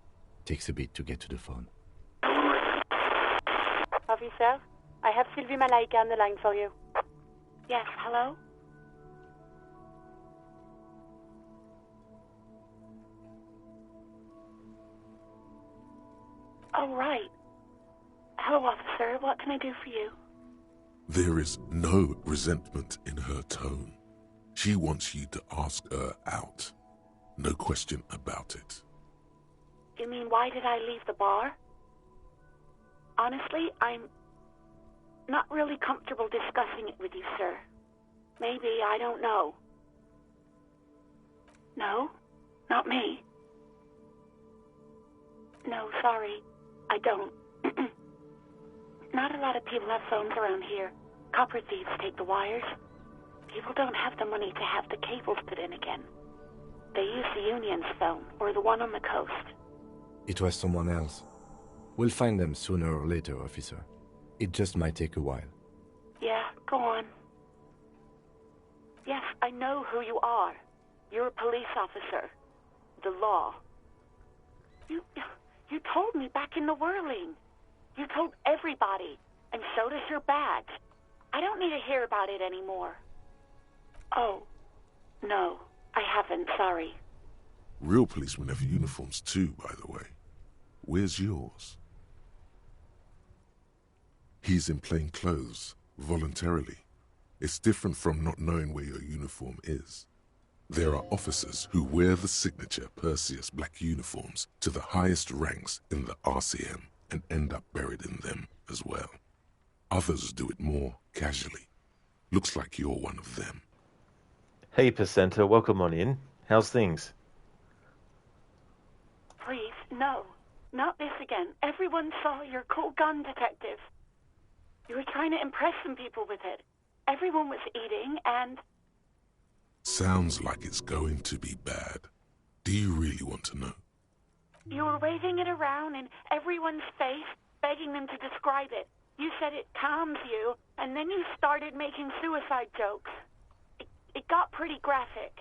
Takes a bit to get to the phone. Officer, I have Sylvie Malaika on the line for you. Yes, hello? Oh, right. Hello, officer. What can I do for you? There is no resentment in her tone. She wants you to ask her out. No question about it. You mean, why did I leave the bar? Honestly, I'm not really comfortable discussing it with you, sir. Maybe, I don't know. No? Not me? No, sorry. I don't. Not a lot of people have phones around here. Copper thieves take the wires. People don't have the money to have the cables put in again. They use the Union's phone, or the one on the coast. It was someone else. We'll find them sooner or later, officer. It just might take a while. Yeah, go on. Yes, I know who you are. You're a police officer. The law. You told me back in the whirling. You told everybody, and so does your badge. I don't need to hear about it anymore. Oh, no, I haven't, sorry. Real policemen have uniforms too, by the way. Where's yours? He's in plain clothes, voluntarily. It's different from not knowing where your uniform is. There are officers who wear the signature Perseus black uniforms to the highest ranks in the RCM and end up buried in them as well. Others do it more casually. Looks like you're one of them. Hey, Percenter, welcome on in. How's things? Please, no. Not this again. Everyone saw your cool gun, detective. You were trying to impress some people with it. Everyone was eating and... Sounds like it's going to be bad. Do you really want to know? You were waving it around in everyone's face, begging them to describe it. You said it calms you, and then you started making suicide jokes. It got pretty graphic.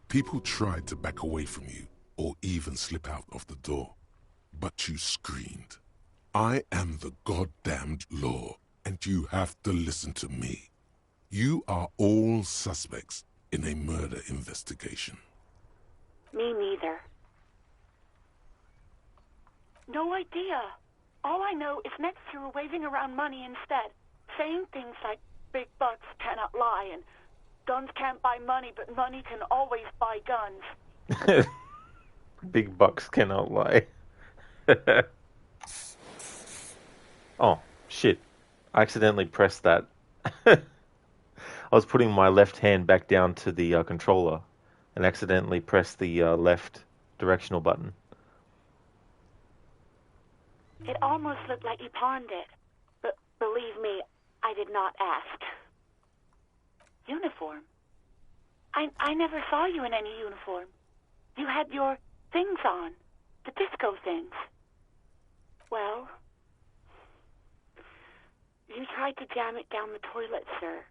People tried to back away from you, or even slip out of the door. But you screamed, "I am the goddamned law, and you have to listen to me. You are all suspects in a murder investigation." Me neither. No idea. All I know is next you were waving around money instead, saying things like big bucks cannot lie and guns can't buy money, but money can always buy guns. Big bucks cannot lie. Oh, shit. I accidentally pressed that. I was putting my left hand back down to the controller and accidentally pressed the left directional button. It almost looked like you pawned it, but believe me, I did not ask. Uniform? I never saw you in any uniform. You had your things on, the disco things. Well, you tried to jam it down the toilet, sir,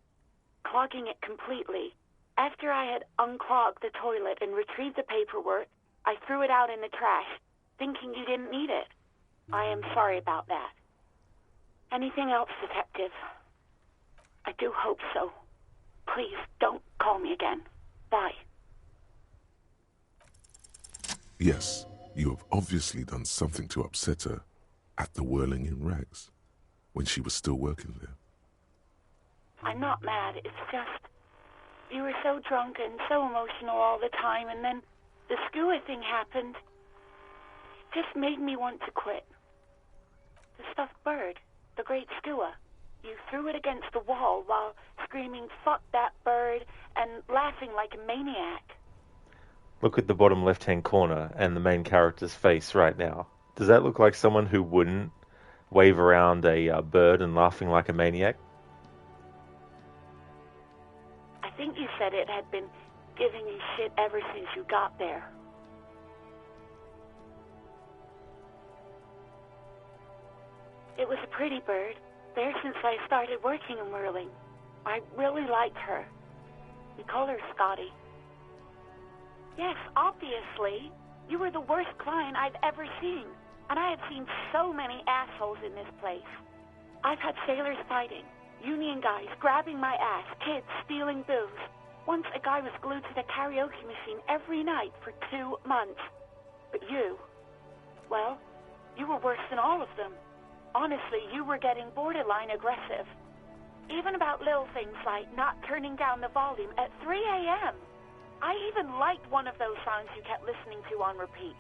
clogging it completely. After I had unclogged the toilet and retrieved the paperwork, I threw it out in the trash, thinking you didn't need it. I am sorry about that. Anything else, detective? I do hope so. Please, don't call me again. Bye. Yes, you have obviously done something to upset her at the Whirling in Rags, when she was still working there. I'm not mad, it's just... You were so drunk and so emotional all the time, and then the skua thing happened. It just made me want to quit. The stuffed bird, the great skua. You threw it against the wall while screaming, "Fuck that bird," and laughing like a maniac. Look at the bottom left-hand corner and the main character's face right now. Does that look like someone who wouldn't wave around a bird and laughing like a maniac? I think you said it had been giving you shit ever since you got there. It was a pretty bird, there since I started working in Whirling. I really liked her. We call her Scotty. Yes, obviously. You were the worst client I've ever seen. And I have seen so many assholes in this place. I've had sailors fighting, union guys grabbing my ass, kids stealing booze. Once a guy was glued to the karaoke machine every night for 2 months. But you, well, you were worse than all of them. Honestly, you were getting borderline aggressive. Even about little things like not turning down the volume at 3 a.m. I even liked one of those songs you kept listening to on repeat.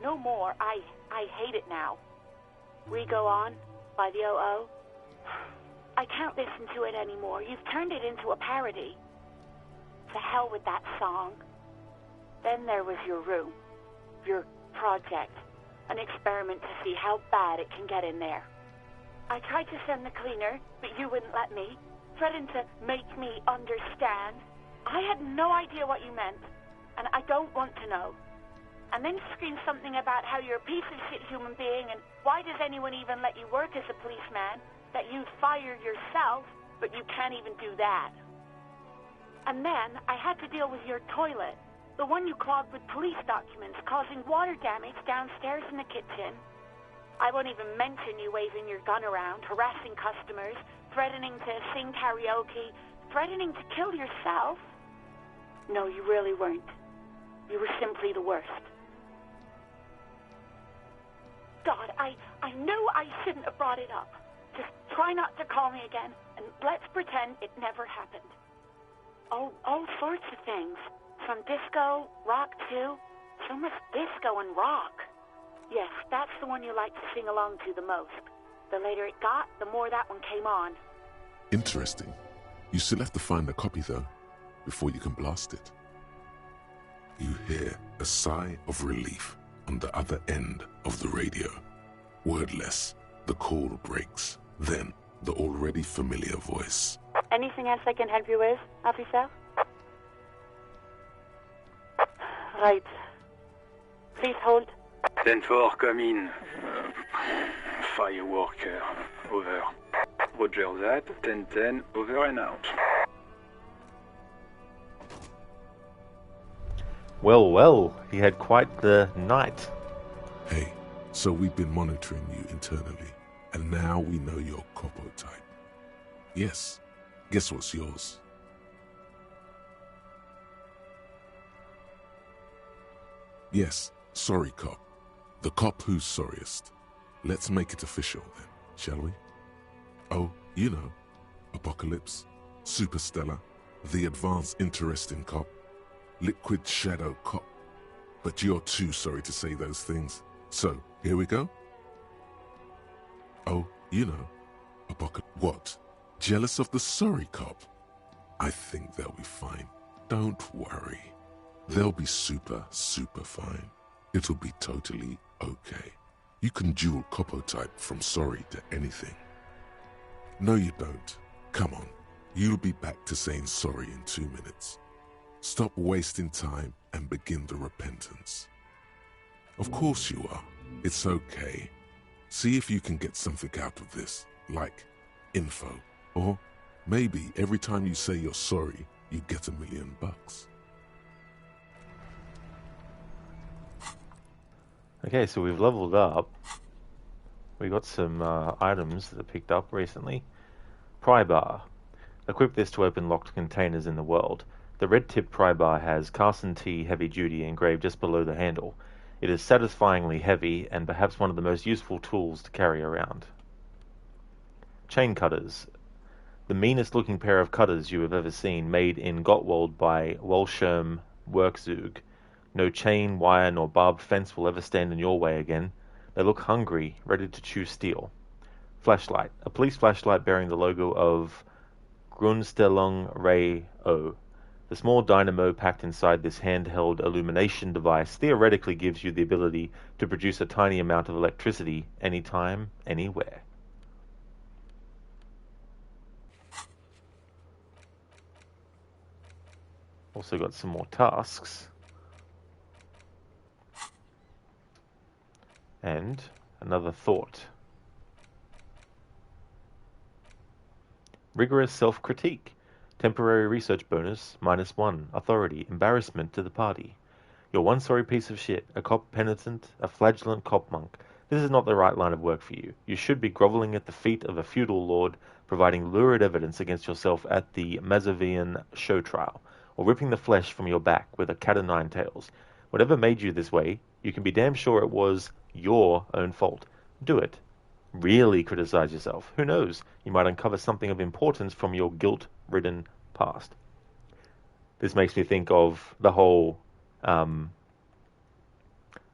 No more. I hate it now. We Go On by the O.O. I can't listen to it anymore. You've turned it into a parody. To hell with that song. Then there was your room. Your project. An experiment to see how bad it can get in there. I tried to send the cleaner, but you wouldn't let me. Threatened to make me understand. I had no idea what you meant, and I don't want to know. And then screamed something about how you're a piece of shit human being, and why does anyone even let you work as a policeman, that you'd fire yourself, but you can't even do that. And then I had to deal with your toilet, the one you clogged with police documents, causing water damage downstairs in the kitchen. I won't even mention you waving your gun around, harassing customers, threatening to sing karaoke, threatening to kill yourself. No, you really weren't. You were simply the worst. God, I knew I shouldn't have brought it up. Just try not to call me again, and let's pretend it never happened. All sorts of things. From disco, rock too. So much disco and rock. Yes, that's the one you like to sing along to the most. The later it got, the more that one came on. Interesting. You still have to find a copy, though, before you can blast it. You hear a sigh of relief on the other end of the radio. Wordless, the call breaks. Then, the already familiar voice. Anything else I can help you with, officer? Right. Please hold. 10-4, come in. Fireworker, over. Roger that, 10-10, over and out. Well, well, he had quite the night. Hey, so we've been monitoring you internally, and now we know your Copo type. Yes, guess what's yours? Yes, sorry cop. The cop who's sorriest. Let's make it official then, shall we? Oh, you know, Apocalypse, Superstellar, the advanced interesting cop, Liquid Shadow cop. But you're too sorry to say those things. So, here we go? Oh, you know, Apocalypse. What? Jealous of the sorry cop? I think they'll be fine. Don't worry. They'll be super fine. It'll be totally okay. You can dual Copo type from sorry to anything. No, you don't. Come on. You'll be back to saying sorry in 2 minutes. Stop wasting time and begin the repentance. Of course you are. It's okay. See if you can get something out of this, like info. Or maybe every time you say you're sorry, you get $1 million. Okay, so we've leveled up. We got some items that are picked up recently. Pry bar. Equip this to open locked containers in the world. The red-tipped pry bar has Carson T Heavy Duty engraved just below the handle. It is satisfyingly heavy and perhaps one of the most useful tools to carry around. Chain cutters. The meanest looking pair of cutters you have ever seen, made in Gottwald by Walsherm Werkzeug. No chain, wire, nor barbed fence will ever stand in your way again. They look hungry, ready to chew steel. Flashlight. A police flashlight bearing the logo of Grundstellung Ray O. The small dynamo packed inside this handheld illumination device theoretically gives you the ability to produce a tiny amount of electricity anytime, anywhere. Also got some more tasks. And another thought. Rigorous self-critique. Temporary research bonus, -1. Authority, embarrassment to the party. You're one sorry piece of shit, a cop penitent, a flagellant cop monk. This is not the right line of work for you. You should be groveling at the feet of a feudal lord, providing lurid evidence against yourself at the Mazavian show trial, or ripping the flesh from your back with a cat o' nine tails. Whatever made you this way, you can be damn sure it was your own fault. Do it. Really criticize yourself. Who knows? You might uncover something of importance from your guilt-ridden past. This makes me think of the whole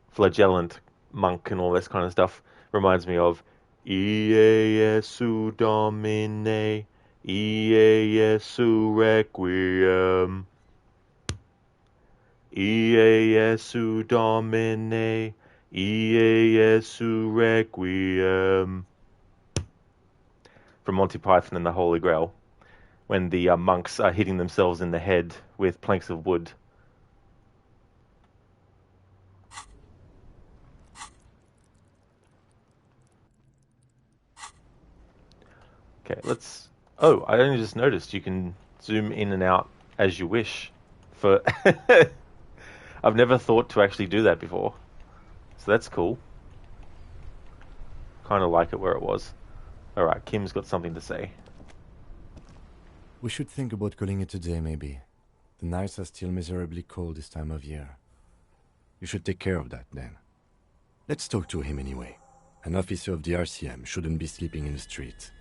flagellant monk and all this kind of stuff. Reminds me of Iesu Domine, Iesu Requiem, Iesu Domine, Iesu Requiem. From Monty Python and the Holy Grail, when the monks are hitting themselves in the head with planks of wood. Okay, let's... Oh, I only just noticed you can zoom in and out as you wish. For I've never thought to actually do that before. So that's cool. Kind of like it where it was. Alright, Kim's got something to say. We should think about calling it a day, maybe. The nights are still miserably cold this time of year. You should take care of that, then. Let's talk to him anyway. An officer of the RCM shouldn't be sleeping in the street.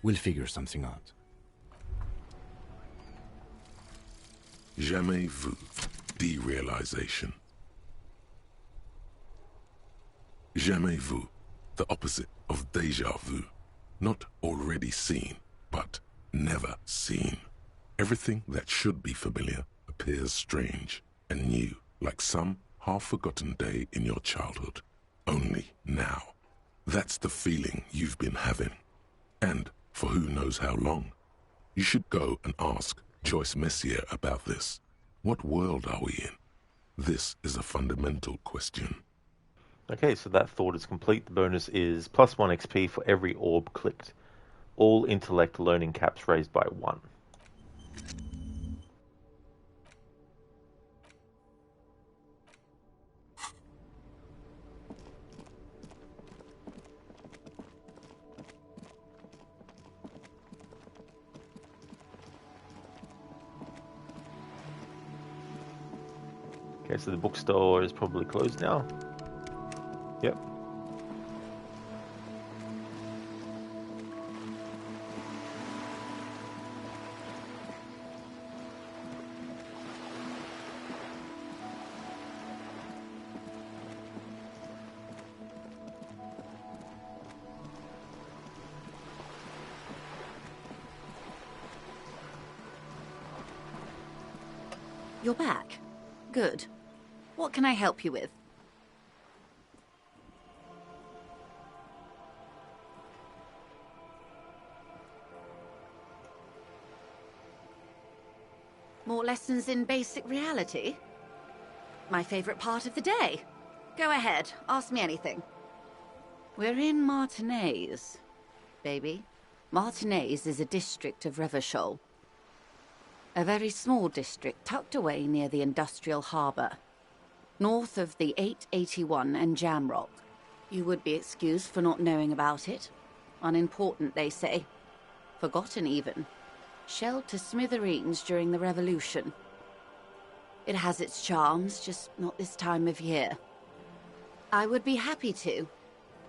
We'll figure something out. Jamais vu. derealization. Jamais vu, the opposite of déjà vu. Not already seen, but never seen. Everything that should be familiar appears strange and new, like some half-forgotten day in your childhood. Only now. That's the feeling you've been having. And for who knows how long. You should go and ask Joyce Messier about this. What world are we in? This is a fundamental question. Okay, so that thought is complete. The bonus is +1 XP for every orb clicked. All intellect learning caps raised by 1. Okay, so the bookstore is probably closed now. Yep. You're back. Good. What can I help you with? More lessons in basic reality? My favorite part of the day. Go ahead, ask me anything. We're in Martinez, baby. Martinez is a district of Revachol. A very small district tucked away near the industrial harbour. North of the 881 and Jamrock. You would be excused for not knowing about it. Unimportant, they say. Forgotten, even. Shelled to smithereens during the Revolution. It has its charms, just not this time of year. I would be happy to.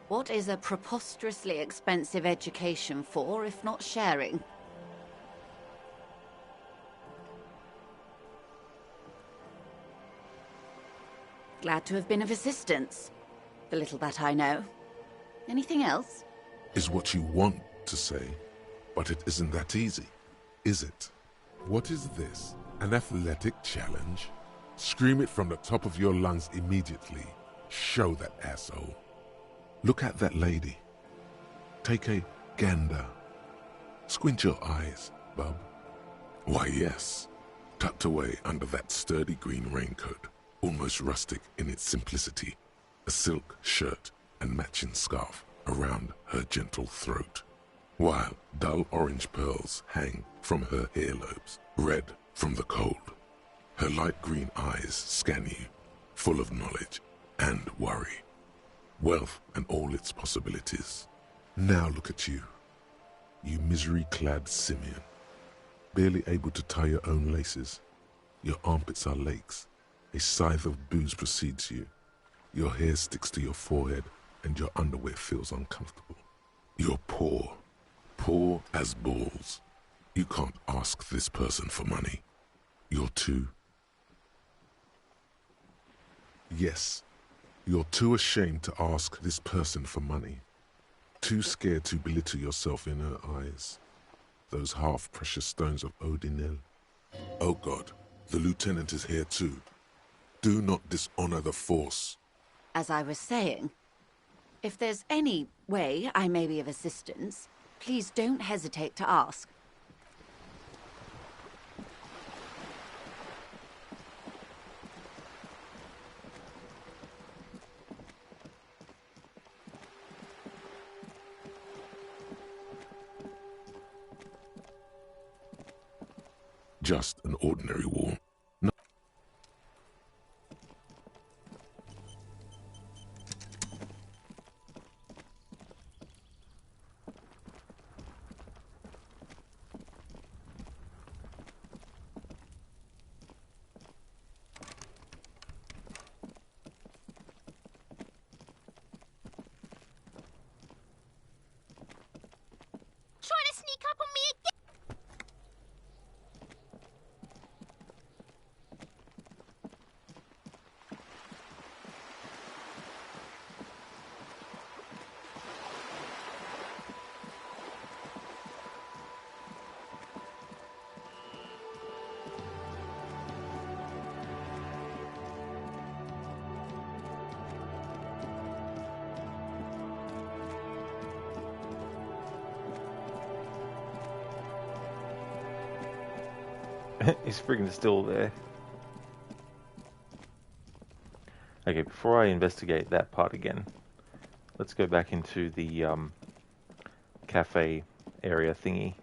What is a preposterously expensive education for, if not sharing? Glad to have been of assistance. The little that I know. Anything else? Is what you want to say, but it isn't that easy, is it? What is this? An athletic challenge? Scream it from the top of your lungs immediately. Show that asshole. Look at that lady. Take a gander. Squint your eyes, bub. Why, yes. Tucked away under that sturdy green raincoat, almost rustic in its simplicity, a silk shirt and matching scarf around her gentle throat, while dull orange pearls hang from her earlobes, red from the cold. Her light green eyes scan you, full of knowledge and worry, wealth and all its possibilities. Now look at you, you misery-clad simian, barely able to tie your own laces. Your armpits are lakes. A scythe of booze precedes you. Your hair sticks to your forehead and your underwear feels uncomfortable. You're poor. Poor as balls. You can't ask this person for money. You're too... Yes, you're too ashamed to ask this person for money. Too scared to belittle yourself in her eyes. Those half-precious stones of Odinel. Oh God, the lieutenant is here too. Do not dishonor the force. As I was saying, if there's any way I may be of assistance, please don't hesitate to ask. Just an ordinary war. Trying to sneak up on me again? He's friggin' still there. Okay, before I investigate that part again, let's go back into the cafe area thingy.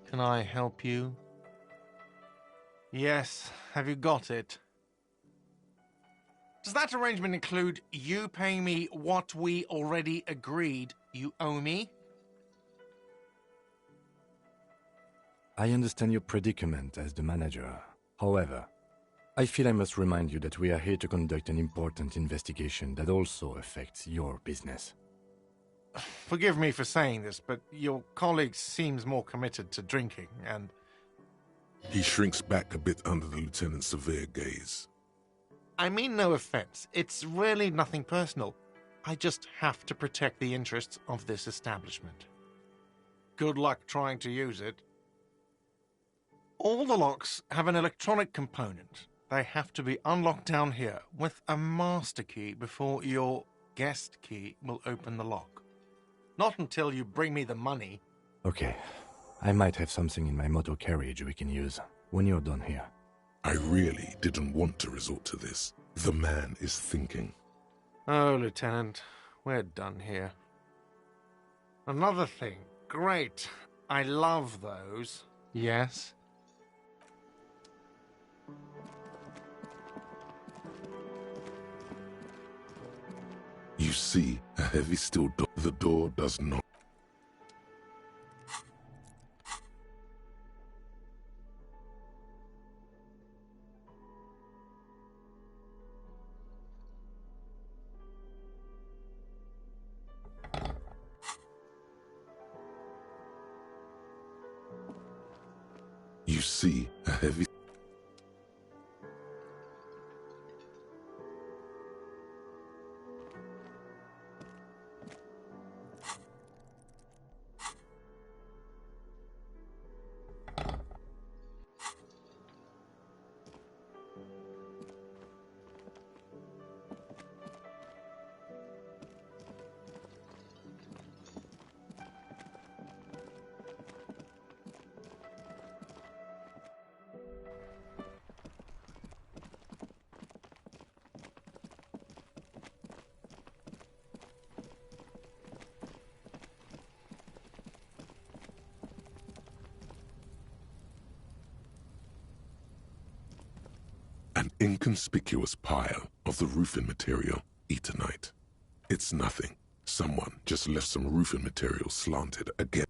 Can I help you? Yes, have you got it? Does that arrangement include you paying me what we already agreed you owe me? I understand your predicament as the manager. However, I feel I must remind you that we are here to conduct an important investigation that also affects your business. Forgive me for saying this, but your colleague seems more committed to drinking, and... He shrinks back a bit under the lieutenant's severe gaze. I mean no offense. It's really nothing personal. I just have to protect the interests of this establishment. Good luck trying to use it. All the locks have an electronic component. They have to be unlocked down here with a master key before your guest key will open the lock. Not until you bring me the money. Okay, I might have something in my motor carriage we can use when you're done here. I really didn't want to resort to this. The man is thinking. Oh, Lieutenant, we're done here. Another thing. Great. I love those. Yes? You see a heavy steel door. The door does not. You see a heavy... An inconspicuous pile of the roofing material, Eternite. It's nothing. Someone just left some roofing material slanted again.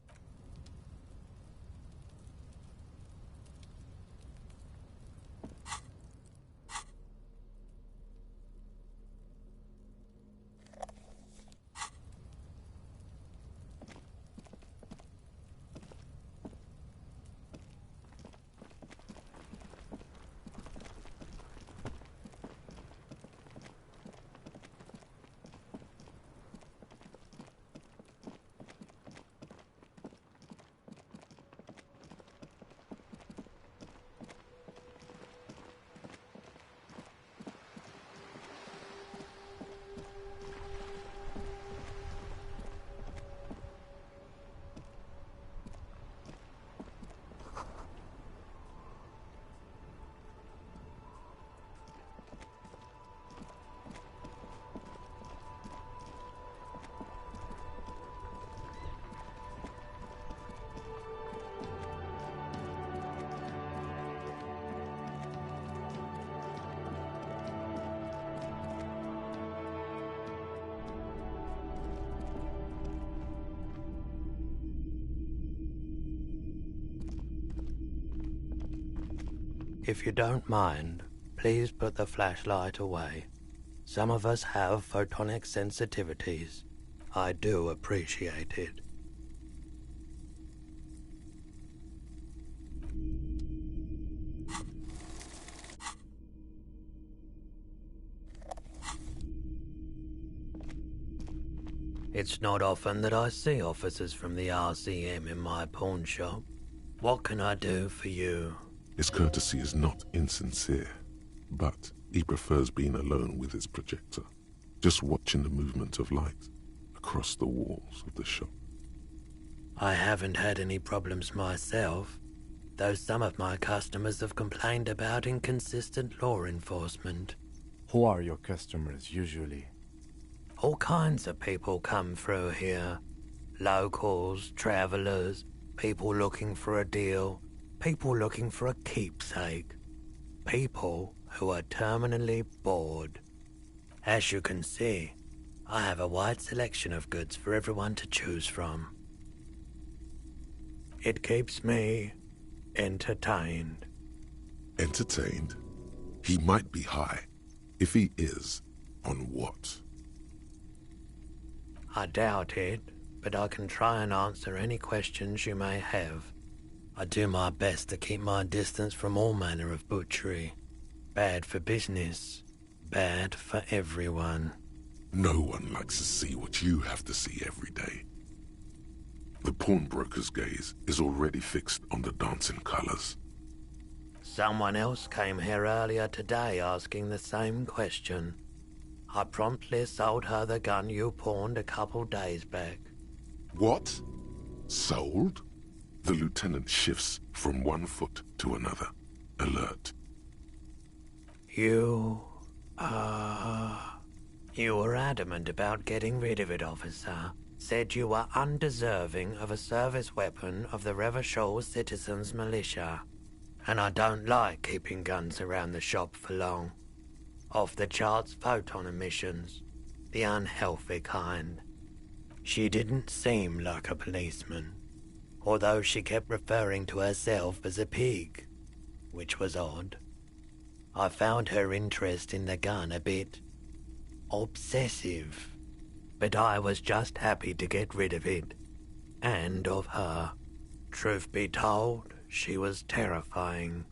If you don't mind, please put the flashlight away. Some of us have photonic sensitivities. I do appreciate it. It's not often that I see officers from the RCM in my pawn shop. What can I do for you? His courtesy is not insincere, but he prefers being alone with his projector, just watching the movement of light across the walls of the shop. I haven't had any problems myself, though some of my customers have complained about inconsistent law enforcement. Who are your customers usually? All kinds of people come through here. Locals, travelers, people looking for a deal, people looking for a keepsake, people who are terminally bored. As you can see, I have a wide selection of goods for everyone to choose from. It keeps me entertained. Entertained? He might be high. If he is, on what? I doubt it, but I can try and answer any questions you may have. I do my best to keep my distance from all manner of butchery. Bad for business, bad for everyone. No one likes to see what you have to see every day. The pawnbroker's gaze is already fixed on the dancing colors. Someone else came here earlier today asking the same question. I promptly sold her the gun you pawned a couple days back. What? Sold? The lieutenant shifts from one foot to another, alert. You were adamant about getting rid of it, officer. Said you were undeserving of a service weapon of the Revachol Citizens Militia. And I don't like keeping guns around the shop for long. Off-the-charts photon emissions, the unhealthy kind. She didn't seem like a policeman, although she kept referring to herself as a pig, which was odd. I found her interest in the gun a bit obsessive, but I was just happy to get rid of it, and of her. Truth be told, she was terrifying.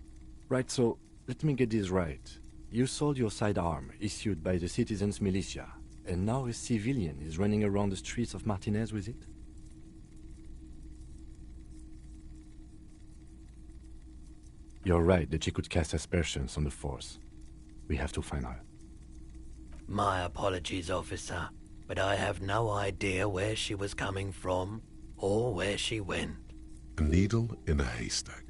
Right, so let me get this right. You sold your sidearm, issued by the Citizens Militia, and now a civilian is running around the streets of Martinez with it? You're right that she could cast aspersions on the force. We have to find her. My apologies, officer, but I have no idea where she was coming from or where she went. A needle in a haystack.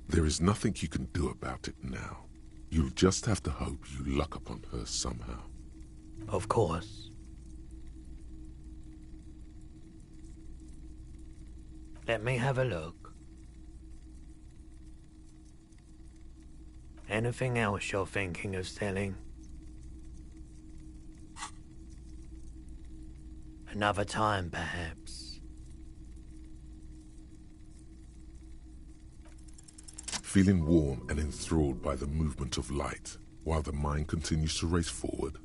There is nothing you can do about it now. You'll just have to hope you luck upon her somehow. Of course. Let me have a look. Anything else you're thinking of selling? Another time, perhaps. Feeling warm and enthralled by the movement of light, while the mind continues to race forward.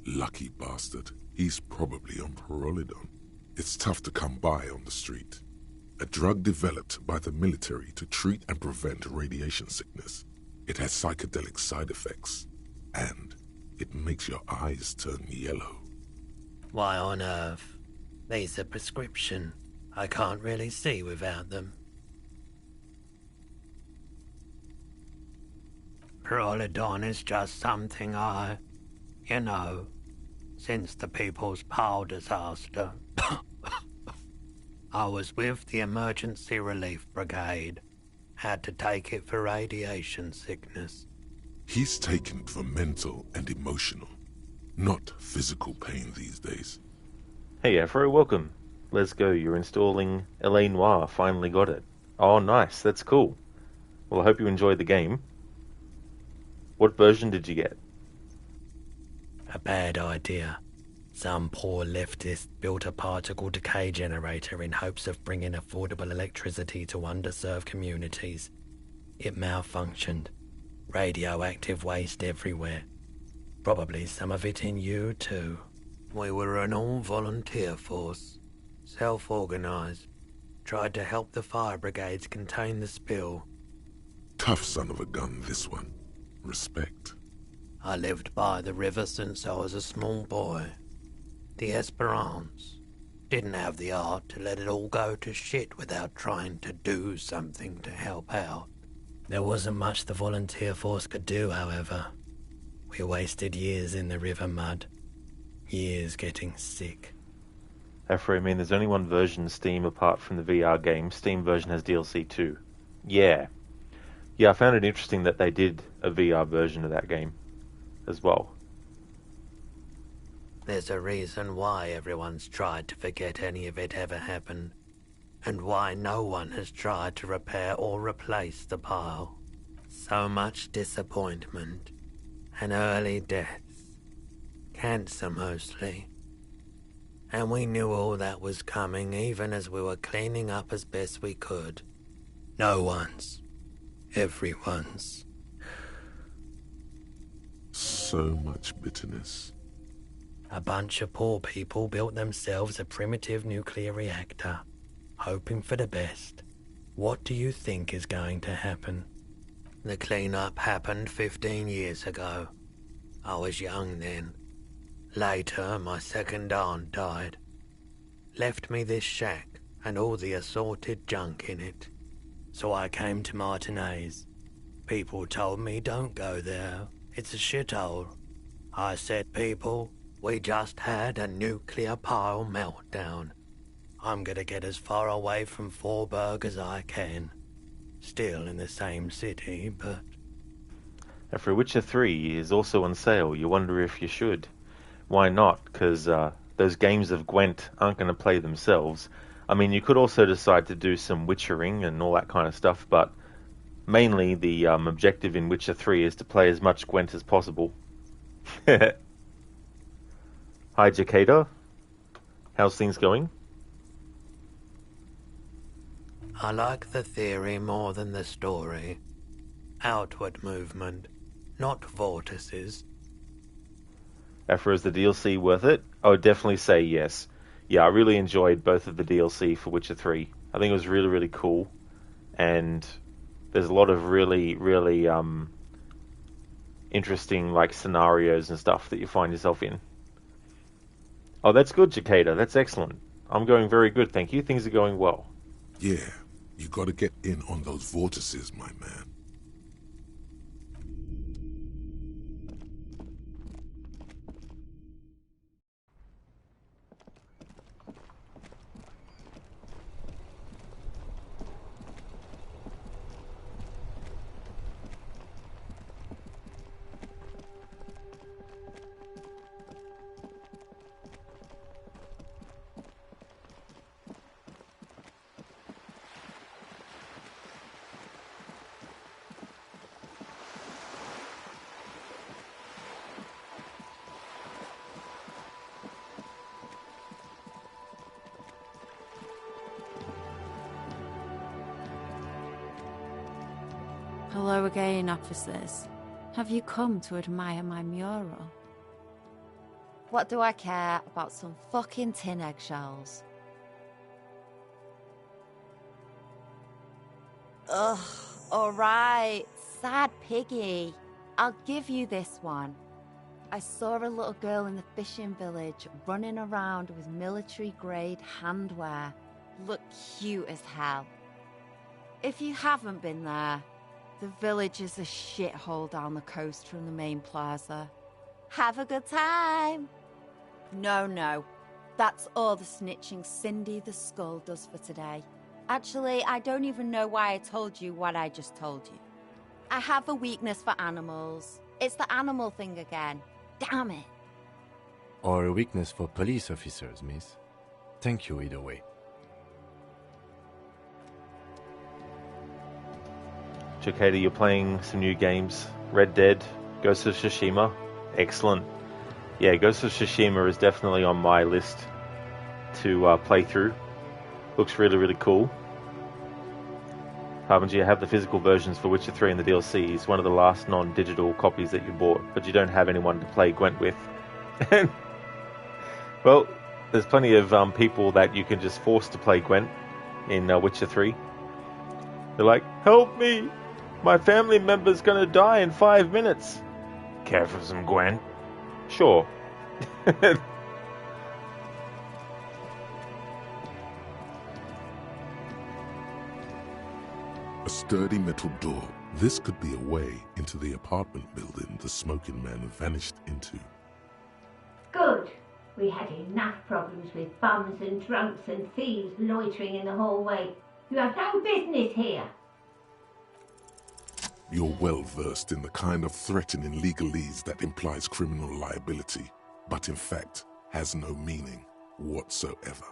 Lucky bastard, he's probably on Perolidon. It's tough to come by on the street. A drug developed by the military to treat and prevent radiation sickness. It has psychedelic side effects, and it makes your eyes turn yellow. Why on earth? These are prescription. I can't really see without them. Perolidon is just something since the People's Pile disaster. I was with the Emergency Relief Brigade. Had to take it for radiation sickness. He's taken for mental and emotional, not physical pain these days. Hey Afro, welcome. Let's go. You're installing L.A. Noire. Finally got it. Oh, nice. That's cool. Well, I hope you enjoyed the game. What version did you get? A bad idea. Some poor leftist built a particle decay generator in hopes of bringing affordable electricity to underserved communities. It malfunctioned. Radioactive waste everywhere. Probably some of it in you too. We were an all-volunteer force. Self-organized. Tried to help the fire brigades contain the spill. Tough son of a gun, this one. Respect. I lived by the river since I was a small boy. The Esperance. Didn't have the art to let it all go to shit without trying to do something to help out. There wasn't much the volunteer force could do, however. We wasted years in the river mud. Years getting sick. Afro, I mean, there's only one version Steam apart from the VR game. Steam version has DLC too. Yeah. Yeah, I found it interesting that they did a VR version of that game as well. There's a reason why everyone's tried to forget any of it ever happened, and why no one has tried to repair or replace the pile. So much disappointment, and early deaths. Cancer mostly. And we knew all that was coming even as we were cleaning up as best we could. No one's. Everyone's. So much bitterness. A bunch of poor people built themselves a primitive nuclear reactor, hoping for the best. What do you think is going to happen? The cleanup happened 15 years ago. I was young then. Later, my second aunt died. Left me this shack and all the assorted junk in it. So I came to Martinez. People told me don't go there. It's a shithole. I said, people, we just had a nuclear pile meltdown. I'm gonna get as far away from Forburg as I can. Still in the same city, but... Afro, Witcher 3 is also on sale. You wonder if you should. Why not? Because those games of Gwent aren't going to play themselves. I mean, you could also decide to do some witchering and all that kind of stuff, but mainly the objective in Witcher 3 is to play as much Gwent as possible. Hi, Jacada. How's things going? I like the theory more than the story. Outward movement, not vortices. Afro, is the DLC worth it? I would definitely say yes. Yeah, I really enjoyed both of the DLC for Witcher 3. I think it was really, really cool. And there's a lot of really, really interesting like scenarios and stuff that you find yourself in. Oh, that's good, Jacada. That's excellent. I'm going very good, thank you. Things are going well. Yeah, you gotta get in on those vortices, my man. Hello again, officers. Have you come to admire my mural? What do I care about some fucking tin eggshells? Ugh, alright, sad piggy. I'll give you this one. I saw a little girl in the fishing village running around with military-grade handwear. Looked cute as hell. If you haven't been there, the village is a shithole down the coast from the main plaza. Have a good time! No. That's all the snitching Cindy the Skull does for today. Actually, I don't even know why I told you what I just told you. I have a weakness for animals. It's the animal thing again. Damn it. Or a weakness for police officers, miss. Thank you either way. Jacada, you're playing some new games. Red Dead, Ghost of Tsushima. Excellent. Yeah, Ghost of Tsushima is definitely on my list to play through. Looks really, really cool. Harbinger, you have the physical versions for Witcher 3 and the DLC. It's one of the last non-digital copies that you bought, but you don't have anyone to play Gwent with. Well, there's plenty of people that you can just force to play Gwent in Witcher 3. They're like, help me! My family member's gonna die in 5 minutes. Care for some Gwent? Sure. A sturdy metal door This could be a way into the apartment building the smoking man vanished into. Good. We had enough problems with bums and drunks and thieves loitering in the hallway. You have no business here. You're well versed in the kind of threatening legalese that implies criminal liability, but in fact has no meaning whatsoever.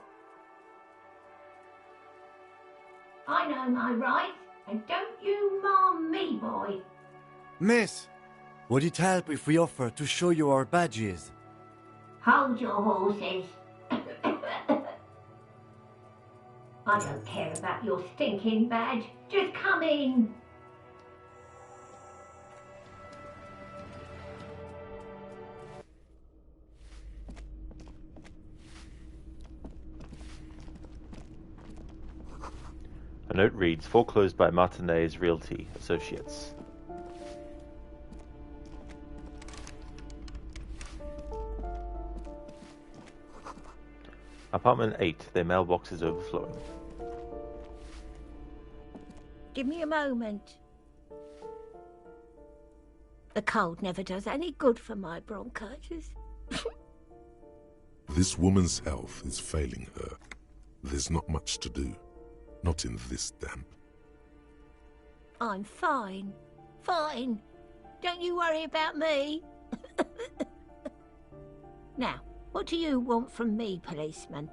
I know my rights, and don't you marm me, boy. Miss, would it help if we offer to show you our badges? Hold your horses. I don't care about your stinking badge. Just come in. A note reads, foreclosed by Martinez Realty Associates. Apartment 8, their mailbox is overflowing. Give me a moment. The cold never does any good for my bronchitis. This woman's health is failing her. There's not much to do. Not in this damp. I'm fine. Fine. Don't you worry about me. Now, what do you want from me, policeman?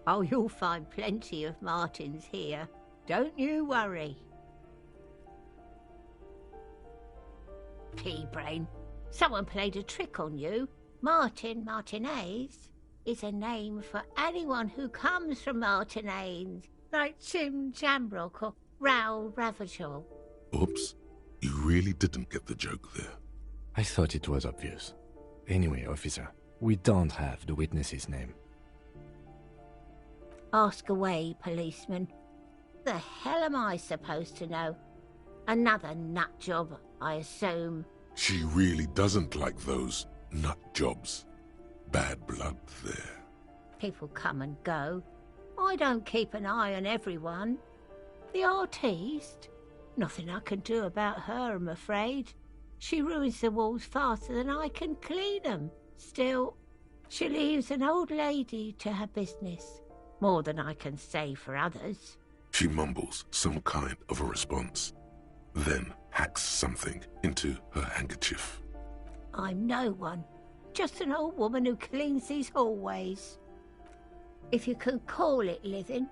Oh, you'll find plenty of Martins here. Don't you worry. Pea-brain. Someone played a trick on you. Martinez is a name for anyone who comes from Martinez, like Tim Jamrock or Raoul Ravachol. Oops. You really didn't get the joke there. I thought it was obvious. Anyway, officer, we don't have the witness's name. Ask away, policeman. The hell am I supposed to know? Another nut job, I assume. She really doesn't like those nut jobs. Bad blood there. People come and go. I don't keep an eye on everyone. The artiste? Nothing I can do about her, I'm afraid. She ruins the walls faster than I can clean them. Still, she leaves an old lady to her business. More than I can say for others. She mumbles some kind of a response, then hacks something into her handkerchief. I'm no one. Just an old woman who cleans these hallways. If you can call it living.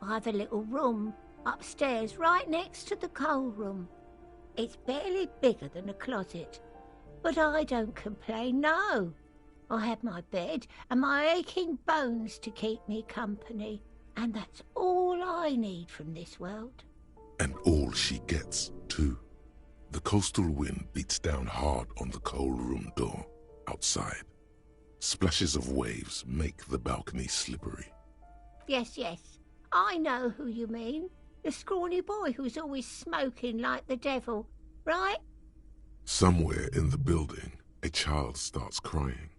I have a little room upstairs right next to the coal room. It's barely bigger than a closet. But I don't complain, no. I have my bed and my aching bones to keep me company. And that's all I need from this world. And all she gets, too. The coastal wind beats down hard on the coal room door outside. Splashes of waves make the balcony slippery. Yes, I know who you mean. The scrawny boy who's always smoking like the devil, right? Somewhere in the building, a child starts crying.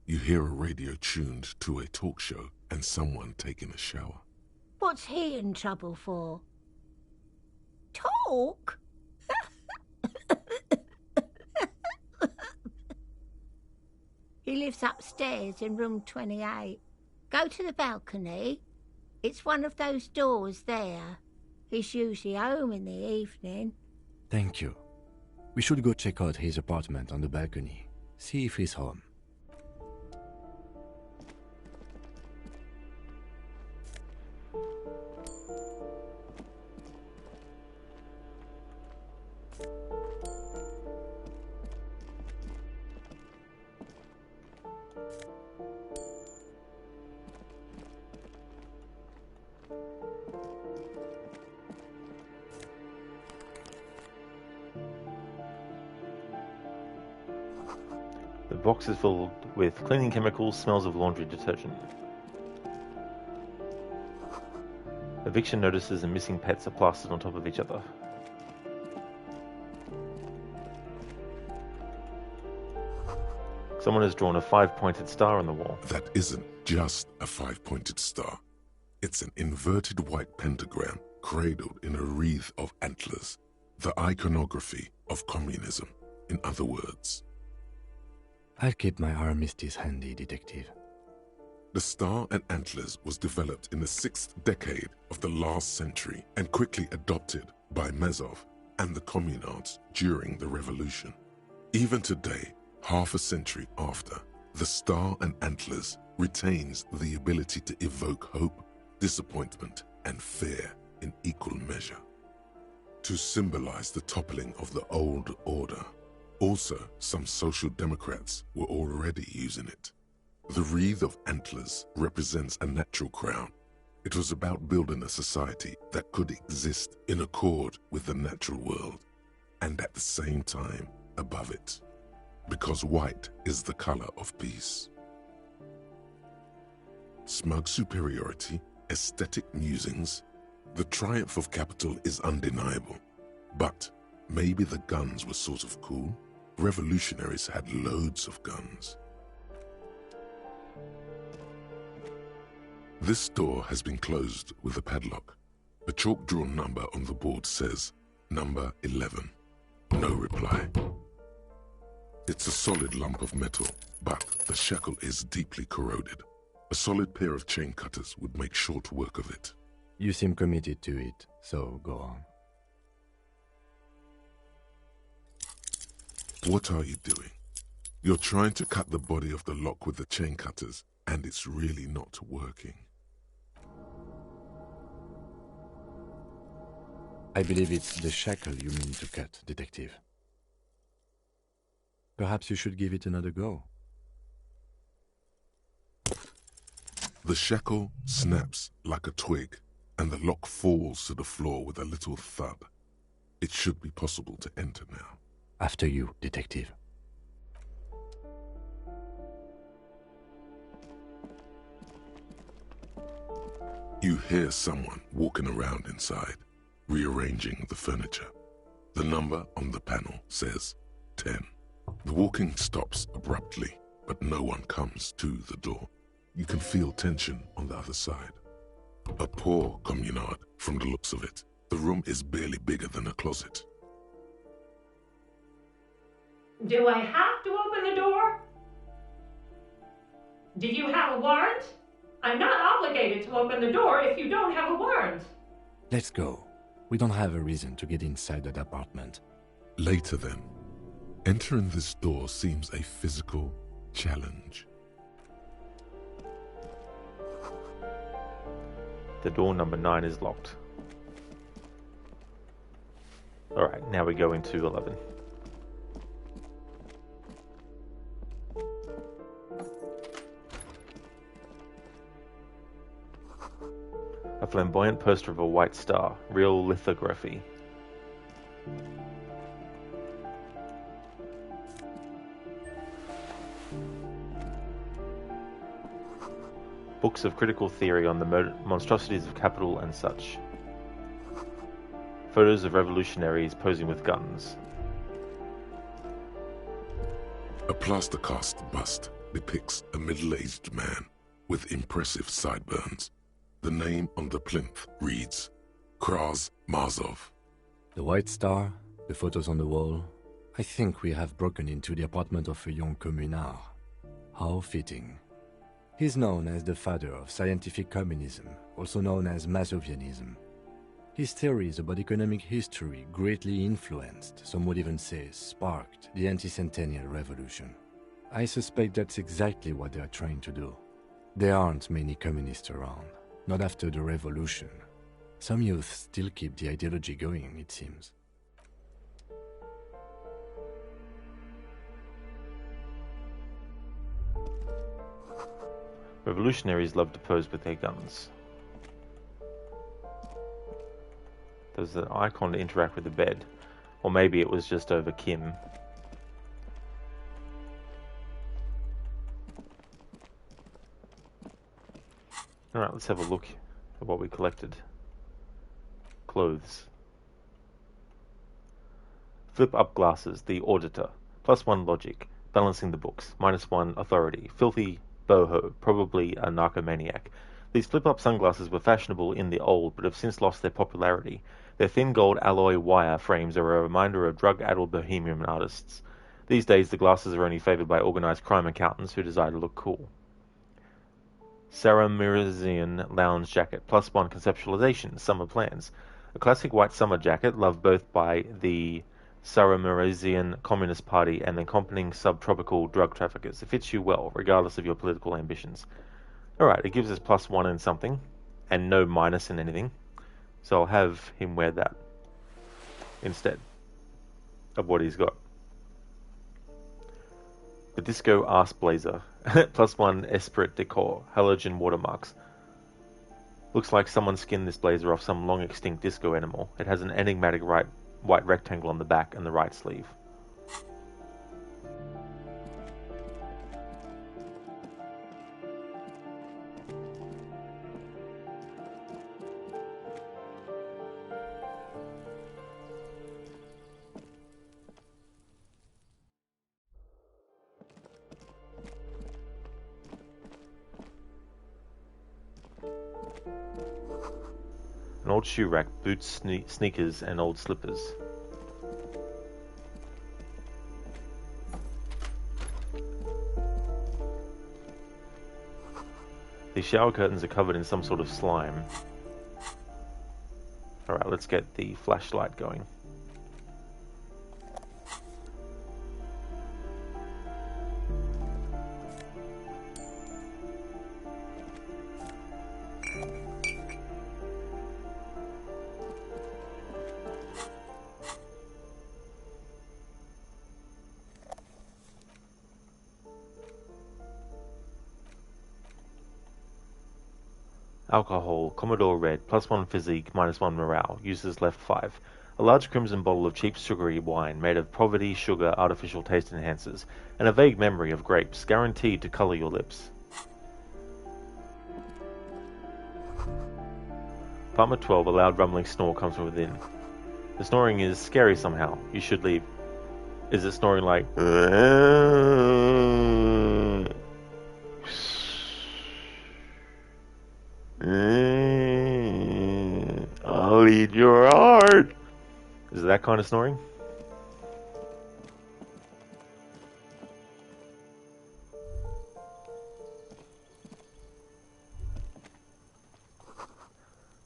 You hear a radio tuned to a talk show and someone taking a shower. What's he in trouble for? Talk? He lives upstairs in room 28. Go to the balcony. It's one of those doors there. He's usually home in the evening. Thank you. We should go check out his apartment on the balcony. See if he's home. The box is filled with cleaning chemicals, smells of laundry detergent. Eviction notices and missing pets are plastered on top of each other. Someone has drawn a 5-pointed star on the wall. That isn't just a 5-pointed star. It's an inverted white pentagram cradled in a wreath of antlers, the iconography of communism, in other words. I'll keep my armistice handy, Detective. The star and antlers was developed in the 6th decade of the last century and quickly adopted by Mazov and the communards during the revolution. Even today, half a century after, the star and antlers retains the ability to evoke hope, disappointment, and fear in equal measure. To symbolize the toppling of the old order. Also, some social democrats were already using it. The wreath of antlers represents a natural crown. It was about building a society that could exist in accord with the natural world, and at the same time above it, because white is the color of peace. Smug superiority, aesthetic musings, the triumph of capital is undeniable, but maybe the guns were sort of cool. Revolutionaries had loads of guns. This door has been closed with a padlock. A chalk-drawn number on the board says, number 11. No reply. It's a solid lump of metal, but the shackle is deeply corroded. A solid pair of chain cutters would make short work of it. You seem committed to it, so go on. What are you doing? You're trying to cut the body of the lock with the chain cutters, and it's really not working. I believe it's the shackle you mean to cut, Detective. Perhaps you should give it another go. The shackle snaps like a twig, and the lock falls to the floor with a little thud. It should be possible to enter now. After you, Detective. You hear someone walking around inside, rearranging the furniture. The number on the panel says 10. The walking stops abruptly, but no one comes to the door. You can feel tension on the other side. A poor communard, from the looks of it. The room is barely bigger than a closet. Do I have to open the door? Do you have a warrant? I'm not obligated to open the door if you don't have a warrant. Let's go. We don't have a reason to get inside that apartment. Later then, entering this door seems a physical challenge. The door number 9 is locked. Alright, now we go into 11. A flamboyant poster of a white star, real lithography. Books of critical theory on the monstrosities of capital and such. Photos of revolutionaries posing with guns. A plaster cast bust depicts a middle-aged man with impressive sideburns. The name on the plinth reads Kraz Marzov. The white star, the photos on the wall. I think we have broken into the apartment of a young communard. How fitting. He's known as the father of scientific communism, also known as Mazovianism. His theories about economic history greatly influenced, some would even say sparked, the anti-centennial revolution. I suspect that's exactly what they're trying to do. There aren't many communists around, not after the revolution. Some youth still keep the ideology going, it seems. Revolutionaries love to pose with their guns. There's an icon to interact with the bed. Or maybe it was just over Kim. Alright, let's have a look at what we collected. Clothes. Flip up glasses, the auditor. +1 logic. Balancing the books. -1 authority. Filthy boho, probably a narcomaniac. These flip-up sunglasses were fashionable in the old, but have since lost their popularity. Their thin gold alloy wire frames are a reminder of drug-addled bohemian artists. These days, the glasses are only favored by organized crime accountants who desire to look cool. Saramirizian lounge jacket, +1 conceptualization, summer plans. A classic white summer jacket, loved both by the Saramirizian Communist Party and the accompanying subtropical drug traffickers. It fits you well, regardless of your political ambitions. Alright, it gives us +1 in something, and no minus in anything. So I'll have him wear that instead of what he's got. The Disco Arse Blazer, +1 Esprit Decor, halogen watermarks. Looks like someone skinned this blazer off some long extinct disco animal. It has an enigmatic white rectangle on the back and the right sleeve. An old shoe rack, boots, sneakers, and old slippers. These shower curtains are covered in some sort of slime. Alright, let's get the flashlight going. Alcohol, Commodore Red, +1 physique, -1 morale, uses left 5. A large crimson bottle of cheap sugary wine made of poverty, sugar, artificial taste enhancers, and a vague memory of grapes, guaranteed to colour your lips. Apartment 12, a loud rumbling snore comes from within. The snoring is scary somehow. You should leave. Is it snoring like... I'll eat your heart. Is it that kind of snoring?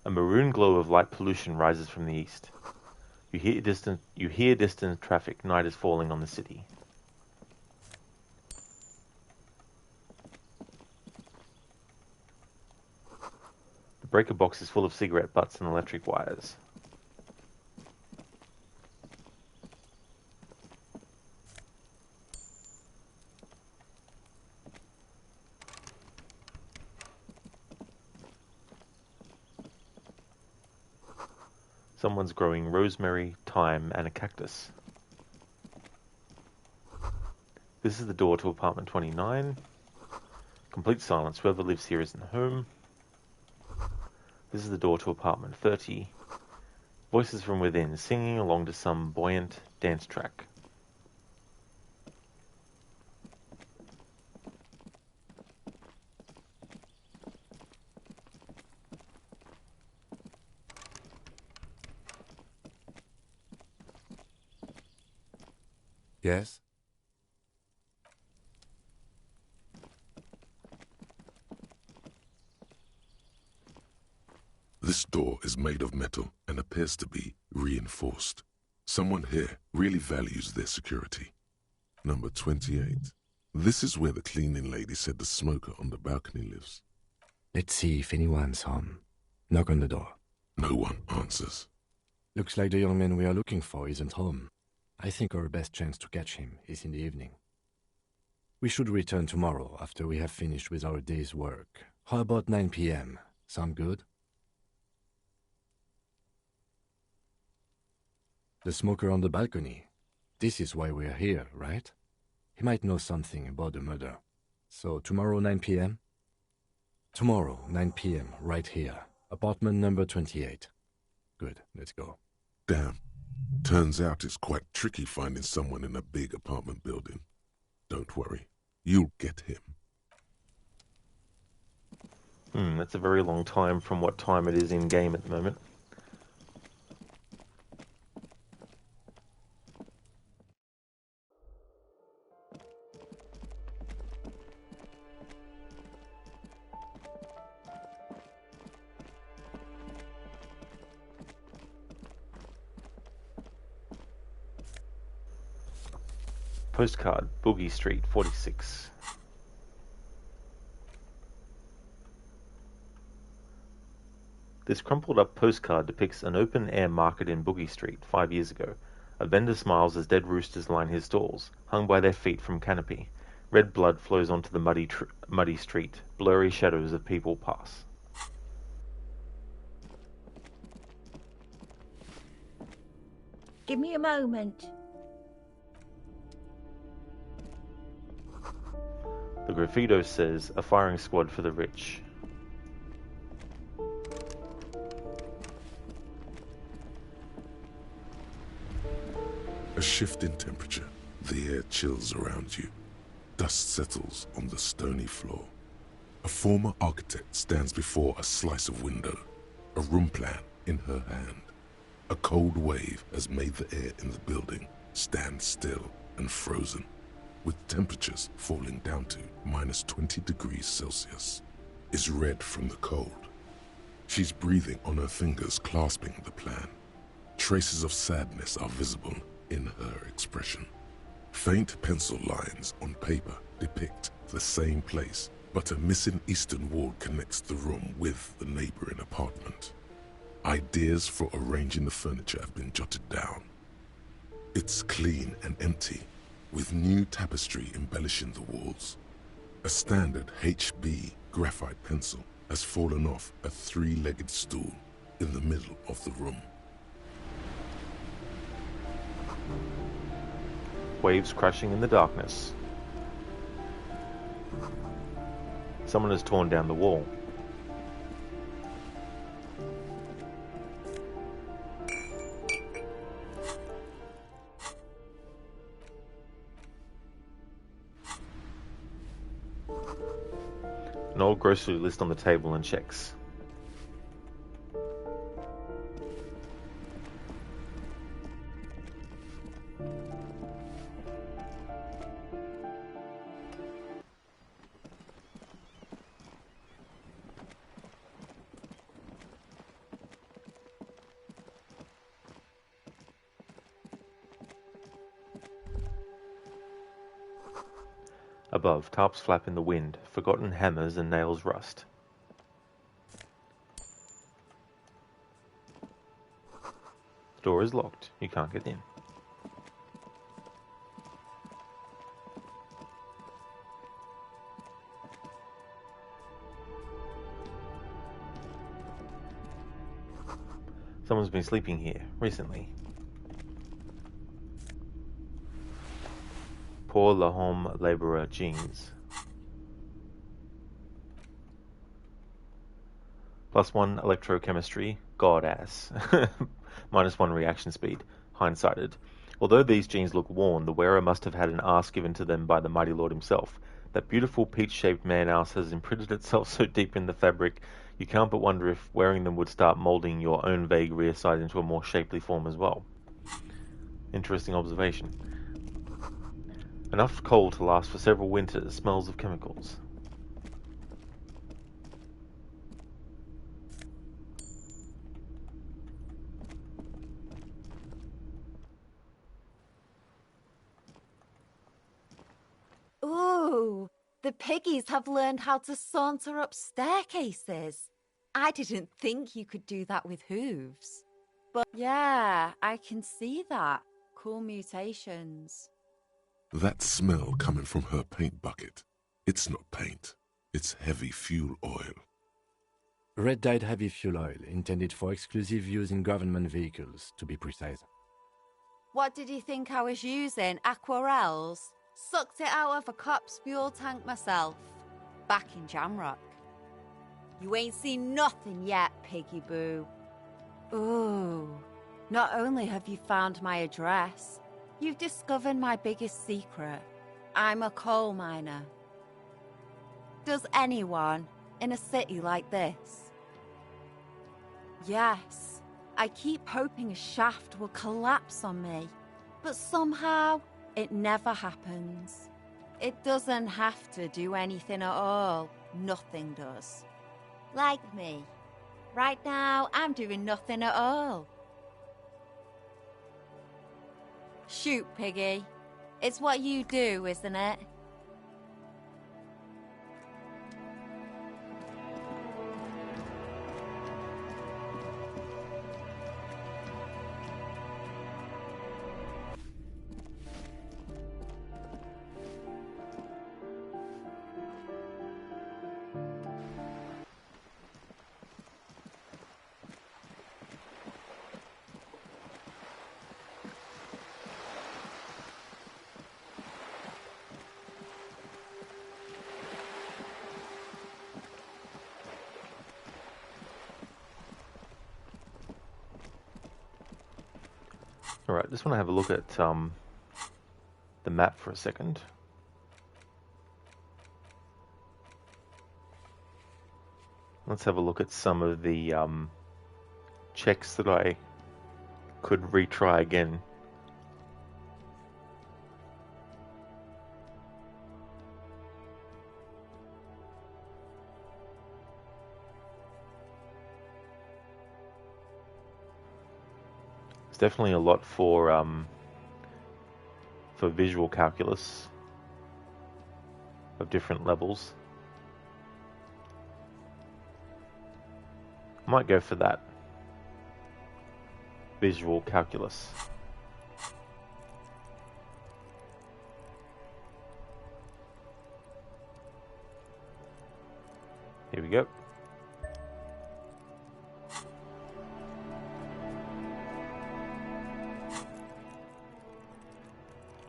A maroon glow of light pollution rises from the east. You hear distant traffic. Night is falling on the city. The breaker box is full of cigarette butts and electric wires. Someone's growing rosemary, thyme, and a cactus. This is the door to apartment 29. Complete silence. Whoever lives here isn't home. This is the door to apartment 30. Voices from within, singing along to some buoyant dance track. Yes? This door is made of metal and appears to be reinforced. Someone here really values their security. Number 28. This is where the cleaning lady said the smoker on the balcony lives. Let's see if anyone's home. Knock on the door. No one answers. Looks like the young man we are looking for isn't home. I think our best chance to catch him is in the evening. We should return tomorrow after we have finished with our day's work. How about 9 p.m.? Sound good? The smoker on the balcony. This is why we're here, right? He might know something about the murder. So tomorrow 9 p.m.? Tomorrow 9 p.m. right here. Apartment number 28. Good, let's go. Damn. Turns out it's quite tricky finding someone in a big apartment building. Don't worry. You'll get him. That's a very long time from what time it is in game at the moment. Postcard, Boogie Street, 46. This crumpled up postcard depicts an open-air market in Boogie Street 5 years ago. A vendor smiles as dead roosters line his stalls, hung by their feet from canopy. Red blood flows onto the muddy street. Blurry shadows of people pass. Give me a moment. The graffito says, "A firing squad for the rich." A shift in temperature. The air chills around you. Dust settles on the stony floor. A former architect stands before a slice of window, a room plan in her hand. A cold wave has made the air in the building stand still and frozen, with temperatures falling down to -20 degrees Celsius. Is red from the cold. She's breathing on her fingers, clasping the plan. Traces of sadness are visible in her expression. Faint pencil lines on paper depict the same place, but a missing eastern wall connects the room with the neighboring apartment. Ideas for arranging the furniture have been jotted down. It's clean and empty, with new tapestry embellishing the walls. A standard HB graphite pencil has fallen off a three-legged stool in the middle of the room. Waves crashing in the darkness. Someone has torn down the wall. An old grocery list on the table and checks. Above, tarps flap in the wind, forgotten hammers and nails rust. The door is locked. You can't get in. Someone's been sleeping here recently. Pour la Homme Laborer jeans. +1 electrochemistry, god ass. -1 reaction speed, hindsighted. Although these jeans look worn, the wearer must have had an ass given to them by the mighty lord himself. That beautiful peach-shaped man-ass has imprinted itself so deep in the fabric, you can't but wonder if wearing them would start moulding your own vague rear side into a more shapely form as well. Interesting observation. Enough coal to last for several winters, smells of chemicals. Ooh, the piggies have learned how to saunter up staircases. I didn't think you could do that with hooves. But yeah, I can see that. Cool mutations. That smell coming from her paint bucket. It's not paint. It's heavy fuel oil. Red-dyed heavy fuel oil, intended for exclusive use in government vehicles, to be precise. What did you think I was using? Aquarels? Sucked it out of a cop's fuel tank myself. Back in Jamrock. You ain't seen nothing yet, Piggy Boo. Ooh. Not only have you found my address, you've discovered my biggest secret. I'm a coal miner. Does anyone in a city like this? Yes, I keep hoping a shaft will collapse on me, but somehow it never happens. It doesn't have to do anything at all. Nothing does. Like me. Right now, I'm doing nothing at all. Shoot, Piggy. It's what you do, isn't it? Alright, just want to have a look at the map for a second. Let's have a look at some of the checks that I could retry again. Definitely a lot for visual calculus of different levels. I might go for that. Visual calculus. Here we go.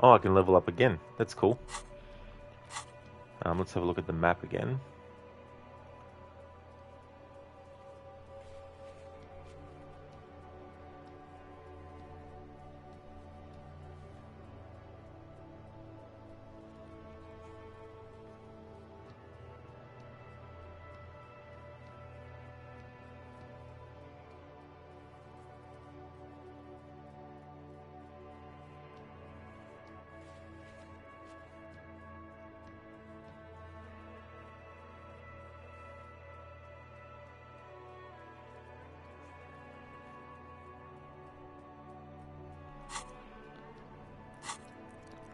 Oh, I can level up again. That's cool. Let's have a look at the map again.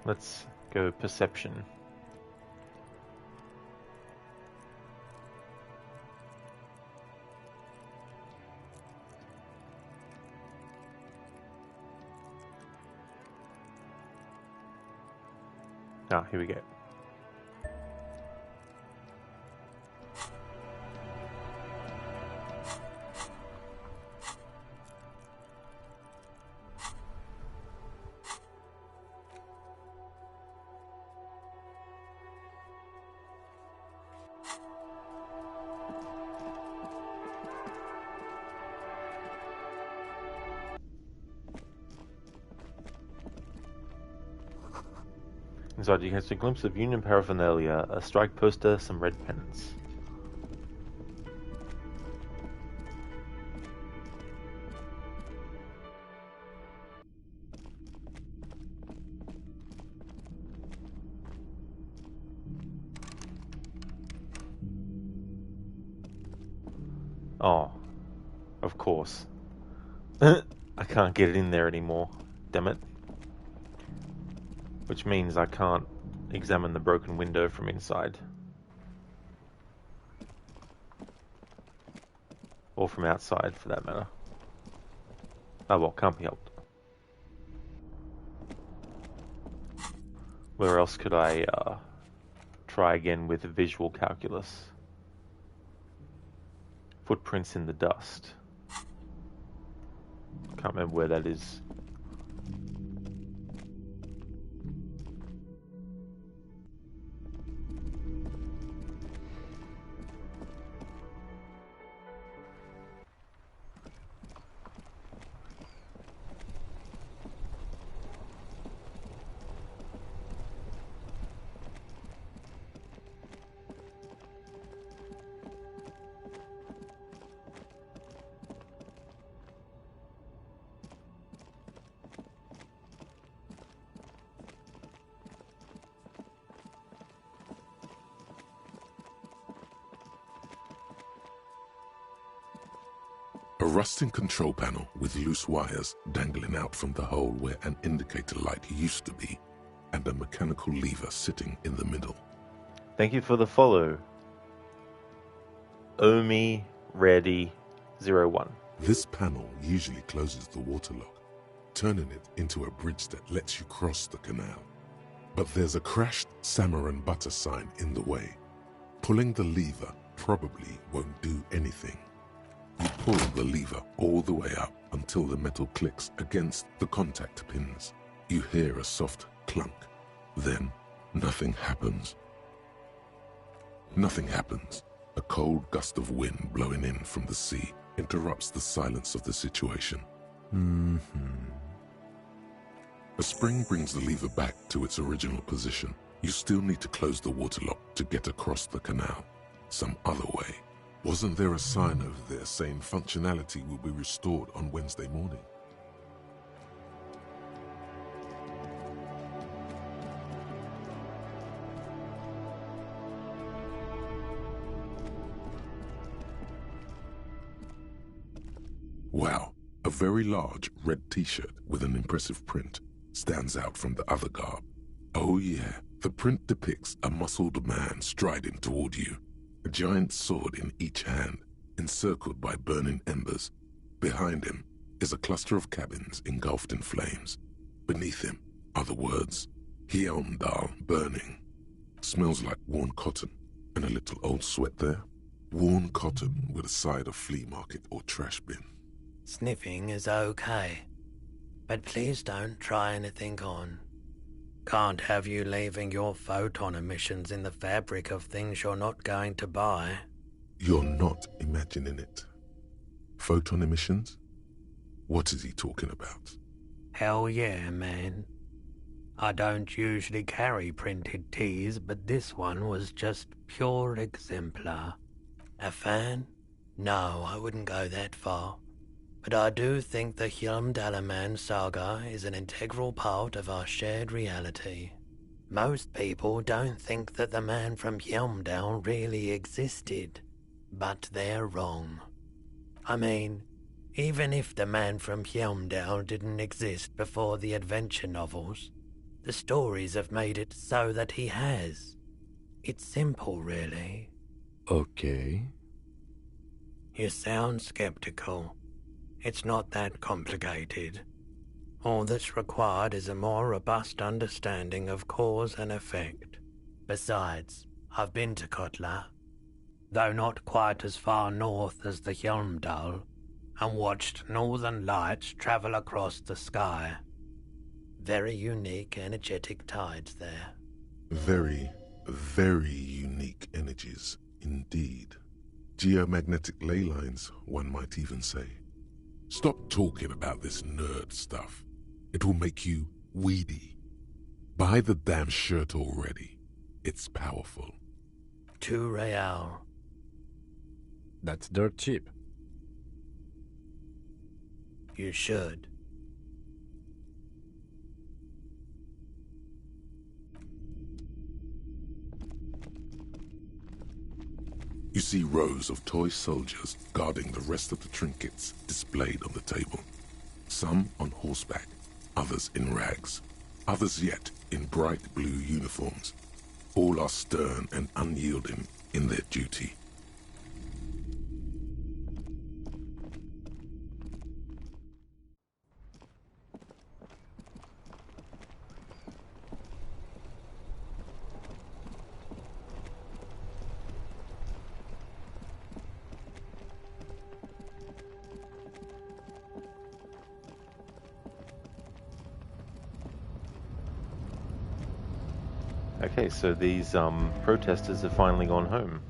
Let's go perception. Ah, here we go. Inside you catch a glimpse of Union paraphernalia, a strike poster, some red pennants. Oh, of course. I can't get it in there anymore, damn it. Which means I can't examine the broken window from inside. Or from outside, for that matter. Oh well, can't be helped. Where else could I try again with visual calculus? Footprints in the dust. Can't remember where that is. rusting control panel with loose wires dangling out from the hole where an indicator light used to be, and a mechanical lever sitting in the middle. Thank you for the follow. Omi Ready 01. This panel usually closes the waterlock, turning it into a bridge that lets you cross the canal. But there's a crashed salmon and butter sign in the way. Pulling the lever probably won't do anything. You pull the lever all the way up until the metal clicks against the contact pins. You hear a soft clunk. Then, nothing happens. Nothing happens. A cold gust of wind blowing in from the sea interrupts the silence of the situation. A spring brings the lever back to its original position. You still need to close the waterlock to get across the canal. Some other way. Wasn't there a sign over there saying functionality will be restored on Wednesday morning? Wow, a very large red t-shirt with an impressive print stands out from the other garb. Oh yeah, the print depicts a muscled man striding toward you, a giant sword in each hand, encircled by burning embers. Behind him is a cluster of cabins engulfed in flames. Beneath him are the words, Heimdall burning. Smells like worn cotton and a little old sweat there. Worn cotton with a side of flea market or trash bin. Sniffing is okay, but please don't try anything on. Can't have you leaving your photon emissions in the fabric of things you're not going to buy. You're not imagining it. Photon emissions? What is he talking about? Hell yeah, man. I don't usually carry printed tees, but this one was just pure exemplar. A fan? No, I wouldn't go that far. But I do think the Hjälmdalaman saga is an integral part of our shared reality. Most people don't think that the man from Hjälmdal really existed, but they're wrong. I mean, even if the man from Hjälmdal didn't exist before the adventure novels, the stories have made it so that he has. It's simple, really. Okay. You sound skeptical. It's not that complicated. All that's required is a more robust understanding of cause and effect. Besides, I've been to Kotla, though not quite as far north as the Hjälmdal, and watched northern lights travel across the sky. Very unique, energetic tides there. Very, very unique energies, indeed. Geomagnetic ley lines, one might even say. Stop talking about this nerd stuff. It will make you weedy. Buy the damn shirt already. It's powerful. 2 real. That's dirt cheap. You should. You see rows of toy soldiers guarding the rest of the trinkets displayed on the table. Some on horseback, others in rags, others yet in bright blue uniforms. All are stern and unyielding in their duty. Okay, so these protesters have finally gone home.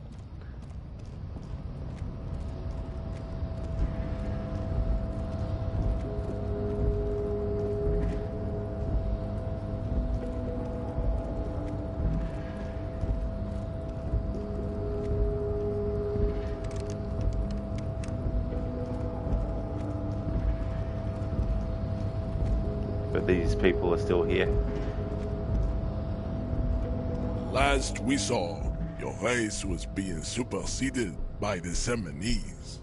But these people are still here. Last we saw, your race was being superseded by the Seminese.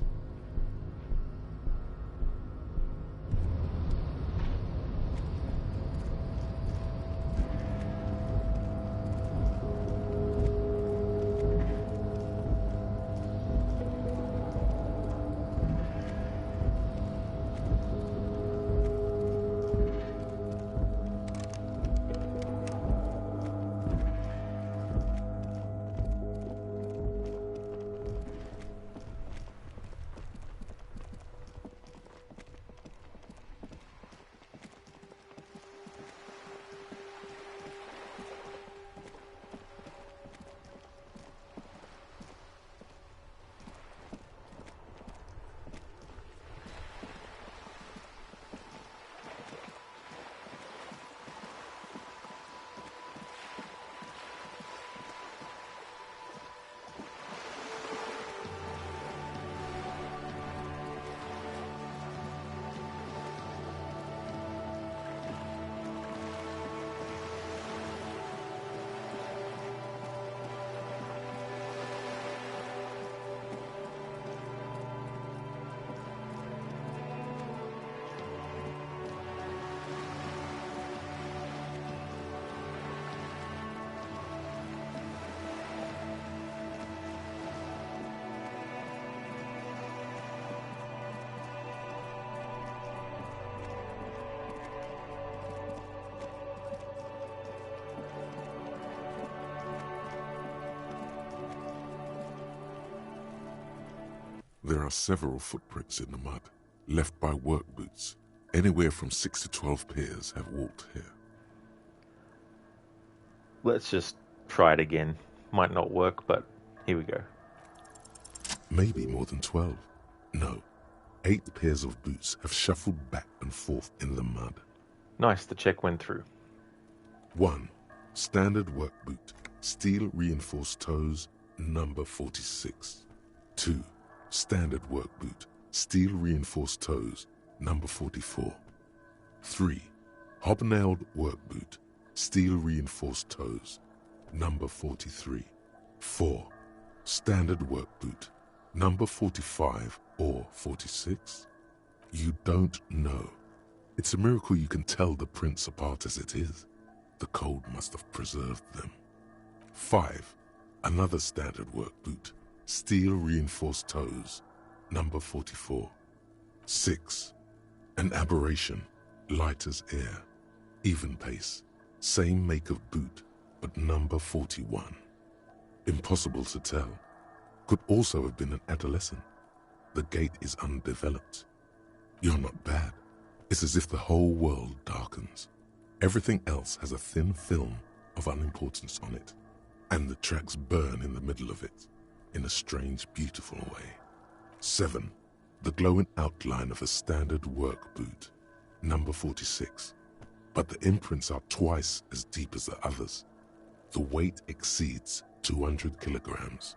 There are several footprints in the mud, left by work boots. Anywhere from 6 to 12 pairs have walked here. Let's just try it again. Might not work, but here we go. Maybe more than 12. No. 8 pairs of boots have shuffled back and forth in the mud. Nice, the check went through. 1. Standard work boot, steel reinforced toes, number 46. 2. Standard work boot, steel reinforced toes, number 44. 3. Hobnailed work boot, steel reinforced toes, number 43. 4. Standard work boot, number 45 or 46? You don't know. It's a miracle you can tell the prints apart as it is. The cold must have preserved them. 5. Another standard work boot, steel reinforced toes, number 44. 6. An aberration, light as air, even pace, same make of boot, but number 41. Impossible to tell. Could also have been an adolescent. The gait is undeveloped. You're not bad. It's as if the whole world darkens. Everything else has a thin film of unimportance on it, and the tracks burn in the middle of it, in a strange, beautiful way. 7. The glowing outline of a standard work boot, number 46. But the imprints are twice as deep as the others. The weight exceeds 200 kilograms.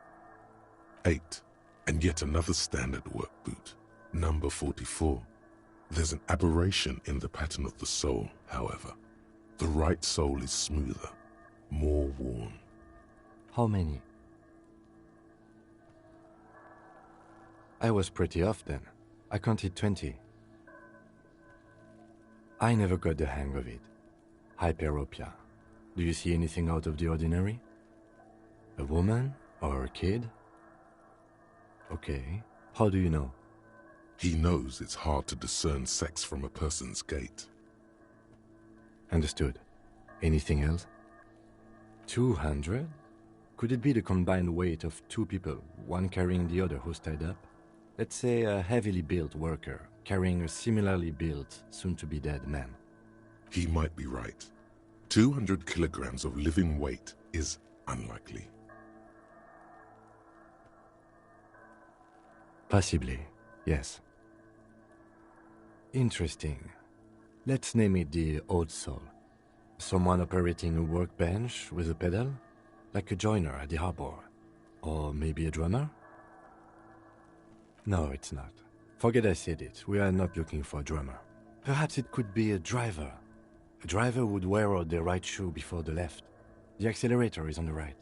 8. And yet another standard work boot, number 44. There's an aberration in the pattern of the sole, however. The right sole is smoother, more worn. How many? I was pretty off then. I counted 20. I never got the hang of it. Hyperopia. Do you see anything out of the ordinary? A woman or a kid? Okay. How do you know? He knows it's hard to discern sex from a person's gait. Understood. Anything else? 200? Could it be the combined weight of 2 people, one carrying the other who's tied up? Let's say a heavily built worker carrying a similarly built, soon-to-be-dead man. He might be right. 200 kilograms of living weight is unlikely. Possibly, yes. Interesting. Let's name it the odd soul. Someone operating a workbench with a pedal? Like a joiner at the harbor. Or maybe a drummer? No, it's not. Forget I said it. We are not looking for a drummer. Perhaps it could be a driver. A driver would wear out the right shoe before the left. The accelerator is on the right.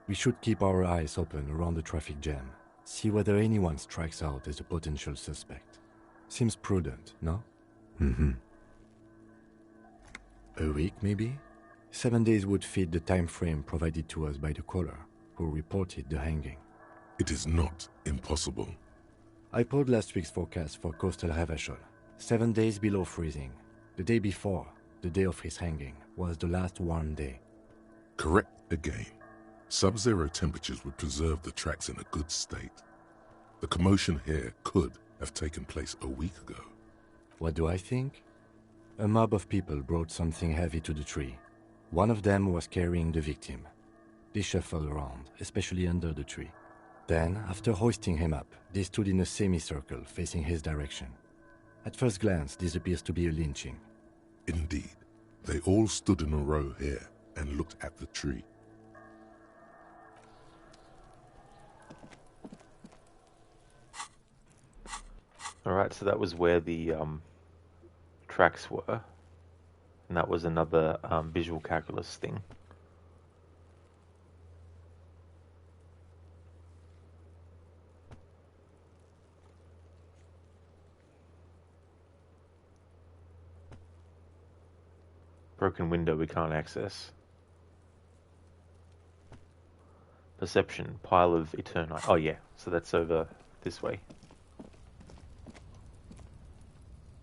We should keep our eyes open around the traffic jam. See whether anyone strikes out as a potential suspect. Seems prudent, no? Mm-hmm. A week, maybe? 7 days would fit the time frame provided to us by the caller, who reported the hanging. It is not impossible. I pulled last week's forecast for coastal Revachol. 7 days below freezing. The day before, the day of his hanging, was the last warm day. Correct again. Sub-zero temperatures would preserve the tracks in a good state. The commotion here could have taken place a week ago. What do I think? A mob of people brought something heavy to the tree. One of them was carrying the victim. They shuffled around, especially under the tree. Then, after hoisting him up, they stood in a semicircle facing his direction. At first glance, this appears to be a lynching. Indeed. They all stood in a row here and looked at the tree. Alright, so that was where the tracks were. And that was another visual calculus thing. Broken window we can't access. Perception, pile of eternite. Oh yeah, so that's over this way.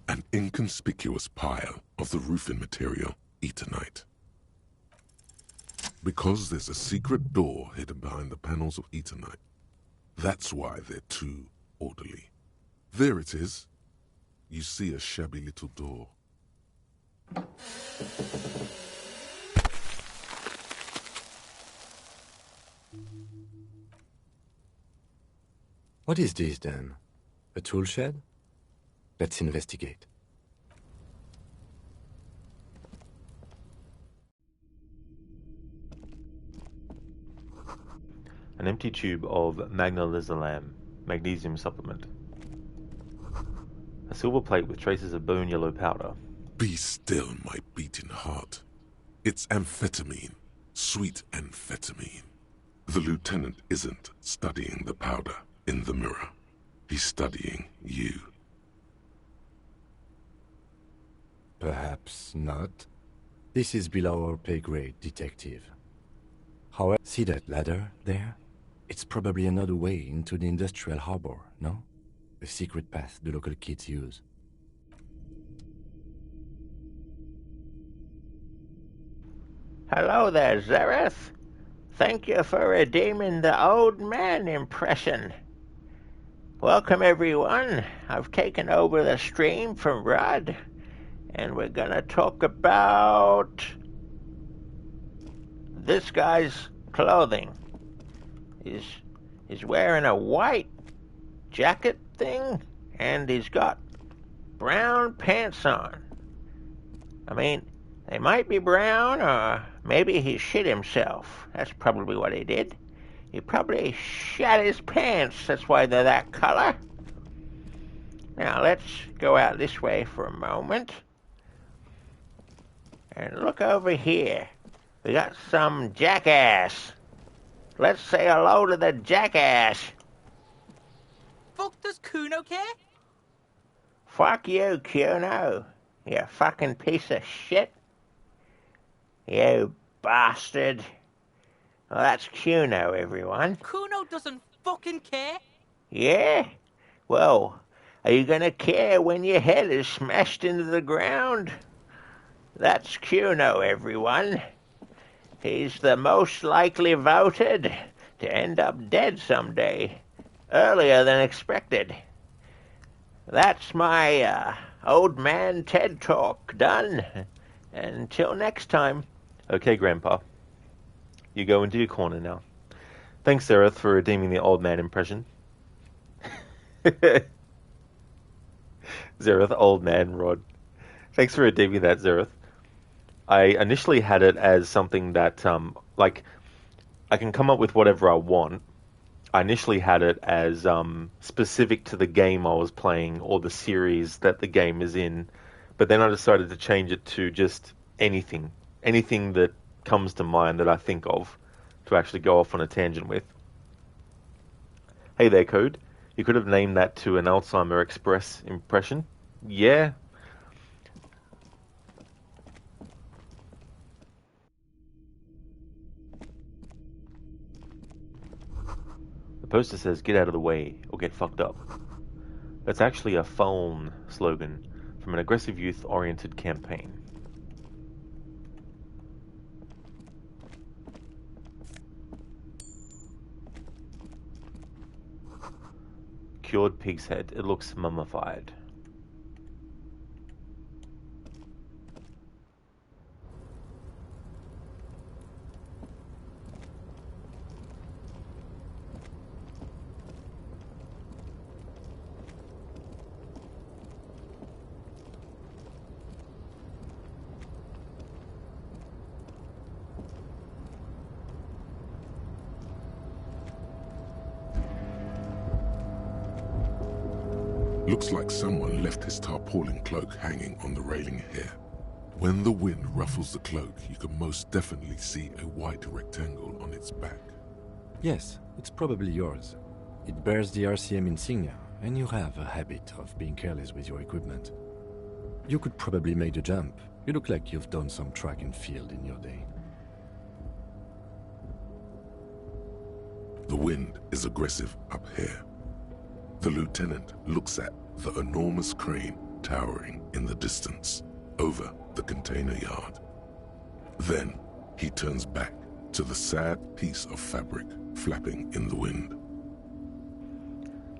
An inconspicuous pile of the roofing material, eternite. Because there's a secret door hidden behind the panels of eternite. That's why they're too orderly. There it is. You see a shabby little door. What is this, then? A tool shed? Let's investigate. An empty tube of Elysium, magnesium supplement. A silver plate with traces of bone yellow powder. Be still, my beating heart. It's amphetamine. Sweet amphetamine. The lieutenant isn't studying the powder in the mirror. He's studying you. Perhaps not. This is below our pay grade, detective. However, see that ladder there? It's probably another way into the industrial harbor, no? A secret path the local kids use. Hello there, Zareth. Thank you for redeeming the old man impression. Welcome, everyone. I've taken over the stream from Rod, and we're gonna talk about this guy's clothing. He's wearing a white jacket thing, and he's got brown pants on. I mean, they might be brown, or maybe he shit himself. That's probably what he did. He probably shat his pants. That's why they're that color. Now, let's go out this way for a moment. And look over here. We got some jackass. Let's say hello to the jackass. Fuck does Kuno care? Fuck you, Kuno. You fucking piece of shit. You bastard. Well, that's Kuno, everyone. Kuno doesn't fucking care. Yeah? Well, are you gonna care when your head is smashed into the ground? That's Kuno, everyone. He's the most likely voted to end up dead someday, earlier than expected. That's my old man TED Talk done. Until next time. Okay, Grandpa. You go into your corner now. Thanks, Zareth, for redeeming the old man impression. Zareth, old man, Rod. Thanks for redeeming that, Zareth. I initially had it as something that, like, I can come up with whatever I want. I initially had it as specific to the game I was playing or the series that the game is in, but then I decided to change it to just anything that comes to mind that I think of to actually go off on a tangent with. Hey there, Code. You could have named that to an Alzheimer Express impression. Yeah. The poster says, "Get out of the way or get fucked up." That's actually a phone slogan from an aggressive youth-oriented campaign. Cured pig's head. It looks mummified. Looks like someone left his tarpaulin cloak hanging on the railing here. When the wind ruffles the cloak, you can most definitely see a white rectangle on its back. Yes, it's probably yours. It bears the RCM insignia, and you have a habit of being careless with your equipment. You could probably make the jump. You look like you've done some track and field in your day. The wind is aggressive up here. The lieutenant looks at the enormous crane towering in the distance over the container yard. Then he turns back to the sad piece of fabric flapping in the wind.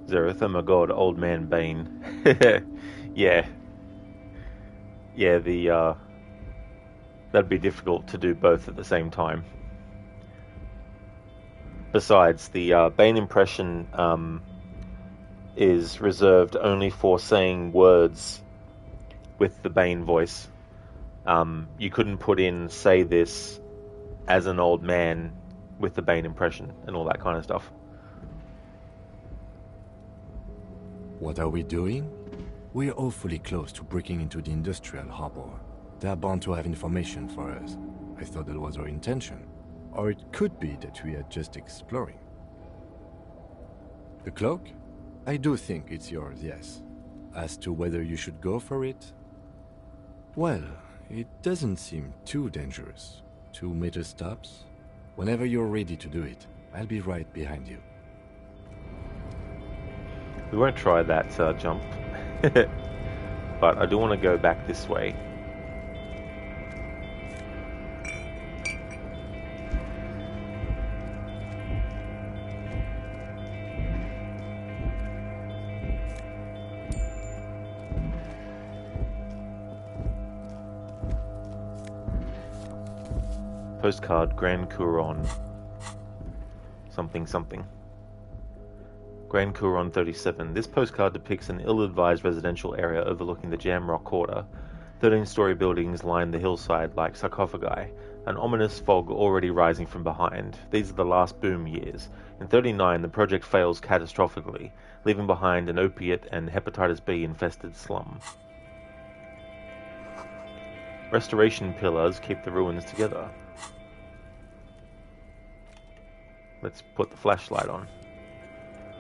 Zereth, oh my god, old man Bane. Yeah. Yeah, that'd be difficult to do both at the same time. Besides, the Bane impression is reserved only for saying words with the Bane voice. You couldn't put in "say this" as an old man with the Bane impression and all that kind of stuff. What are we doing? We're awfully close to breaking into the industrial harbor. They are bound to have information for us. I thought that was our intention. Or it could be that we are just exploring. The cloak? I do think it's yours, yes. As to whether you should go for it? Well, it doesn't seem too dangerous. 2 meter stops. Whenever you're ready to do it, I'll be right behind you. We won't try that jump. But I do want to go back this way. Postcard, Grand Couronne. Something something. Grand Couronne 37. This postcard depicts an ill-advised residential area overlooking the Jamrock Quarter. 13-story buildings line the hillside like sarcophagi, an ominous fog already rising from behind. These are the last boom years. In 39, the project fails catastrophically, leaving behind an opiate and hepatitis B-infested slum. Restoration pillars keep the ruins together. Let's put the flashlight on.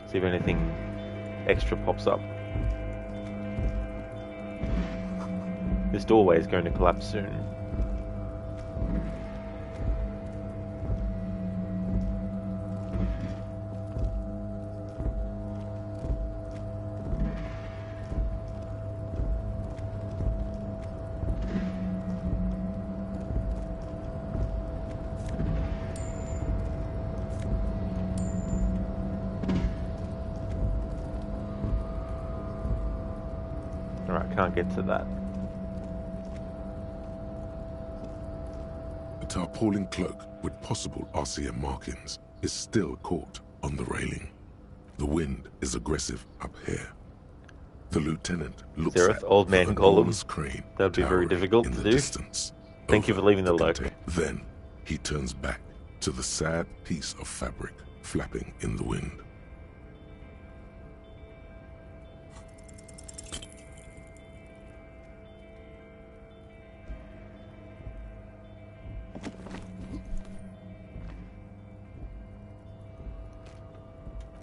See if anything extra pops up. This doorway is going to collapse soon. Alright, can't get to that. A tarpaulin cloak with possible RCM markings is still caught on the railing. The wind is aggressive up here. The lieutenant looks Zereth, at old man the Gollum. enormous crane That would be very towering difficult in to the do. distance. Thank you for leaving the lurk. container. Then he turns back to the sad piece of fabric flapping in the wind.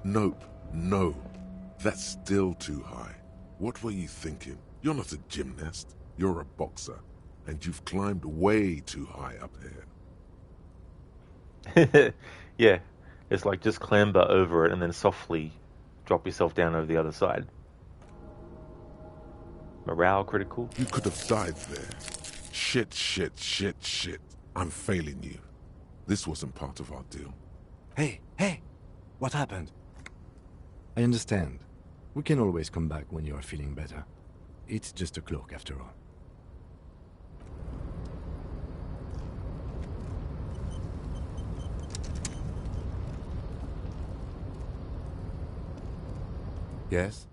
Nope, no. That's still too high. What were you thinking? You're not a gymnast. You're a boxer. And you've climbed way too high up here. Yeah, it's like just clamber over it and then softly drop yourself down over the other side. Morale critical. You could have died there. Shit. I'm failing you. This wasn't part of our deal. Hey! What happened? I understand. We can always come back when you are feeling better. It's just a cloak after all. Yes?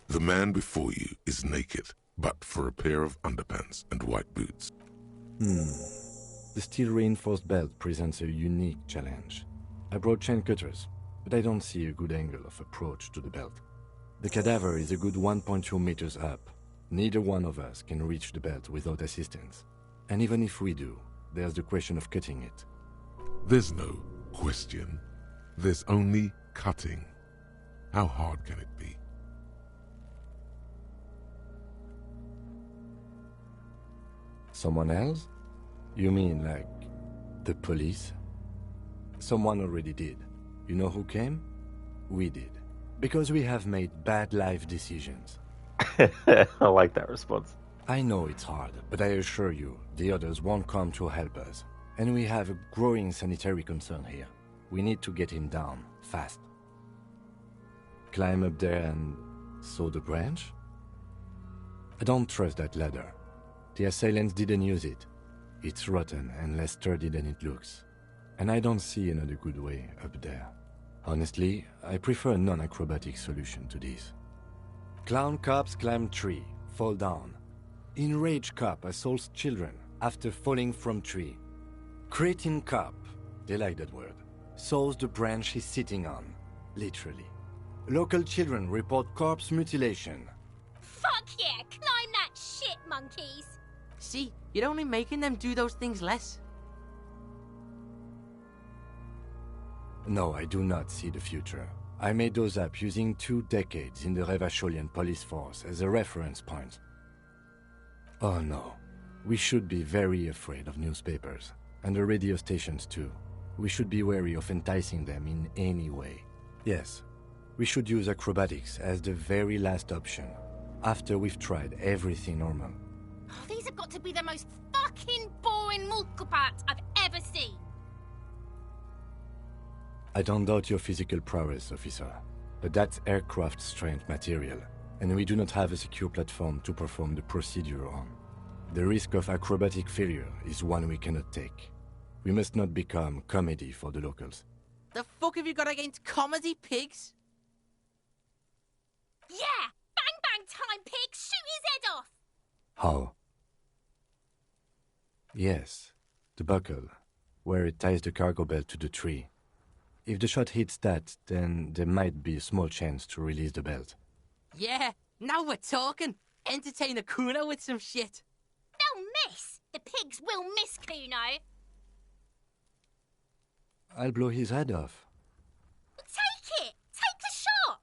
The man before you is naked, but for a pair of underpants and white boots. The steel-reinforced belt presents a unique challenge. I brought chain cutters, but I don't see a good angle of approach to the belt. The cadaver is a good 1.2 meters up. Neither one of us can reach the belt without assistance. And even if we do, there's the question of cutting it. There's no question. There's only cutting. How hard can it be? Someone else? You mean like the police? Someone already did. You know who came? We did. Because we have made bad life decisions. I like that response. I know it's hard, but I assure you, the others won't come to help us. And we have a growing sanitary concern here. We need to get him down, fast. Climb up there and saw the branch? I don't trust that ladder. The assailants didn't use it. It's rotten and less sturdy than it looks. And I don't see another good way up there. Honestly, I prefer a non-acrobatic solution to this. Clown cops climb tree, fall down. Enraged cop assaults children after falling from tree. Cretin cop, they like that word, saws the branch he's sitting on, literally. Local children report corpse mutilation. Fuck yeah, climb that shit, monkeys! See, you're only making them do those things less. No, I do not see the future. I made those up using 2 decades in the Revacholian police force as a reference point. Oh no. We should be very afraid of newspapers, and the radio stations too. We should be wary of enticing them in any way. Yes, we should use acrobatics as the very last option, after we've tried everything normal. Oh, these have got to be the most fucking boring multiparts I've ever seen. I don't doubt your physical prowess, officer, but that's aircraft strength material, and we do not have a secure platform to perform the procedure on. The risk of acrobatic failure is one we cannot take. We must not become comedy for the locals. The fuck have you got against comedy, pigs? Yeah! Bang bang time, pig! Shoot his head off! How? Yes, the buckle, where it ties the cargo belt to the tree. If the shot hits that, then there might be a small chance to release the belt. Yeah, now we're talking. Entertain a Kuno with some shit. They'll miss! The pigs will miss Kuno! I'll blow his head off. Take it! Take the shot!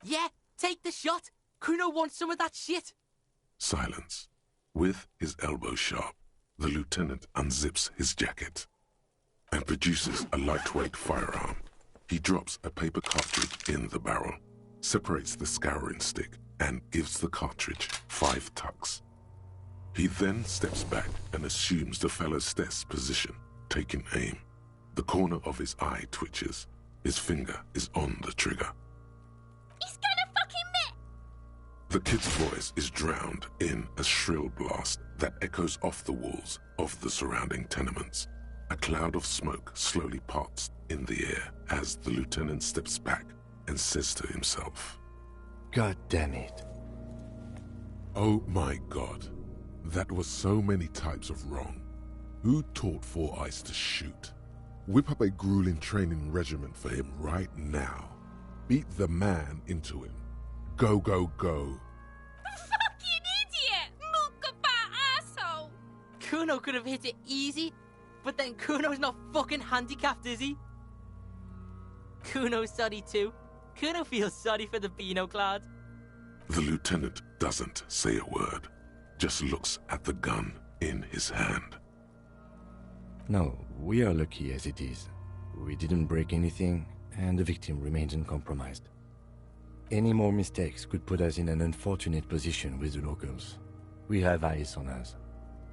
Yeah, take the shot. Kuno wants some of that shit. Silence. With his elbow sharp, the lieutenant unzips his jacket and produces a lightweight firearm. He drops a paper cartridge in the barrel, separates the scouring stick, and gives the cartridge 5 tucks. He then steps back and assumes the fellow's desk position, taking aim. The corner of his eye twitches. His finger is on the trigger. He's gonna fucking miss! The kid's voice is drowned in a shrill blast that echoes off the walls of the surrounding tenements. A cloud of smoke slowly parts in the air as the lieutenant steps back and says to himself, God damn it. Oh my God. That was so many types of wrong. Who taught Four Eyes to shoot? Whip up a grueling training regimen for him right now. Beat the man into him. Go, go, go. Fucking idiot! Mulkabat asshole! Kuno could have hit it easy, but then Kuno's not fucking handicapped, is he? Kuno's sorry too. Kuno feels sorry for the Beano Cloud. The lieutenant doesn't say a word, just looks at the gun in his hand. No, we are lucky as it is. We didn't break anything, and the victim remains uncompromised. Any more mistakes could put us in an unfortunate position with the locals. We have eyes on us.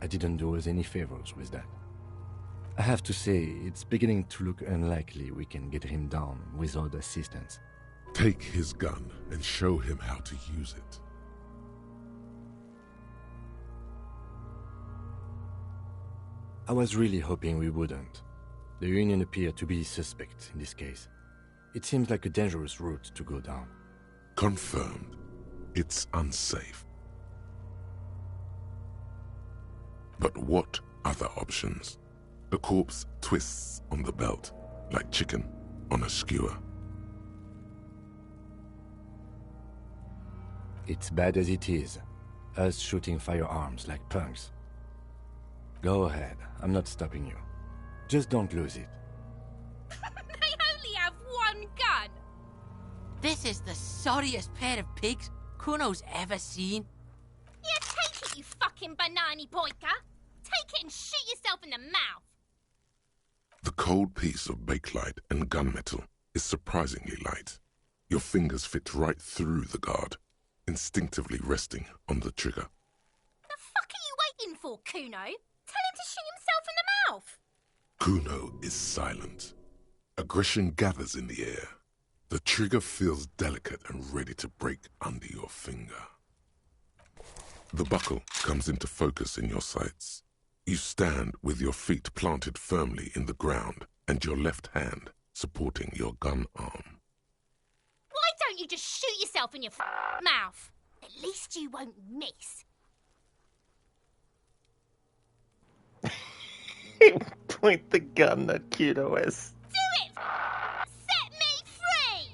I didn't do us any favors with that. I have to say, it's beginning to look unlikely we can get him down without assistance. Take his gun and show him how to use it. I was really hoping we wouldn't. The Union appeared to be suspect in this case. It seems like a dangerous route to go down. Confirmed. It's unsafe. But what other options? The corpse twists on the belt like chicken on a skewer. It's bad as it is. Us shooting firearms like punks. Go ahead, I'm not stopping you. Just don't lose it. They only have one gun. This is the sorriest pair of pigs Kuno's ever seen. Yeah, take it, you fucking banani boyka. Take it and shoot yourself in the mouth. The cold piece of bakelite and gunmetal is surprisingly light. Your fingers fit right through the guard, instinctively resting on the trigger. The fuck are you waiting for, Kuno? Tell him to shoot himself in the mouth. Kuno is silent. Aggression gathers in the air. The trigger feels delicate and ready to break under your finger. The buckle comes into focus in your sights. You stand with your feet planted firmly in the ground and your left hand supporting your gun arm. Why don't you just shoot yourself in your mouth? At least you won't miss. Point the gun at QoS. Do it! Set me free!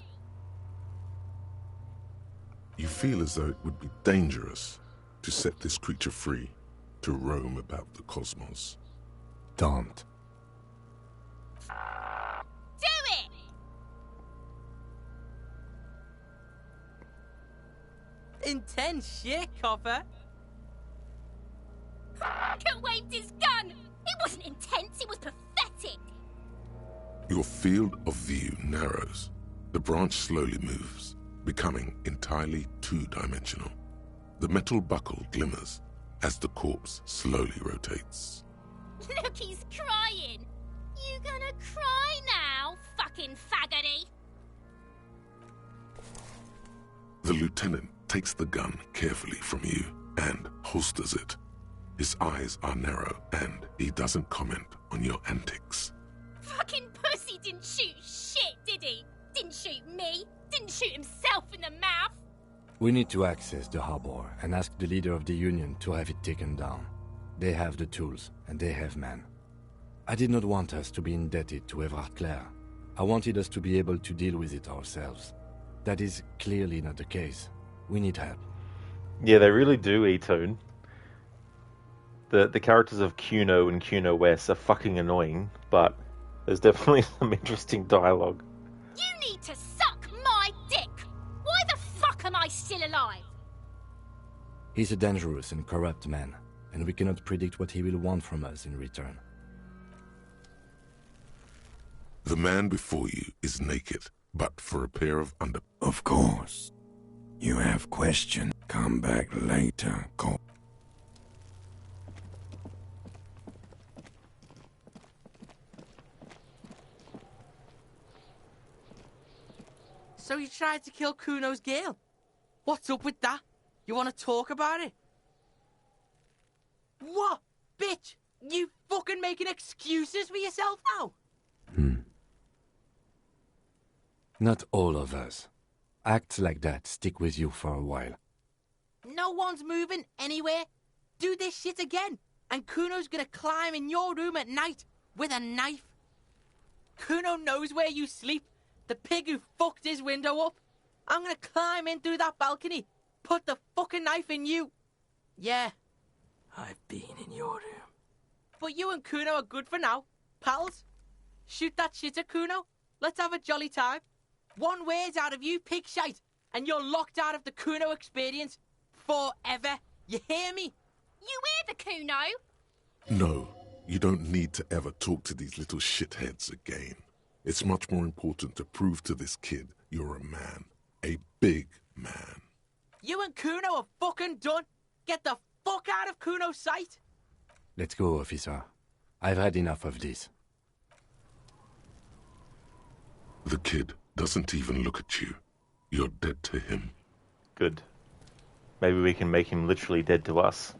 You feel as though it would be dangerous to set this creature free to roam about the cosmos. Don't. Do it! Intense shit, Copper. Fucker waved his gun! It wasn't intense, it was pathetic! Your field of view narrows. The branch slowly moves, becoming entirely two-dimensional. The metal buckle glimmers as the corpse slowly rotates. Look, he's crying! You gonna cry now, fucking faggoty? The lieutenant takes the gun carefully from you and holsters it. His eyes are narrow and he doesn't comment on your antics. Fucking pussy didn't shoot shit, did he? Didn't shoot me, didn't shoot himself in the mouth. We need to access the harbor and ask the leader of the Union to have it taken down. They have the tools, and they have men. I did not want us to be indebted to Evrard Clare. I wanted us to be able to deal with it ourselves. That is clearly not the case. We need help. Yeah, they really do, E-Tone. The characters of Kuno and QoS are fucking annoying, but there's definitely some interesting dialogue. You need to suck my dick! Why the fuck am I still alive? He's a dangerous and corrupt man, and we cannot predict what he will want from us in return. The man before you is naked, but for a pair of Of course. You have questions. Come back later, Cole. So you tried to kill Kuno's girl? What's up with that? You want to talk about it? What? Bitch, you fucking making excuses for yourself now? Not all of us. Acts like that stick with you for a while. No one's moving anywhere. Do this shit again, and Kuno's gonna climb in your room at night with a knife. Kuno knows where you sleep. The pig who fucked his window up. I'm gonna climb in through that balcony, put the fucking knife in you. Yeah. I've been in your room. But you and Kuno are good for now. Pals, shoot that shit at Kuno. Let's have a jolly time. One word out of you, pig shite, and you're locked out of the Kuno experience forever. You hear me? You hear the Kuno? No, you don't need to ever talk to these little shitheads again. It's much more important to prove to this kid you're a man. A big man. You and Kuno are fucking done. Get the fuck out of Kuno's sight. Let's go, officer. I've had enough of this. The kid doesn't even look at you. You're dead to him. Good. Maybe we can make him literally dead to us.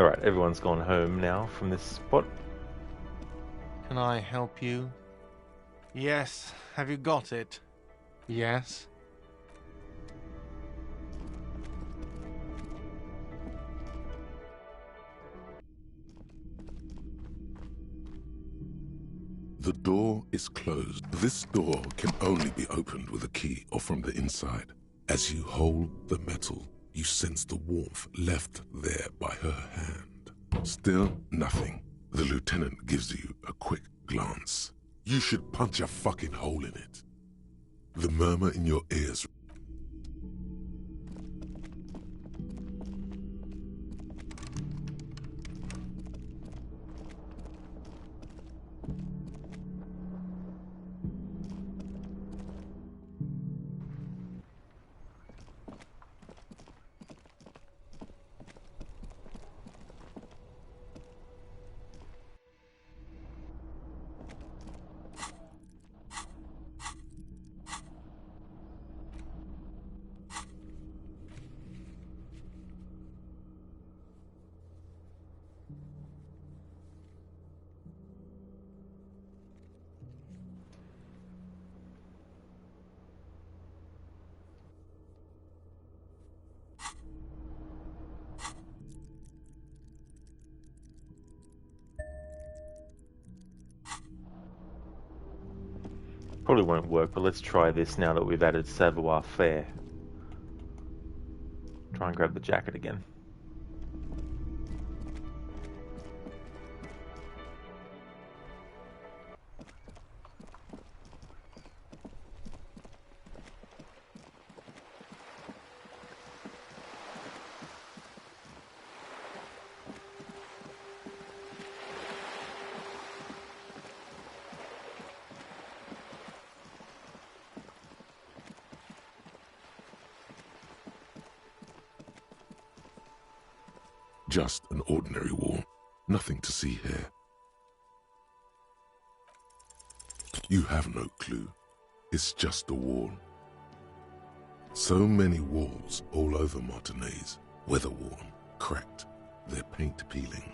Alright, everyone's gone home now from this spot. Can I help you? Yes. Have you got it? Yes. The door is closed. This door can only be opened with a key or from the inside. As you hold the metal, you sense the warmth left there by her hand. Still nothing. The lieutenant gives you a quick glance. You should punch a fucking hole in it. The murmur in your ears. Probably won't work, but let's try this now that we've added savoir-faire. Try and grab the jacket again. Just an ordinary wall. Nothing to see here. You have no clue. It's just a wall. So many walls all over Martinaise, weather-worn, cracked, their paint peeling.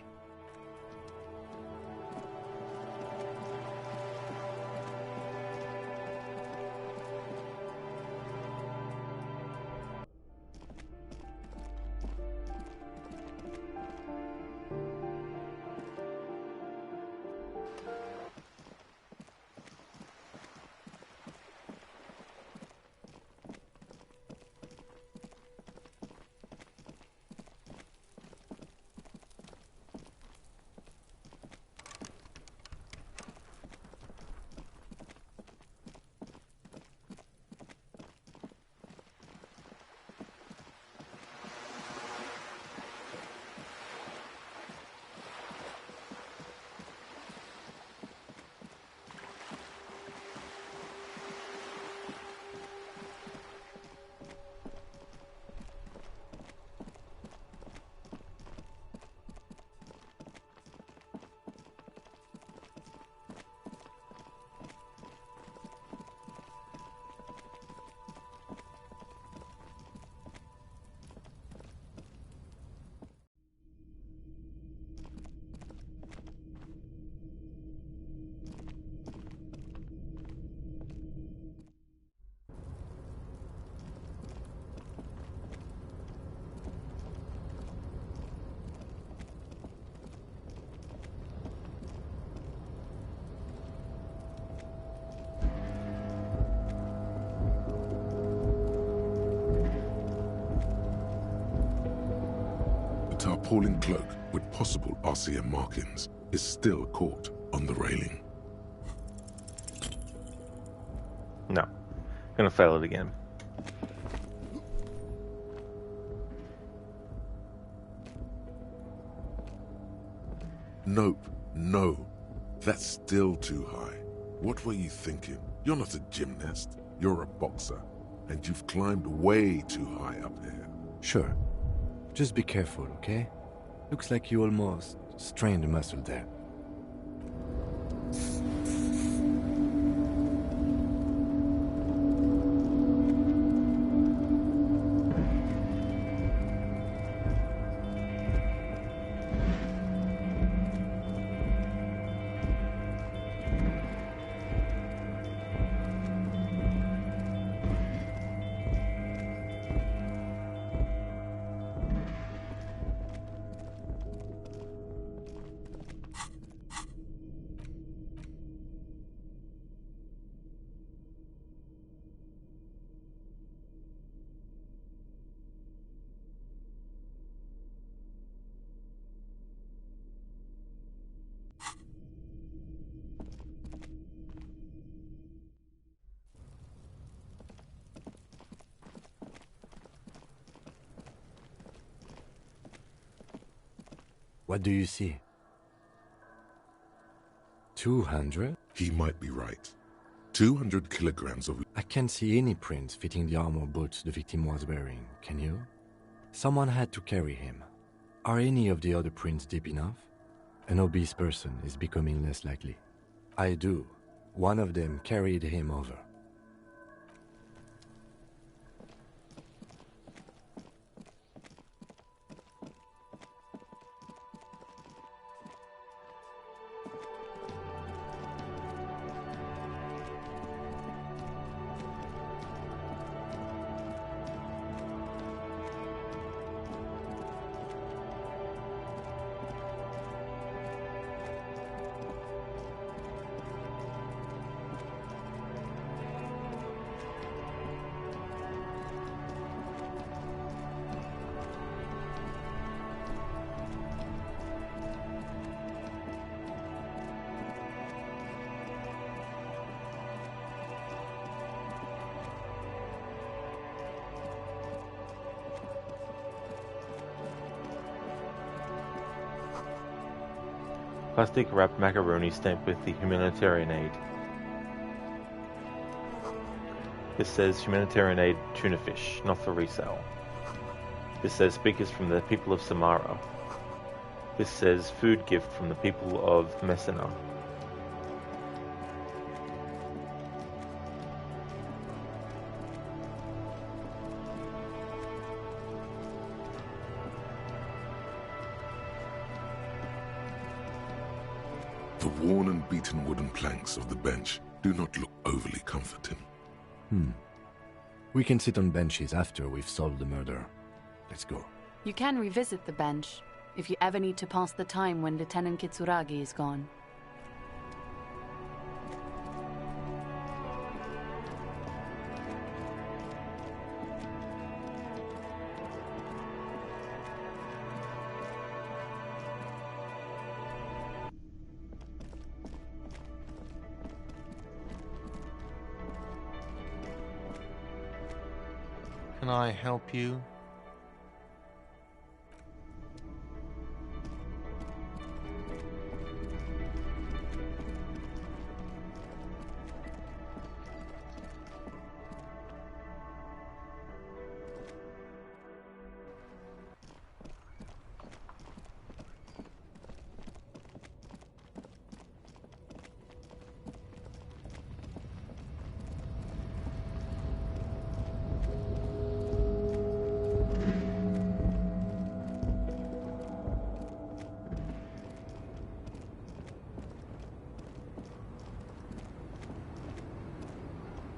A tarpaulin cloak with possible RCM markings is still caught on the railing. No. Gonna fail it again. Nope, no. That's still too high. What were you thinking? You're not a gymnast. You're a boxer. And you've climbed way too high up here. Sure. Just be careful, okay? Looks like you almost strained a muscle there. What do you see? 200? He might be right. 200 kilograms of... I can't see any prints fitting the armor boots the victim was wearing, can you? Someone had to carry him. Are any of the other prints deep enough? An obese person is becoming less likely. I do. One of them carried him over. Plastic wrapped macaroni stamped with the humanitarian aid. This says humanitarian aid tuna fish, not for resale. This says speakers from the people of Samara. This says food gift from the people of Messina. The worn and beaten wooden planks of the bench do not look overly comforting. We can sit on benches after we've solved the murder. Let's go. You can revisit the bench if you ever need to pass the time when Lieutenant Kitsuragi is gone. Can I help you?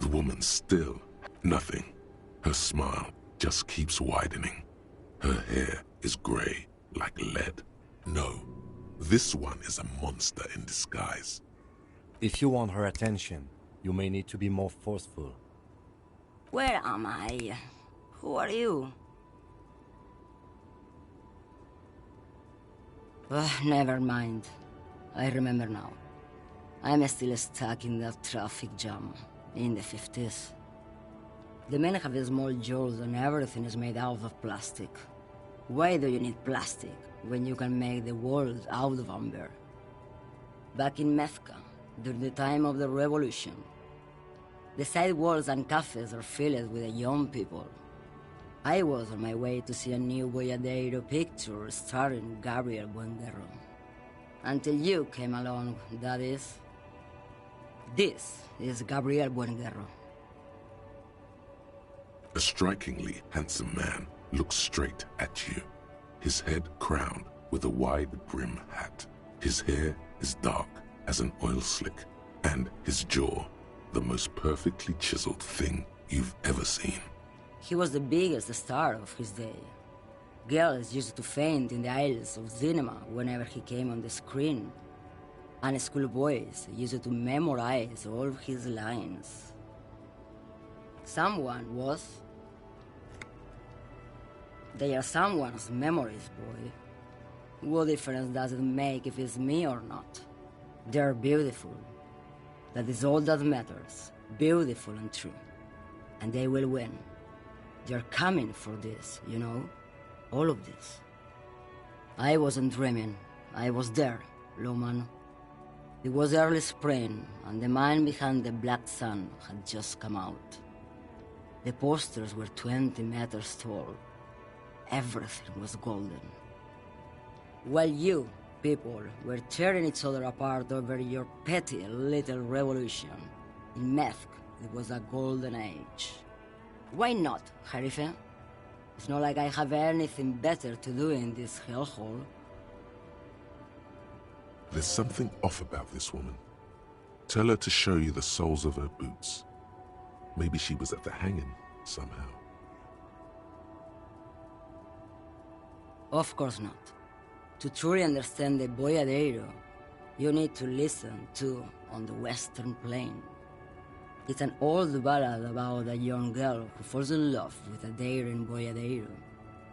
The woman still nothing. Her smile just keeps widening. Her hair is gray like lead. No, this one is a monster in disguise. If you want her attention, you may need to be more forceful. Where am I? Who are you? Never mind. I remember now. I'm still stuck in that traffic jam in the 50s. The men have small jaws and everything is made out of plastic. Why do you need plastic when you can make the world out of amber? Back in Methka, during the time of the revolution, the sidewalks and cafes are filled with young people. I was on my way to see a new Boyadero picture starring Gabriel Buenguerro. Until you came along, that is. This is Gabriel Buenguerro. A strikingly handsome man looks straight at you, his head crowned with a wide brim hat. His hair is dark as an oil slick, and his jaw the most perfectly chiseled thing you've ever seen. He was the biggest star of his day. Girls used to faint in the aisles of cinema whenever he came on the screen, and schoolboys used to memorize all his lines. Someone was. They are someone's memories, boy. What difference does it make if it's me or not? They're beautiful. That is all that matters. Beautiful and true. And they will win. They're coming for this, you know? All of this. I wasn't dreaming. I was there, Loman. It was early spring, and the mine behind the Black Sun had just come out. The posters were 20 meters tall. Everything was golden. While you, people, were tearing each other apart over your petty little revolution, in Methk, it was a golden age. Why not, Harife? It's not like I have anything better to do in this hellhole. There's something off about this woman. Tell her to show you the soles of her boots. Maybe she was at the hanging somehow. Of course not. To truly understand the Boyadero, you need to listen to On the Western Plain. It's an old ballad about a young girl who falls in love with a daring Boyadero.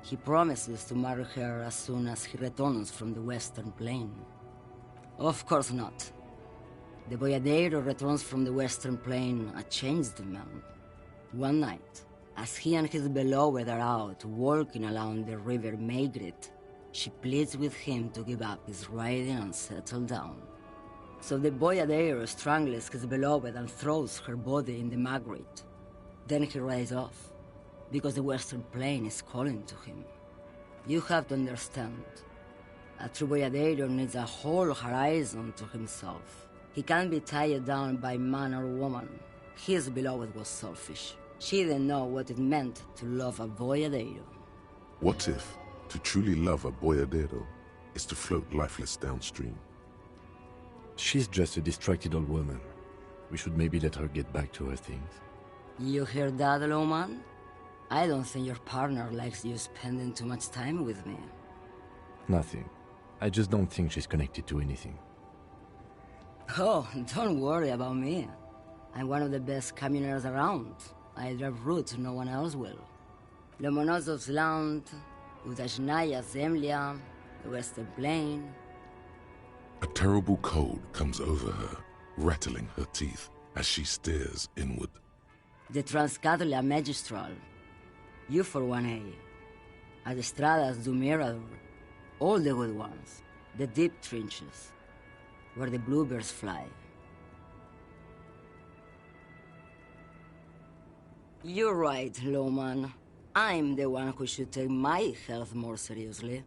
He promises to marry her as soon as he returns from the Western Plain. Of course not. The Boyadero returns from the Western Plain a changed man. One night, as he and his beloved are out walking along the river Maygrit, she pleads with him to give up his riding and settle down. So the Boyadero strangles his beloved and throws her body in the Magritte. Then he rides off, because the Western Plain is calling to him. You have to understand, a true Boyadero needs a whole horizon to himself. He can't be tied down by man or woman. His beloved was selfish. She didn't know what it meant to love a Boyadero. What if to truly love a Boyadero is to float lifeless downstream? She's just a distracted old woman. We should maybe let her get back to her things. You hear that, Loman? I don't think your partner likes you spending too much time with me. Nothing. I just don't think she's connected to anything. Oh, don't worry about me. I'm one of the best communers around. I drive routes no one else will. Lomonosov's Land, Udashnaya Zemlya, the Western Plain. A terrible cold comes over her, rattling her teeth as she stares inward. The Transcatolia Magistral. You for 1A. Adestradas du Mirador. All the good ones. The deep trenches. Where the bluebirds fly. You're right, Loman. I'm the one who should take my health more seriously.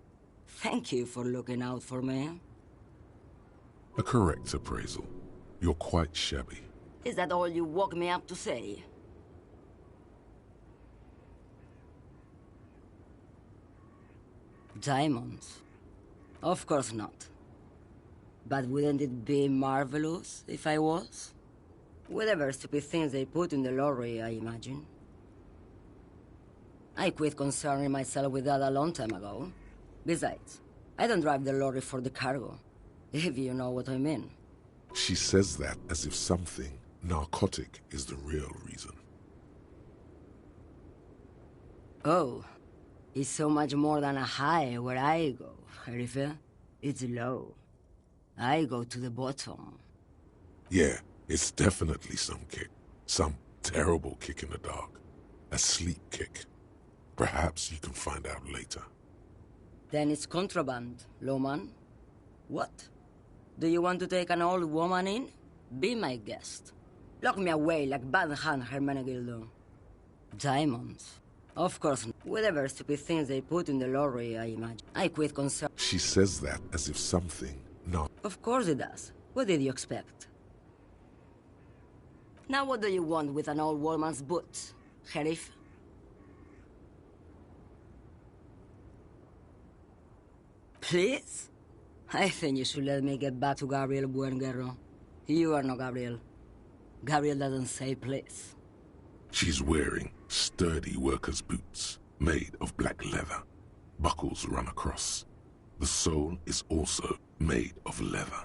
Thank you for looking out for me. A correct appraisal. You're quite shabby. Is that all you woke me up to say? Diamonds? Of course not. But wouldn't it be marvelous if I was? Whatever stupid things they put in the lorry, I imagine. I quit concerning myself with that a long time ago. Besides, I don't drive the lorry for the cargo, if you know what I mean. She says that as if something narcotic is the real reason. Oh, it's so much more than a high where I go, Harife. It's low. I go to the bottom. Yeah, it's definitely some kick. Some terrible kick in the dark. A sleep kick. Perhaps you can find out later. Then it's contraband, Loman. What? Do you want to take an old woman in? Be my guest. Lock me away like Bad Hand Hermenegildo. Diamonds? Of course not. Whatever stupid things they put in the lorry, I imagine. I quit concern. She says that as if something not. Of course it does. What did you expect? Now what do you want with an old woman's boots, Sheriff? Please? I think you should let me get back to Gabriel Buenguerro. You are not Gabriel. Gabriel doesn't say please. She's wearing sturdy worker's boots, made of black leather. Buckles run across. The sole is also made of leather.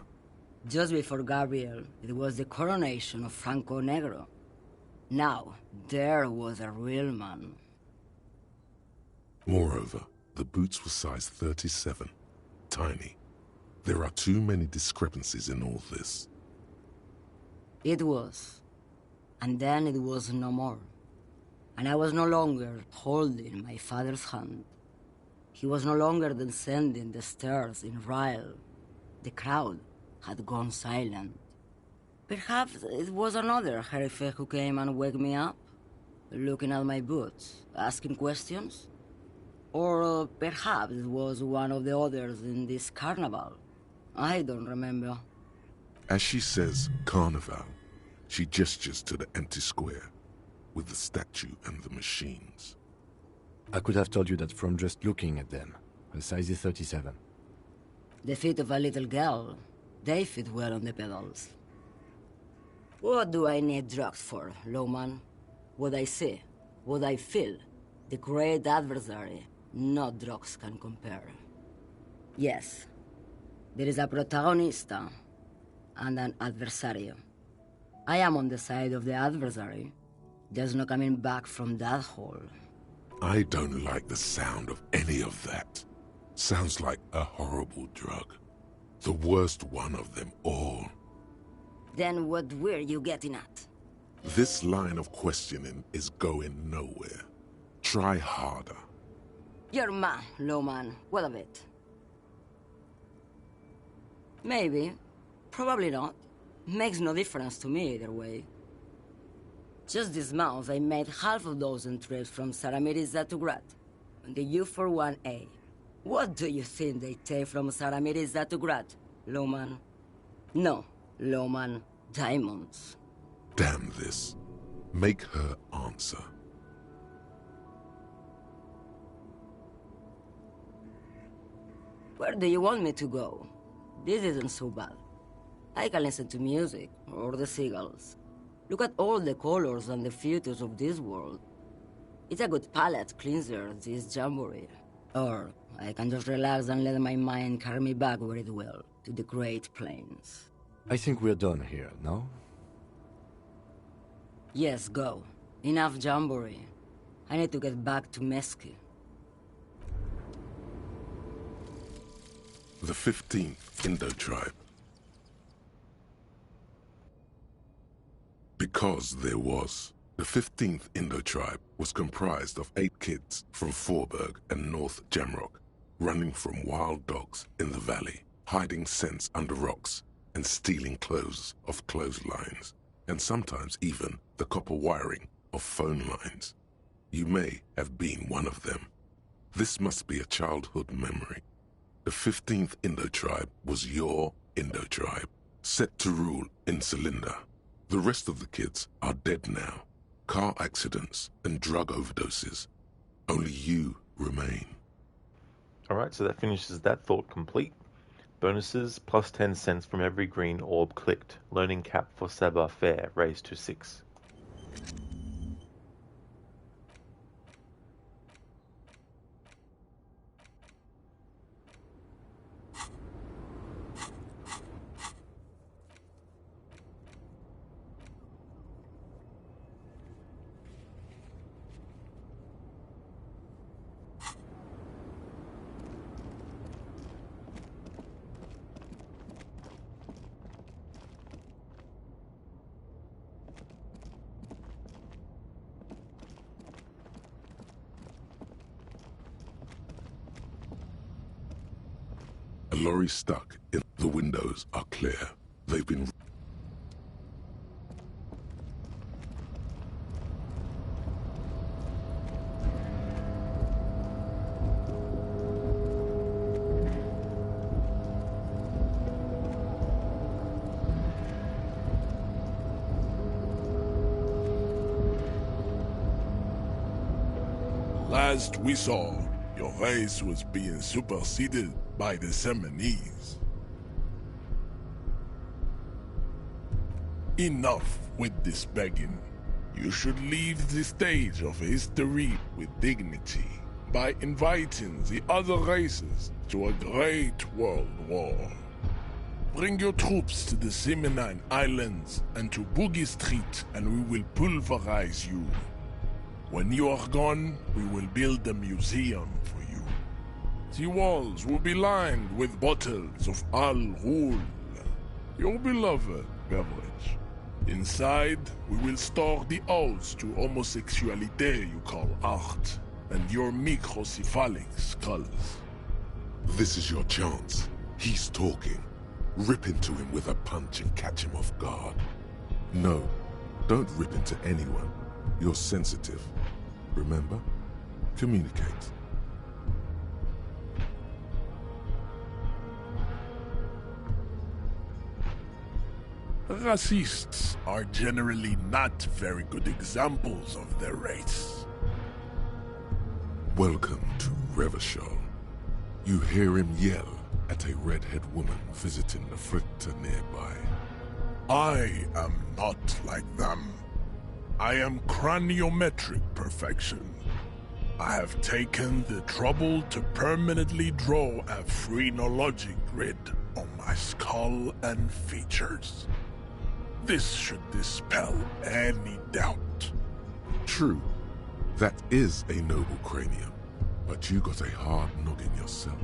Just before Gabriel, it was the coronation of Franco Negro. Now, there was a real man. Moreover, the boots were size 37. Tiny. There are too many discrepancies in all this. It was. And then it was no more. And I was no longer holding my father's hand. He was no longer descending the stairs in Ryle. The crowd had gone silent. Perhaps it was another Herife who came and woke me up, looking at my boots, asking questions. Or perhaps it was one of the others in this carnival. I don't remember. As she says carnival, she gestures to the empty square with the statue and the machines. I could have told you that from just looking at them. A size is 37. The feet of a little girl, they fit well on the pedals. What do I need drugs for, Lowman? What I see, what I feel, the great adversary, no drugs can compare. Yes, there is a protagonista and an adversario. I am on the side of the adversary. There's no coming back from that hole. I don't like the sound of any of that. Sounds like a horrible drug. The worst one of them all. Then what were you getting at? This line of questioning is going nowhere. Try harder. You're man, Lowman. What of it? Maybe. Probably not. Makes no difference to me either way. Just this month, I made half a dozen trips from Saramiriza to Grad, on the U41A. What do you think they take from Saramiriza to Grad, Lowman? No, Lowman, diamonds. Damn this. Make her answer. Where do you want me to go? This isn't so bad. I can listen to music, or the seagulls. Look at all the colors and the futures of this world. It's a good palate cleanser, this jamboree. Or I can just relax and let my mind carry me back where it will, to the Great Plains. I think we're done here, no? Yes, go. Enough jamboree. I need to get back to Mesky. The 15th Indo tribe. Because there was. The 15th Indo tribe was comprised of 8 kids from Forberg and North Jamrock, running from wild dogs in the valley, hiding scents under rocks, and stealing clothes off clotheslines, and sometimes even the copper wiring of phone lines. You may have been one of them. This must be a childhood memory. The 15th Indo tribe was your Indo tribe, set to rule in Celinda. The rest of the kids are dead now. Car accidents and drug overdoses. Only you remain. Alright, so that finishes that thought complete. Bonuses, plus 10 cents from every green orb clicked. Learning cap for Sabah Fair, raised to 6. A lorry stuck in the windows are clear. They've been... Last we saw, your race was being superseded by the Seminese. Enough with this begging. You should leave the stage of history with dignity by inviting the other races to a great world war. Bring your troops to the Seminine Islands and to Boogie Street, and we will pulverize you. When you are gone, we will build a museum for you. The walls will be lined with bottles of Al Ghul, your beloved beverage. Inside, we will store the odes to homosexuality you call art, and your microcephalic skulls. This is your chance. He's talking. Rip into him with a punch and catch him off guard. No, don't rip into anyone. You're sensitive. Remember? Communicate. Racists are generally not very good examples of their race. Welcome to Revachol. You hear him yell at a redhead woman visiting the fritter nearby. I am not like them. I am craniometric perfection. I have taken the trouble to permanently draw a phrenologic grid on my skull and features. This should dispel any doubt. True, that is a noble cranium, but you got a hard noggin yourself.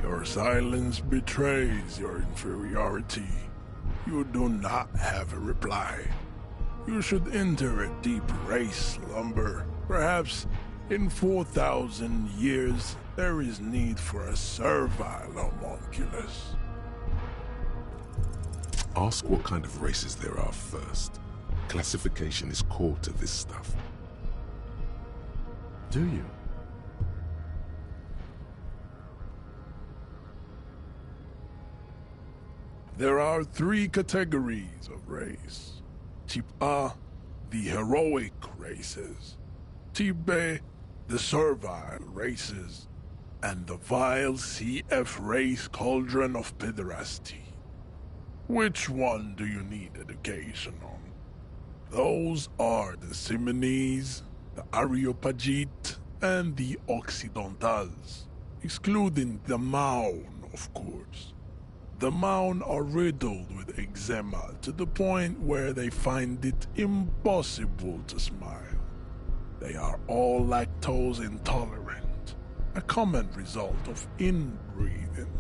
Your silence betrays your inferiority. You do not have a reply. You should enter a deep race slumber. Perhaps in 4,000 years there is need for a servile homunculus. Ask what kind of races there are first. Classification is core to this stuff. Do you? There are 3 categories of race. Type A, the heroic races. Type B, the servile races. And the vile CF race cauldron of pederasty. Which one do you need education on? Those are the Simonese, the Areopagite, and the Occidentals, excluding the Maun, of course. The Maun are riddled with eczema to the point where they find it impossible to smile. They are all lactose intolerant, a common result of inbreeding.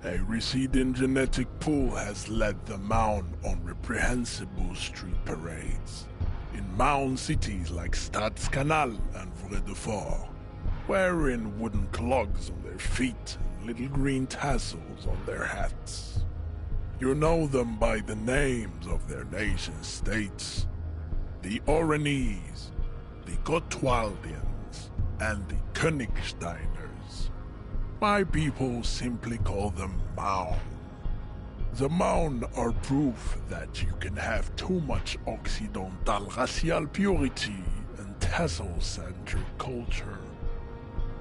A receding genetic pool has led the Maun on reprehensible street parades. In Maun cities like Stadskanal and Vredefort, wearing wooden clogs on their feet and little green tassels on their hats. You know them by the names of their nation-states. The Oranese, the Gotwaldians, and the Königsteiners. My people simply call them Maun. The Maun are proof that you can have too much Occidental racial purity and tassel-centric culture.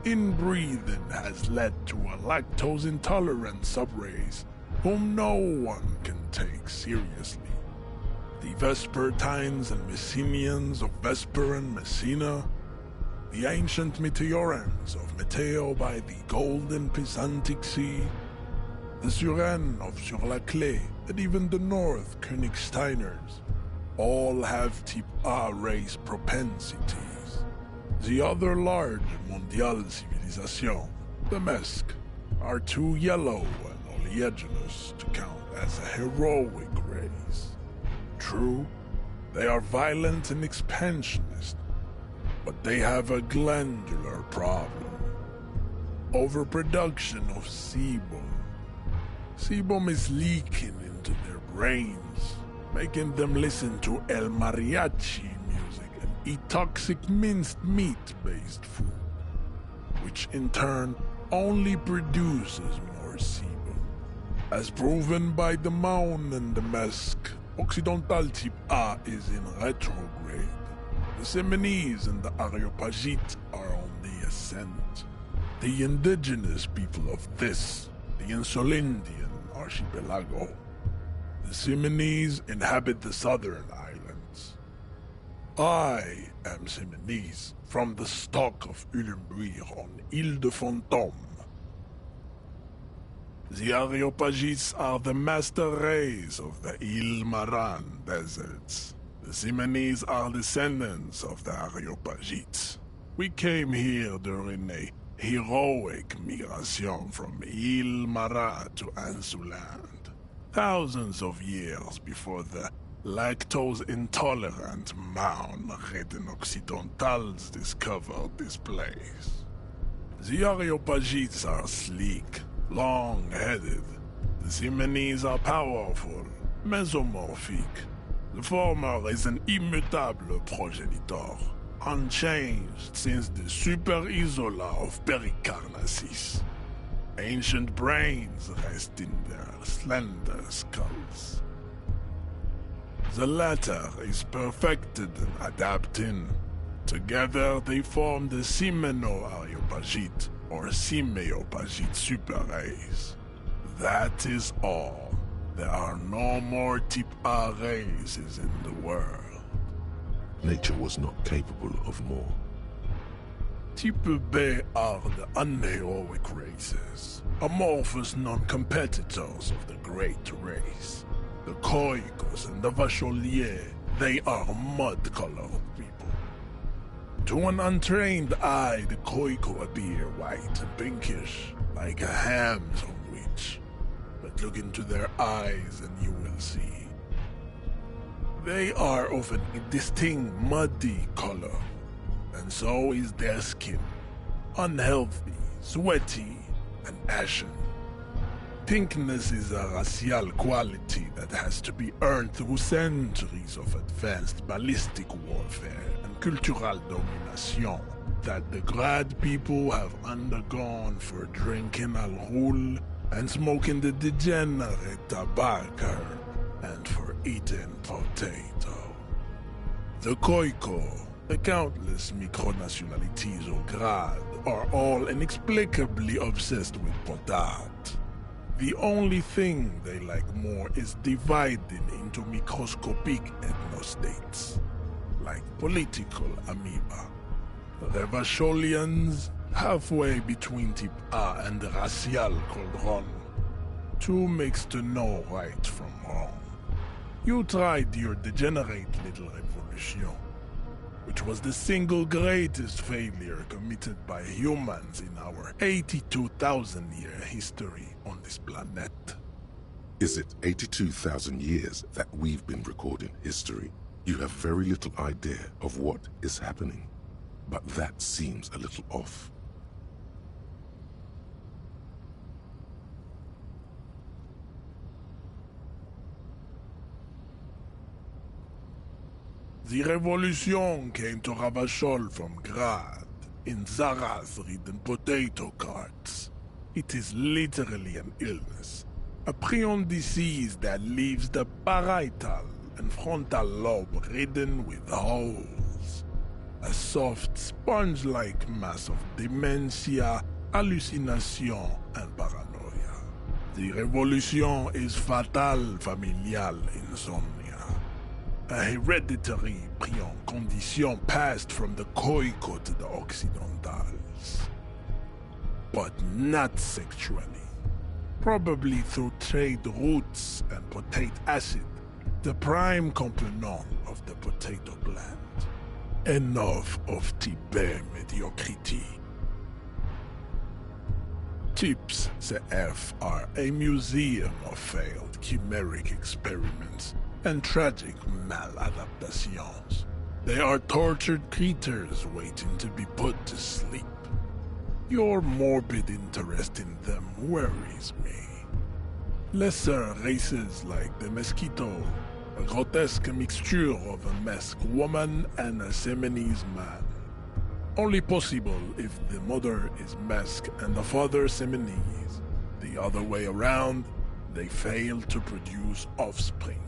Inbreeding has led to a lactose-intolerant subrace whom no one can take seriously. The Vespertines and Messenians of Vesper and Messina, the ancient Meteorans of Meteo by the golden Pisantic Sea, the Suren of Sur-la-Clé, and even the North Königsteiners, all have type A race propensities. The other large Mondial civilization, the Mesk, are too yellow and oleaginous to count as a heroic race. True, they are violent and expansionist, but they have a glandular problem. Overproduction of sebum. Sebum is leaking into their brains, making them listen to El Mariachi music and eat toxic minced meat-based food, which in turn only produces more sebum. As proven by the Maun and the Mesk, Occidental type A is in retrograde. The Simonese and the Areopagite are on the ascent. The indigenous people of this, the Insulindian archipelago. The Simonese inhabit the southern islands. I am Simonese, from the stock of Ulembuir on Ile de Fantôme. The Areopagites are the master race of the Ile Maran deserts. The Simonese are descendants of the Areopagites. We came here during a heroic migration from Ile Marat to Ansuland, thousands of years before the Lactose-intolerant Maun Reden Occidentals discovered this place. The Areopagites are sleek, long-headed. The Simonese are powerful, mesomorphic. The former is an immutable progenitor, unchanged since the Super Isola of Pericarnassus. Ancient brains rest in their slender skulls. The latter is perfected and adapting. Together they form the Simeno-Areopagite or Simeopagite superrace. That is all. There are no more type A races in the world. Nature was not capable of more. Type B are the unheroic races, amorphous non-competitors of the great race. The Koikos and the Vacholiers, they are mud-colored people. To an untrained eye, the Koiko appear white and pinkish, like a ham sandwich. But look into their eyes and you will see. They are of a distinct muddy color, and so is their skin. Unhealthy, sweaty, and ashen. Pinkness is a racial quality that has to be earned through centuries of advanced ballistic warfare and cultural domination that the Grad people have undergone for drinking Al Ghul and smoking the degenerate tobacco and for eating potato. The Koiko, the countless micronationalities of Grad, are all inexplicably obsessed with potat. The only thing they like more is dividing into microscopic ethnostates, like political amoeba. The Vacholians, halfway between type A and the racial cauldron. Two makes to know right from wrong. You tried your degenerate little revolution, which was the single greatest failure committed by humans in our 82,000-year history on this planet. Is it 82,000 years that we've been recording history? You have very little idea of what is happening, but that seems a little off. The revolution came to Ravachol from Grad, in Zaraz-ridden potato carts. It is literally an illness, a prion disease that leaves the parietal and frontal lobe ridden with holes. A soft, sponge-like mass of dementia, hallucination, and paranoia. The revolution is fatal familial insomnia. A hereditary prion condition passed from the Koiko to the Occidentals. But not sexually. Probably through trade roots and potate acid, the prime component of the potato plant. Enough of Tibet mediocrity. Tips CF are a museum of failed chimeric experiments and tragic maladaptations. They are tortured creatures waiting to be put to sleep. Your morbid interest in them worries me. Lesser races like the mosquito, a grotesque mixture of a masked woman and a Seminese man. Only possible if the mother is masked and the father Seminese. The other way around, they fail to produce offspring.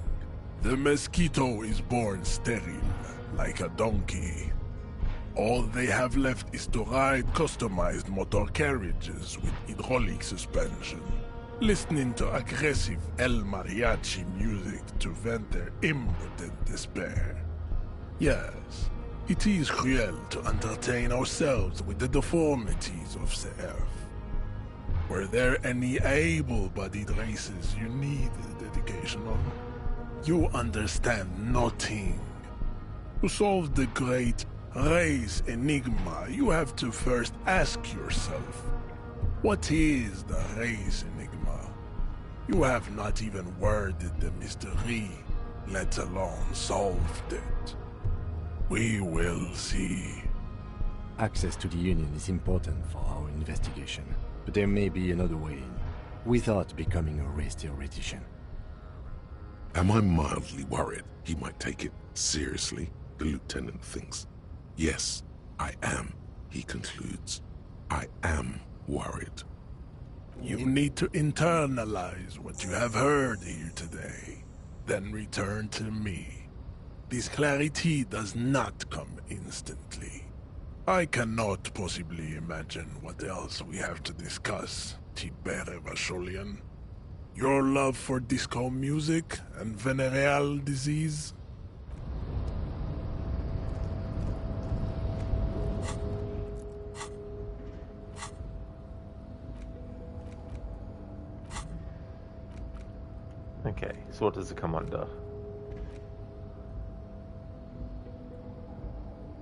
The mosquito is born sterile, like a donkey. All they have left is to ride customized motor carriages with hydraulic suspension, listening to aggressive El Mariachi music to vent their impotent despair. Yes, it is cruel to entertain ourselves with the deformities of CF. Were there any able-bodied races you needed dedication on? You understand nothing. To solve the great race enigma, you have to first ask yourself, what is the race enigma? You have not even worded the mystery. let alone solved it. We will see. Access to the Union is important for our investigation, but there may be another way in, without becoming a race theoretician. Am I mildly worried he might take it seriously? The lieutenant thinks. Yes, I am, he concludes. I am worried. You need to internalize what you have heard here today, then return to me. This clarity does not come instantly. I cannot possibly imagine what else we have to discuss, Tibere Vasholian. Your love for disco music and venereal disease? Okay, so what does it come under?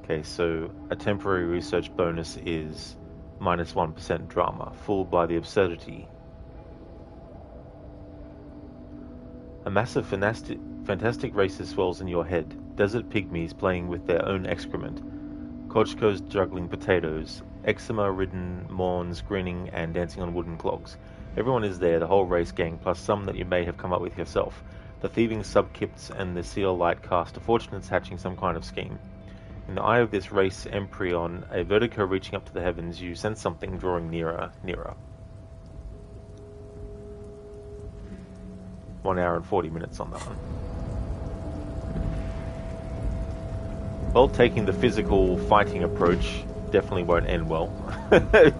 Okay, so a temporary research bonus is minus 1% drama, fooled by the absurdity. A massive fantastic racist swells in your head. Desert pygmies playing with their own excrement. Kojkos juggling potatoes. Eczema-ridden Morns grinning and dancing on wooden clogs. Everyone is there, the whole race gang, plus some that you may have come up with yourself. The thieving subkipts and the seal light cast, a fortunate's hatching some kind of scheme. In the eye of this race embryon, a vertigo reaching up to the heavens, you sense something drawing nearer, nearer. 1 hour and 40 minutes on that one. Well, taking the physical fighting approach definitely won't end well. A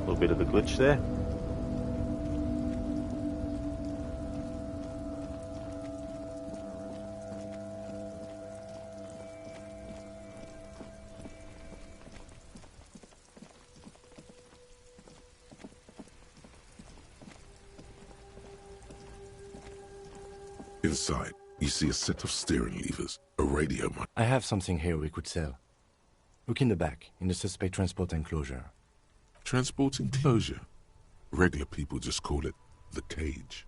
little bit of a glitch there. Inside, you see a set of steering levers, a radio mic. I have something here we could sell. Look in the back, in the suspect transport enclosure. Transport enclosure? Regular people just call it the cage.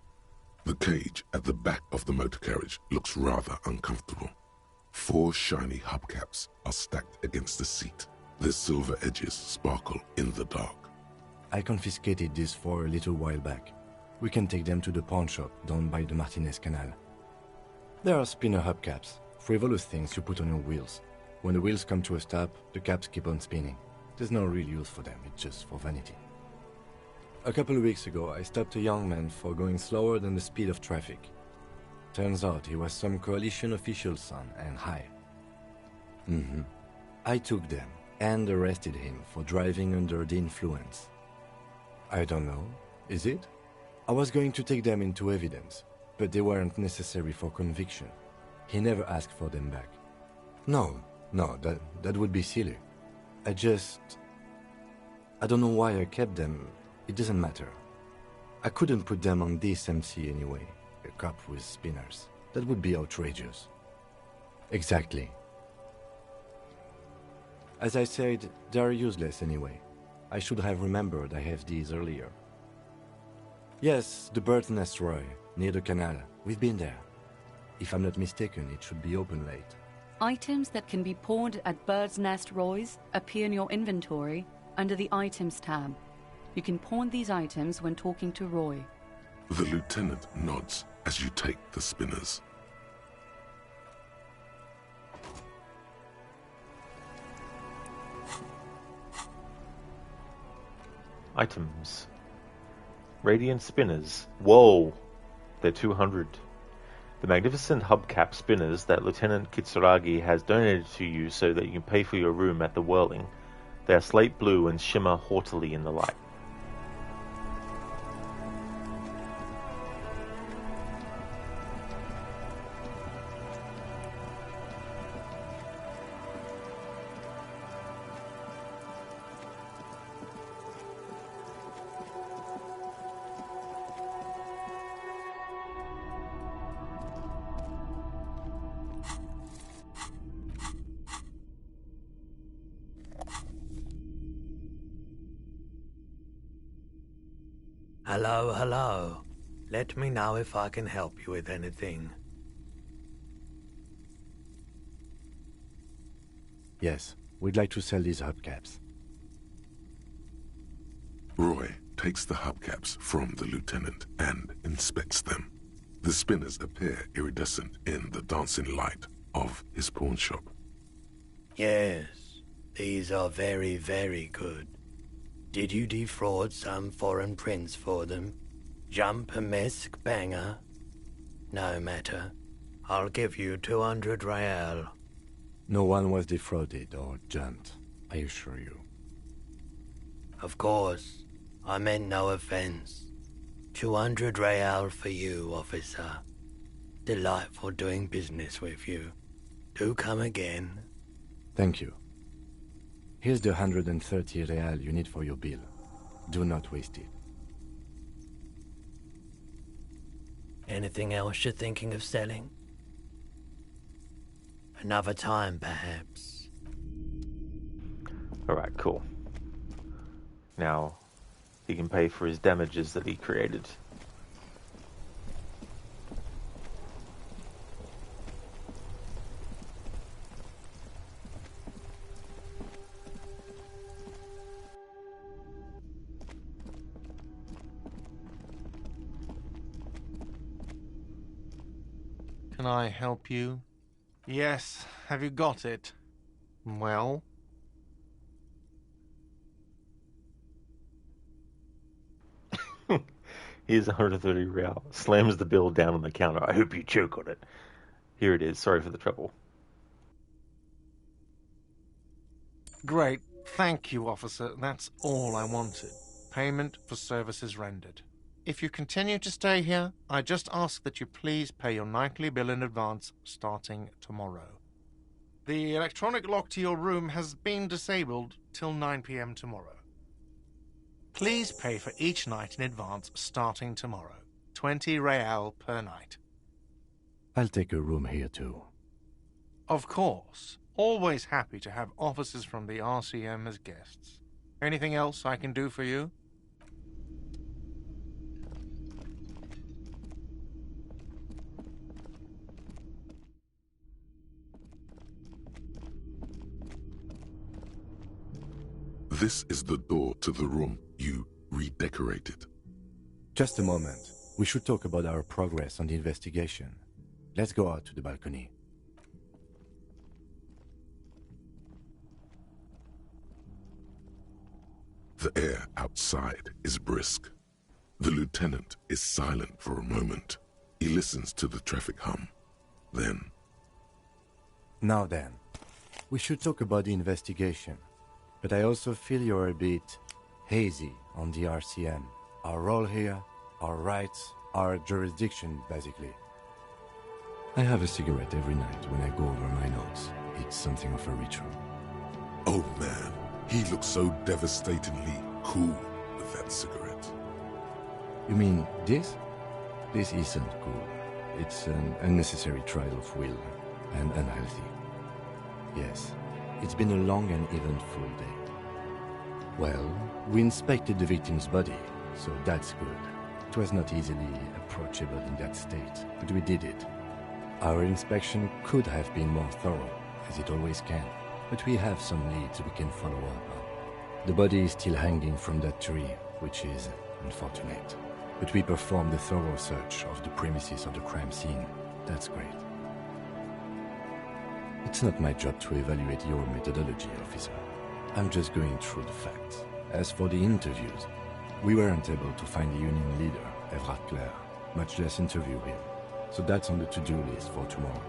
The cage at the back of the motor carriage looks rather uncomfortable. 4 shiny hubcaps are stacked against the seat. Their silver edges sparkle in the dark. I confiscated these 4 a little while back. We can take them to the pawn shop down by the Martinez Canal. There are spinner hubcaps, frivolous things you put on your wheels. When the wheels come to a stop, the caps keep on spinning. There's no real use for them, it's just for vanity. A couple of weeks ago, I stopped a young man for going slower than the speed of traffic. Turns out he was some coalition official's son and high. I took them and arrested him for driving under the influence. I don't know, is it? I was going to take them into evidence, but they weren't necessary for conviction. He never asked for them back. No, that would be silly. I don't know why I kept them. It doesn't matter. I couldn't put them on this MC anyway. A cop with spinners. That would be outrageous. Exactly. As I said, they're useless anyway. I should have remembered I have these earlier. Yes, the Bird's Nest Roy, near the canal. We've been there. If I'm not mistaken, it should be open late. Items that can be pawned at Bird's Nest Roy's appear in your inventory under the Items tab. You can pawn these items when talking to Roy. The lieutenant nods as you take the spinners. Items. Radiant spinners. Whoa! They're 200. The magnificent hubcap spinners that Lieutenant Kitsuragi has donated to you so that you can pay for your room at the Whirling. They are slate blue and shimmer haughtily in the light. Hello, hello. Let me know if I can help you with anything. Yes, we'd like to sell these hubcaps. Roy takes the hubcaps from the lieutenant and inspects them. The spinners appear iridescent in the dancing light of his pawn shop. Yes, these are very, very good. Did you defraud some foreign prince for them? Jump a misc banger? No matter. I'll give you 200 real. No one was defrauded or jumped, I assure you. Of course. I meant no offense. 200 real for you, officer. Delightful doing business with you. Do come again. Thank you. Here's the 130 real you need for your bill. Do not waste it. Anything else you're thinking of selling? Another time, perhaps. Alright, cool. Now, he can pay for his damages that he created. Can I help you? Yes, have you got it? Well? Here's 130 real. Slams the bill down on the counter. I hope you choke on it. Here it is. Sorry for the trouble. Great. Thank you, officer. That's all I wanted. Payment for services rendered. If you continue to stay here, I just ask that you please pay your nightly bill in advance starting tomorrow. The electronic lock to your room has been disabled till 9 p.m. tomorrow. Please pay for each night in advance starting tomorrow. 20 real per night. I'll take a room here too. Of course. Always happy to have officers from the RCM as guests. Anything else I can do for you? This is the door to the room you redecorated. Just a moment. We should talk about our progress on the investigation. Let's go out to the balcony. The air outside is brisk. The lieutenant is silent for a moment. He listens to the traffic hum. Then... Now then, we should talk about the investigation. But I also feel you're a bit hazy on the RCM. Our role here, our rights, our jurisdiction, basically. I have a cigarette every night when I go over my notes. It's something of a ritual. Oh man, he looks so devastatingly cool with that cigarette. You mean this? This isn't cool. It's an unnecessary trial of will, and unhealthy. Yes, it's been a long and eventful day. Well, we inspected the victim's body, so that's good. It was not easily approachable in that state, but we did it. Our inspection could have been more thorough, as it always can, but we have some leads we can follow up on. The body is still hanging from that tree, which is unfortunate. But we performed a thorough search of the premises of the crime scene. That's great. It's not my job to evaluate your methodology, officer. I'm just going through the facts. As for the interviews, we weren't able to find the union leader, Everard Clare, much less interview him. So that's on the to-do list for tomorrow.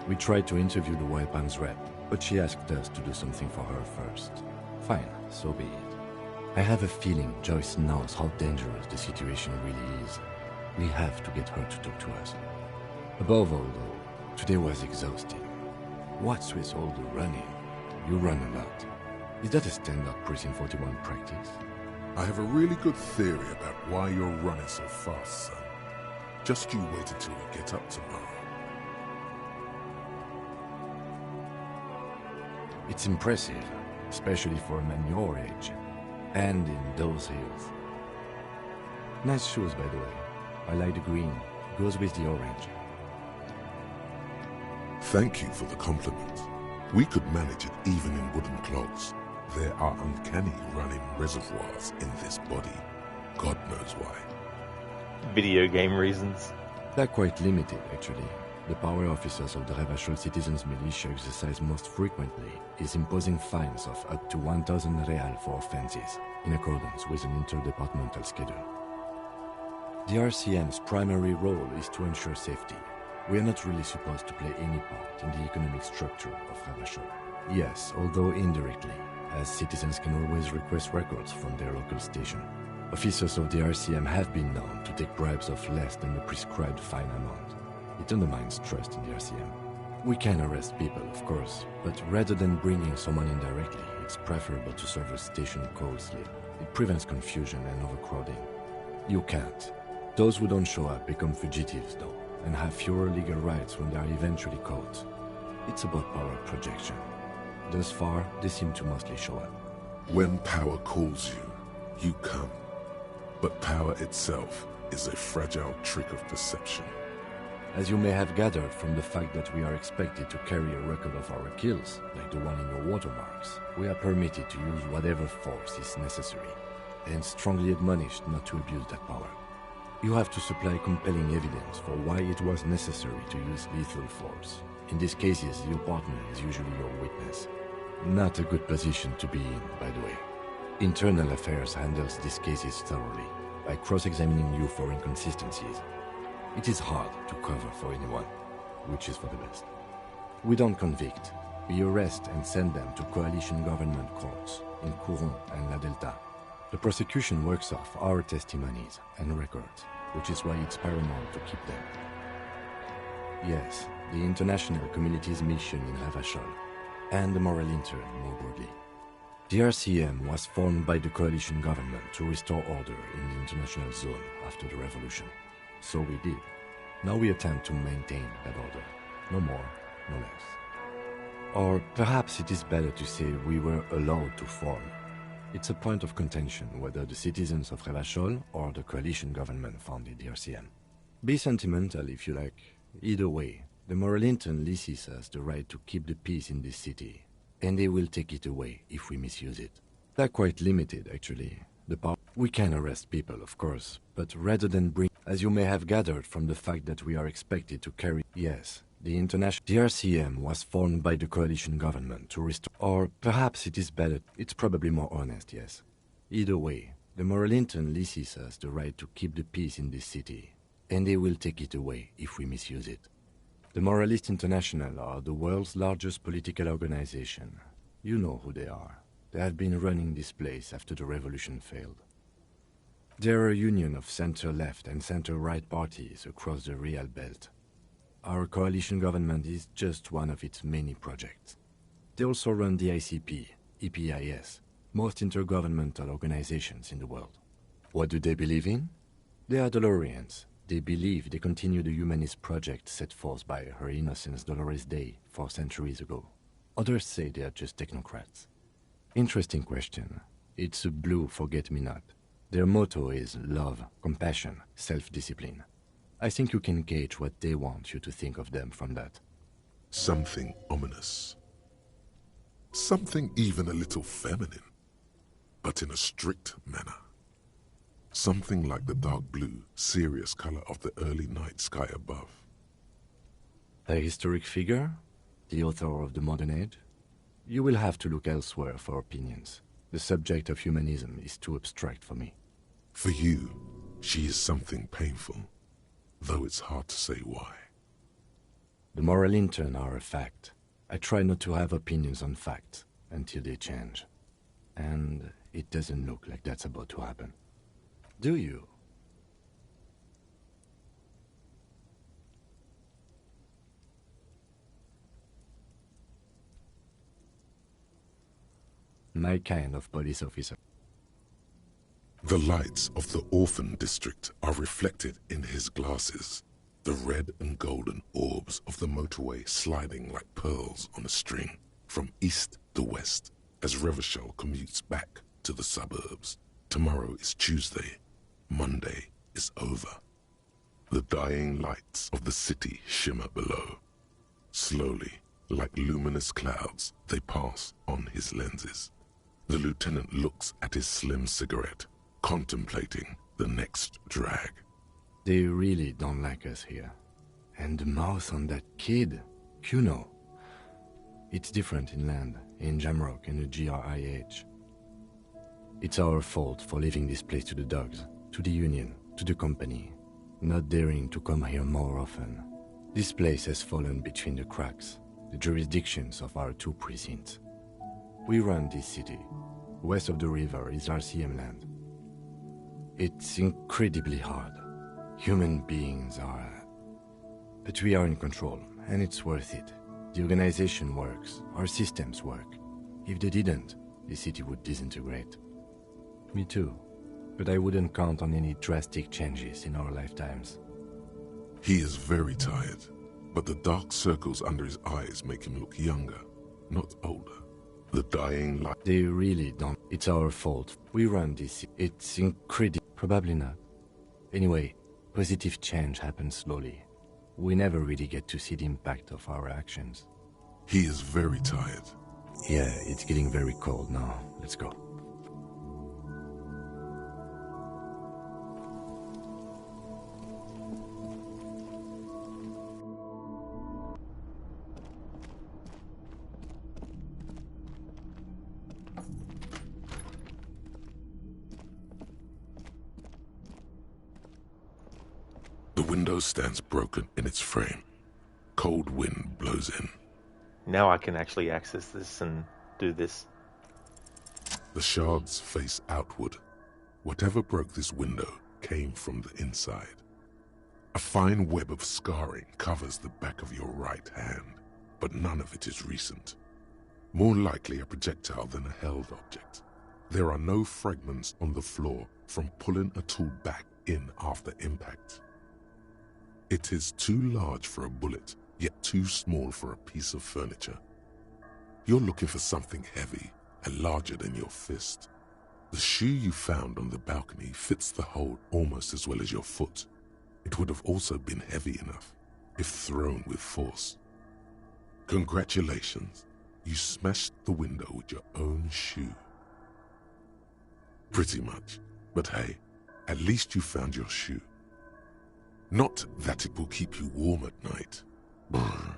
We tried to interview the White Palms rep, but she asked us to do something for her first. Fine, so be it. I have a feeling Joyce knows how dangerous the situation really is. We have to get her to talk to us. Above all, though, today was exhausting. What's with all the running? You run a lot. Is that a standard Precinct 41 practice? I have a really good theory about why you're running so fast, son. Just you wait until we get up tomorrow. It's impressive, especially for a man your age, and in those hills. Nice shoes, by the way. I like the green. Goes with the orange. Thank you for the compliment. We could manage it even in wooden clogs. There are uncanny running reservoirs in this body. God knows why. Video game reasons. They're quite limited, actually. The power officers of the Revachol Citizens Militia exercise most frequently is imposing fines of up to 1,000 real for offenses, in accordance with an interdepartmental schedule. The RCM's primary role is to ensure safety. We are not really supposed to play any part in the economic structure of Revachol. Yes, although indirectly, as citizens can always request records from their local station. Officers of the RCM have been known to take bribes of less than the prescribed fine amount. It undermines trust in the RCM. We can arrest people, of course, but rather than bringing someone in directly, it's preferable to serve a station call slip. It prevents confusion and overcrowding. You can't. Those who don't show up become fugitives, though, and have fewer legal rights when they are eventually caught. It's about power projection. Thus far, they seem to mostly show up. When power calls you, you come. But power itself is a fragile trick of perception. As you may have gathered from the fact that we are expected to carry a record of our kills, like the one in your watermarks, we are permitted to use whatever force is necessary, and strongly admonished not to abuse that power. You have to supply compelling evidence for why it was necessary to use lethal force. In these cases, your partner is usually your witness. Not a good position to be in, by the way. Internal Affairs handles these cases thoroughly, by cross-examining you for inconsistencies. It is hard to cover for anyone, which is for the best. We don't convict. We arrest and send them to coalition government courts in Couron and La Delta. The prosecution works off our testimonies and records, which is why it's paramount to keep them. Yes, the international community's mission in Revachol, and the moral intern more broadly. The RCM was formed by the coalition government to restore order in the international zone after the revolution. So we did. Now we attempt to maintain that order. No more, no less. Or perhaps it is better to say we were allowed to form. It's a point of contention whether the citizens of Revachol or the coalition government founded the RCM. Be sentimental if you like. Either way, the moral intern leases us the right to keep the peace in this city, and they will take it away if we misuse it. They're quite limited, actually. The power. We can arrest people, of course, but rather than bring, as you may have gathered from the fact that we are expected to carry, yes, the RCM was formed by the coalition government to restore, or perhaps it is better, it's probably more honest, yes. Either way, the moral intern leases us the right to keep the peace in this city, and they will take it away if we misuse it. The Moralist International are the world's largest political organization. You know who they are. They have been running this place after the revolution failed. They're a union of center-left and center-right parties across the Real Belt. Our coalition government is just one of its many projects. They also run the ICP, EPIS, most intergovernmental organizations in the world. What do they believe in? They are Dolorians. They believe they continue the humanist project set forth by Her Innocence Dolores Day 4 centuries ago. Others say they are just technocrats. Interesting question. It's a blue forget-me-not. Their motto is love, compassion, self-discipline. I think you can gauge what they want you to think of them from that. Something ominous. Something even a little feminine, but in a strict manner. Something like the dark blue, serious color of the early night sky above. A historic figure? The author of the modern age? You will have to look elsewhere for opinions. The subject of humanism is too abstract for me. For you, she is something painful, though it's hard to say why. The moral intern are a fact. I try not to have opinions on facts until they change. And it doesn't look like that's about to happen. Do you? My kind of police officer. The lights of the orphan district are reflected in his glasses, the red and golden orbs of the motorway sliding like pearls on a string from east to west as Revachol commutes back to the suburbs. Tomorrow is Tuesday. Monday is over. The dying lights of the city shimmer below. Slowly, like luminous clouds, they pass on his lenses. The lieutenant looks at his slim cigarette, contemplating the next drag. They really don't like us here. And the mouth on that kid, Kuno. It's different inland, in Jamrock and the GRIH. It's our fault for leaving this place to the dogs, to the Union, to the company, not daring to come here more often. This place has fallen between the cracks, the jurisdictions of our two precincts. We run this city. West of the river is RCM land. It's incredibly hard. Human beings are... But we are in control, and it's worth it. The organization works, our systems work. If they didn't, the city would disintegrate. Me too. But I wouldn't count on any drastic changes in our lifetimes. He is very tired, but the dark circles under his eyes make him look younger, not older. The dying light... They really don't. It's our fault. We run this. It's incredible. Probably not. Anyway, positive change happens slowly. We never really get to see the impact of our actions. He is very tired. Yeah, it's getting very cold now. Let's go. The window stands broken in its frame. Cold wind blows in. Now I can actually access this and do this. The shards face outward. Whatever broke this window came from the inside. A fine web of scarring covers the back of your right hand, but none of it is recent. More likely a projectile than a held object. There are no fragments on the floor from pulling a tool back in after impact. It is too large for a bullet, yet too small for a piece of furniture. You're looking for something heavy and larger than your fist. The shoe you found on the balcony fits the hole almost as well as your foot. It would have also been heavy enough if thrown with force. Congratulations, you smashed the window with your own shoe. Pretty much, but hey, at least you found your shoe. Not that it will keep you warm at night. Brr.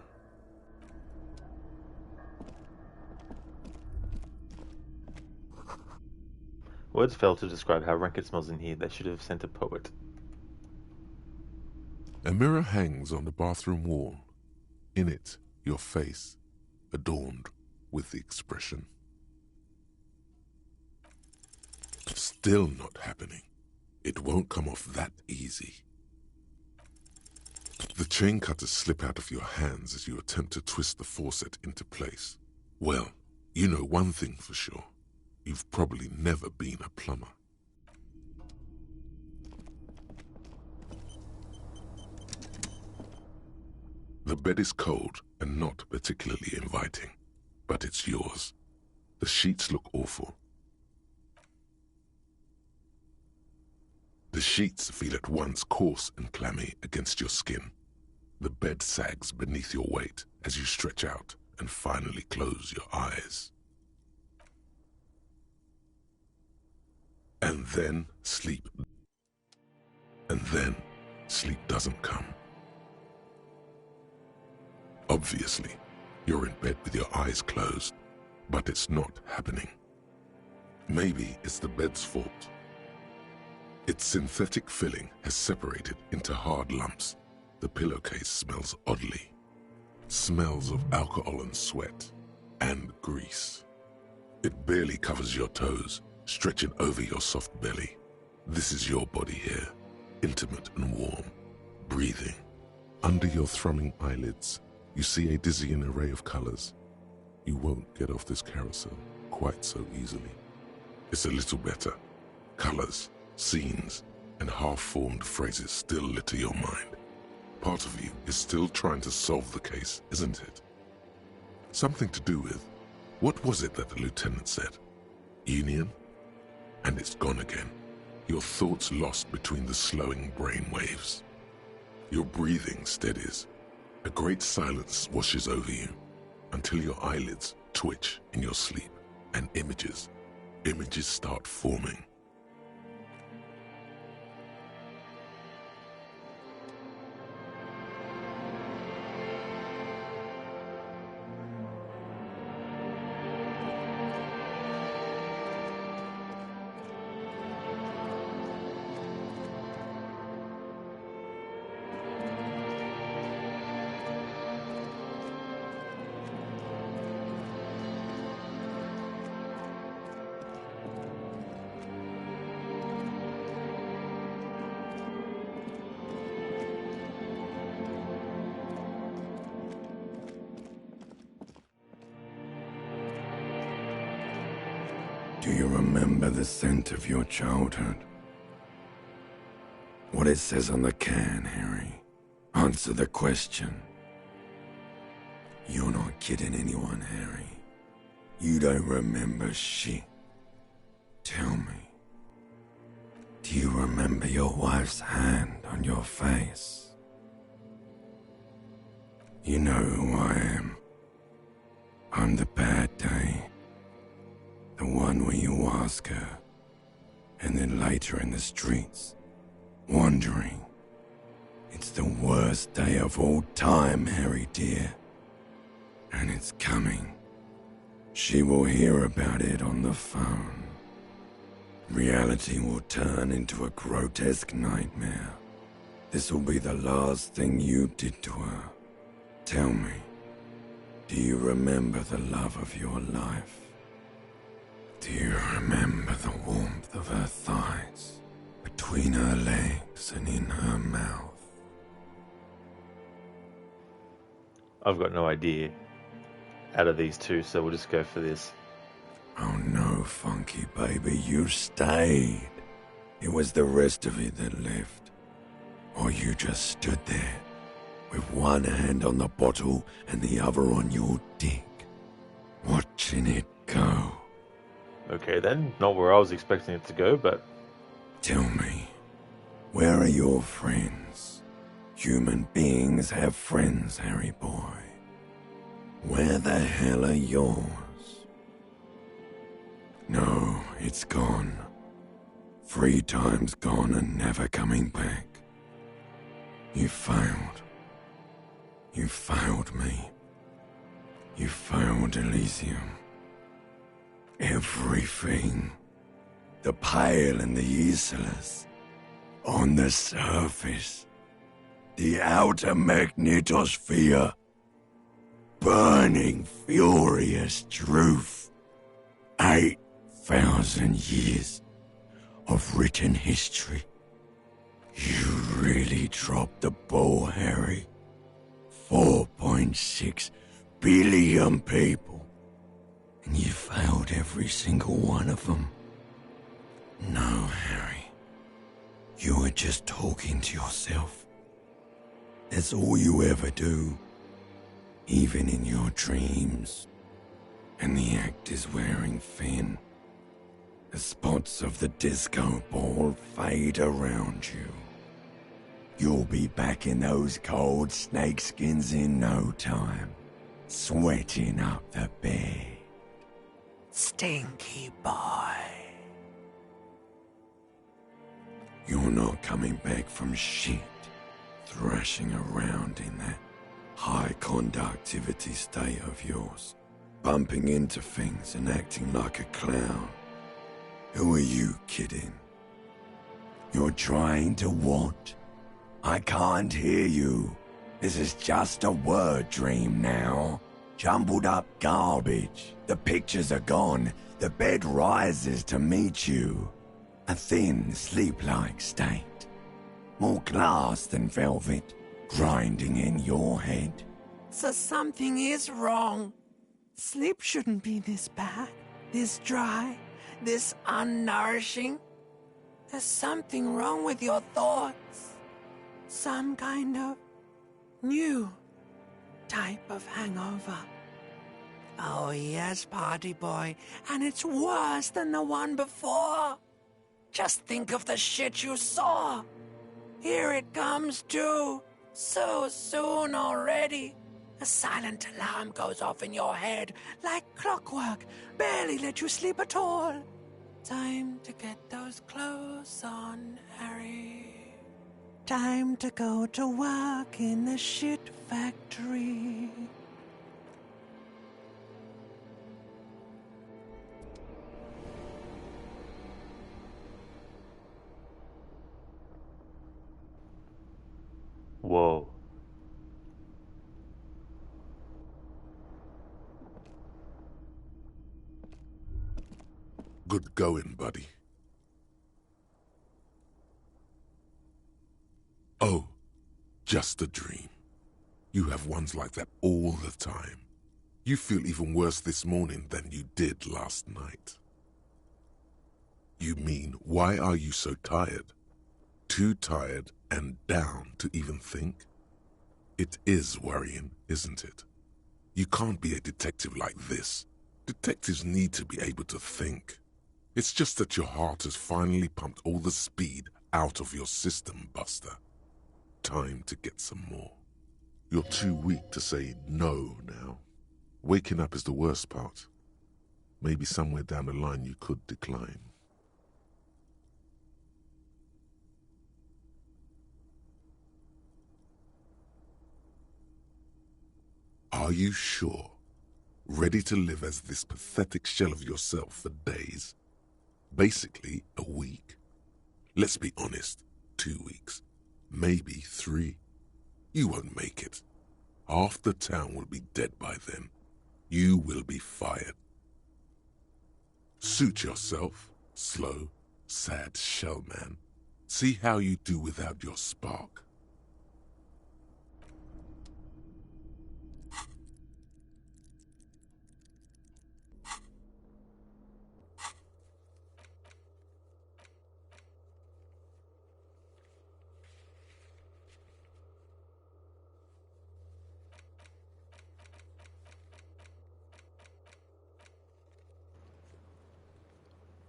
Words fail to describe how rank it smells in here. They should have sent a poet. A mirror hangs on the bathroom wall. In it, your face, adorned with the expression. Still not happening. It won't come off that easy. The chain cutters slip out of your hands as you attempt to twist the faucet into place. Well, you know one thing for sure. You've probably never been a plumber. The bed is cold and not particularly inviting, but it's yours. The sheets look awful. The sheets feel at once coarse and clammy against your skin. The bed sags beneath your weight as you stretch out and finally close your eyes. And then sleep. And then sleep doesn't come. Obviously, you're in bed with your eyes closed, but it's not happening. Maybe it's the bed's fault. Its synthetic filling has separated into hard lumps. The pillowcase smells oddly. Smells of alcohol and sweat, and grease. It barely covers your toes, stretching over your soft belly. This is your body here, intimate and warm, breathing. Under your thrumming eyelids, you see a dizzying array of colors. You won't get off this carousel quite so easily. It's a little better. Colors, scenes, and half-formed phrases still litter your mind. Part of you is still trying to solve the case, isn't it? Something to do with, what was it that the lieutenant said? Union? And it's gone again. your thoughts lost between the slowing brain waves. Your breathing steadies. A great silence washes over you until your eyelids twitch in your sleep, and images start forming. Do you remember the scent of your childhood? What it says on the can, Harry? Answer the question. You're not kidding anyone, Harry. You don't remember shit. Tell me. Do you remember your wife's hand on your face? You know who I am. I'm the bad day. The one where you ask her, and then later in the streets, wandering. It's the worst day of all time, Harry dear. And it's coming. She will hear about it on the phone. Reality will turn into a grotesque nightmare. This will be the last thing you did to her. Tell me, do you remember the love of your life? Do you remember the warmth of her thighs, between her legs and in her mouth? I've got no idea out of these two, so we'll just go for this. Oh no, Funky baby, you stayed. It was the rest of it that left. Or you just stood there, with one hand on the bottle and the other on your dick, watching it go. Okay then, not where I was expecting it to go, but... Tell me, where are your friends? Human beings have friends, Harry boy. Where the hell are yours? No, it's gone. 3 times gone and never coming back. You failed. You failed me. You failed Elysium. Everything. The Pale and the Islas. On the surface. The outer magnetosphere. Burning, furious truth. 8,000 years of written history. You really dropped the ball, Harry. 4.6 billion people. And you failed every single one of them. No, Harry. You were just talking to yourself. That's all you ever do. Even in your dreams. And the act is wearing thin. The spots of the disco ball fade around you. You'll be back in those cold snakeskins in no time. Sweating up the bed. Stinky boy. You're not coming back from shit. Thrashing around in that high conductivity state of yours. Bumping into things and acting like a clown. Who are you kidding? You're trying to what? I can't hear you. This is just a word dream now. Jumbled up garbage. The pictures are gone. The bed rises to meet you. A thin, sleep-like state. More glass than velvet, grinding in your head. So something is wrong. Sleep shouldn't be this bad, this dry, this unnourishing. There's something wrong with your thoughts. Some kind of new type of hangover. Oh yes, party boy, and it's worse than the one before. Just think of the shit you saw. Here it comes too. So soon already. A silent alarm goes off in your head like clockwork. Barely let you sleep at all. Time to get those clothes on, Harry. Time to go to work in the shit factory. Whoa. Good going, buddy. Oh, just a dream. You have ones like that all the time. You feel even worse this morning than you did last night. You mean, why are you so tired? Too tired and down to even think? It is worrying, isn't it? You can't be a detective like this. Detectives need to be able to think. It's just that your heart has finally pumped all the speed out of your system, Buster. Time to get some more. You're too weak to say no now. Waking up is the worst part. Maybe somewhere down the line you could decline. Are you sure? Ready to live as this pathetic shell of yourself for days? Basically, a week. Let's be honest, 2 weeks. Maybe 3. You won't make it. Half the town will be dead by then. You will be fired. Suit yourself, slow, sad shell man. See how you do without your spark.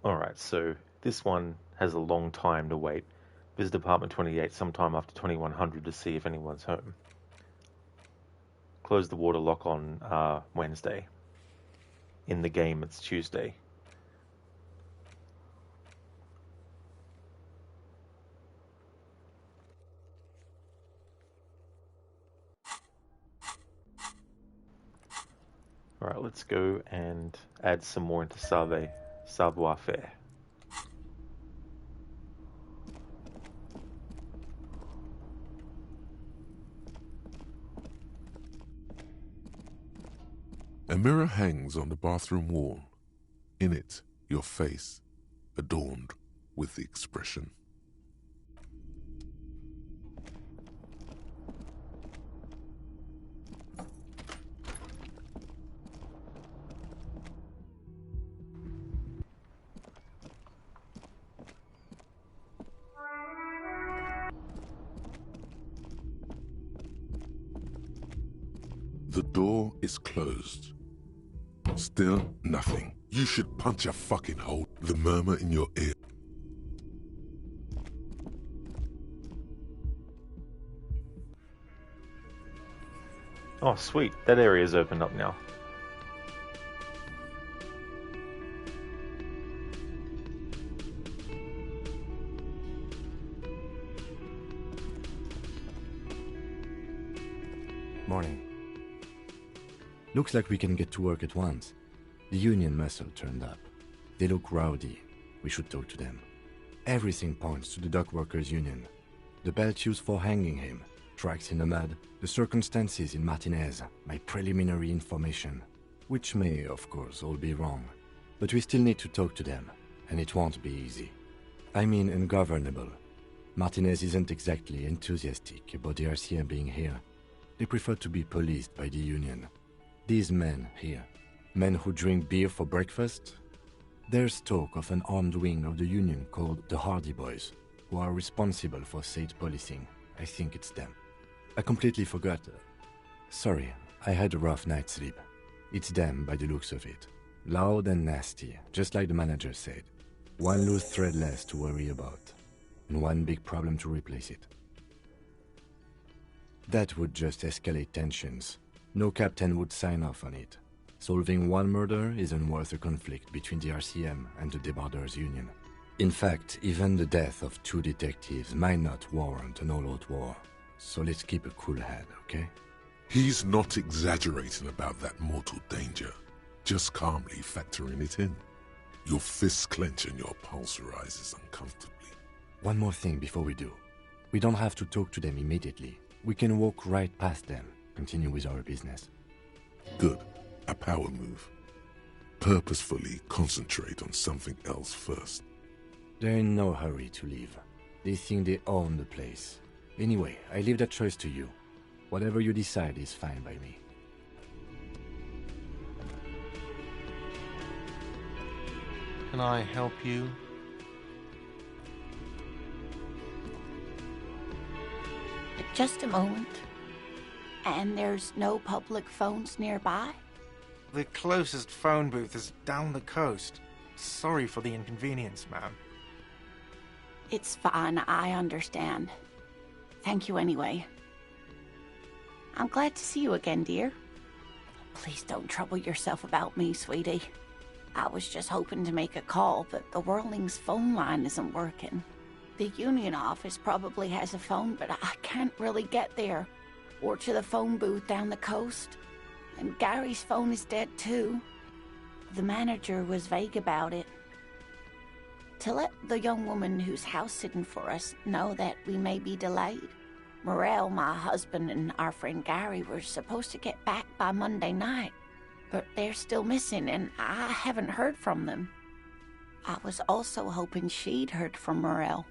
Alright, so this one has a long time to wait. Visit Apartment 28 sometime after 2100 to see if anyone's home. Close the water lock on Wednesday. In the game, it's Tuesday. Alright, let's go and add some more into savoir-faire. A mirror hangs on the bathroom wall. In it, your face, adorned with the expression. The door is closed. Still nothing. You should punch a fucking hole. The murmur in your ear. Oh, sweet. That area's opened up now. Morning. Looks like we can get to work at once. The union muscle turned up. They look rowdy. We should talk to them. Everything points to the dock workers' union. The belt used for hanging him, tracks in the mud, the circumstances in Martinez, my preliminary information. Which may, of course, all be wrong. But we still need to talk to them, and it won't be easy. I mean ungovernable. Martinez isn't exactly enthusiastic about the RCM being here. They prefer to be policed by the union. These men here, men who drink beer for breakfast? There's talk of an armed wing of the union called the Hardy Boys, who are responsible for state policing. I think it's them. I completely forgot. Sorry, I had a rough night's sleep. It's them by the looks of it. Loud and nasty, just like the manager said. One loose thread less to worry about, and one big problem to replace it. That would just escalate tensions. No captain would sign off on it. Solving one murder isn't worth a conflict between the RCM and the Debarders Union. In fact, even the death of 2 detectives might not warrant an all-out war. So let's keep a cool head, okay? He's not exaggerating about that mortal danger, just calmly factoring it in. Your fists clench and your pulse rises uncomfortably. One more thing before we do. We don't have to talk to them immediately. We can walk right past them, continue with our business. Good. A power move. Purposefully concentrate on something else first. They're in no hurry to leave. They think they own the place. Anyway, I leave that choice to you. Whatever you decide is fine by me. Can I help you? Just a moment. And there's no public phones nearby? The closest phone booth is down the coast. Sorry for the inconvenience, ma'am. It's fine, I understand. Thank you anyway. I'm glad to see you again, dear. Please don't trouble yourself about me, sweetie. I was just hoping to make a call, but the Whirling's phone line isn't working. The Union office probably has a phone, but I can't really get there. Or to the phone booth down the coast. And Gary's phone is dead too. The manager was vague about it. To let the young woman who's house-sitting for us know that we may be delayed. Morel, my husband, and our friend Gary were supposed to get back by Monday night, but they're still missing, and I haven't heard from them. I was also hoping she'd heard from Morel.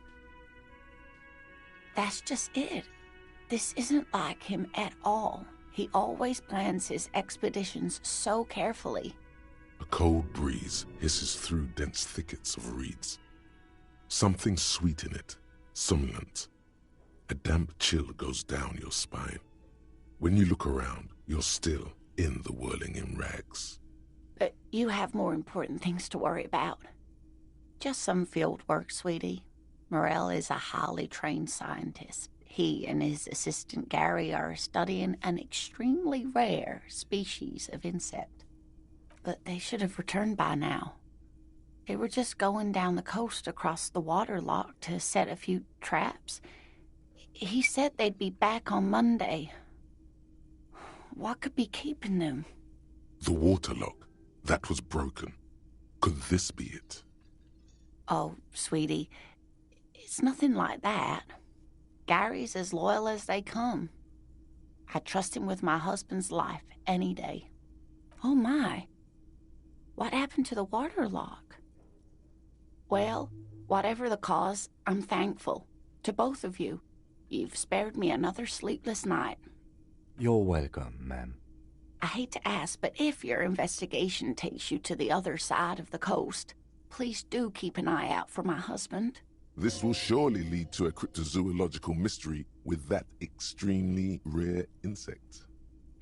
That's just it. This isn't like him at all. He always plans his expeditions so carefully. A cold breeze hisses through dense thickets of reeds. Something sweet in it, somnolent. A damp chill goes down your spine. When you look around, you're still in the whirling in rags. But you have more important things to worry about. Just some field work, sweetie. Morel is a highly trained scientist. He and his assistant Gary are studying an extremely rare species of insect. But they should have returned by now. They were just going down the coast across the waterlock to set a few traps. He said they'd be back on Monday. What could be keeping them? The waterlock. That was broken. Could this be it? Oh, sweetie, it's nothing like that. Gary's as loyal as they come. I trust him with my husband's life any day. Oh my, what happened to the waterlock? Well, whatever the cause, I'm thankful. To both of you. You've spared me another sleepless night. You're welcome, ma'am. I hate to ask, but if your investigation takes you to the other side of the coast, please do keep an eye out for my husband. This will surely lead to a cryptozoological mystery with that extremely rare insect.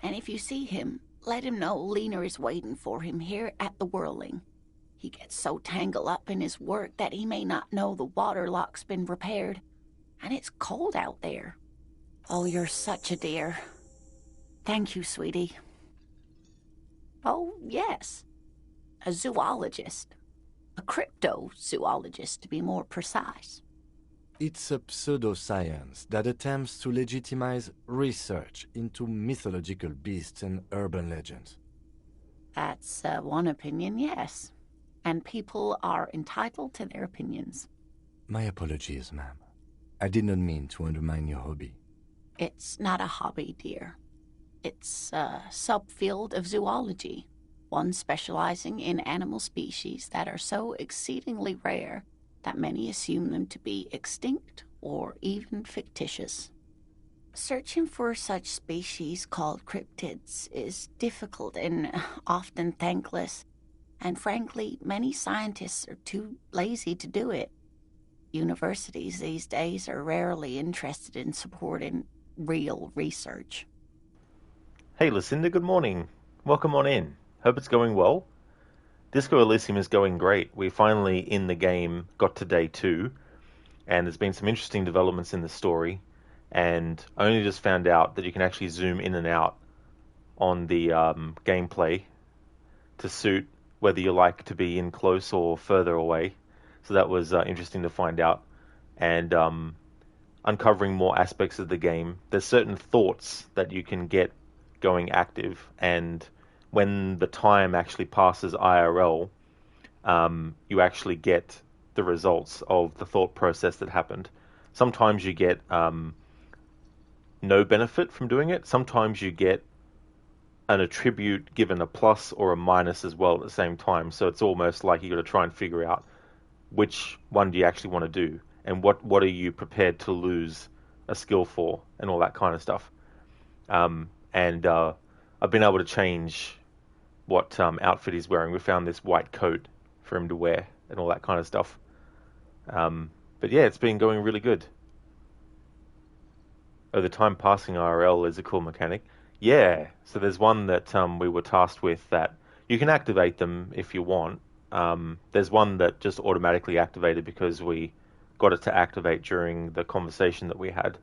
And if you see him, let him know Lena is waiting for him here at the Whirling. He gets so tangled up in his work that he may not know the waterlock's been repaired. And it's cold out there. Oh, you're such a dear. Thank you, sweetie. Oh, yes. A zoologist. A cryptozoologist, to be more precise. It's a pseudoscience that attempts to legitimize research into mythological beasts and urban legends. That's one opinion, yes. And people are entitled to their opinions. My apologies, ma'am. I did not mean to undermine your hobby. It's not a hobby, dear. It's a subfield of zoology, one specializing in animal species that are so exceedingly rare that many assume them to be extinct or even fictitious. Searching for such species called cryptids is difficult and often thankless, and frankly, many scientists are too lazy to do it. Universities these days are rarely interested in supporting real research. Hey Lucinda, good morning. Welcome on in. Hope it's going well. Disco Elysium is going great. We finally, in the game, got to day 2, and there's been some interesting developments in the story, and I only just found out that you can actually zoom in and out on the gameplay to suit whether you like to be in close or further away. So that was interesting to find out. And uncovering more aspects of the game. There's certain thoughts that you can get going active, and when the time actually passes IRL, you actually get the results of the thought process that happened. Sometimes you get no benefit from doing it. Sometimes you get an attribute given a plus or a minus as well at the same time. So it's almost like you got to try and figure out which one do you actually want to do, and what are you prepared to lose a skill for, and all that kind of stuff. And I've been able to change what outfit he's wearing. We found this white coat for him to wear and all that kind of stuff. But yeah, it's been going really good. Oh, the time passing IRL is a cool mechanic. Yeah, so there's one that we were tasked with that you can activate them if you want. There's one that just automatically activated because we got it to activate during the conversation that we had.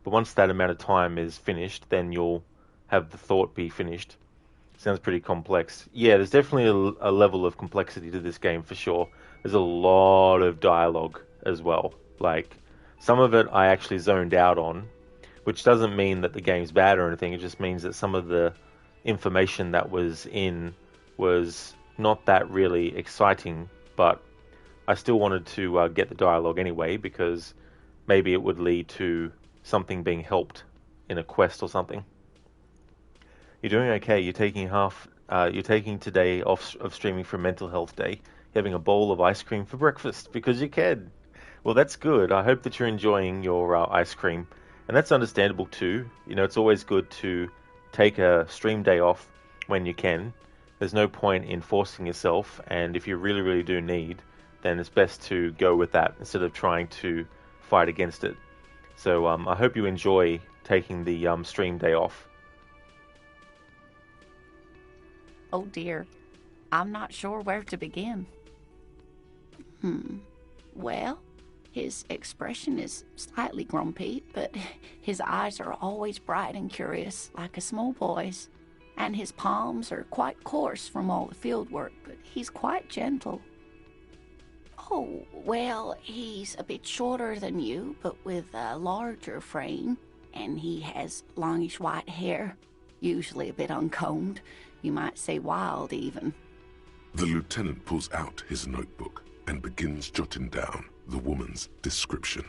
But once that amount of time is finished, then you'll have the thought be finished. Sounds pretty complex. Yeah, there's definitely a level of complexity to this game for sure. There's a lot of dialogue as well. Like, some of it I actually zoned out on, which doesn't mean that the game's bad or anything. It just means that some of the information that was in was not that really exciting, but I still wanted to get the dialogue anyway, because maybe it would lead to something being helped in a quest or something. You're doing okay. You're taking today off of streaming for Mental Health Day. You're having a bowl of ice cream for breakfast because you can. Well, that's good. I hope that you're enjoying your ice cream. And that's understandable too. You know, it's always good to take a stream day off when you can. There's no point in forcing yourself, and if you really, really do need, then it's best to go with that instead of trying to fight against it. So I hope you enjoy taking the stream day off. Oh dear, I'm not sure where to begin. Well, his expression is slightly grumpy, but his eyes are always bright and curious, like a small boy's. And his palms are quite coarse from all the field work, but he's quite gentle. Oh, well, he's a bit shorter than you, but with a larger frame, and he has longish white hair, usually a bit uncombed. You might say wild, even. The lieutenant pulls out his notebook and begins jotting down the woman's description.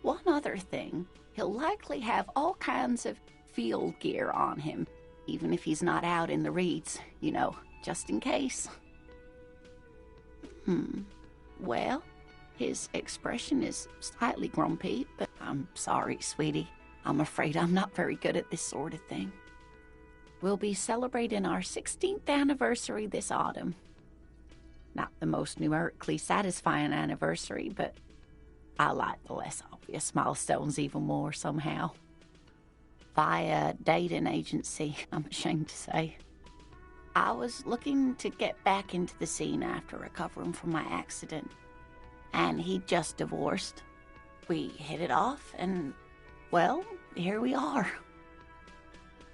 One other thing, he'll likely have all kinds of field gear on him, even if he's not out in the reeds, you know, just in case. Well, his expression is slightly grumpy, but I'm sorry, sweetie. I'm afraid I'm not very good at this sort of thing. We'll be celebrating our 16th anniversary this autumn. Not the most numerically satisfying anniversary, but I like the less obvious milestones even more somehow. Via dating agency, I'm ashamed to say. I was looking to get back into the scene after recovering from my accident, and he'd just divorced. We hit it off, and, well, here we are.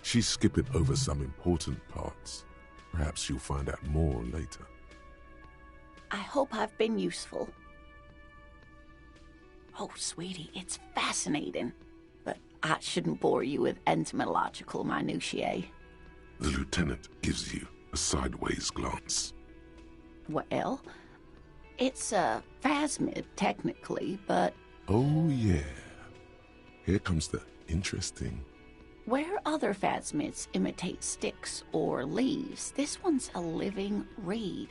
She's skipping over some important parts. Perhaps you'll find out more later. I hope I've been useful. Oh, sweetie, it's fascinating, but I shouldn't bore you with entomological minutiae. The lieutenant gives you a sideways glance. Well, it's a phasmid, technically, but... Oh, yeah. Here comes the interesting. Where other phasmids imitate sticks or leaves, this one's a living reed.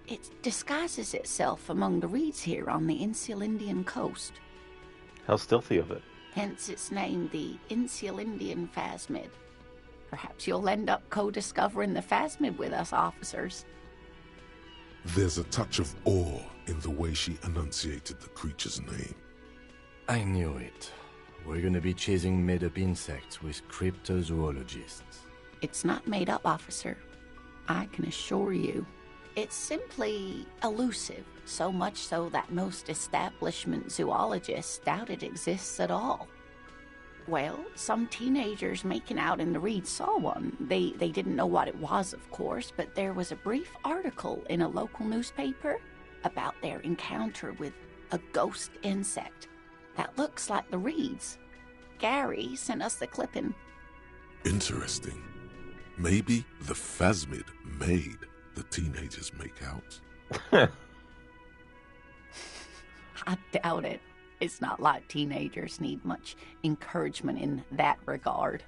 It disguises itself among the reeds here on the Insulindian coast. How stealthy of it. Hence its name, the Insulindian phasmid. Perhaps you'll end up co-discovering the phasmid with us, officers. There's a touch of awe in the way she enunciated the creature's name. I knew it. We're gonna be chasing made-up insects with cryptozoologists. It's not made up, officer. I can assure you. It's simply elusive, so much so that most establishment zoologists doubt it exists at all. Well, some teenagers making out in the reeds saw one. They didn't know what it was, of course, but there was a brief article in a local newspaper about their encounter with a ghost insect that looks like the reeds. Gary sent us the clipping. Interesting. Maybe the phasmid made the teenagers make out. I doubt it. It's not like teenagers need much encouragement in that regard.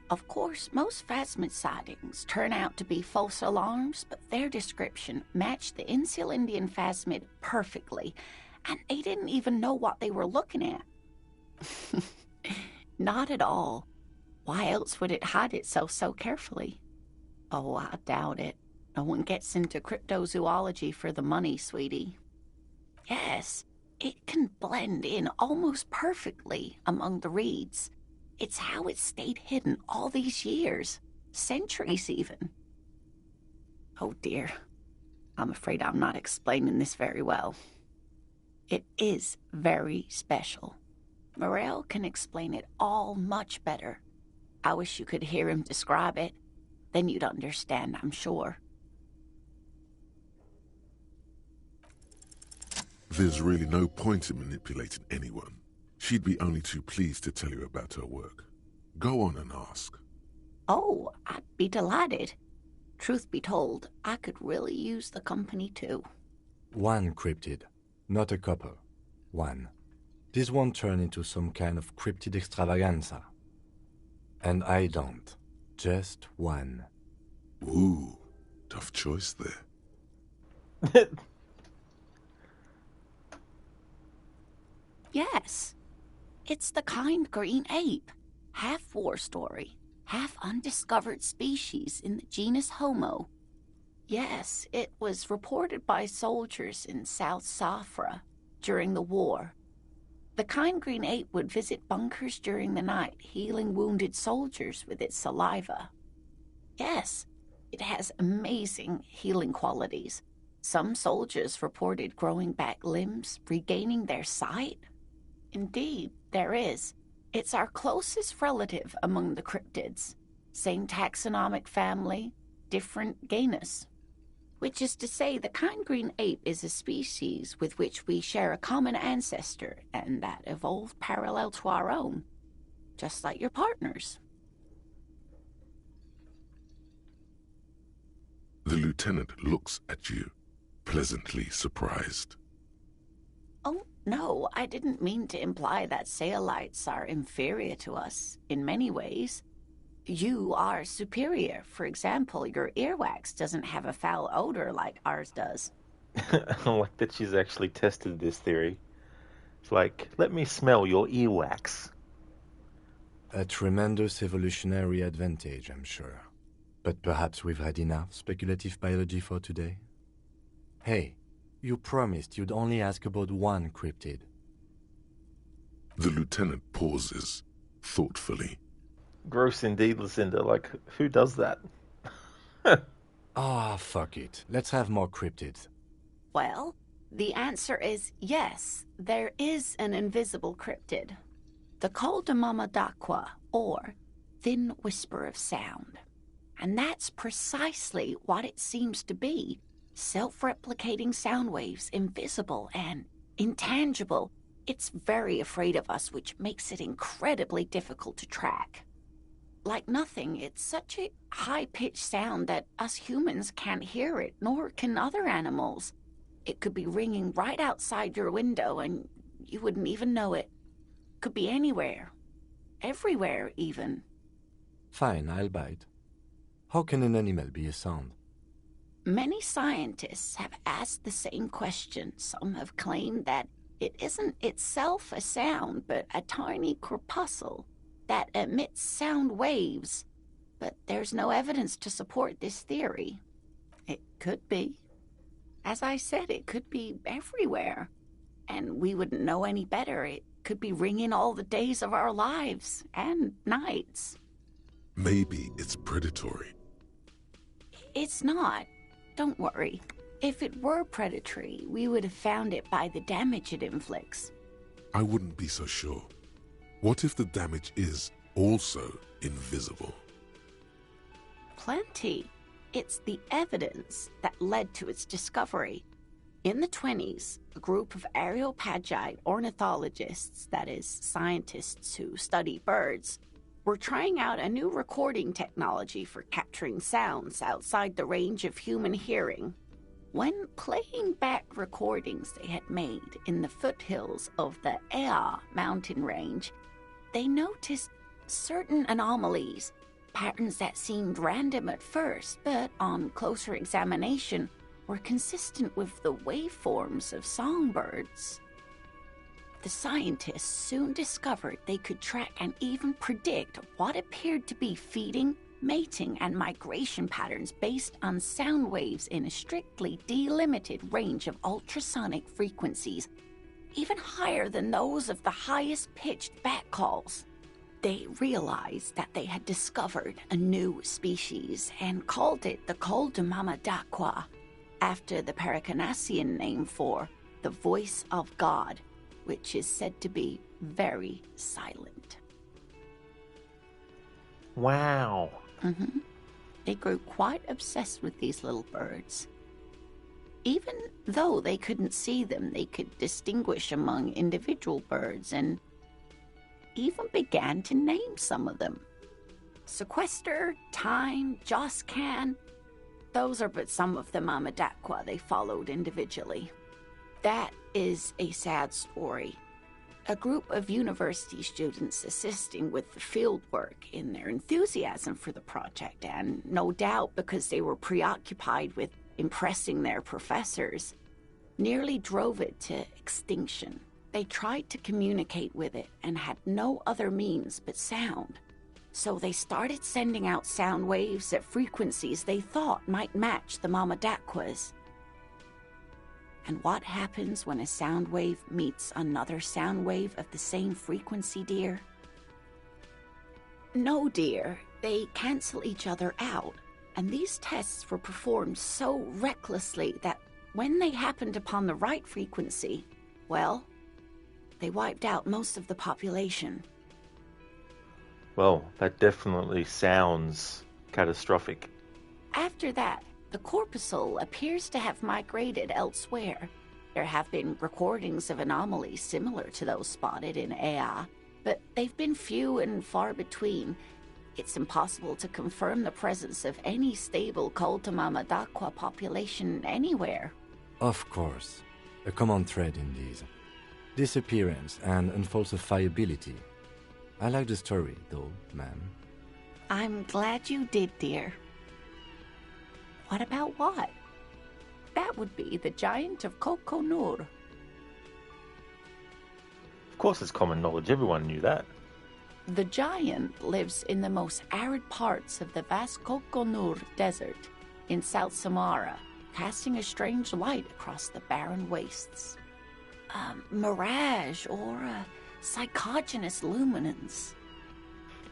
Of course, most phasmid sightings turn out to be false alarms, but their description matched the Insular Indian phasmid perfectly, and they didn't even know what they were looking at. Not at all. Why else would it hide itself so carefully? Oh, I doubt it. No one gets into cryptozoology for the money, sweetie. Yes, it can blend in almost perfectly among the reeds. It's how it stayed hidden all these years, centuries even. Oh dear, I'm afraid I'm not explaining this very well. It is very special. Morel can explain it all much better. I wish you could hear him describe it. Then you'd understand, I'm sure. There's really no point in manipulating anyone. She'd be only too pleased to tell you about her work. Go on and ask. Oh, I'd be delighted. Truth be told, I could really use the company too. One cryptid, not a couple. One. This won't turn into some kind of cryptid extravaganza. And I don't. Just one. Ooh, tough choice there. Yes. It's the kind green ape. Half war story, half undiscovered species in the genus Homo. Yes, it was reported by soldiers in South Safra during the war. The kind green ape would visit bunkers during the night, healing wounded soldiers with its saliva. Yes, it has amazing healing qualities. Some soldiers reported growing back limbs, regaining their sight. Indeed, there is. It's our closest relative among the cryptids. Same taxonomic family, different genus. Which is to say, the kind green ape is a species with which we share a common ancestor, and that evolved parallel to our own, just like your partners. The lieutenant looks at you, pleasantly surprised. Oh, no, I didn't mean to imply that Saolites are inferior to us in many ways. You are superior. For example, your earwax doesn't have a foul odor like ours does. I like that she's actually tested this theory. It's like, let me smell your earwax. A tremendous evolutionary advantage, I'm sure. But perhaps we've had enough speculative biology for today? Hey, you promised you'd only ask about one cryptid. The lieutenant pauses, thoughtfully. Gross indeed, Lucinda. Like, who does that? Fuck it. Let's have more cryptids. Well, the answer is yes, there is an invisible cryptid. The Coldamama d'Aqua, or thin whisper of sound. And that's precisely what it seems to be. Self-replicating sound waves, invisible and intangible. It's very afraid of us, which makes it incredibly difficult to track. Like nothing, it's such a high-pitched sound that us humans can't hear it, nor can other animals. It could be ringing right outside your window and you wouldn't even know it. Could be anywhere. Everywhere, even. Fine, I'll bite. How can an animal be a sound? Many scientists have asked the same question. Some have claimed that it isn't itself a sound, but a tiny corpuscle that emits sound waves. But there's no evidence to support this theory. It could be. As I said, it could be everywhere. And we wouldn't know any better. It could be ringing all the days of our lives and nights. Maybe it's predatory. It's not. Don't worry. If it were predatory, we would have found it by the damage it inflicts. I wouldn't be so sure. What if the damage is also invisible? Plenty. It's the evidence that led to its discovery. In the 20s, a group of Areopagite ornithologists, that is, scientists who study birds, were trying out a new recording technology for capturing sounds outside the range of human hearing. When playing back recordings they had made in the foothills of the Ea mountain range, they noticed certain anomalies, patterns that seemed random at first, but on closer examination were consistent with the waveforms of songbirds. The scientists soon discovered they could track and even predict what appeared to be feeding, mating, and migration patterns based on sound waves in a strictly delimited range of ultrasonic frequencies, even higher than those of the highest-pitched bat calls. They realized that they had discovered a new species and called it the Coldamamadaqua, after the Paracanassian name for the voice of God, which is said to be very silent. Wow. They grew quite obsessed with these little birds. Even though they couldn't see them, they could distinguish among individual birds and even began to name some of them. Sequester, Time, Joscan, those are but some of the Mamadaqua they followed individually. That is a sad story. A group of university students assisting with the field work in their enthusiasm for the project, and no doubt because they were preoccupied with impressing their professors, nearly drove it to extinction. They tried to communicate with it and had no other means but sound. So they started sending out sound waves at frequencies they thought might match the Mamadaquas. And what happens when a sound wave meets another sound wave of the same frequency, dear? No, dear. They cancel each other out. And these tests were performed so recklessly that when they happened upon the right frequency, well, they wiped out most of the population. Well, that definitely sounds catastrophic. After that, the corpuscle appears to have migrated elsewhere. There have been recordings of anomalies similar to those spotted in Ea, but they've been few and far between. It's impossible to confirm the presence of any stable Coldamamadaqua population anywhere. Of course. A common thread in these. Disappearance and unfalsifiability. I like the story, though, ma'am. I'm glad you did, dear. What about what? That would be the giant of Kokonur. Of course it's common knowledge, everyone knew that. The giant lives in the most arid parts of the vast Kokonur Desert in South Samara, casting a strange light across the barren wastes. A mirage or a psychogenous luminance.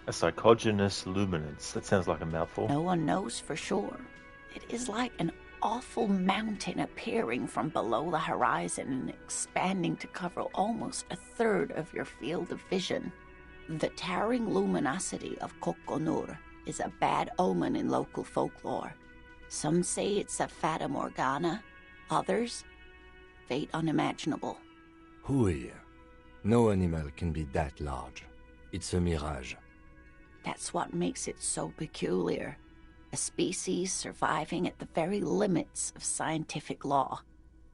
A psychogenous luminance. That sounds like a mouthful. No one knows for sure. It is like an awful mountain appearing from below the horizon and expanding to cover almost a third of your field of vision. The towering luminosity of Kokonur is a bad omen in local folklore. Some say it's a fata morgana, others, fate unimaginable. Hui. No animal can be that large. It's a mirage. That's what makes it so peculiar. A species surviving at the very limits of scientific law.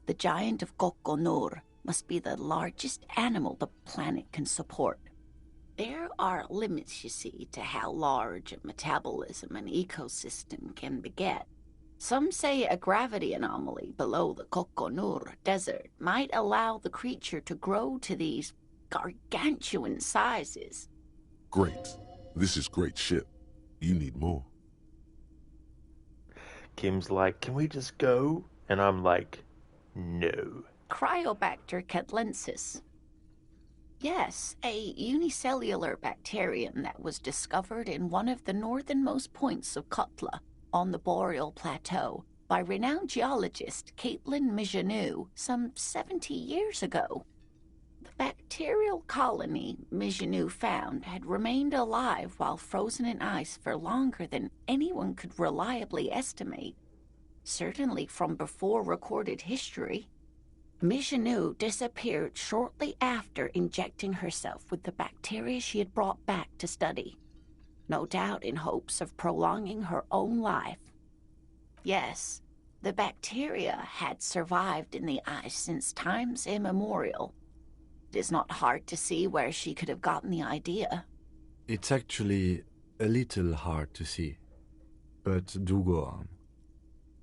The giant of Kokonur must be the largest animal the planet can support. There are limits, you see, to how large a metabolism an ecosystem can beget. Some say a gravity anomaly below the Kokonur Desert might allow the creature to grow to these gargantuan sizes. Great. This is great shit. You need more. Kim's like, can we just go? And I'm like, no. Cryobacter catlensis. Yes, a unicellular bacterium that was discovered in one of the northernmost points of Kotla on the Boreal Plateau by renowned geologist Caitlin Mijanou some 70 years ago. The bacterial colony Mijanou found had remained alive while frozen in ice for longer than anyone could reliably estimate, certainly from before recorded history. Mijanou disappeared shortly after injecting herself with the bacteria she had brought back to study, no doubt in hopes of prolonging her own life. Yes, the bacteria had survived in the ice since times immemorial. It is not hard to see where she could have gotten the idea. It's actually a little hard to see, but do go on.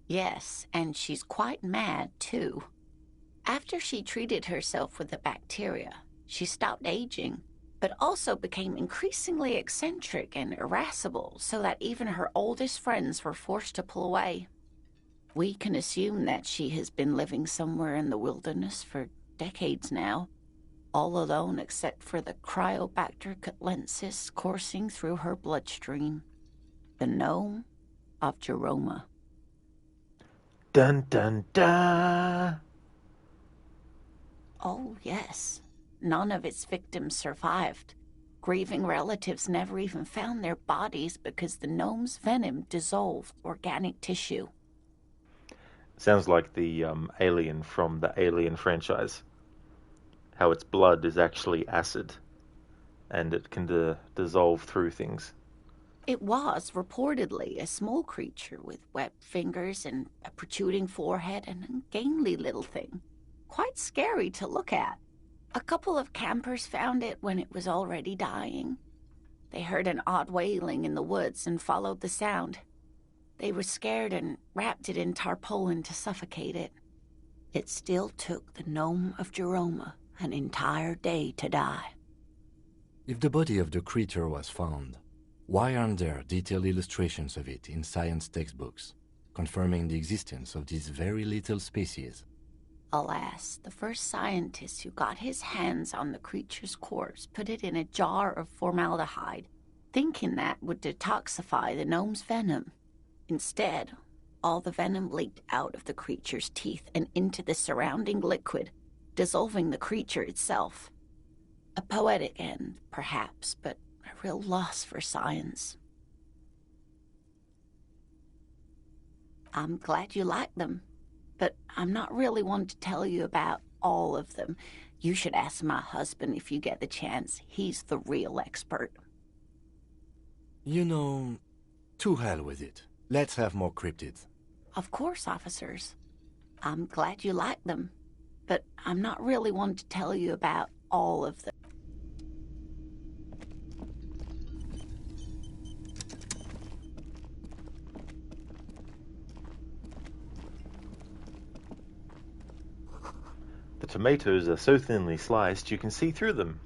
Yes, and she's quite mad, too. After she treated herself with the bacteria, she stopped aging, but also became increasingly eccentric and irascible, so that even her oldest friends were forced to pull away. We can assume that she has been living somewhere in the wilderness for decades now, all alone except for the Cryobacter catlensis coursing through her bloodstream. The gnome of Jeroma. Dun dun dun! Oh, yes. None of its victims survived. Grieving relatives never even found their bodies because the gnome's venom dissolved organic tissue. Sounds like the alien from the Alien franchise. How its blood is actually acid, and it can dissolve through things. It was, reportedly, a small creature with webbed fingers and a protruding forehead and an ungainly little thing. Quite scary to look at. A couple of campers found it when it was already dying. They heard an odd wailing in the woods and followed the sound. They were scared and wrapped it in tarpaulin to suffocate it. It still took the gnome of Jeroma an entire day to die. If the body of the creature was found, why aren't there detailed illustrations of it in science textbooks, confirming the existence of this very little species? Alas, the first scientist who got his hands on the creature's corpse put it in a jar of formaldehyde, thinking that would detoxify the gnome's venom. Instead, all the venom leaked out of the creature's teeth and into the surrounding liquid, dissolving the creature itself. A poetic end, perhaps, but a real loss for science. I'm glad you like them. But I'm not really one to tell you about all of them. You should ask my husband if you get the chance. He's the real expert. You know, to hell with it. Let's have more cryptids. Of course, officers. I'm glad you like them. But I'm not really one to tell you about all of them. The tomatoes are so thinly sliced you can see through them.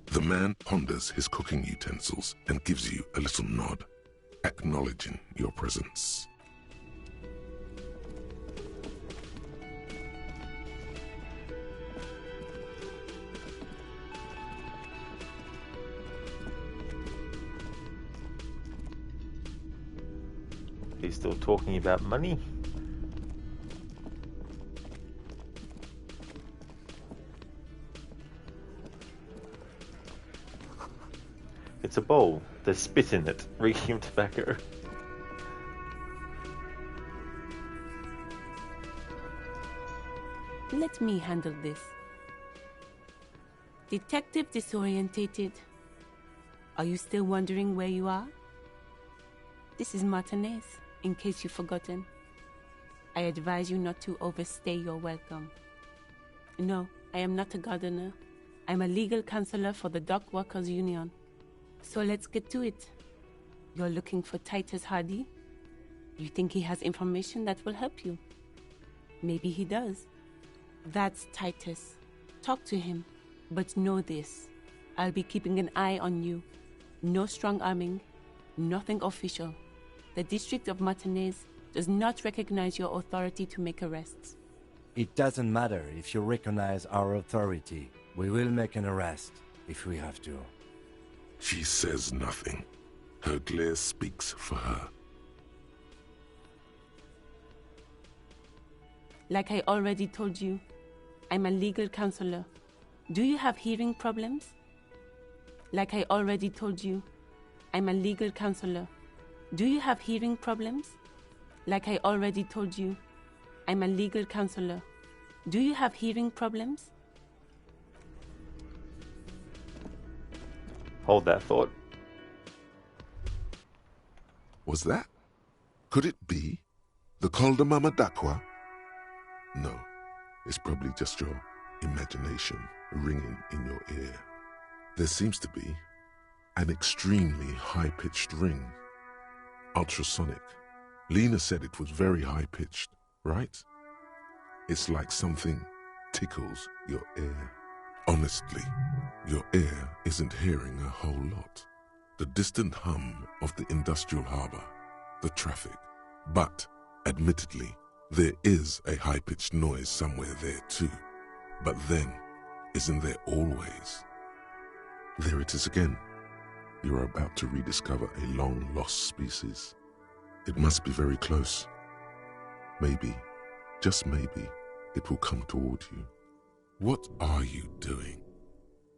The man ponders his cooking utensils and gives you a little nod, acknowledging your presence. He's still talking about money. It's a bowl. There's spit in it, reeking of tobacco. Let me handle this. Detective disorientated. Are you still wondering where you are? This is Martinez, in case you've forgotten. I advise you not to overstay your welcome. No, I am not a gardener. I'm a legal counselor for the Dock Workers Union. So let's get to it. You're looking for Titus Hardy? You think he has information that will help you? Maybe he does. That's Titus. Talk to him. But know this. I'll be keeping an eye on you. No strong-arming. Nothing official. The District of Martinez does not recognize your authority to make arrests. It doesn't matter if you recognize our authority. We will make an arrest if we have to. She says nothing. Her glare speaks for her. Like I already told you, I'm a legal counselor. Do you have hearing problems? Like I already told you, I'm a legal counselor. Do you have hearing problems? Like I already told you, I'm a legal counselor. Do you have hearing problems? Hold that thought. Was that? Could it be the Col de Mama Dakwa? No, it's probably just your imagination ringing in your ear. There seems to be an extremely high-pitched ring. Ultrasonic. Lena said it was very high-pitched, right? It's like something tickles your ear. Honestly, your ear isn't hearing a whole lot. The distant hum of the industrial harbor, the traffic. But, admittedly, there is a high-pitched noise somewhere there too. But then, isn't there always? There it is again. You are about to rediscover a long-lost species. It must be very close. Maybe, just maybe, it will come toward you. What are you doing?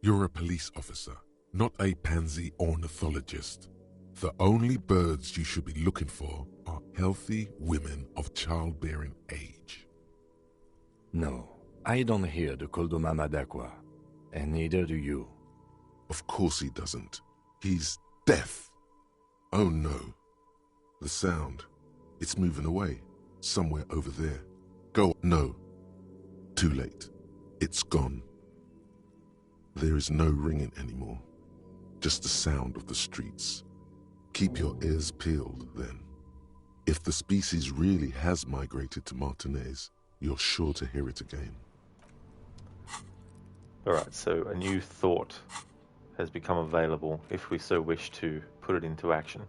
You're a police officer, not a pansy ornithologist. The only birds you should be looking for are healthy women of childbearing age. No, I don't hear the Col de Mama Dakwa, and neither do you. Of course he doesn't. He's deaf. Oh no. The sound. It's moving away. Somewhere over there. Go. No. Too late. It's gone. There is no ringing anymore. Just the sound of the streets. Keep your ears peeled, then. If the species really has migrated to Martinez, you're sure to hear it again. Alright, so a new thought has become available if we so wish to put it into action.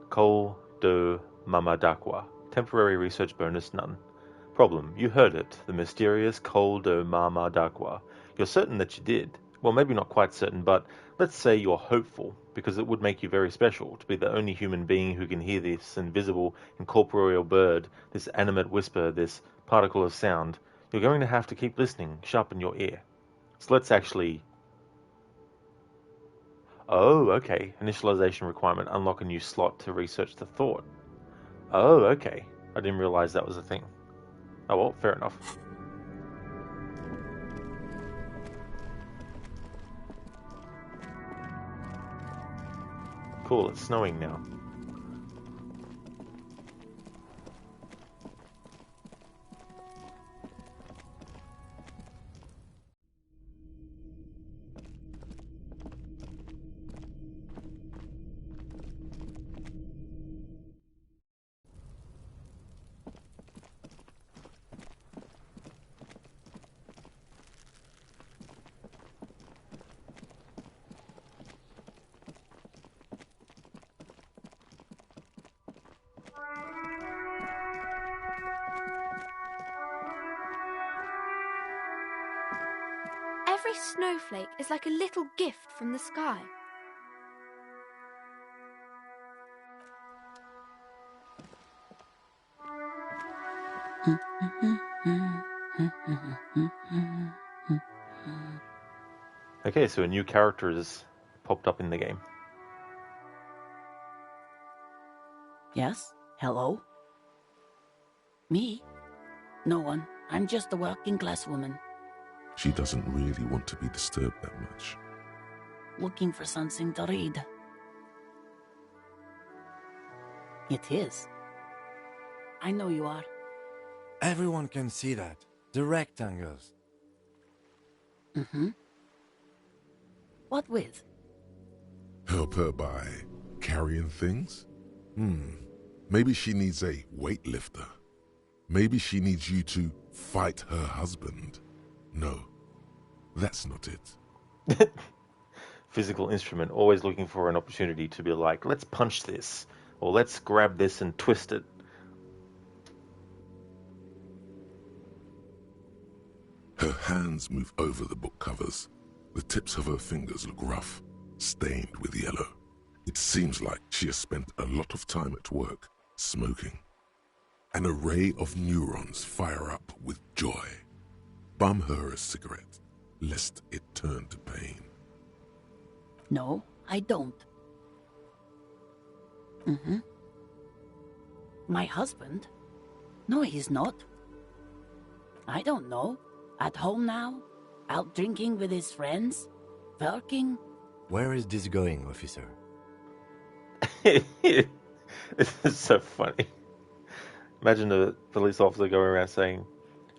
Col de Mamadakwa. Temporary research bonus none. Problem, you heard it. The mysterious Col de Mamadakwa. You're certain that you did. Well, maybe not quite certain, but let's say you're hopeful, because it would make you very special to be the only human being who can hear this invisible, incorporeal bird, this animate whisper, this particle of sound. You're going to have to keep listening, sharpen your ear. So let's actually... Oh, okay. Initialization requirement. Unlock a new slot to research the thought. Oh, okay. I didn't realize that was a thing. Oh well, fair enough. Cool, it's snowing now. Every snowflake is like a little gift from the sky. Okay, so a new character has popped up in the game. Yes? Hello? Me? No one. I'm just a working class woman. She doesn't really want to be disturbed that much. Looking for something to read. It is. I know you are. Everyone can see that. The rectangles. Mm-hmm. What with? Help her by carrying things? Maybe she needs a weightlifter. Maybe she needs you to fight her husband. No, that's not it. Physical instrument, always looking for an opportunity to be like, let's punch this, or let's grab this and twist it. Her hands move over the book covers. The tips of her fingers look rough, stained with yellow. It seems like she has spent a lot of time at work, smoking. An array of neurons fire up with joy. Bum her a cigarette, lest it turn to pain. No, I don't. My husband? No, he's not. I don't know. At home now? Out drinking with his friends? Working? Where is this going, officer? This is so funny. Imagine a police officer going around saying,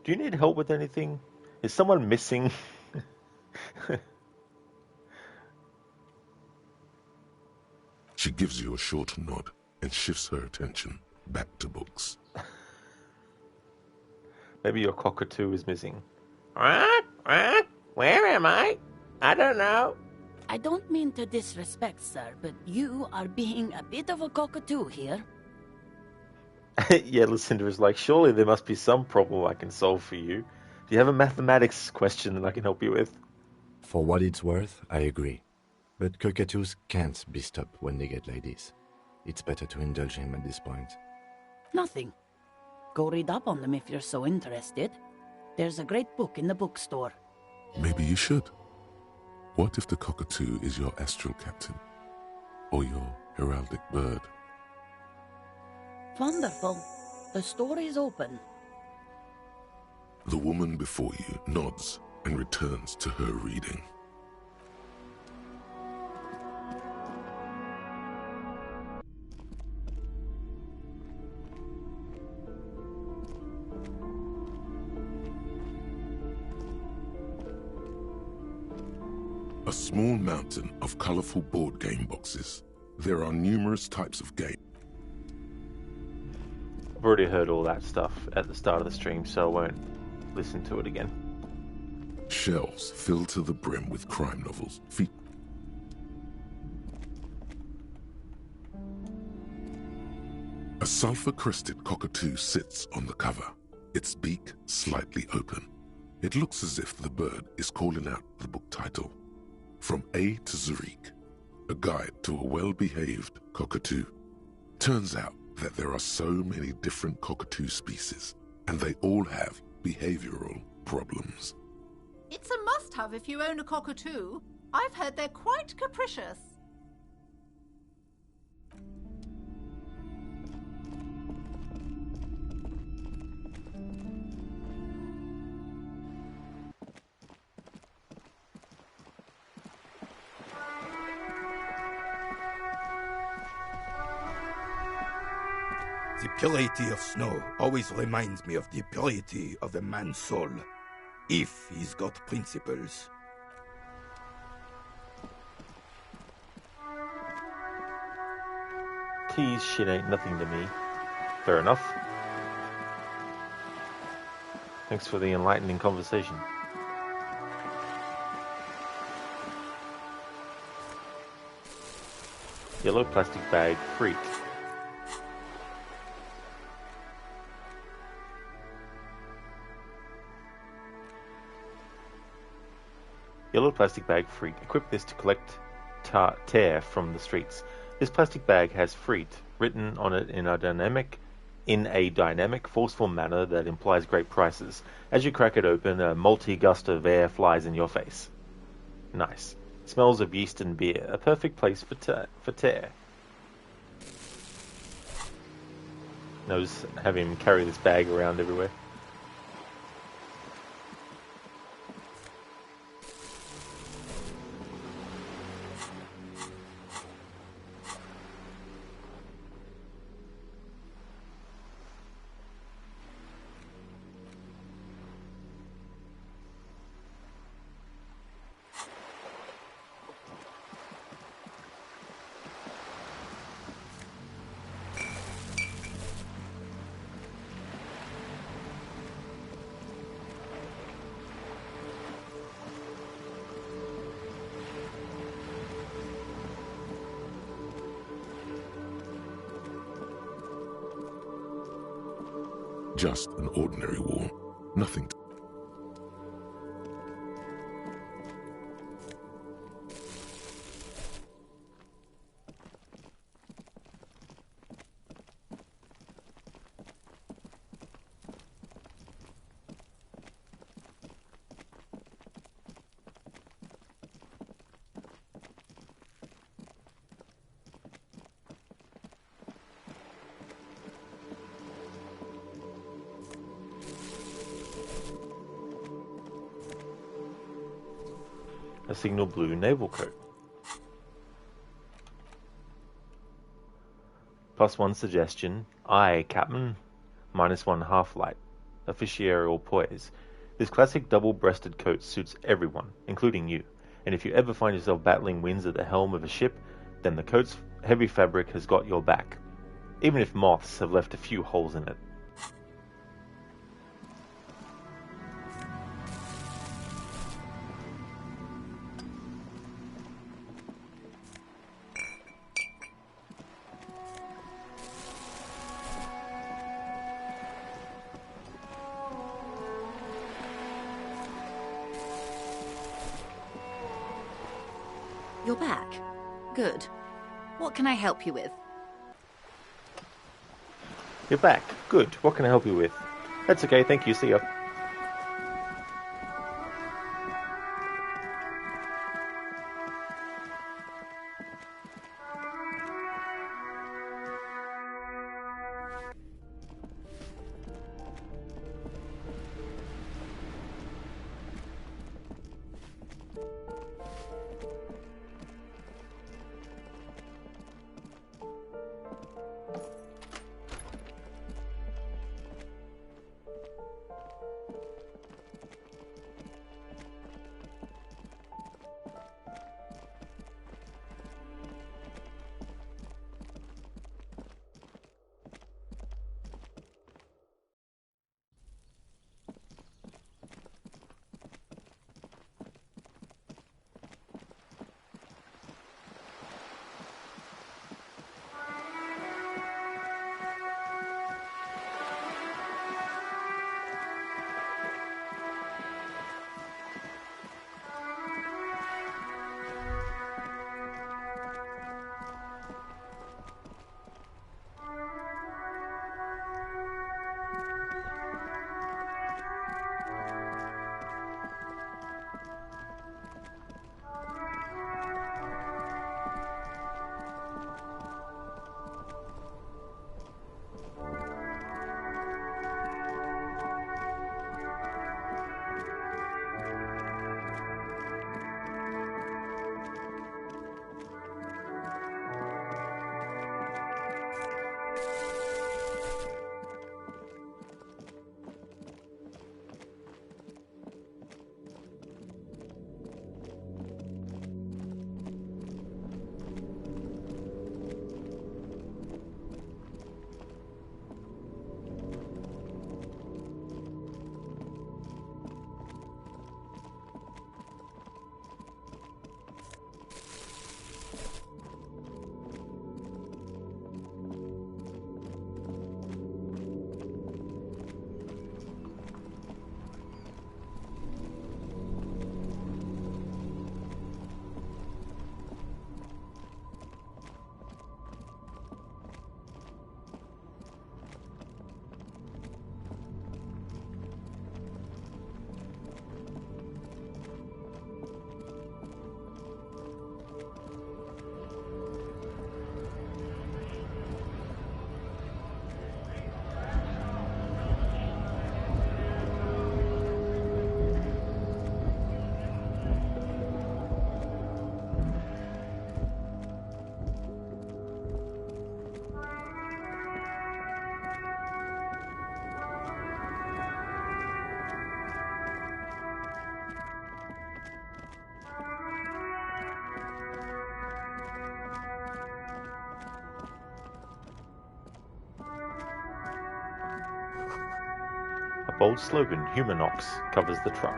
"Do you need help with anything? Is someone missing?" She gives you a short nod and shifts her attention back to books. Maybe your cockatoo is missing. Where am I? I don't know. I don't mean to disrespect, sir, but you are being a bit of a cockatoo here. Yeah, Lucinda is like, surely there must be some problem I can solve for you. Do you have a mathematics question that I can help you with? For what it's worth, I agree. But cockatoos can't be stopped when they get like this. It's better to indulge him at this point. Nothing. Go read up on them if you're so interested. There's a great book in the bookstore. Maybe you should. What if the cockatoo is your astral captain? Or your heraldic bird? Wonderful. The story is open. The woman before you nods and returns to her reading. A small mountain of colorful board game boxes. There are numerous types of games. I've already heard all that stuff at the start of the stream, so I won't listen to it again. Shelves filled to the brim with crime novels. A sulfur-crested cockatoo sits on the cover, its beak slightly open. It looks as if the bird is calling out the book title. From A to Zurich, a guide to a well-behaved cockatoo. Turns out that there are so many different cockatoo species, and they all have behavioral problems. It's a must-have if you own a cockatoo. I've heard they're quite capricious. The purity of snow always reminds me of the purity of a man's soul, if he's got principles. Tease shit ain't nothing to me. Fair enough. Thanks for the enlightening conversation. Yellow plastic bag, freak. Yellow plastic bag, freak. Equip this to collect tear from the streets. This plastic bag has "freet" written on it in a dynamic, forceful manner that implies great prices. As you crack it open, a multi-gust of air flies in your face. Nice. Smells of yeast and beer. A perfect place for tear. Now just have him carry this bag around everywhere. Just an ordinary wall. Nothing. a signal blue naval coat. +1 suggestion. Aye, Captain. -1 half-light. Officiarial poise. This classic double-breasted coat suits everyone, including you, and if you ever find yourself battling winds at the helm of a ship, then the coat's heavy fabric has got your back, even if moths have left a few holes in it. You're back. Good. What can I help you with? You're back. Good. What can I help you with? That's okay, thank you. See ya. A bold slogan, Humanox, covers the truck.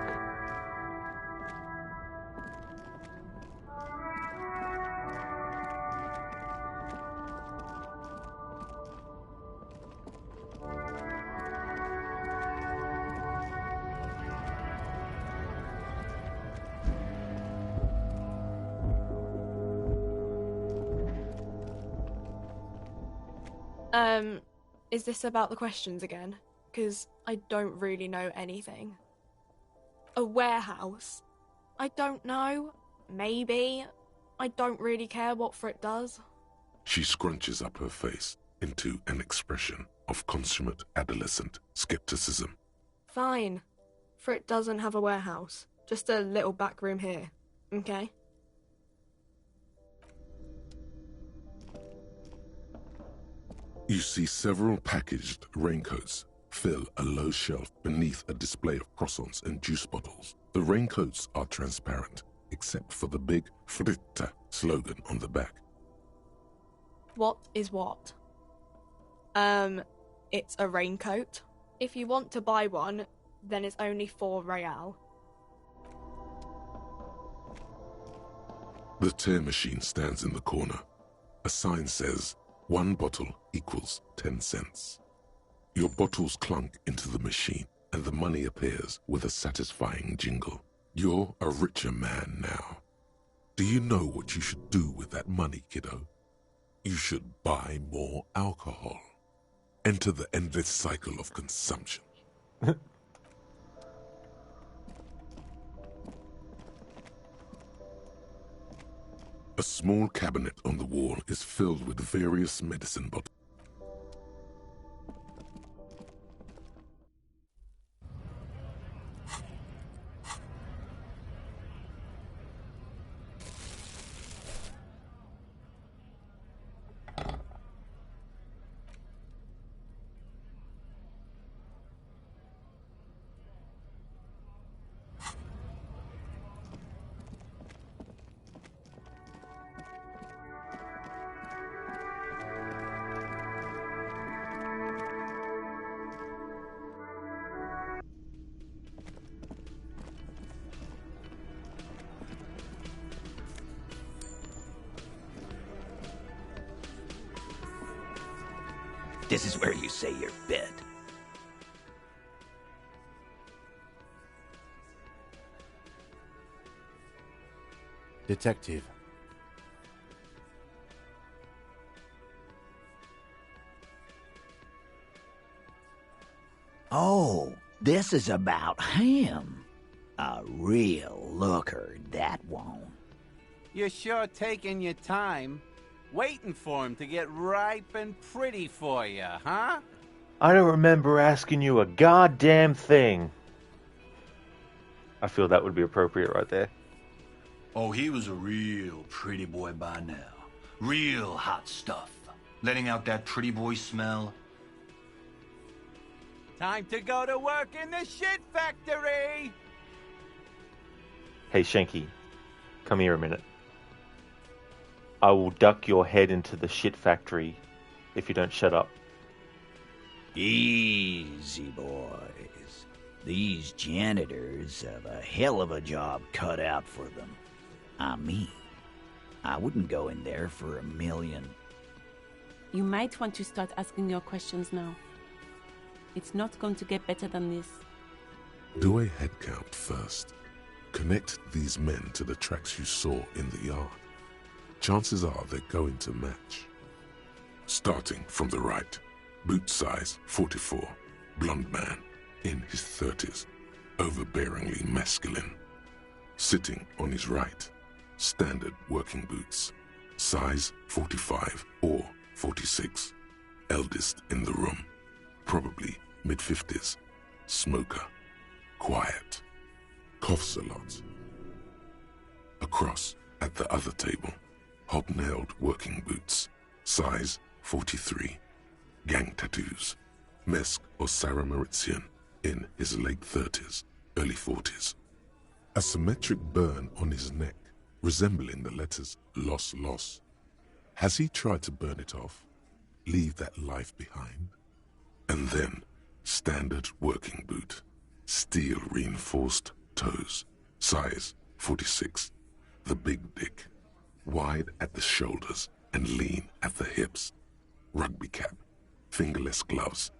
Is this about the questions again? Because I don't really know anything. A warehouse? I don't know. Maybe. I don't really care what Frit does. She scrunches up her face into an expression of consummate adolescent skepticism. Fine. Frit doesn't have a warehouse. Just a little back room here. Okay. You see several packaged raincoats fill a low shelf beneath a display of croissants and juice bottles. The raincoats are transparent, except for the big Fritta slogan on the back. What is what? It's a raincoat. If you want to buy one, then it's only 4 real. The tear machine stands in the corner. A sign says, 1 bottle equals 10 cents. Your bottles clunk into the machine, and the money appears with a satisfying jingle. You're a richer man now. Do you know what you should do with that money, kiddo? You should buy more alcohol. Enter the endless cycle of consumption. A small cabinet on the wall is filled with various medicine bottles. This is where you say your bed. Detective. Oh, this is about him. A real looker, that one. You're sure taking your time, waiting for him to get ripe and pretty for you, huh? I don't remember asking you a goddamn thing. I feel that would be appropriate right there. Oh, he was a real pretty boy by now. Real hot stuff. Letting out that pretty boy smell. Time to go to work in the shit factory! Hey, Shanky, come here a minute. I will duck your head into the shit factory if you don't shut up. Easy, boys. These janitors have a hell of a job cut out for them. I mean, I wouldn't go in there for $1 million. You might want to start asking your questions now. It's not going to get better than this. Do a head count first. Connect these men to the tracks you saw in the yard. Chances are they're going to match. Starting from the right, boot size 44, blonde man, in his 30s, overbearingly masculine. Sitting on his right, standard working boots, size 45 or 46, eldest in the room, probably mid-50s, smoker, quiet, coughs a lot. Across at the other table, hobnailed working boots, size 43, gang tattoos, Mesk or Sarah Mauritian, in his late 30s, early 40s. A symmetric burn on his neck, resembling the letters Loss Loss. Has he tried to burn it off? Leave that life behind? And then, standard working boot, steel reinforced toes, size 46, the big dick, wide at the shoulders and lean at the hips, rugby cap, fingerless gloves,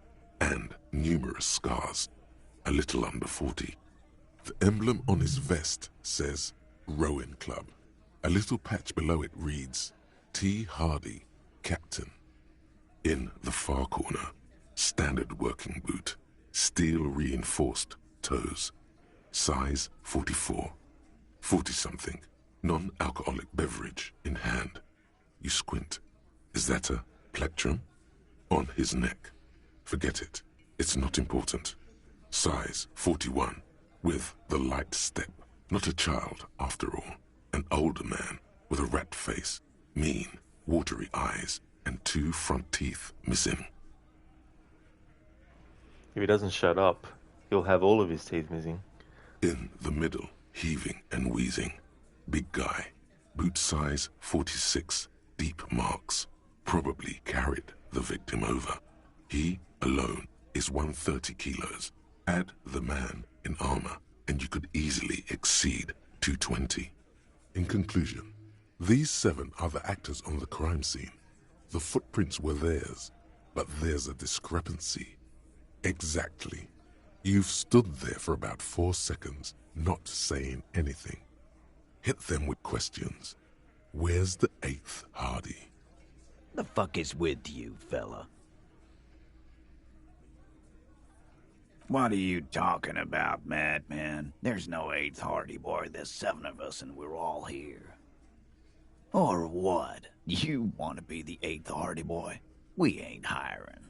and numerous scars, a little under 40. The emblem on his vest says Rowing Club. A little patch below it reads T. Hardy, Captain. In the far corner, standard working boot, steel reinforced toes, size 44, 40-something, non-alcoholic beverage in hand. You squint. Is that a plectrum? On his neck. Forget it. It's not important. Size 41, with the light step. Not a child, after all. An older man with a rat face, mean, watery eyes, and 2 front teeth missing. If he doesn't shut up, he'll have all of his teeth missing. In the middle, heaving and wheezing. Big guy. Boot size 46. Deep marks. Probably carried the victim over. He, alone, is 130 kilos. Add the man in armor, and you could easily exceed 220. In conclusion, these 7 are the actors on the crime scene. The footprints were theirs, but there's a discrepancy. Exactly. You've stood there for about 4 seconds, not saying anything. Hit them with questions. Where's the 8th Hardy? The fuck is with you, fella? What are you talking about, madman? There's no 8th Hardy Boy. There's 7 of us and we're all here. Or what? You want to be the 8th Hardy Boy? We ain't hiring.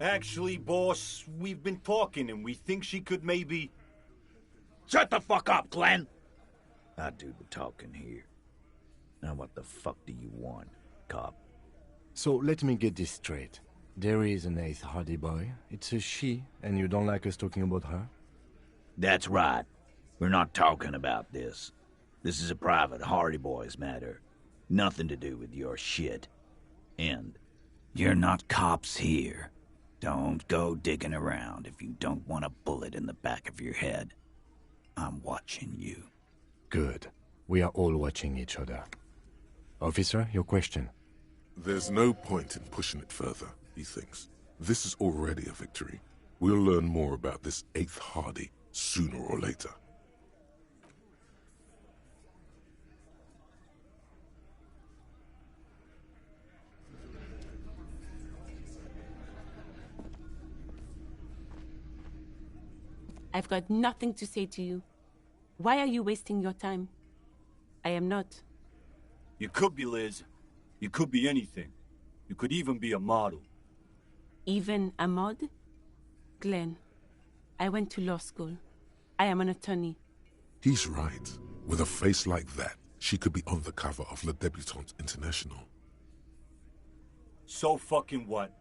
Actually, boss, we've been talking and we think she could maybe... Shut the fuck up, Glenn! I do the talking here. Now what the fuck do you want, cop? So let me get this straight. There is an 8th Hardy Boy. It's a she, and you don't like us talking about her? That's right. We're not talking about this. This is a private Hardy Boys matter. Nothing to do with your shit. And you're not cops here. Don't go digging around if you don't want a bullet in the back of your head. I'm watching you. Good. We are all watching each other. Officer, your question. There's no point in pushing it further, he thinks. This is already a victory. We'll learn more about this 8th Hardy sooner or later. I've got nothing to say to you. Why are you wasting your time? I am not. You could be, Liz. You could be anything. You could even be a model. Even a mod? Glenn, I went to law school. I am an attorney. He's right. With a face like that, she could be on the cover of Le Debutante International. So fucking what?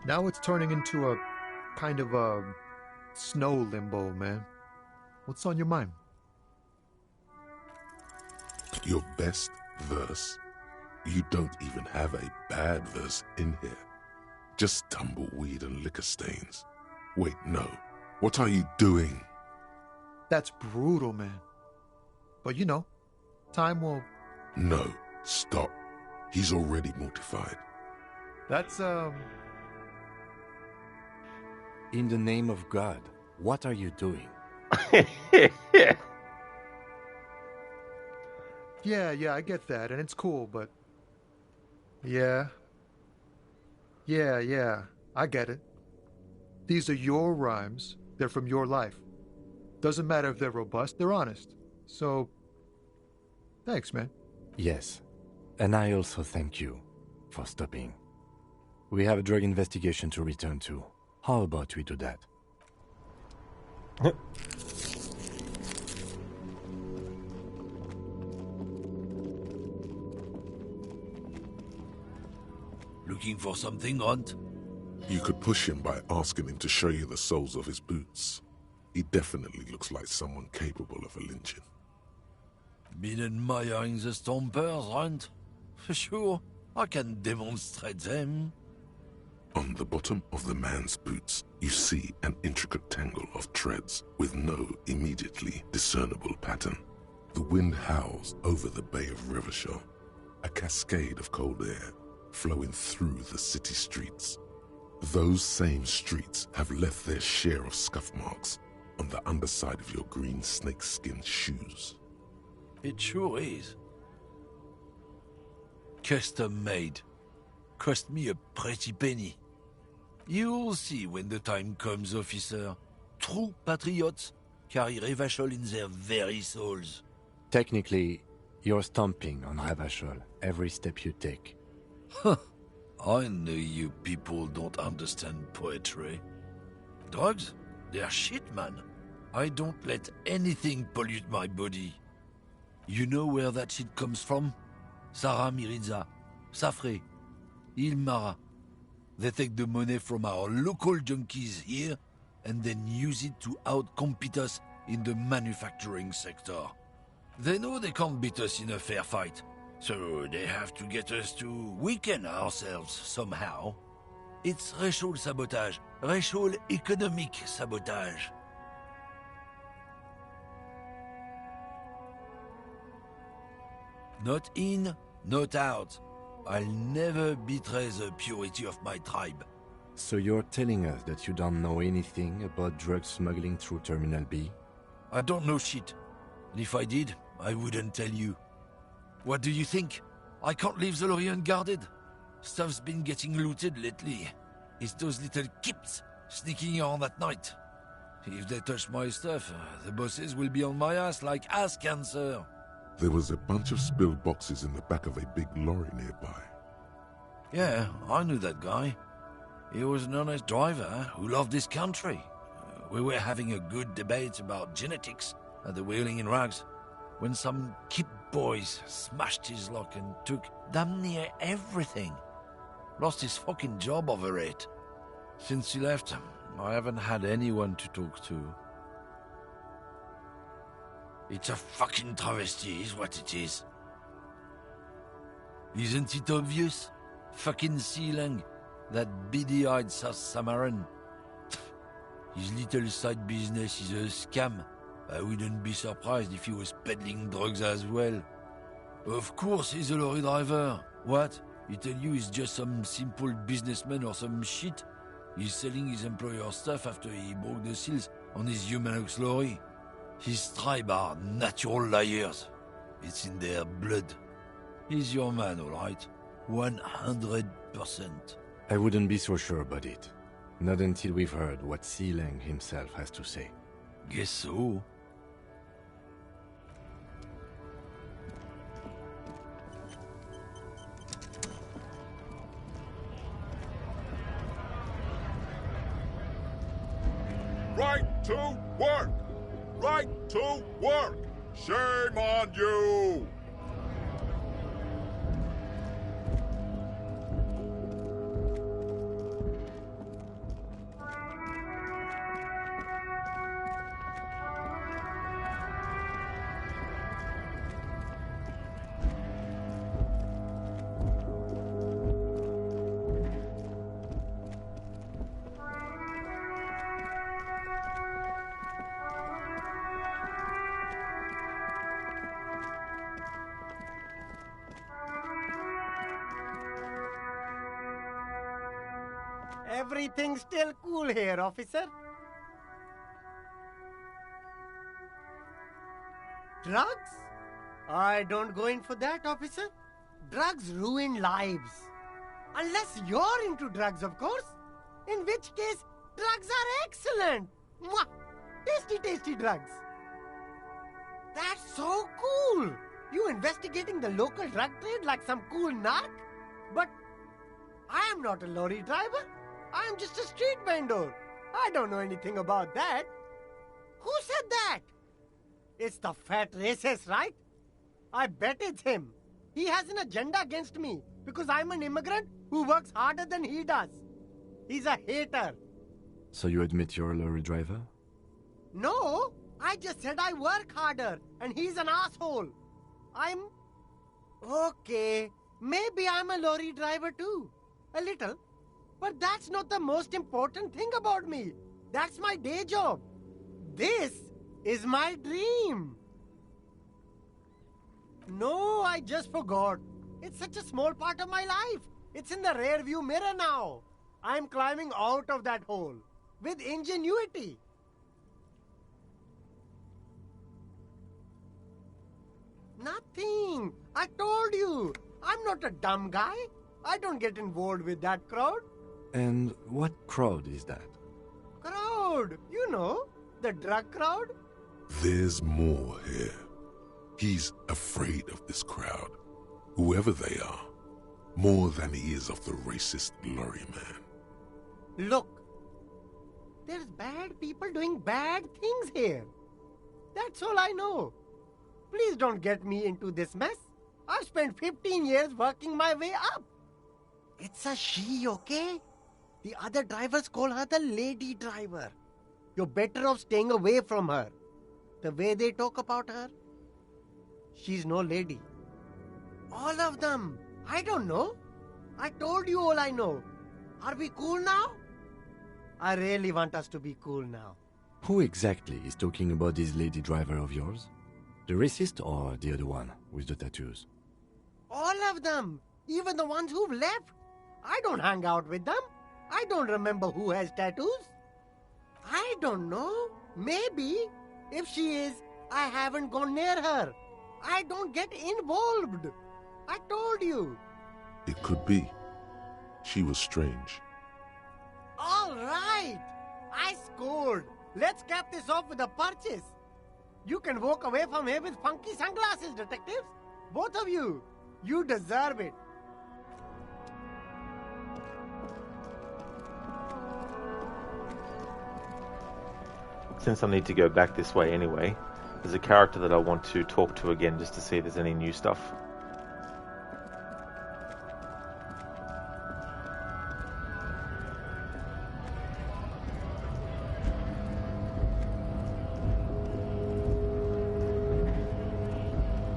Now it's turning into a kind of a snow limbo, man. What's on your mind? Your best verse? You don't even have a bad verse in here. Just tumbleweed and liquor stains. Wait, no. What are you doing? That's brutal, man. But you know, time will... No, stop. He's already mortified. That's, In the name of God, what are you doing? Yeah, I get that, and it's cool, but... Yeah, I get it. These are your rhymes. They're from your life. Doesn't matter if they're robust, they're honest. So, thanks, man. Yes, and I also thank you for stopping. We have a drug investigation to return to. How about we do that? Looking for something, Hunt? You could push him by asking him to show you the soles of his boots. He definitely looks like someone capable of a lynching. Been admiring the stompers, Hunt? For sure, I can demonstrate them. On the bottom of the man's boots, you see an intricate tangle of treads with no immediately discernible pattern. The wind howls over the Bay of Rivershaw, a cascade of cold air flowing through the city streets. Those same streets have left their share of scuff marks on the underside of your green snakeskin shoes. It sure is. Custom made. Cost me a pretty penny. You'll see when the time comes, officer. True patriots carry Revachol in their very souls. Technically, you're stomping on Ravachol every step you take. Huh. I know you people don't understand poetry. Drugs? They're shit, man. I don't let anything pollute my body. You know where that shit comes from? Sarah Miriza, Safre, Ilmara. They take the money from our local junkies here and then use it to outcompete us in the manufacturing sector. They know they can't beat us in a fair fight, so they have to get us to weaken ourselves somehow. It's racial sabotage, racial economic sabotage. Not in, not out. I'll never betray the purity of my tribe. So you're telling us that you don't know anything about drug smuggling through Terminal B? I don't know shit. And if I did, I wouldn't tell you. What do you think? I can't leave the lorry unguarded. Stuff's been getting looted lately. It's those little kips sneaking around at night. If they touch my stuff, the bosses will be on my ass like ass cancer. There was a bunch of spilled boxes in the back of a big lorry nearby. Yeah, I knew that guy. He was an honest driver who loved his country. We were having a good debate about genetics at the Wheeling in Rags when some kip boys smashed his lock and took damn near everything. Lost his fucking job over it. Since he left, I haven't had anyone to talk to. It's a fucking travesty, is what it is. Isn't it obvious? Fucking Sealang, that beady-eyed South Samaran. His little side business is a scam. I wouldn't be surprised if he was peddling drugs as well. Of course he's a lorry driver. What? He tell you he's just some simple businessman or some shit? He's selling his employer stuff after he broke the seals on his Humanox lorry. His tribe are natural liars. It's in their blood. He's your man, all right? 100%. I wouldn't be so sure about it. Not until we've heard what Sealang himself has to say. Guess so. Right to work! Right to work! Shame on you! Everything's still cool here, officer. Drugs? I don't go in for that, officer. Drugs ruin lives. Unless you're into drugs, of course. In which case, drugs are excellent. Mwah! Tasty, tasty drugs. That's so cool. You investigating the local drug trade like some cool narc? But I am not a lorry driver. I am just a street vendor. I don't know anything about that. Who said that? It's the fat racist, right? I bet it's him. He has an agenda against me because I'm an immigrant who works harder than he does. He's a hater. So you admit you're a lorry driver? No, I just said I work harder and he's an asshole. Okay, maybe I'm a lorry driver too. A little. But that's not the most important thing about me. That's my day job. This is my dream. No, I just forgot. It's such a small part of my life. It's in the rear view mirror now. I'm climbing out of that hole with ingenuity. Nothing. I told you. I'm not a dumb guy. I don't get involved with that crowd. And what crowd is that? Crowd. You know, the drug crowd. There's more here. He's afraid of this crowd, whoever they are, more than he is of the racist lorry man. Look, there's bad people doing bad things here. That's all I know. Please don't get me into this mess. I've spent 15 years working my way up. It's a she, okay? The other drivers call her the lady driver. You're better off staying away from her. The way they talk about her, she's no lady. All of them. I don't know. I told you all I know. Are we cool now? I really want us to be cool now. Who exactly is talking about this lady driver of yours? The racist or the other one with the tattoos? All of them. Even the ones who've left. I don't hang out with them. I don't remember who has tattoos. I don't know. Maybe. If she is, I haven't gone near her. I don't get involved. I told you. It could be. She was strange. All right. I scored. Let's cap this off with a purchase. You can walk away from here with funky sunglasses, detectives. Both of you. You deserve it. Since I need to go back this way anyway, there's a character that I want to talk to again just to see if there's any new stuff.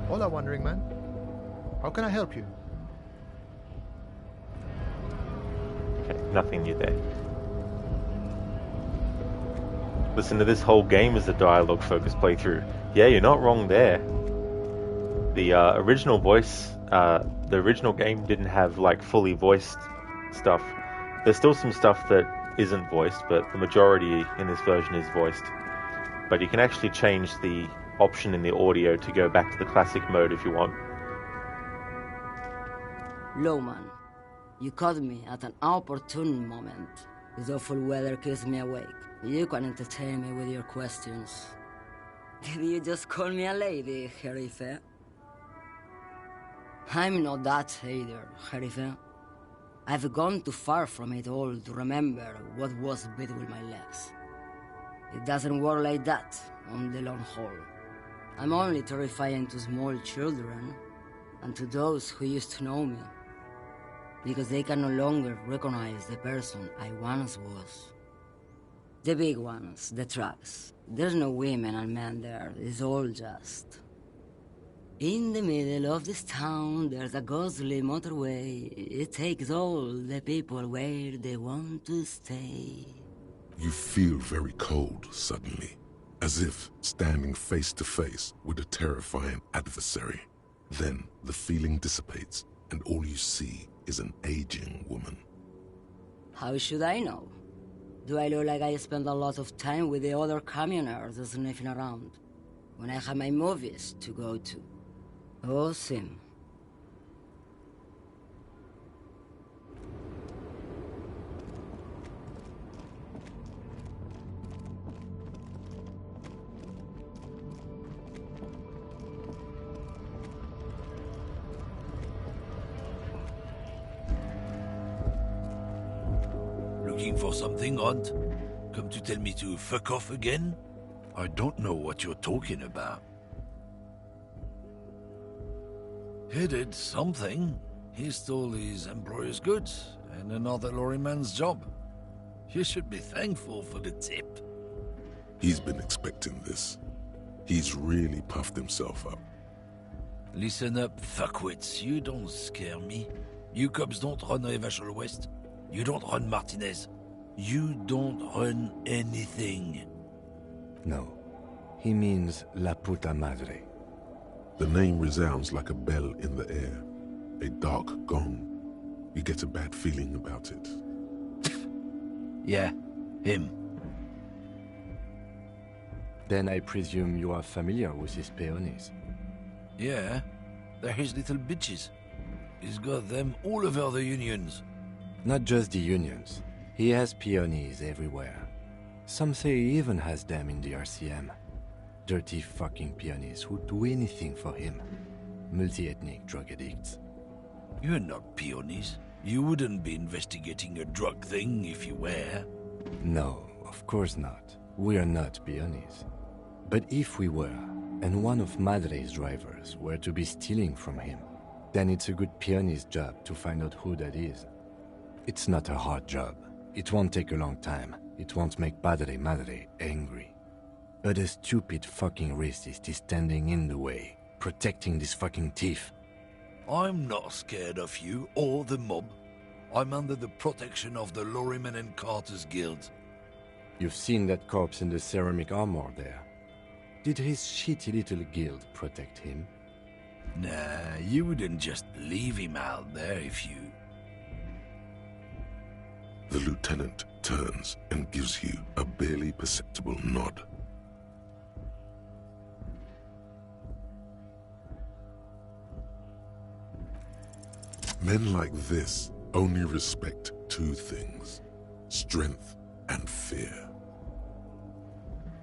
Hola, Wandering Man. How can I help you? Okay, nothing new there. Listen to this whole game as a dialogue-focused playthrough. Yeah, you're not wrong there. The original voice, the original game didn't have like fully voiced stuff. There's still some stuff that isn't voiced, but the majority in this version is voiced. But you can actually change the option in the audio to go back to the classic mode if you want. Lowman, you caught me at an opportune moment. This awful weather keeps me awake. You can entertain me with your questions. Did you just call me a lady, Jerife? I'm not that either, Jerife. I've gone too far from it all to remember what was between my legs. It doesn't work like that on the long haul. I'm only terrifying to small children and to those who used to know me, because they can no longer recognize the person I once was. The big ones, the trucks. There's no women and men there, it's all just... In the middle of this town, there's a ghostly motorway. It takes all the people where they want to stay. You feel very cold suddenly, as if standing face to face with a terrifying adversary. Then the feeling dissipates, and all you see is an aging woman. How should I know? Do I look like I spend a lot of time with the other communers sniffing around when I have my movies to go to? Oh, Sim. Looking for something, Aunt? Come to tell me to fuck off again? I don't know what you're talking about. He did something. He stole his employer's goods and another lorryman's job. You should be thankful for the tip. He's been expecting this. He's really puffed himself up. Listen up, fuckwits. You don't scare me. You cops don't run Evashel West. You don't run Martinez. You don't run anything. No. He means La Puta Madre. The name resounds like a bell in the air. A dark gong. You get a bad feeling about it. Yeah, him. Then I presume you are familiar with his peonies. Yeah, they're his little bitches. He's got them all over the unions. Not just the unions. He has peonies everywhere. Some say he even has them in the RCM. Dirty fucking peonies who'd do anything for him. Multi-ethnic drug addicts. You're not peonies. You wouldn't be investigating a drug thing if you were. No, of course not. We are not peonies. But if we were, and one of Madre's drivers were to be stealing from him, then it's a good peony's job to find out who that is. It's not a hard job. It won't take a long time. It won't make Padre Madre angry. But a stupid fucking racist is standing in the way, protecting this fucking thief. I'm not scared of you or the mob. I'm under the protection of the Lorrymen and Carters Guild. You've seen that corpse in the ceramic armor there. Did his shitty little guild protect him? Nah, you wouldn't just leave him out there if you... The lieutenant turns and gives you a barely perceptible nod. Men like this only respect two things: strength and fear.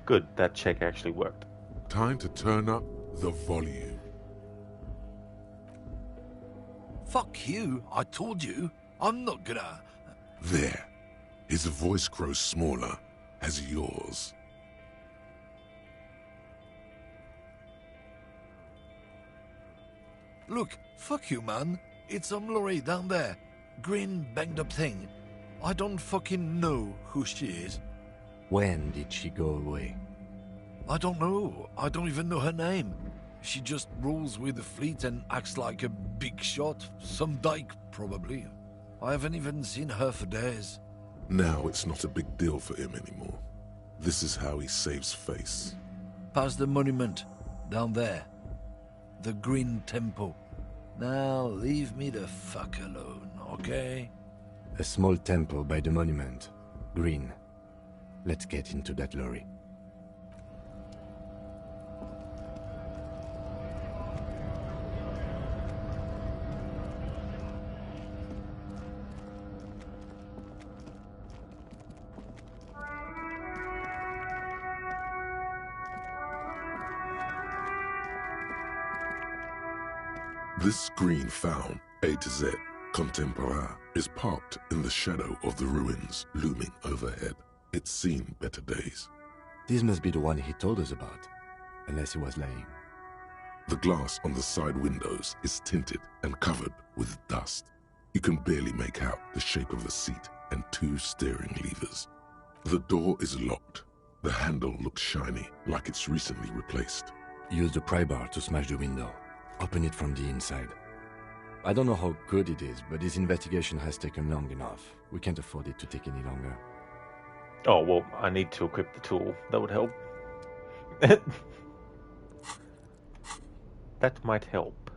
Good, that check actually worked. Time to turn up the volume. Fuck you, I told you. I'm not gonna... There. His voice grows smaller as yours. Look, fuck you, man. It's some lorry down there. Green, banged up thing. I don't fucking know who she is. When did she go away? I don't know. I don't even know her name. She just rolls with the fleet and acts like a big shot. Some dyke, probably. I haven't even seen her for days. Now it's not a big deal for him anymore. This is how he saves face. Past the monument. Down there. The Green Temple. Now leave me the fuck alone, okay? A small temple by the monument. Green. Let's get into that lorry. This green found, A to Z, contemporaire, is parked in the shadow of the ruins looming overhead. It's seen better days. This must be the one he told us about, unless he was lying. The glass on the side windows is tinted and covered with dust. You can barely make out the shape of a seat and two steering levers. The door is locked. The handle looks shiny, like it's recently replaced. Use the pry bar to smash the window. Open it from the inside. I don't know how good it is, but this investigation has taken long enough. We can't afford it to take any longer. Oh, well, I need to equip the tool. That would help. That might help.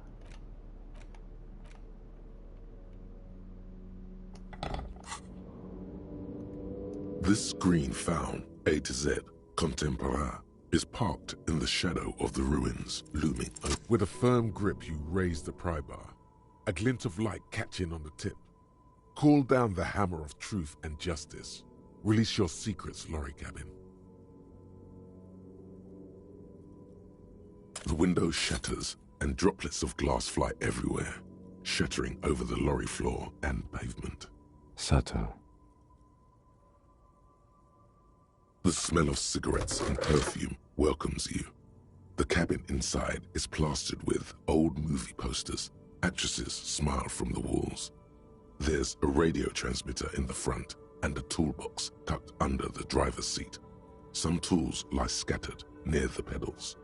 This screen found, A to Z, contemporain, is parked in the shadow of the ruins, looming over. With a firm grip, you raise the pry bar, a glint of light catching on the tip. Call down the hammer of truth and justice. Release your secrets, lorry cabin. The window shatters, and droplets of glass fly everywhere, shattering over the lorry floor and pavement. Subtle. The smell of cigarettes and perfume welcomes you. The cabin inside is plastered with old movie posters. Actresses smile from the walls. There's a radio transmitter in the front and a toolbox tucked under the driver's seat. Some tools lie scattered near the pedals.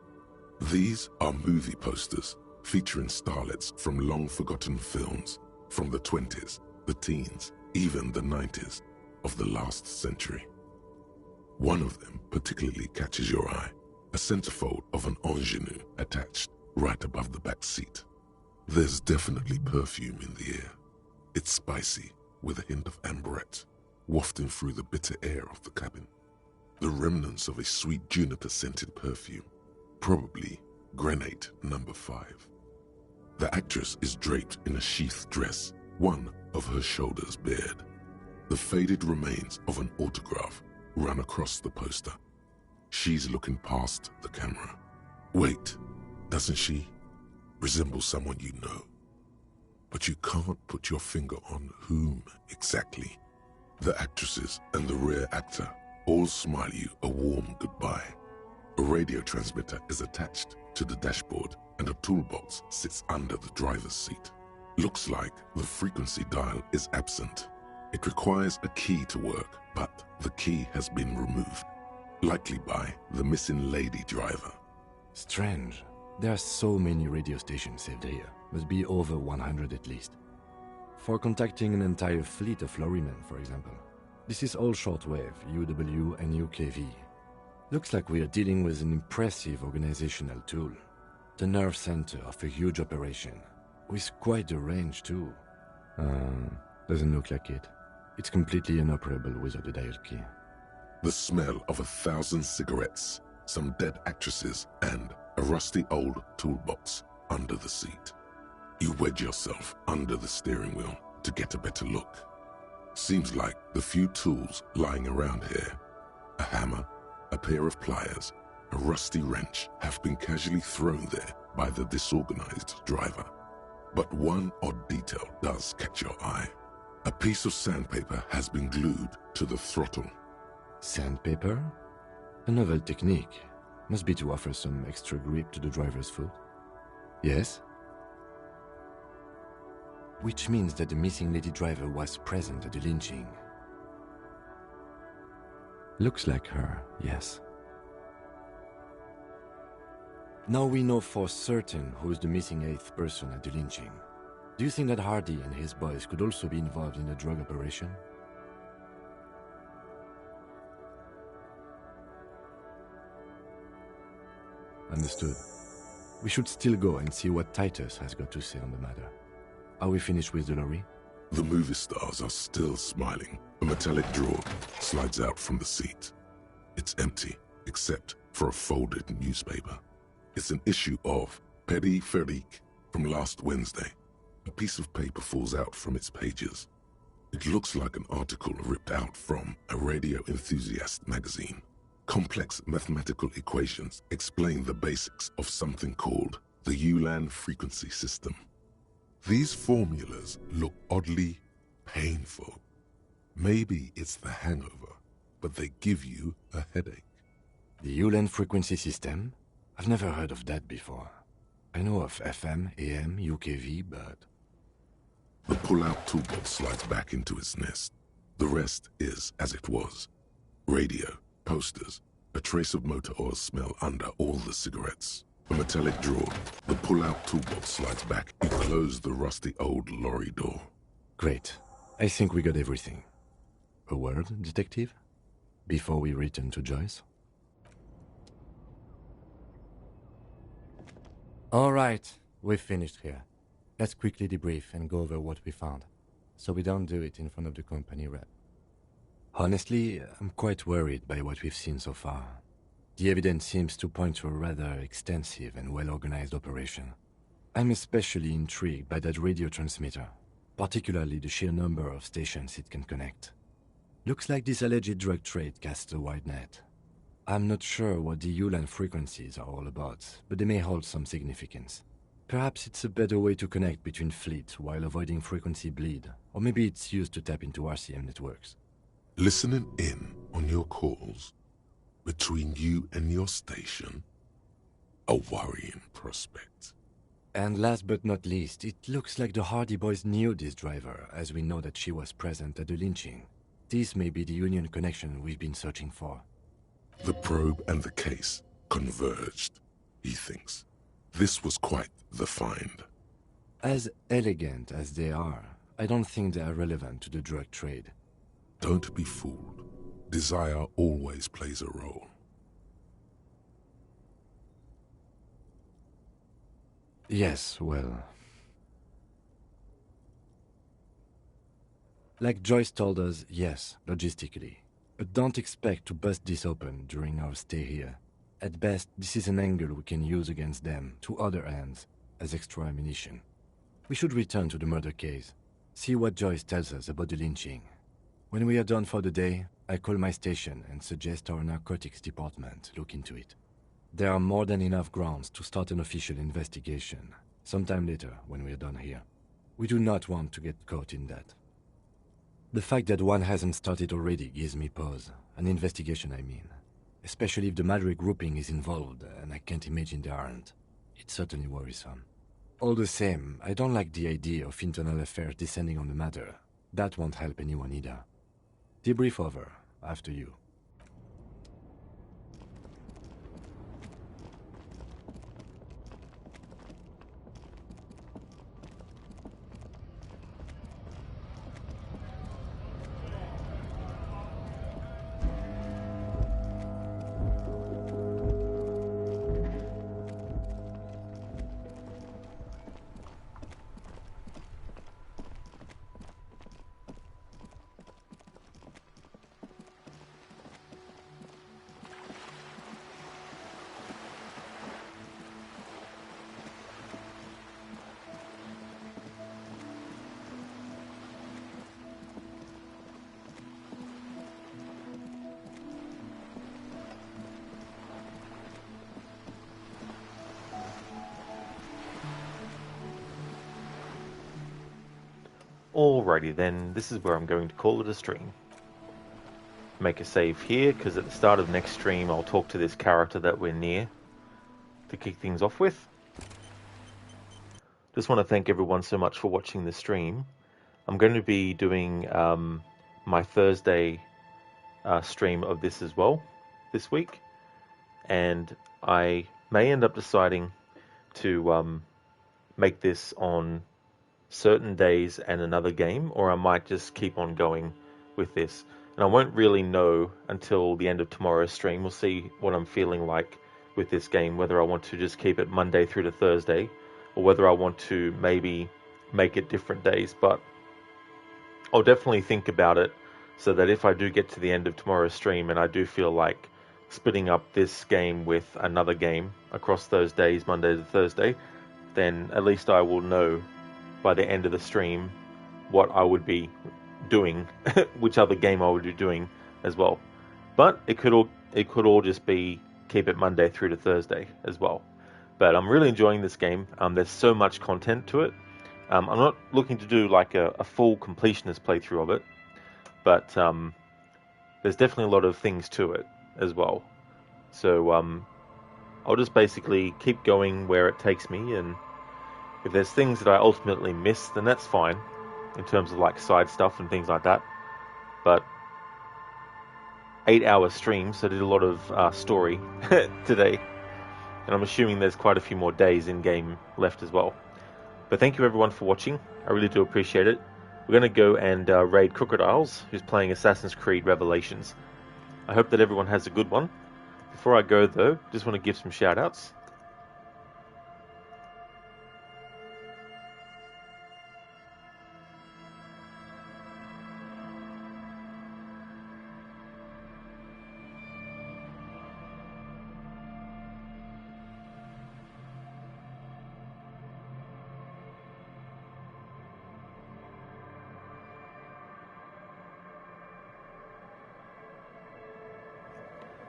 These are movie posters featuring starlets from long-forgotten films from the 20s, the teens, even the 90s of the last century. One of them particularly catches your eye, a centerfold of an ingenue attached right above the back seat. There's definitely perfume in the air. It's spicy, with a hint of amberette, wafting through the bitter air of the cabin. The remnants of a sweet juniper-scented perfume, probably Grenade No. 5. The actress is draped in a sheathed dress, one of her shoulders bared. The faded remains of an autograph run across the poster. She's looking past the camera. Wait, doesn't she resemble someone you know? But you can't put your finger on whom exactly. The actresses and the rear actor all smile you a warm goodbye. A radio transmitter is attached to the dashboard and a toolbox sits under the driver's seat. Looks like the frequency dial is absent. It requires a key to work, but the key has been removed, likely by the missing lady driver. Strange. There are so many radio stations saved here. Must be over 100 at least. For contacting an entire fleet of lorrymen, for example. This is all shortwave, UW and UKV. Looks like we are dealing with an impressive organizational tool. The nerve center of a huge operation. With quite a range too. Doesn't look like it. It's completely inoperable without a dial key. The smell of 1,000 cigarettes, some dead actresses, and a rusty old toolbox under the seat. You wedge yourself under the steering wheel to get a better look. Seems like the few tools lying around here, a hammer, a pair of pliers, a rusty wrench, have been casually thrown there by the disorganized driver. But one odd detail does catch your eye. A piece of sandpaper has been glued to the throttle. Sandpaper? A novel technique. Must be to offer some extra grip to the driver's foot. Yes? Which means that the missing lady driver was present at the lynching. Looks like her, yes. Now we know for certain who's the missing 8th person at the lynching. Do you think that Hardy and his boys could also be involved in a drug operation? Understood. We should still go and see what Titus has got to say on the matter. Are we finished with the lorry? The movie stars are still smiling. A metallic drawer slides out from the seat. It's empty, except for a folded newspaper. It's an issue of Petit Ferique from last Wednesday. A piece of paper falls out from its pages. It looks like an article ripped out from a radio enthusiast magazine. Complex mathematical equations explain the basics of something called the Ulan frequency system. These formulas look oddly painful. Maybe it's the hangover, but they give you a headache. The Ulan frequency system? I've never heard of that before. I know of FM, AM, UKV, but... The pull-out toolbox slides back into its nest. The rest is as it was. Radio, posters, a trace of motor oil smell under all the cigarettes. A metallic drawer. The pull-out toolbox slides back. You close the rusty old lorry door. Great. I think we got everything. A word, detective? Before we return to Joyce? All right, we've finished here. Let's quickly debrief and go over what we found, so we don't do it in front of the company rep. Honestly, I'm quite worried by what we've seen so far. The evidence seems to point to a rather extensive and well-organized operation. I'm especially intrigued by that radio transmitter, particularly the sheer number of stations it can connect. Looks like this alleged drug trade casts a wide net. I'm not sure what the Ulan frequencies are all about, but they may hold some significance. Perhaps it's a better way to connect between fleets while avoiding frequency bleed, or maybe it's used to tap into RCM networks. Listening in on your calls between you and your station? A worrying prospect. And last but not least, it looks like the Hardy Boys knew this driver, as we know that she was present at the lynching. This may be the Union connection we've been searching for. The probe and the case converged, he thinks. This was quite the find. As elegant as they are, I don't think they are relevant to the drug trade. Don't be fooled. Desire always plays a role. Yes, well... Like Joyce told us, yes, logistically. But don't expect to bust this open during our stay here. At best, this is an angle we can use against them, to other ends, as extra ammunition. We should return to the murder case. See what Joyce tells us about the lynching. When we are done for the day, I call my station and suggest our narcotics department look into it. There are more than enough grounds to start an official investigation, sometime later when we are done here. We do not want to get caught in that. The fact that one hasn't started already gives me pause. An investigation, I mean. Especially if the Madrid grouping is involved, and I can't imagine they aren't. It's certainly worrisome. All the same, I don't like the idea of internal affairs descending on the matter. That won't help anyone either. Debrief over, after you. Alrighty then, this is where I'm going to call it a stream. Make a save here, because at the start of next stream I'll talk to this character that we're near to kick things off with. Just want to thank everyone so much for watching the stream. I'm going to be doing my Thursday stream of this as well this week, and I may end up deciding to make this on certain days and another game, or I might just keep on going with this. And I won't really know until the end of tomorrow's stream. We'll see what I'm feeling like with this game, whether I want to just keep it Monday through to Thursday, or whether I want to maybe make it different days. But I'll definitely think about it, so that if I do get to the end of tomorrow's stream and I do feel like splitting up this game with another game across those days, Monday to Thursday, then at least I will know by the end of the stream what I would be doing, which other game I would be doing as well. But it could all just be keep it Monday through to Thursday as well. But I'm really enjoying this game. There's so much content to it. I'm not looking to do like a full completionist playthrough of it, but there's definitely a lot of things to it as well. So I'll just basically keep going where it takes me, and if there's things that I ultimately miss, then that's fine, in terms of like side stuff and things like that. But 8-hour stream, so I did a lot of story today, and I'm assuming there's quite a few more days in game left as well. But thank you everyone for watching. I really do appreciate it. We're going to go and raid Crocodiles, who's playing Assassin's Creed Revelations. I hope that everyone has a good one. Before I go though, just want to give some shout outs.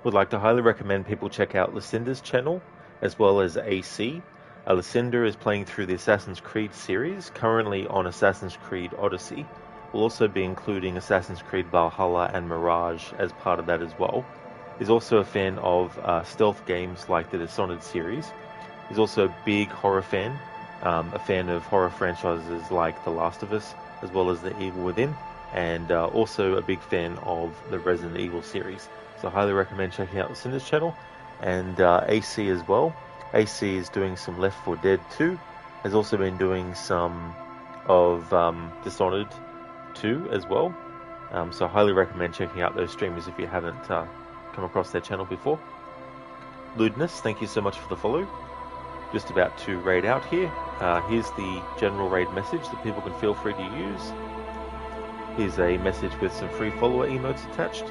would like to highly recommend people check out Lucinda's channel, as well as AC. Lucinda is playing through the Assassin's Creed series, currently on Assassin's Creed Odyssey. We'll also be including Assassin's Creed Valhalla and Mirage as part of that as well. He's also a fan of stealth games like the Dishonored series. He's also a big horror fan, a fan of horror franchises like The Last of Us, as well as The Evil Within, and also a big fan of the Resident Evil series. So I highly recommend checking out Lucinda's channel, and AC as well. AC is doing some Left 4 Dead 2, has also been doing some of Dishonored 2 as well. So I highly recommend checking out those streamers if you haven't come across their channel before. Ludinus, thank you so much for the follow. Just about to raid out here. Here's the general raid message that people can feel free to use. Here's a message with some free follower emotes attached.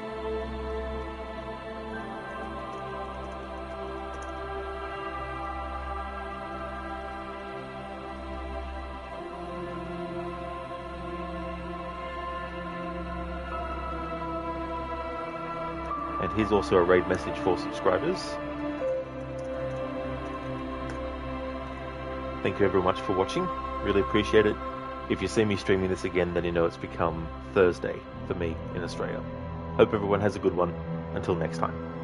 And here's also a raid message for subscribers. Thank you very much for watching. Really appreciate it. If you see me streaming this again, then you know it's become Thursday for me in Australia. Hope everyone has a good one. Until next time.